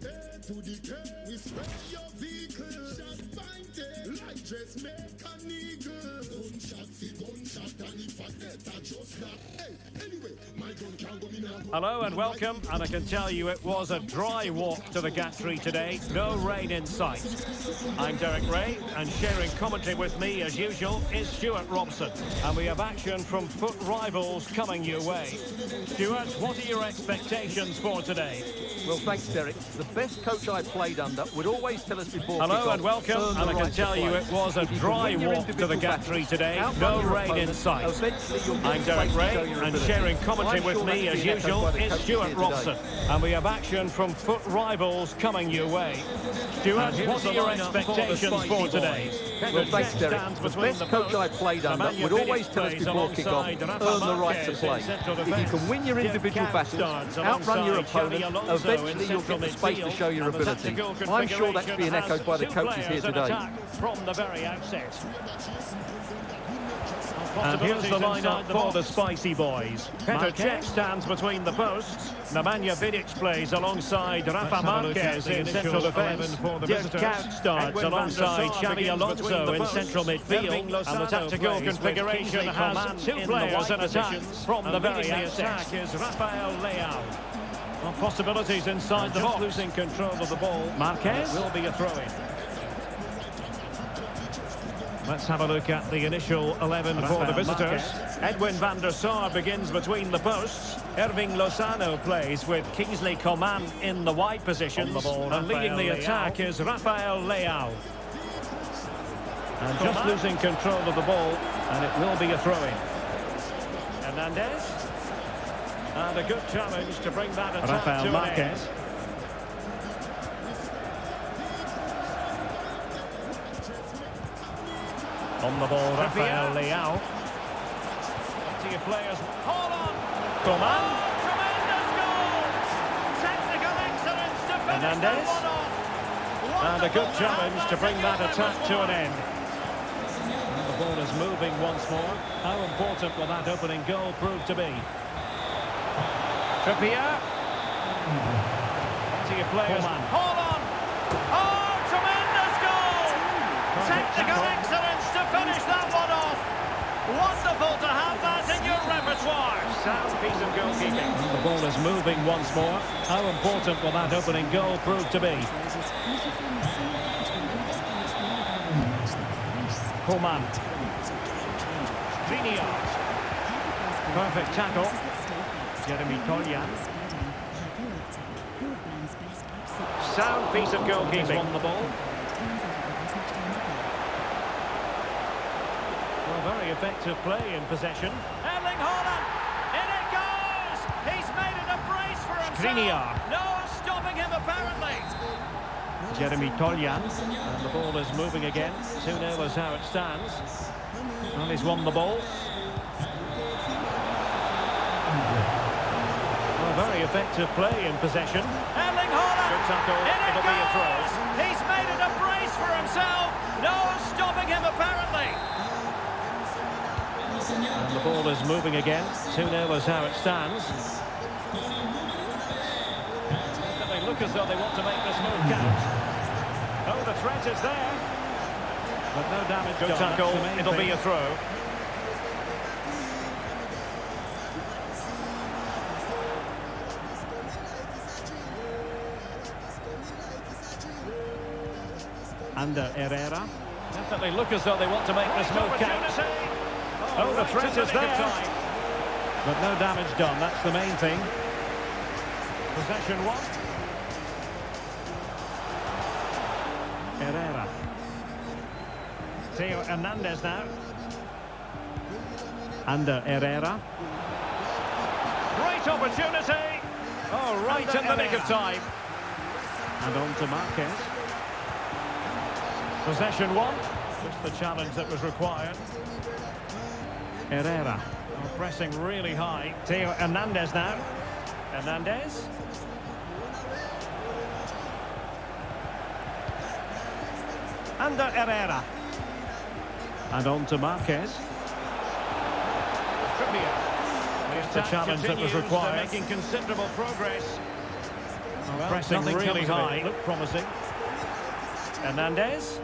A to the K, we spray your vehicle. Shot pointed like dressmaker eagle. Gunshot for gunshot, and if I get a just not. Hey, anyway, my gun can't go in now. Hello and welcome, and I can tell you it was a dry walk to the gantry today. No rain in sight. I'm Derek Ray, and sharing commentary with me as usual is Stuart Robson. And we have action from foot rivals coming your way. Stuart, what are your expectations for today? Well, thanks, Derek. The best coach I played under would always tell us before Hello and welcome, and I can tell you it was a dry walk to the gantry today. No rain in sight. I'm Derek Ray, and sharing commentary with me as usual is Stuart Robson. And we have action from foot rivals coming your way. Stuart, what are your expectations for today? Well, thanks, Derek. The best coach I played under would always tell us before kick-off, earn the right to play. If you can win your individual battles, outrun your opponent, eventually you'll get the space to show your ability. I'm sure that's being echoed by the coaches here today. From the very outset. And here's the lineup for the Spicy Boys. Petr Cech stands between the posts. Nemanja Vidic plays alongside Rafa Marquez in central defence. Dirk Kuyt starts alongside Xabi Alonso in central midfield. And the tactical configuration has two players in attack from the very outset. Is Rafael Leao. Possibilities inside the box. Losing control of the ball. Marquez will be a throw-in. Let's have a look at the initial 11 for the visitors. Edwin van der Sar begins between the posts. Irving Lozano plays with Kingsley Coman in the wide positions. And leading the attack is Rafael Leao. And just losing control of the ball, and it will be a throw-in. Hernandez. And a good challenge to bring that attack to Marquez. An end. On the ball, Rafael Leao. Plenty of players. Hold on. Coman. Tremendous goal. Technical excellence to finish Hernandez. That one off. And a good challenge to bring that attack to an end. And the ball is moving once more. How important will that opening goal prove to be? Trippier. Plenty of players. Coman. Hold on. Oh, tremendous goal. Technical excellence to finish that one off. Wonderful to have that in your repertoire. Sound piece of goalkeeping. The ball is moving once more. How important will that opening goal prove to be? Coman. Skriniar. Perfect tackle. Jeremy Toljan. Sound piece of goalkeeping. On the ball. Very effective play in possession. Erling Haaland! In it goes! He's made it a brace for himself. Skriniar. No stopping him apparently. Jeremy Toljan. And the ball is moving again. 2-0 is how it stands. And he's won the ball. Very effective play in possession. Erling Haaland! Good tackle. It'll be a throw. He's made it a brace for himself. No stopping him apparently. And the ball is moving again. 2-0 is how it stands. They look as though they want to make this move count. Oh, the threat is there. But no damage done. Good tackle. It'll be a throw. Under Herrera. Definitely look as though they want to make this move count. Oh, the threat is there. But no damage done, that's the main thing. Possession one. Herrera. Theo Hernandez now. Under Herrera. Great opportunity. Oh, right in the nick of time. And on to Marquez. Possession one. Just the challenge that was required. Herrera. Oh, pressing really high. Theo Hernandez now. Hernandez. Under Herrera. And on to Marquez. Trippier. The challenge that was required. They're making considerable progress. Well, pressing really high, looked promising. Hernandez.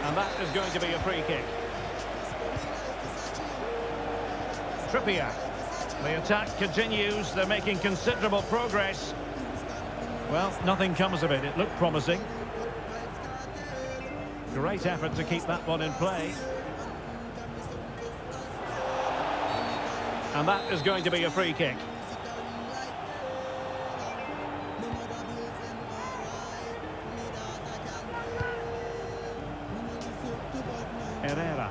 And that is going to be a free kick. Trippier. The attack continues. They're making considerable progress. Well, nothing comes of it. It looked promising. Great effort to keep that one in play. And that is going to be a free kick. Herrera.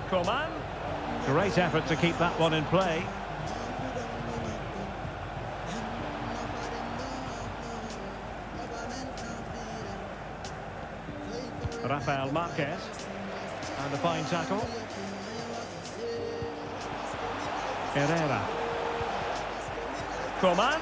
Coman. Great effort to keep that one in play. Rafael Marquez. And a fine tackle. Herrera. Coman.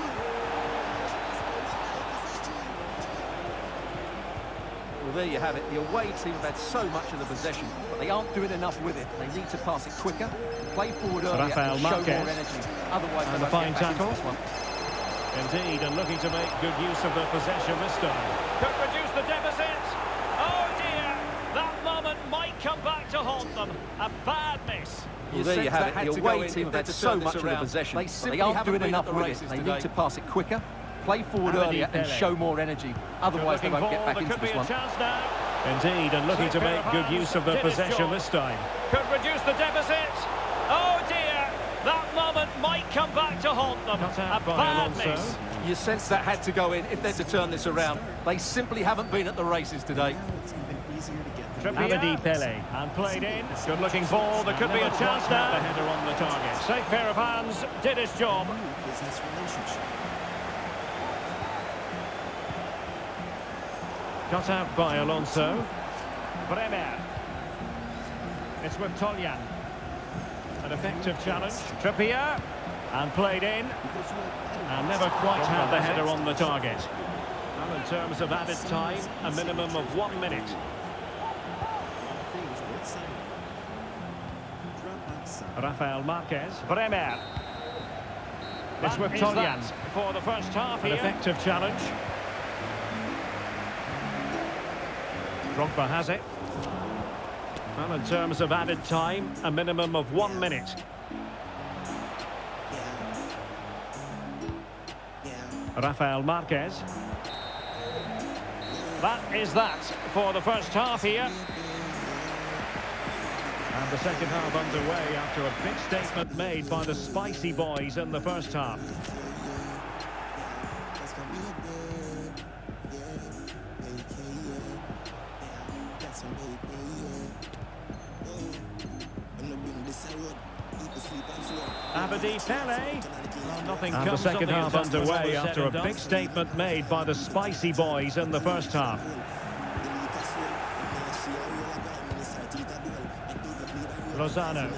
Well, there you have it. The away team have had so much of the possession, but they aren't doing enough with it. They need to pass it quicker, play forward earlier, Rafael and show Marquez. more energy. Otherwise, And they a won't fine get back into tackle. this one. Indeed, and looking to make good use of the possession this time. Could reduce the deficit. Oh dear, that moment might come back to haunt them. A bad miss. Well, there you have it. The away team have had so much of the possession, but they aren't doing enough with it. They need to pass it quicker, play forward earlier, and show more energy. Otherwise, they won't get back into this one. Indeed, and looking to make good use of the possession this time. Could reduce the deficit. Oh dear, that moment might come back to haunt them. A bad miss. You sense that had to go in if they're to turn this around. They simply haven't been at the races today. Abedi Pele. And played in. Good looking ball. There could be a chance now. The header on the target. Safe pair of hands. Did his job. Cut out by Alonso. Bremer. It's with Toljan. An effective challenge. Trippier. And played in. And never quite had the header on the target. Well, in terms of added time, a minimum of 1 minute. Rafael Marquez. Bremer. It's with Toljan. For the first half An here. effective challenge. Drogba has it. Well, in terms of added time, a minimum of 1 minute. Rafael Marquez. That is that for the first half here. And the second half underway after a big statement made by the Spicy Boys in the first half. Abedi Pele. Well, nothing and comes the second half underway after a big statement made by the Spicy Boys in the first half. Lozano.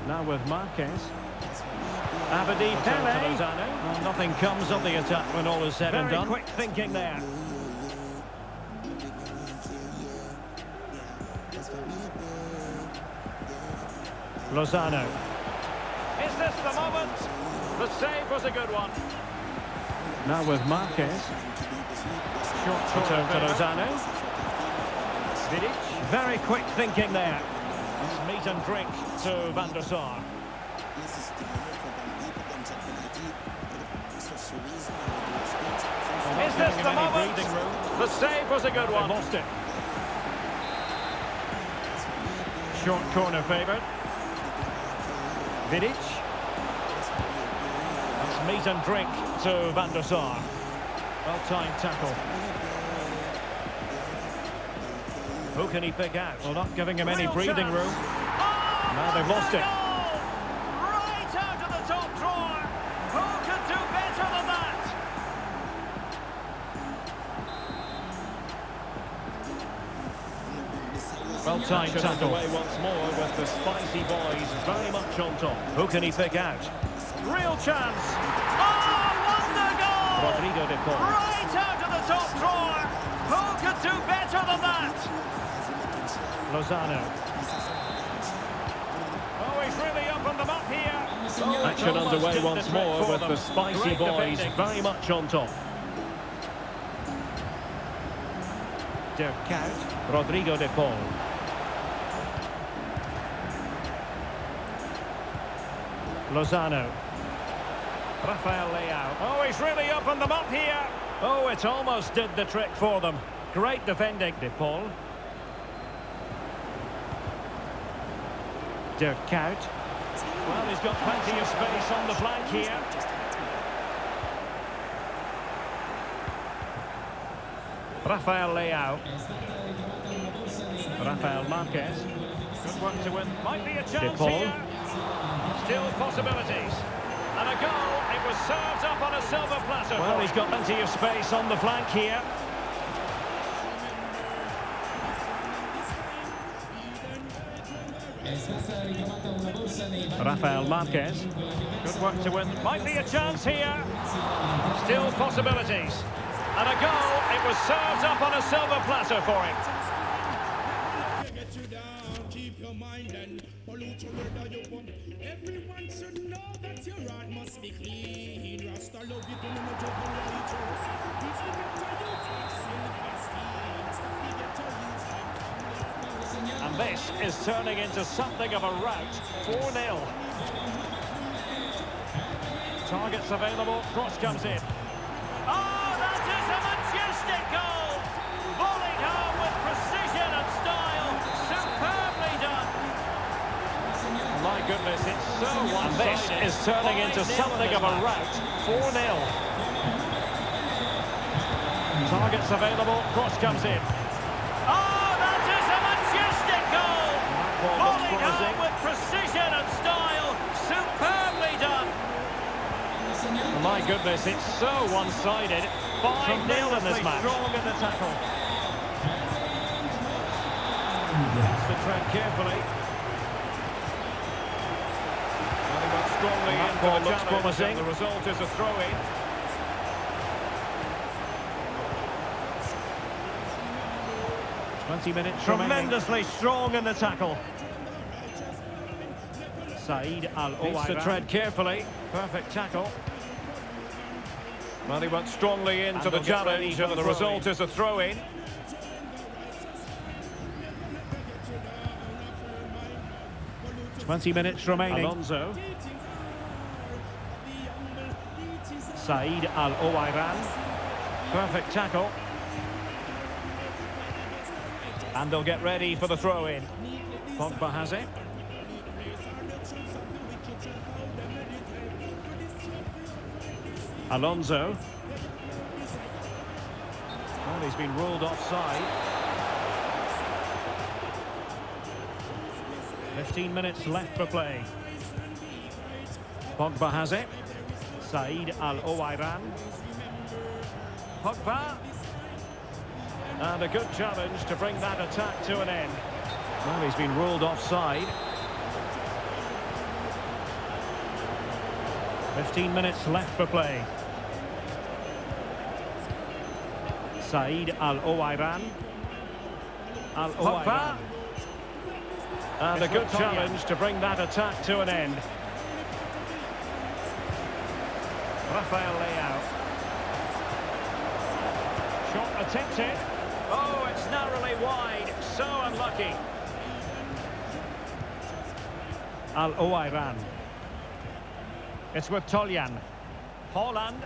Now with Marquez. Abedi Pele. Well, nothing comes of the attack when all is said and done. Very quick thinking there. Lozano. Is this the moment? The save was a good one. Now with Marquez. Short return to Lozano. Vidic. Very quick thinking there. It's meat and drink to Van der Sar. Is this the moment? The save was a good one. Lost it. Short corner favoured. Vidic. That's meat and drink to Van der Sar. Well-timed tackle. Who can he pick out? Well, not giving him any breathing room. Now they've lost it. Right out of the top drawer. Who could do better than that? Well-timed tackle. Away once more with the Spicy Boys very much on top. Who can he pick out? Real chance. Oh, wonder goal! Rodrigo de Paul. Right out of the top drawer. Who could do better than that? Lozano. Oh, he's really opened them up here. Action underway once more with the spicy boys very much on top. De Kuyt. Rodrigo de Paul. Lozano. Rafael Leao. Oh, he's really opened them up here. Oh, it almost did the trick for them. Great defending. De Paul. De Kuyt. Well, he's got plenty of space on the flank here. Rafael Leao. Rafael Marquez. Good work to win. Might be a chance here. Still possibilities. And a goal. It was served up on a silver platter. Well, he's got plenty of space on the flank here. Rafael Marquez. Good work to win. Might be a chance here. Still possibilities. And a goal. It was served up on a silver platter for him. Keep your mind and pollute whether you want. Everyone should know that your heart must be clean. Rasta love you to know joke and righteous. If you get to use silver schemes, you get to use them. And this is turning into something of a rout. 4-0. Targets available. Cross comes in. Oh, that is a majestic goal! Volleyed home with precision and style. Superbly done. My goodness, it's so one-sided. And this is turning into something of a rout. 4-0. Targets available. Cross comes in. Oh, that is a majestic goal! Volleyed home with precision and style. Superbly done. My goodness, it's so one-sided. 5-0 in this match. Strong in the tackle. Gets the tread carefully. And he went strongly into the looks promising. The result is a throw-in. Tremendously strong in the tackle. Said Al-Owairan. Needs to tread carefully. Perfect tackle. Well, he went strongly into the challenge, and the result is a throw-in. .20 minutes remaining. Alonso. Said Al-Owairan. Perfect tackle. And they'll get ready for the throw-in. Pogba has it. Alonso. Well, he's been ruled offside. 15 minutes left for play. Pogba has it. Said Al-Owairan. Pogba. And a good challenge to bring that attack to an end. Well, he's been ruled offside. 15 minutes left for play. Said Al-Owairan. Al-Owairan. And a good challenge to bring that attack to an end. Rafael Leao. Shot attempted. Oh, it's narrowly wide. So unlucky. Al-Owairan. It's with Toljan. Holland.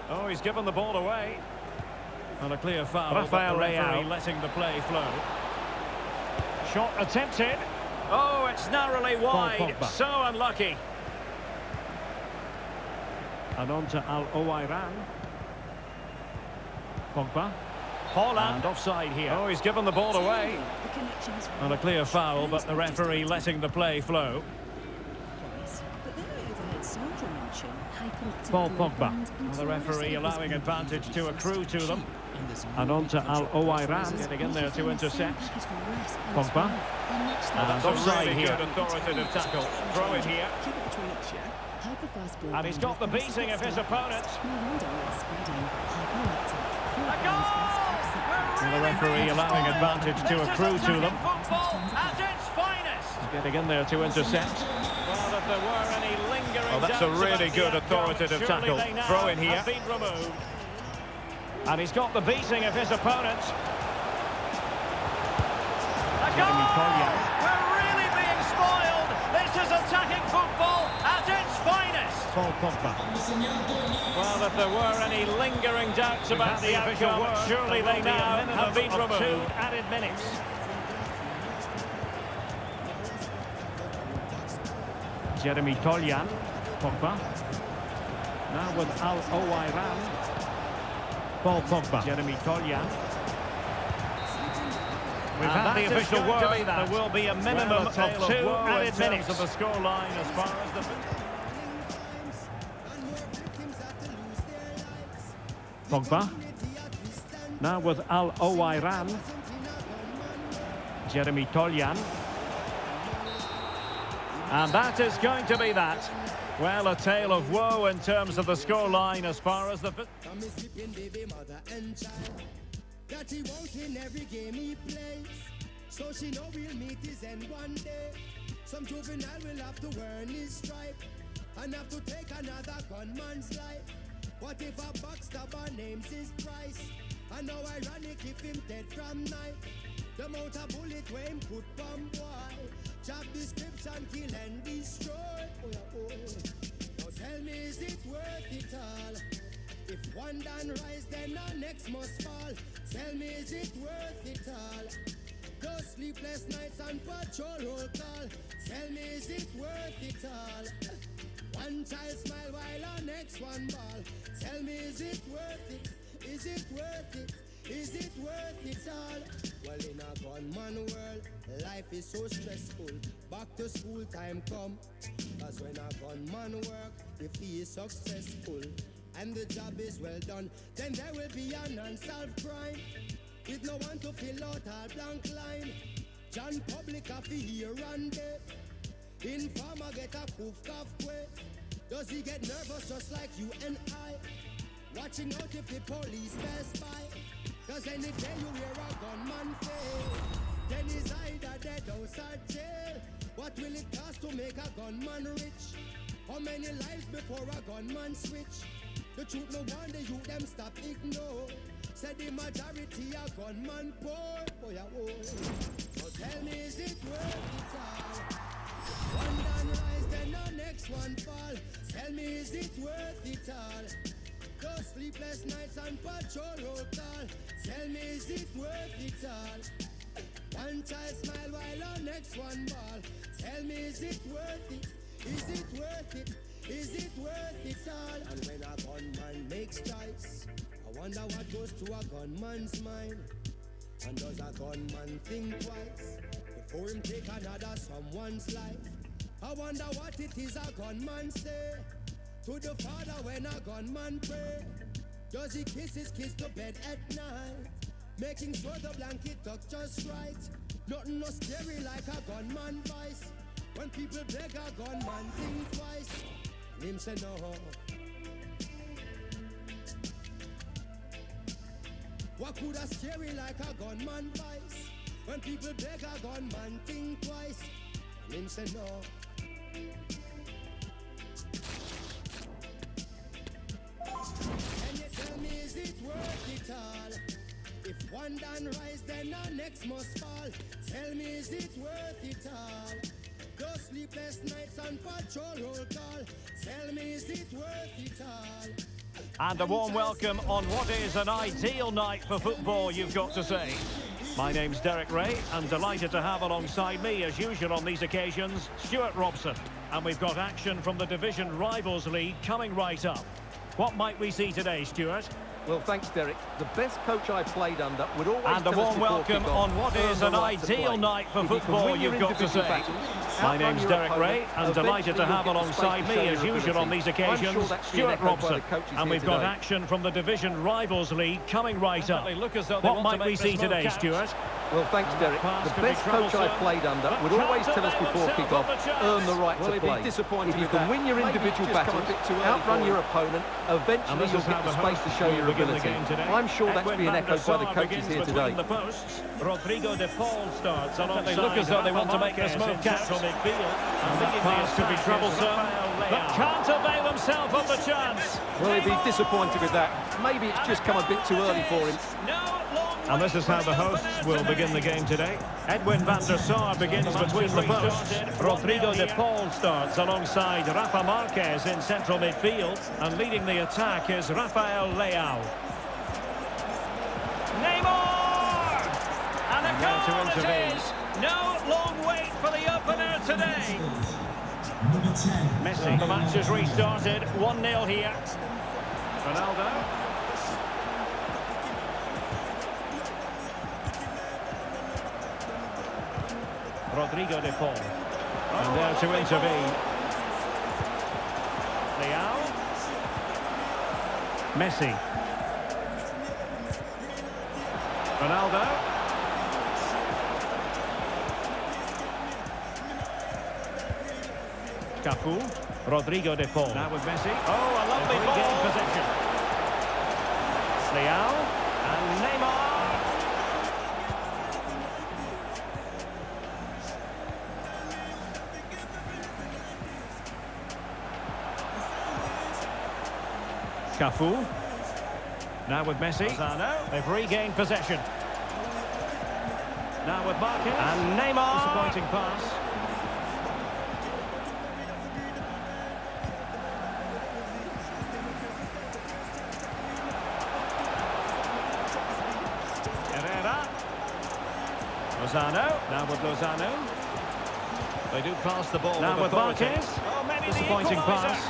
Oh, he's given the ball away. And a clear foul. Rafael Leao letting the play flow. Shot attempted. Oh, it's narrowly wide. So unlucky. And on to Al-Owairan. Pogba. Holland. And offside here. Oh, he's given the ball away. And a clear foul, but the referee letting the play flow. Paul Pogba. And the referee allowing advantage to accrue to them. And on to Al-Owairan, getting in there to intercept. Pogba. And offside here. Good authoritative tackle. Throw it here. And he's got the beating of his opponent. And the referee allowing advantage to accrue to them. He's getting in there to intercept. Well, if there were any lingering Oh, that's a really good authoritative tackle. Throw in here. And he's got the beating of his opponent. We're really being spoiled. This is attacking football at its finest. Paul Pogba. Well, if there were any lingering doubts about the outcome, surely they now have been removed. 2 added minutes. Jeremy Toljan. Pogba. Now with Al Owairan. Paul Pogba. Jeremy Toljan. We've had the official word. There will be a minimum of 2 added minutes of the scoreline as far as the... Pogba. Now with Al Owairan. Jeremy Toljan. And that is going to be that. Well, a tale of woe in terms of the scoreline as far as the... That he won't win every game he plays, so she know we'll meet his end one day. Some juvenile will have to earn his stripe and have to take another gunman's life. What if a backstabber names his price? And how ironic if him dead from night. The amount of bullet where him put bomb boy. Job description, kill and destroy. Now tell me, is it worth it all? If one done rise, then our next must fall. Tell me, is it worth it all? Those sleepless nights on patrol roll call. Tell me, is it worth it all? One child smile while our next one ball. Tell me, is it worth it? Is it worth it? Is it worth it all? Well, in a gunman world, life is so stressful. Back to school time come. Cause when a gunman work, if he is successful and the job is well done, then there will be an unsolved crime with no one to fill out all blank line. John Public a fi here and there. Informer get a poof cough way. Does he get nervous just like you and I? Watching out if the police pass by. Cause any day you wear a gunman face, then he's either dead or jail. What will it cost to make a gunman rich? How many lives before a gunman switch? The truth no wonder you them stop ignore. Said the majority a gunman poor. Boy, oh. So tell me, is it worth it all? One done rise, then the next one fall. Tell me, is it worth it all? Those sleepless nights on patrol roll call. Tell me, is it worth it all? One child smile while our next one ball. Tell me, is it worth it? Is it worth it? Is it worth it all? And when a gunman makes choice, I wonder what goes to a gunman's mind. And does a gunman think twice before him take another someone's life? I wonder what it is a gunman say to the Father when a gunman pray. Does he kiss his kids to bed at night, making sure the blanket tuck just right? Nothing no scary like a gunman vice. When people beg a gunman think twice. Him say no. What could a scary like a gunman vice? When people beg a gunman think twice. Him say no. Can you tell me, is it worth it all? If one done rise, then the next must fall. Tell me, is it worth it all? Those sleepless nights on patrol roll call. Tell me, is it worth it all? And a warm welcome on what is an ideal night for football, you've got to say. My name's Derek Ray, and delighted to have alongside me, as usual on these occasions, Stuart Robson. And we've got action from the Division Rivals League coming right up. What might we see today, Stuart? Well, thanks, Derek. The best coach I played under would always and a warm welcome on what is an ideal night for football, you've got to say. My name's Derek Ray, and delighted to have alongside me, as usual on these occasions, Stuart Robson. And we've got action from the Division Rivals League coming right up. What might we see today, Stuart? Well, thanks, Derek. The best coach I played under would always tell us before kick-off, earn the right to play. If you can win your individual battles, outrun your opponent, eventually you'll get the space to show your ability. I'm sure that's being echoed by the coaches here today. Rodrigo de Paul starts alongside. They look as though they want to make this move catch from midfield. And the pass could be troublesome, but can't avail himself of the chance. Well, he'd be disappointed with that. Maybe it's just come a bit too early for him. And this is how the hosts will begin the game today. Edwin van der Sar begins between the posts. Rodrigo de Paul starts alongside Rafa Marquez in central midfield. And leading the attack is Rafael Leao. Neymar! And a goal it is! No long wait for the opener today. Messi. The match has restarted. 1-0 here. Ronaldo. Rodrigo de Paul. And there to intervene. Leao. Messi. Ronaldo. Cafu. Rodrigo de Paul. Now with Messi. Oh, a lovely ball. Game possession. Leao. And Neymar. Cafu. Now with Messi. Lozano. They've regained possession. Now with Marquez. And Neymar. Disappointing pass. Herrera. Lozano. Now with Lozano. They do pass the ball. Now with Marquez. Oh, maybe disappointing pass.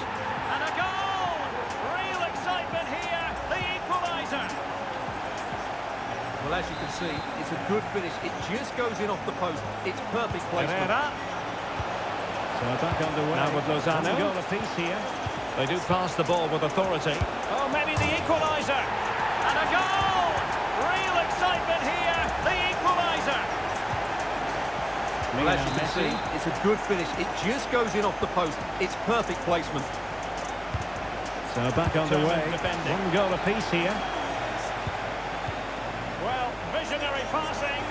Well, as you can see, it's a good finish. It just goes in off the post. It's perfect placement. Herrera. So back underway. Now with Lozano. Goal apiece here. They do pass the ball with authority. Oh, maybe the equaliser. And a goal! Real excitement here. The equaliser. Well, as you can see, it's a good finish. It just goes in off the post. It's perfect placement. So back underway. One goal apiece here. Well, visionary passing.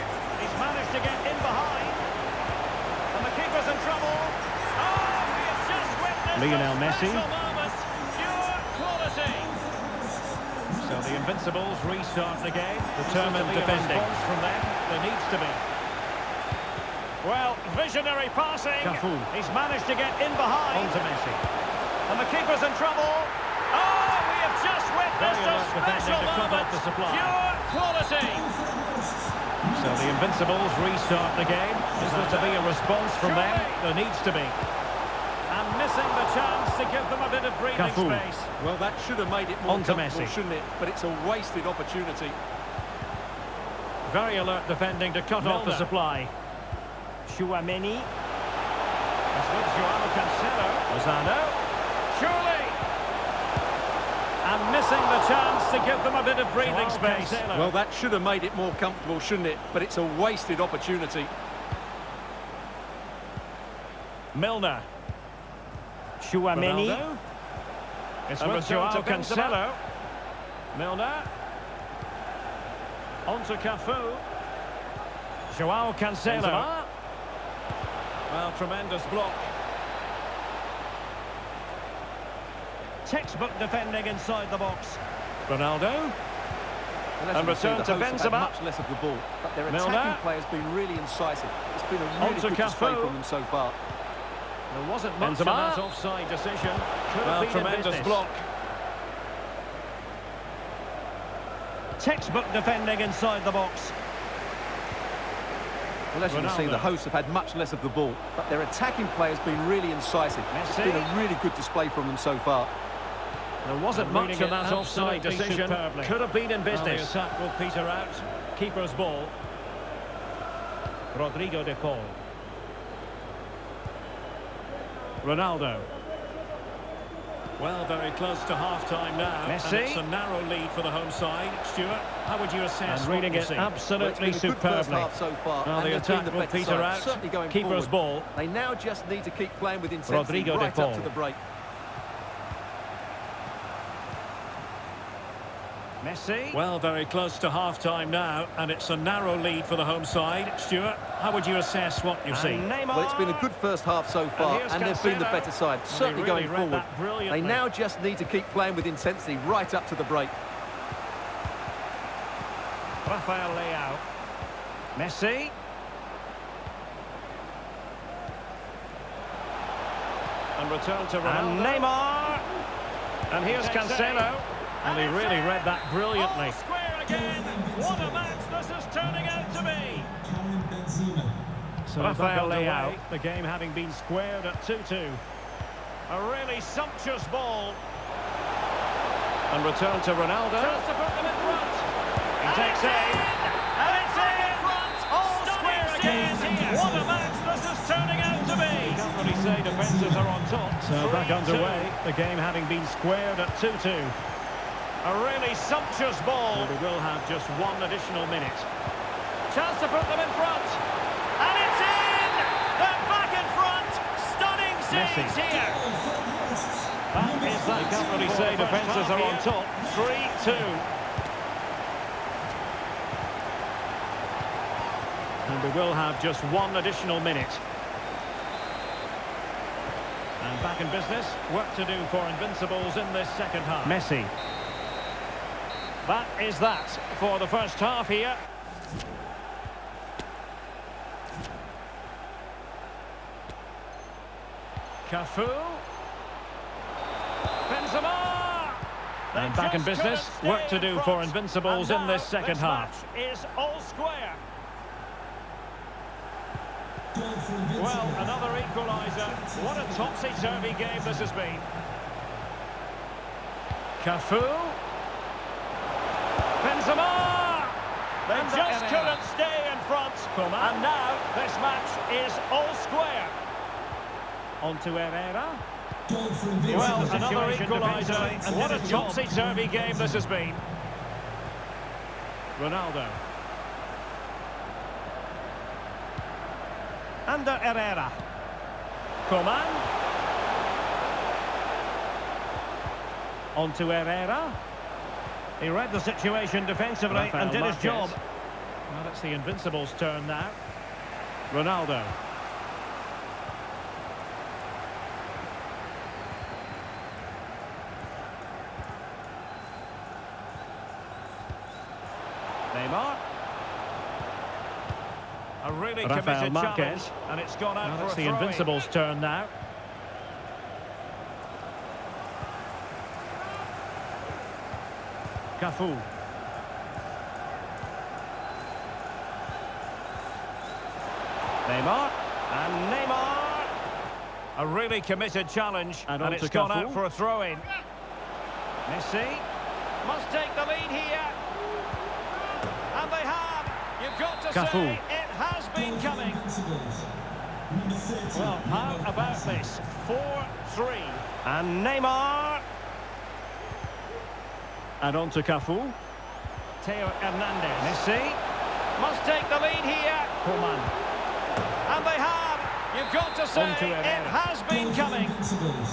He's managed to get in behind. And the keeper's in trouble. Oh, we have just witnessed Lionel Messi. Moment. Pure quality. So the Invincibles restart the game. Determined defending. From them, there needs to be. Well, visionary passing. Cafu. He's managed to get in behind. On to Messi. And the keeper's in trouble. Oh, we have just witnessed a special moment. Pure quality. So the Invincibles restart the game. Is there to be a response from them? There needs to be. And missing the chance to give them a bit of breathing space. Well, that should have made it more comfortable, Messi. shouldn't it? But it's a wasted opportunity. Very alert defending to cut off the supply. Chouameni. That's with Joao Cancelo. Lozano. Surely. And missing the chance to give them a bit of breathing space. Well, that should have made it more comfortable, shouldn't it? But it's a wasted opportunity. Milner. Chouameni. It's with Joao Cancelo. Milner. On to Cafu. Joao Cancelo. Well, tremendous block. Textbook defending inside the box. Ronaldo. And return to Benzema. Much less of the ball, but their attacking play has been really incisive. It's been a really good display from them so far. There wasn't much of that offside decision. Well, tremendous block. Textbook defending inside the box. Well, as you can see, the hosts have had much less of the ball, but their attacking play has been really incisive. It's been a really good display from them so far. There wasn't much of that offside decision. Could have been in business. The attack will peter out. Keeper's ball. Rodrigo de Paul. Ronaldo. Well, very close to half-time now. Messi. And it's a narrow lead for the home side. Stuart, how would you assess And reading it absolutely superbly. Half so far, well, and the attack will peter out. Certainly going Keeper's forward. ball. They now just need to keep playing with intensity Rodrigo right de up Paul. to the break. Messi. Well, very close to half-time now, and it's a narrow lead for the home side. Stuart, how would you assess what you've seen? Well, it's been a good first half so far, and they've been the better side, certainly really going forward. They now just need to keep playing with intensity right up to the break. Rafael Leao. Messi. And return to Ronaldo. And Neymar. And here's Cancelo. And he really read that brilliantly. Square again. What a match this is turning out to be. So Rafael Leao. The game having been squared at 2-2. A really sumptuous ball. And return to Ronaldo. Just to put them in front. He takes aim. And it's in front. All square again. What a match this is turning out to be. You can't really say defences are on top. So back underway. The game having been squared at 2-2. A really sumptuous ball. We will have just one additional minute. Chance to put them in front. And it's in! They're back in front. Stunning scenes here. That is that. You can't really say defences are on top. 3-2. And we will have just one additional minute. And back in business. Work to do for Invincibles in this second half. Messi. That is that for the first half here. Cafu. Benzema. And back in business. Work to do for Invincibles in this second half. Is all square. Well, another equaliser. What a topsy-turvy game this has been. Cafu. Benzema! They just couldn't stay in front. And now this match is all square. On to Herrera. Well, another equaliser. What a topsy-turvy game this has been. Ronaldo. Under Herrera. Coman. On to Herrera. He read the situation defensively and did his job. Well, it's the Invincibles' turn now. Ronaldo. Neymar. A really committed challenge, and it's gone out for a throw-in. It's the Invincibles' turn now. Cafu. Neymar. And Neymar. A really committed challenge, and it's gone out for a throw-in. Messi. Must take the lead here. And they have. You've got to say it has been coming. Well, how about this? 4-3. And Neymar. And on to Cafu. Theo Hernandez. Messi. Must take the lead here. Coman. And they have. You've got to say it has been coming.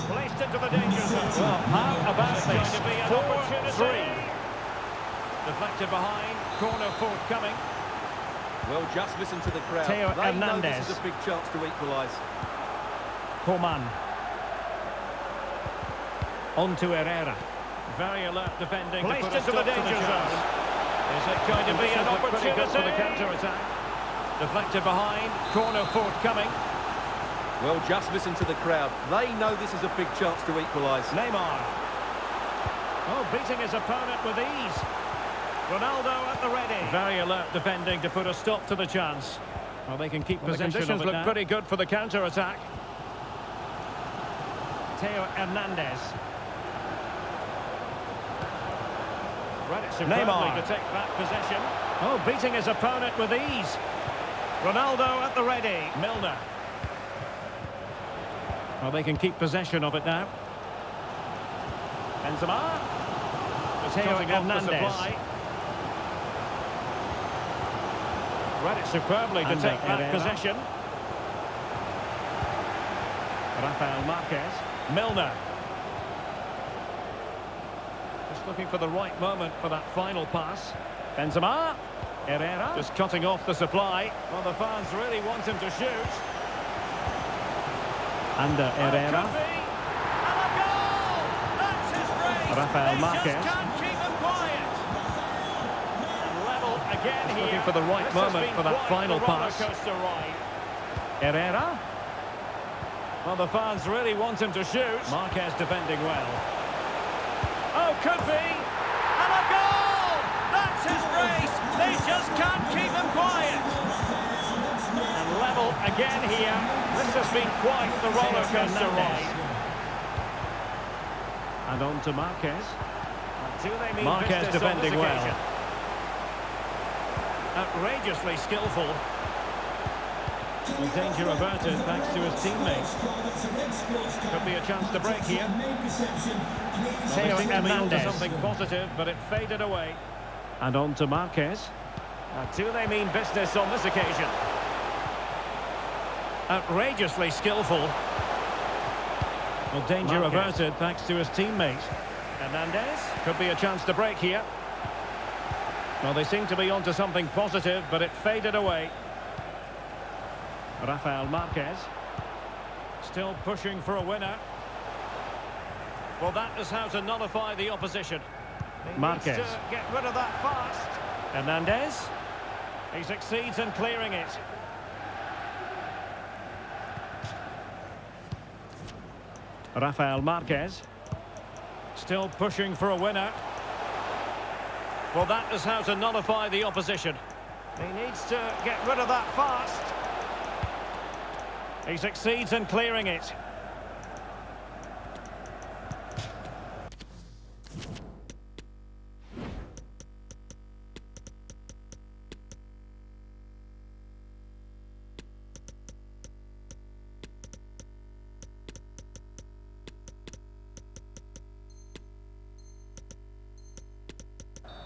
Placed into the danger zone. Well, how about this? 4-3. Deflected behind. Corner forthcoming. Well, just listen to the crowd. Theo Hernandez. Know this is a big chance to equalise. Coman. On to Herrera. Very alert defending. Placed into the danger zone. Is it going to be an opportunity for the counter-attack? Deflected behind. Corner forthcoming. Well, just listen to the crowd. They know this is a big chance to equalise. Neymar. Oh, beating his opponent with ease. Ronaldo at the ready. Very alert defending to put a stop to the chance. Well, they can keep possession of it now. The conditions look pretty good for the counter-attack. Theo Hernandez. Read it superbly to take that possession. Oh, beating his opponent with ease. Ronaldo at the ready. Milner. Well, they can keep possession of it now. Benzema. Cutting off the supply. Read it superbly to take back possession. Rafael Marquez. Milner. Just looking for the right moment for that final pass. Benzema. Herrera. Just cutting off the supply. Well, the fans really want him to shoot. Under Herrera. And a goal! That's his brace! Rafael Marquez. Just can't keep him quiet. Level again here. Looking for the right moment for that final pass. Ride. Herrera. Well, the fans really want him to shoot. Marquez defending well. Oh, could be. And a goal! That's his brace. They just can't keep him quiet. And level again here. This has been quite the roller coaster ride. And on to Marquez. Marquez defending well. Outrageously skillful. Well, danger averted thanks to his teammates. Could be a chance to break here. Well, they seem to be onto something positive, but it faded away. And on to Marquez. Do they mean business on this occasion? Outrageously skillful. Well, danger averted thanks to his teammates. Hernandez. Could be a chance to break here. Well, they seem to be onto something positive, but it faded away. Rafael Marquez. Still pushing for a winner. Well, that is how to nullify the opposition. Marquez. To get rid of that fast. Hernandez. He succeeds in clearing it. Rafael Marquez. Still pushing for a winner. Well, that is how to nullify the opposition. He needs to get rid of that fast. He succeeds in clearing it.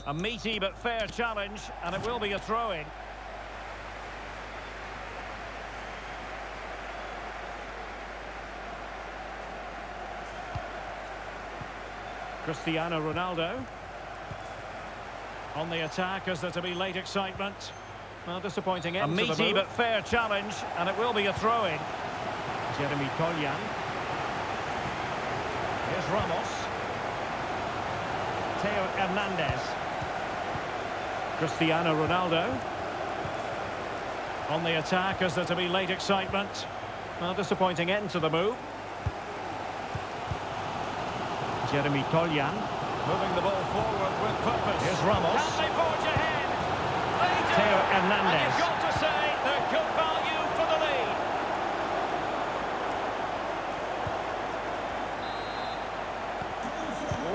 A meaty but fair challenge, and it will be a throw-in. Cristiano Ronaldo. On the attack as there to be late excitement. Well, disappointing end to the move. A meaty but fair challenge, and it will be a throw-in. Jeremy Collian. Here's Ramos. Theo Hernandez. Cristiano Ronaldo. On the attack as there to be late excitement. Well, disappointing end to the move. Jeremy Collian. Moving the ball forward with purpose. Here's Ramos. Can they forge ahead? They do. Theo Hernandez. And you've got to say they're good value for the lead.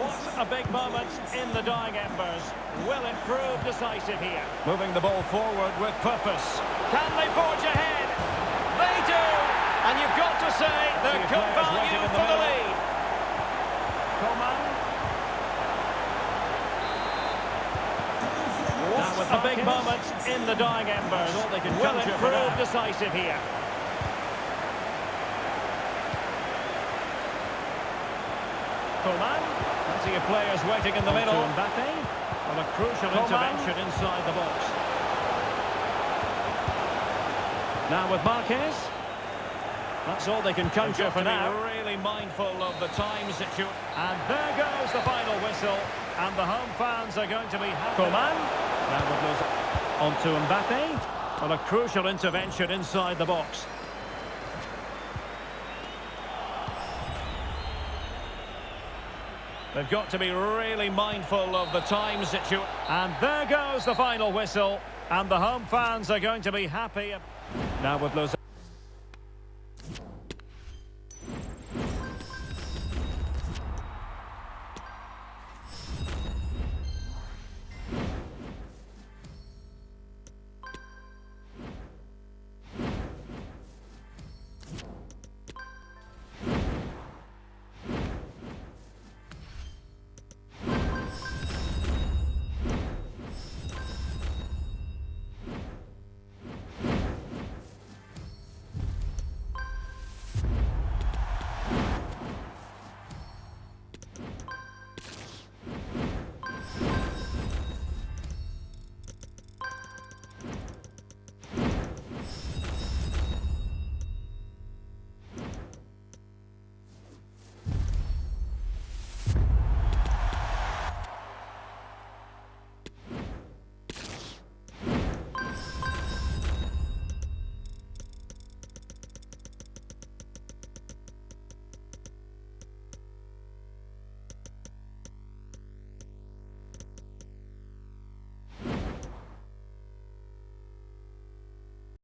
What a big moment in the dying embers. Will it prove decisive here? Moving the ball forward with purpose. Can they forge ahead? They do. And you've got to say they're good value for the lead. What a big moment in the dying embers. Will it prove decisive here? Coman. Plenty of players waiting in the middle. Mbappe. Well, a crucial intervention inside the box. Now with Marquez. That's all they can conjure for now. Really mindful of the time situation. And there goes the final whistle. And the home fans are going to be happy. Coman. Now it goes on to Mbappe. Well, a crucial intervention inside the box. They've got to be really mindful of the time situation. And there goes the final whistle. And the home fans are going to be happy. Now with Los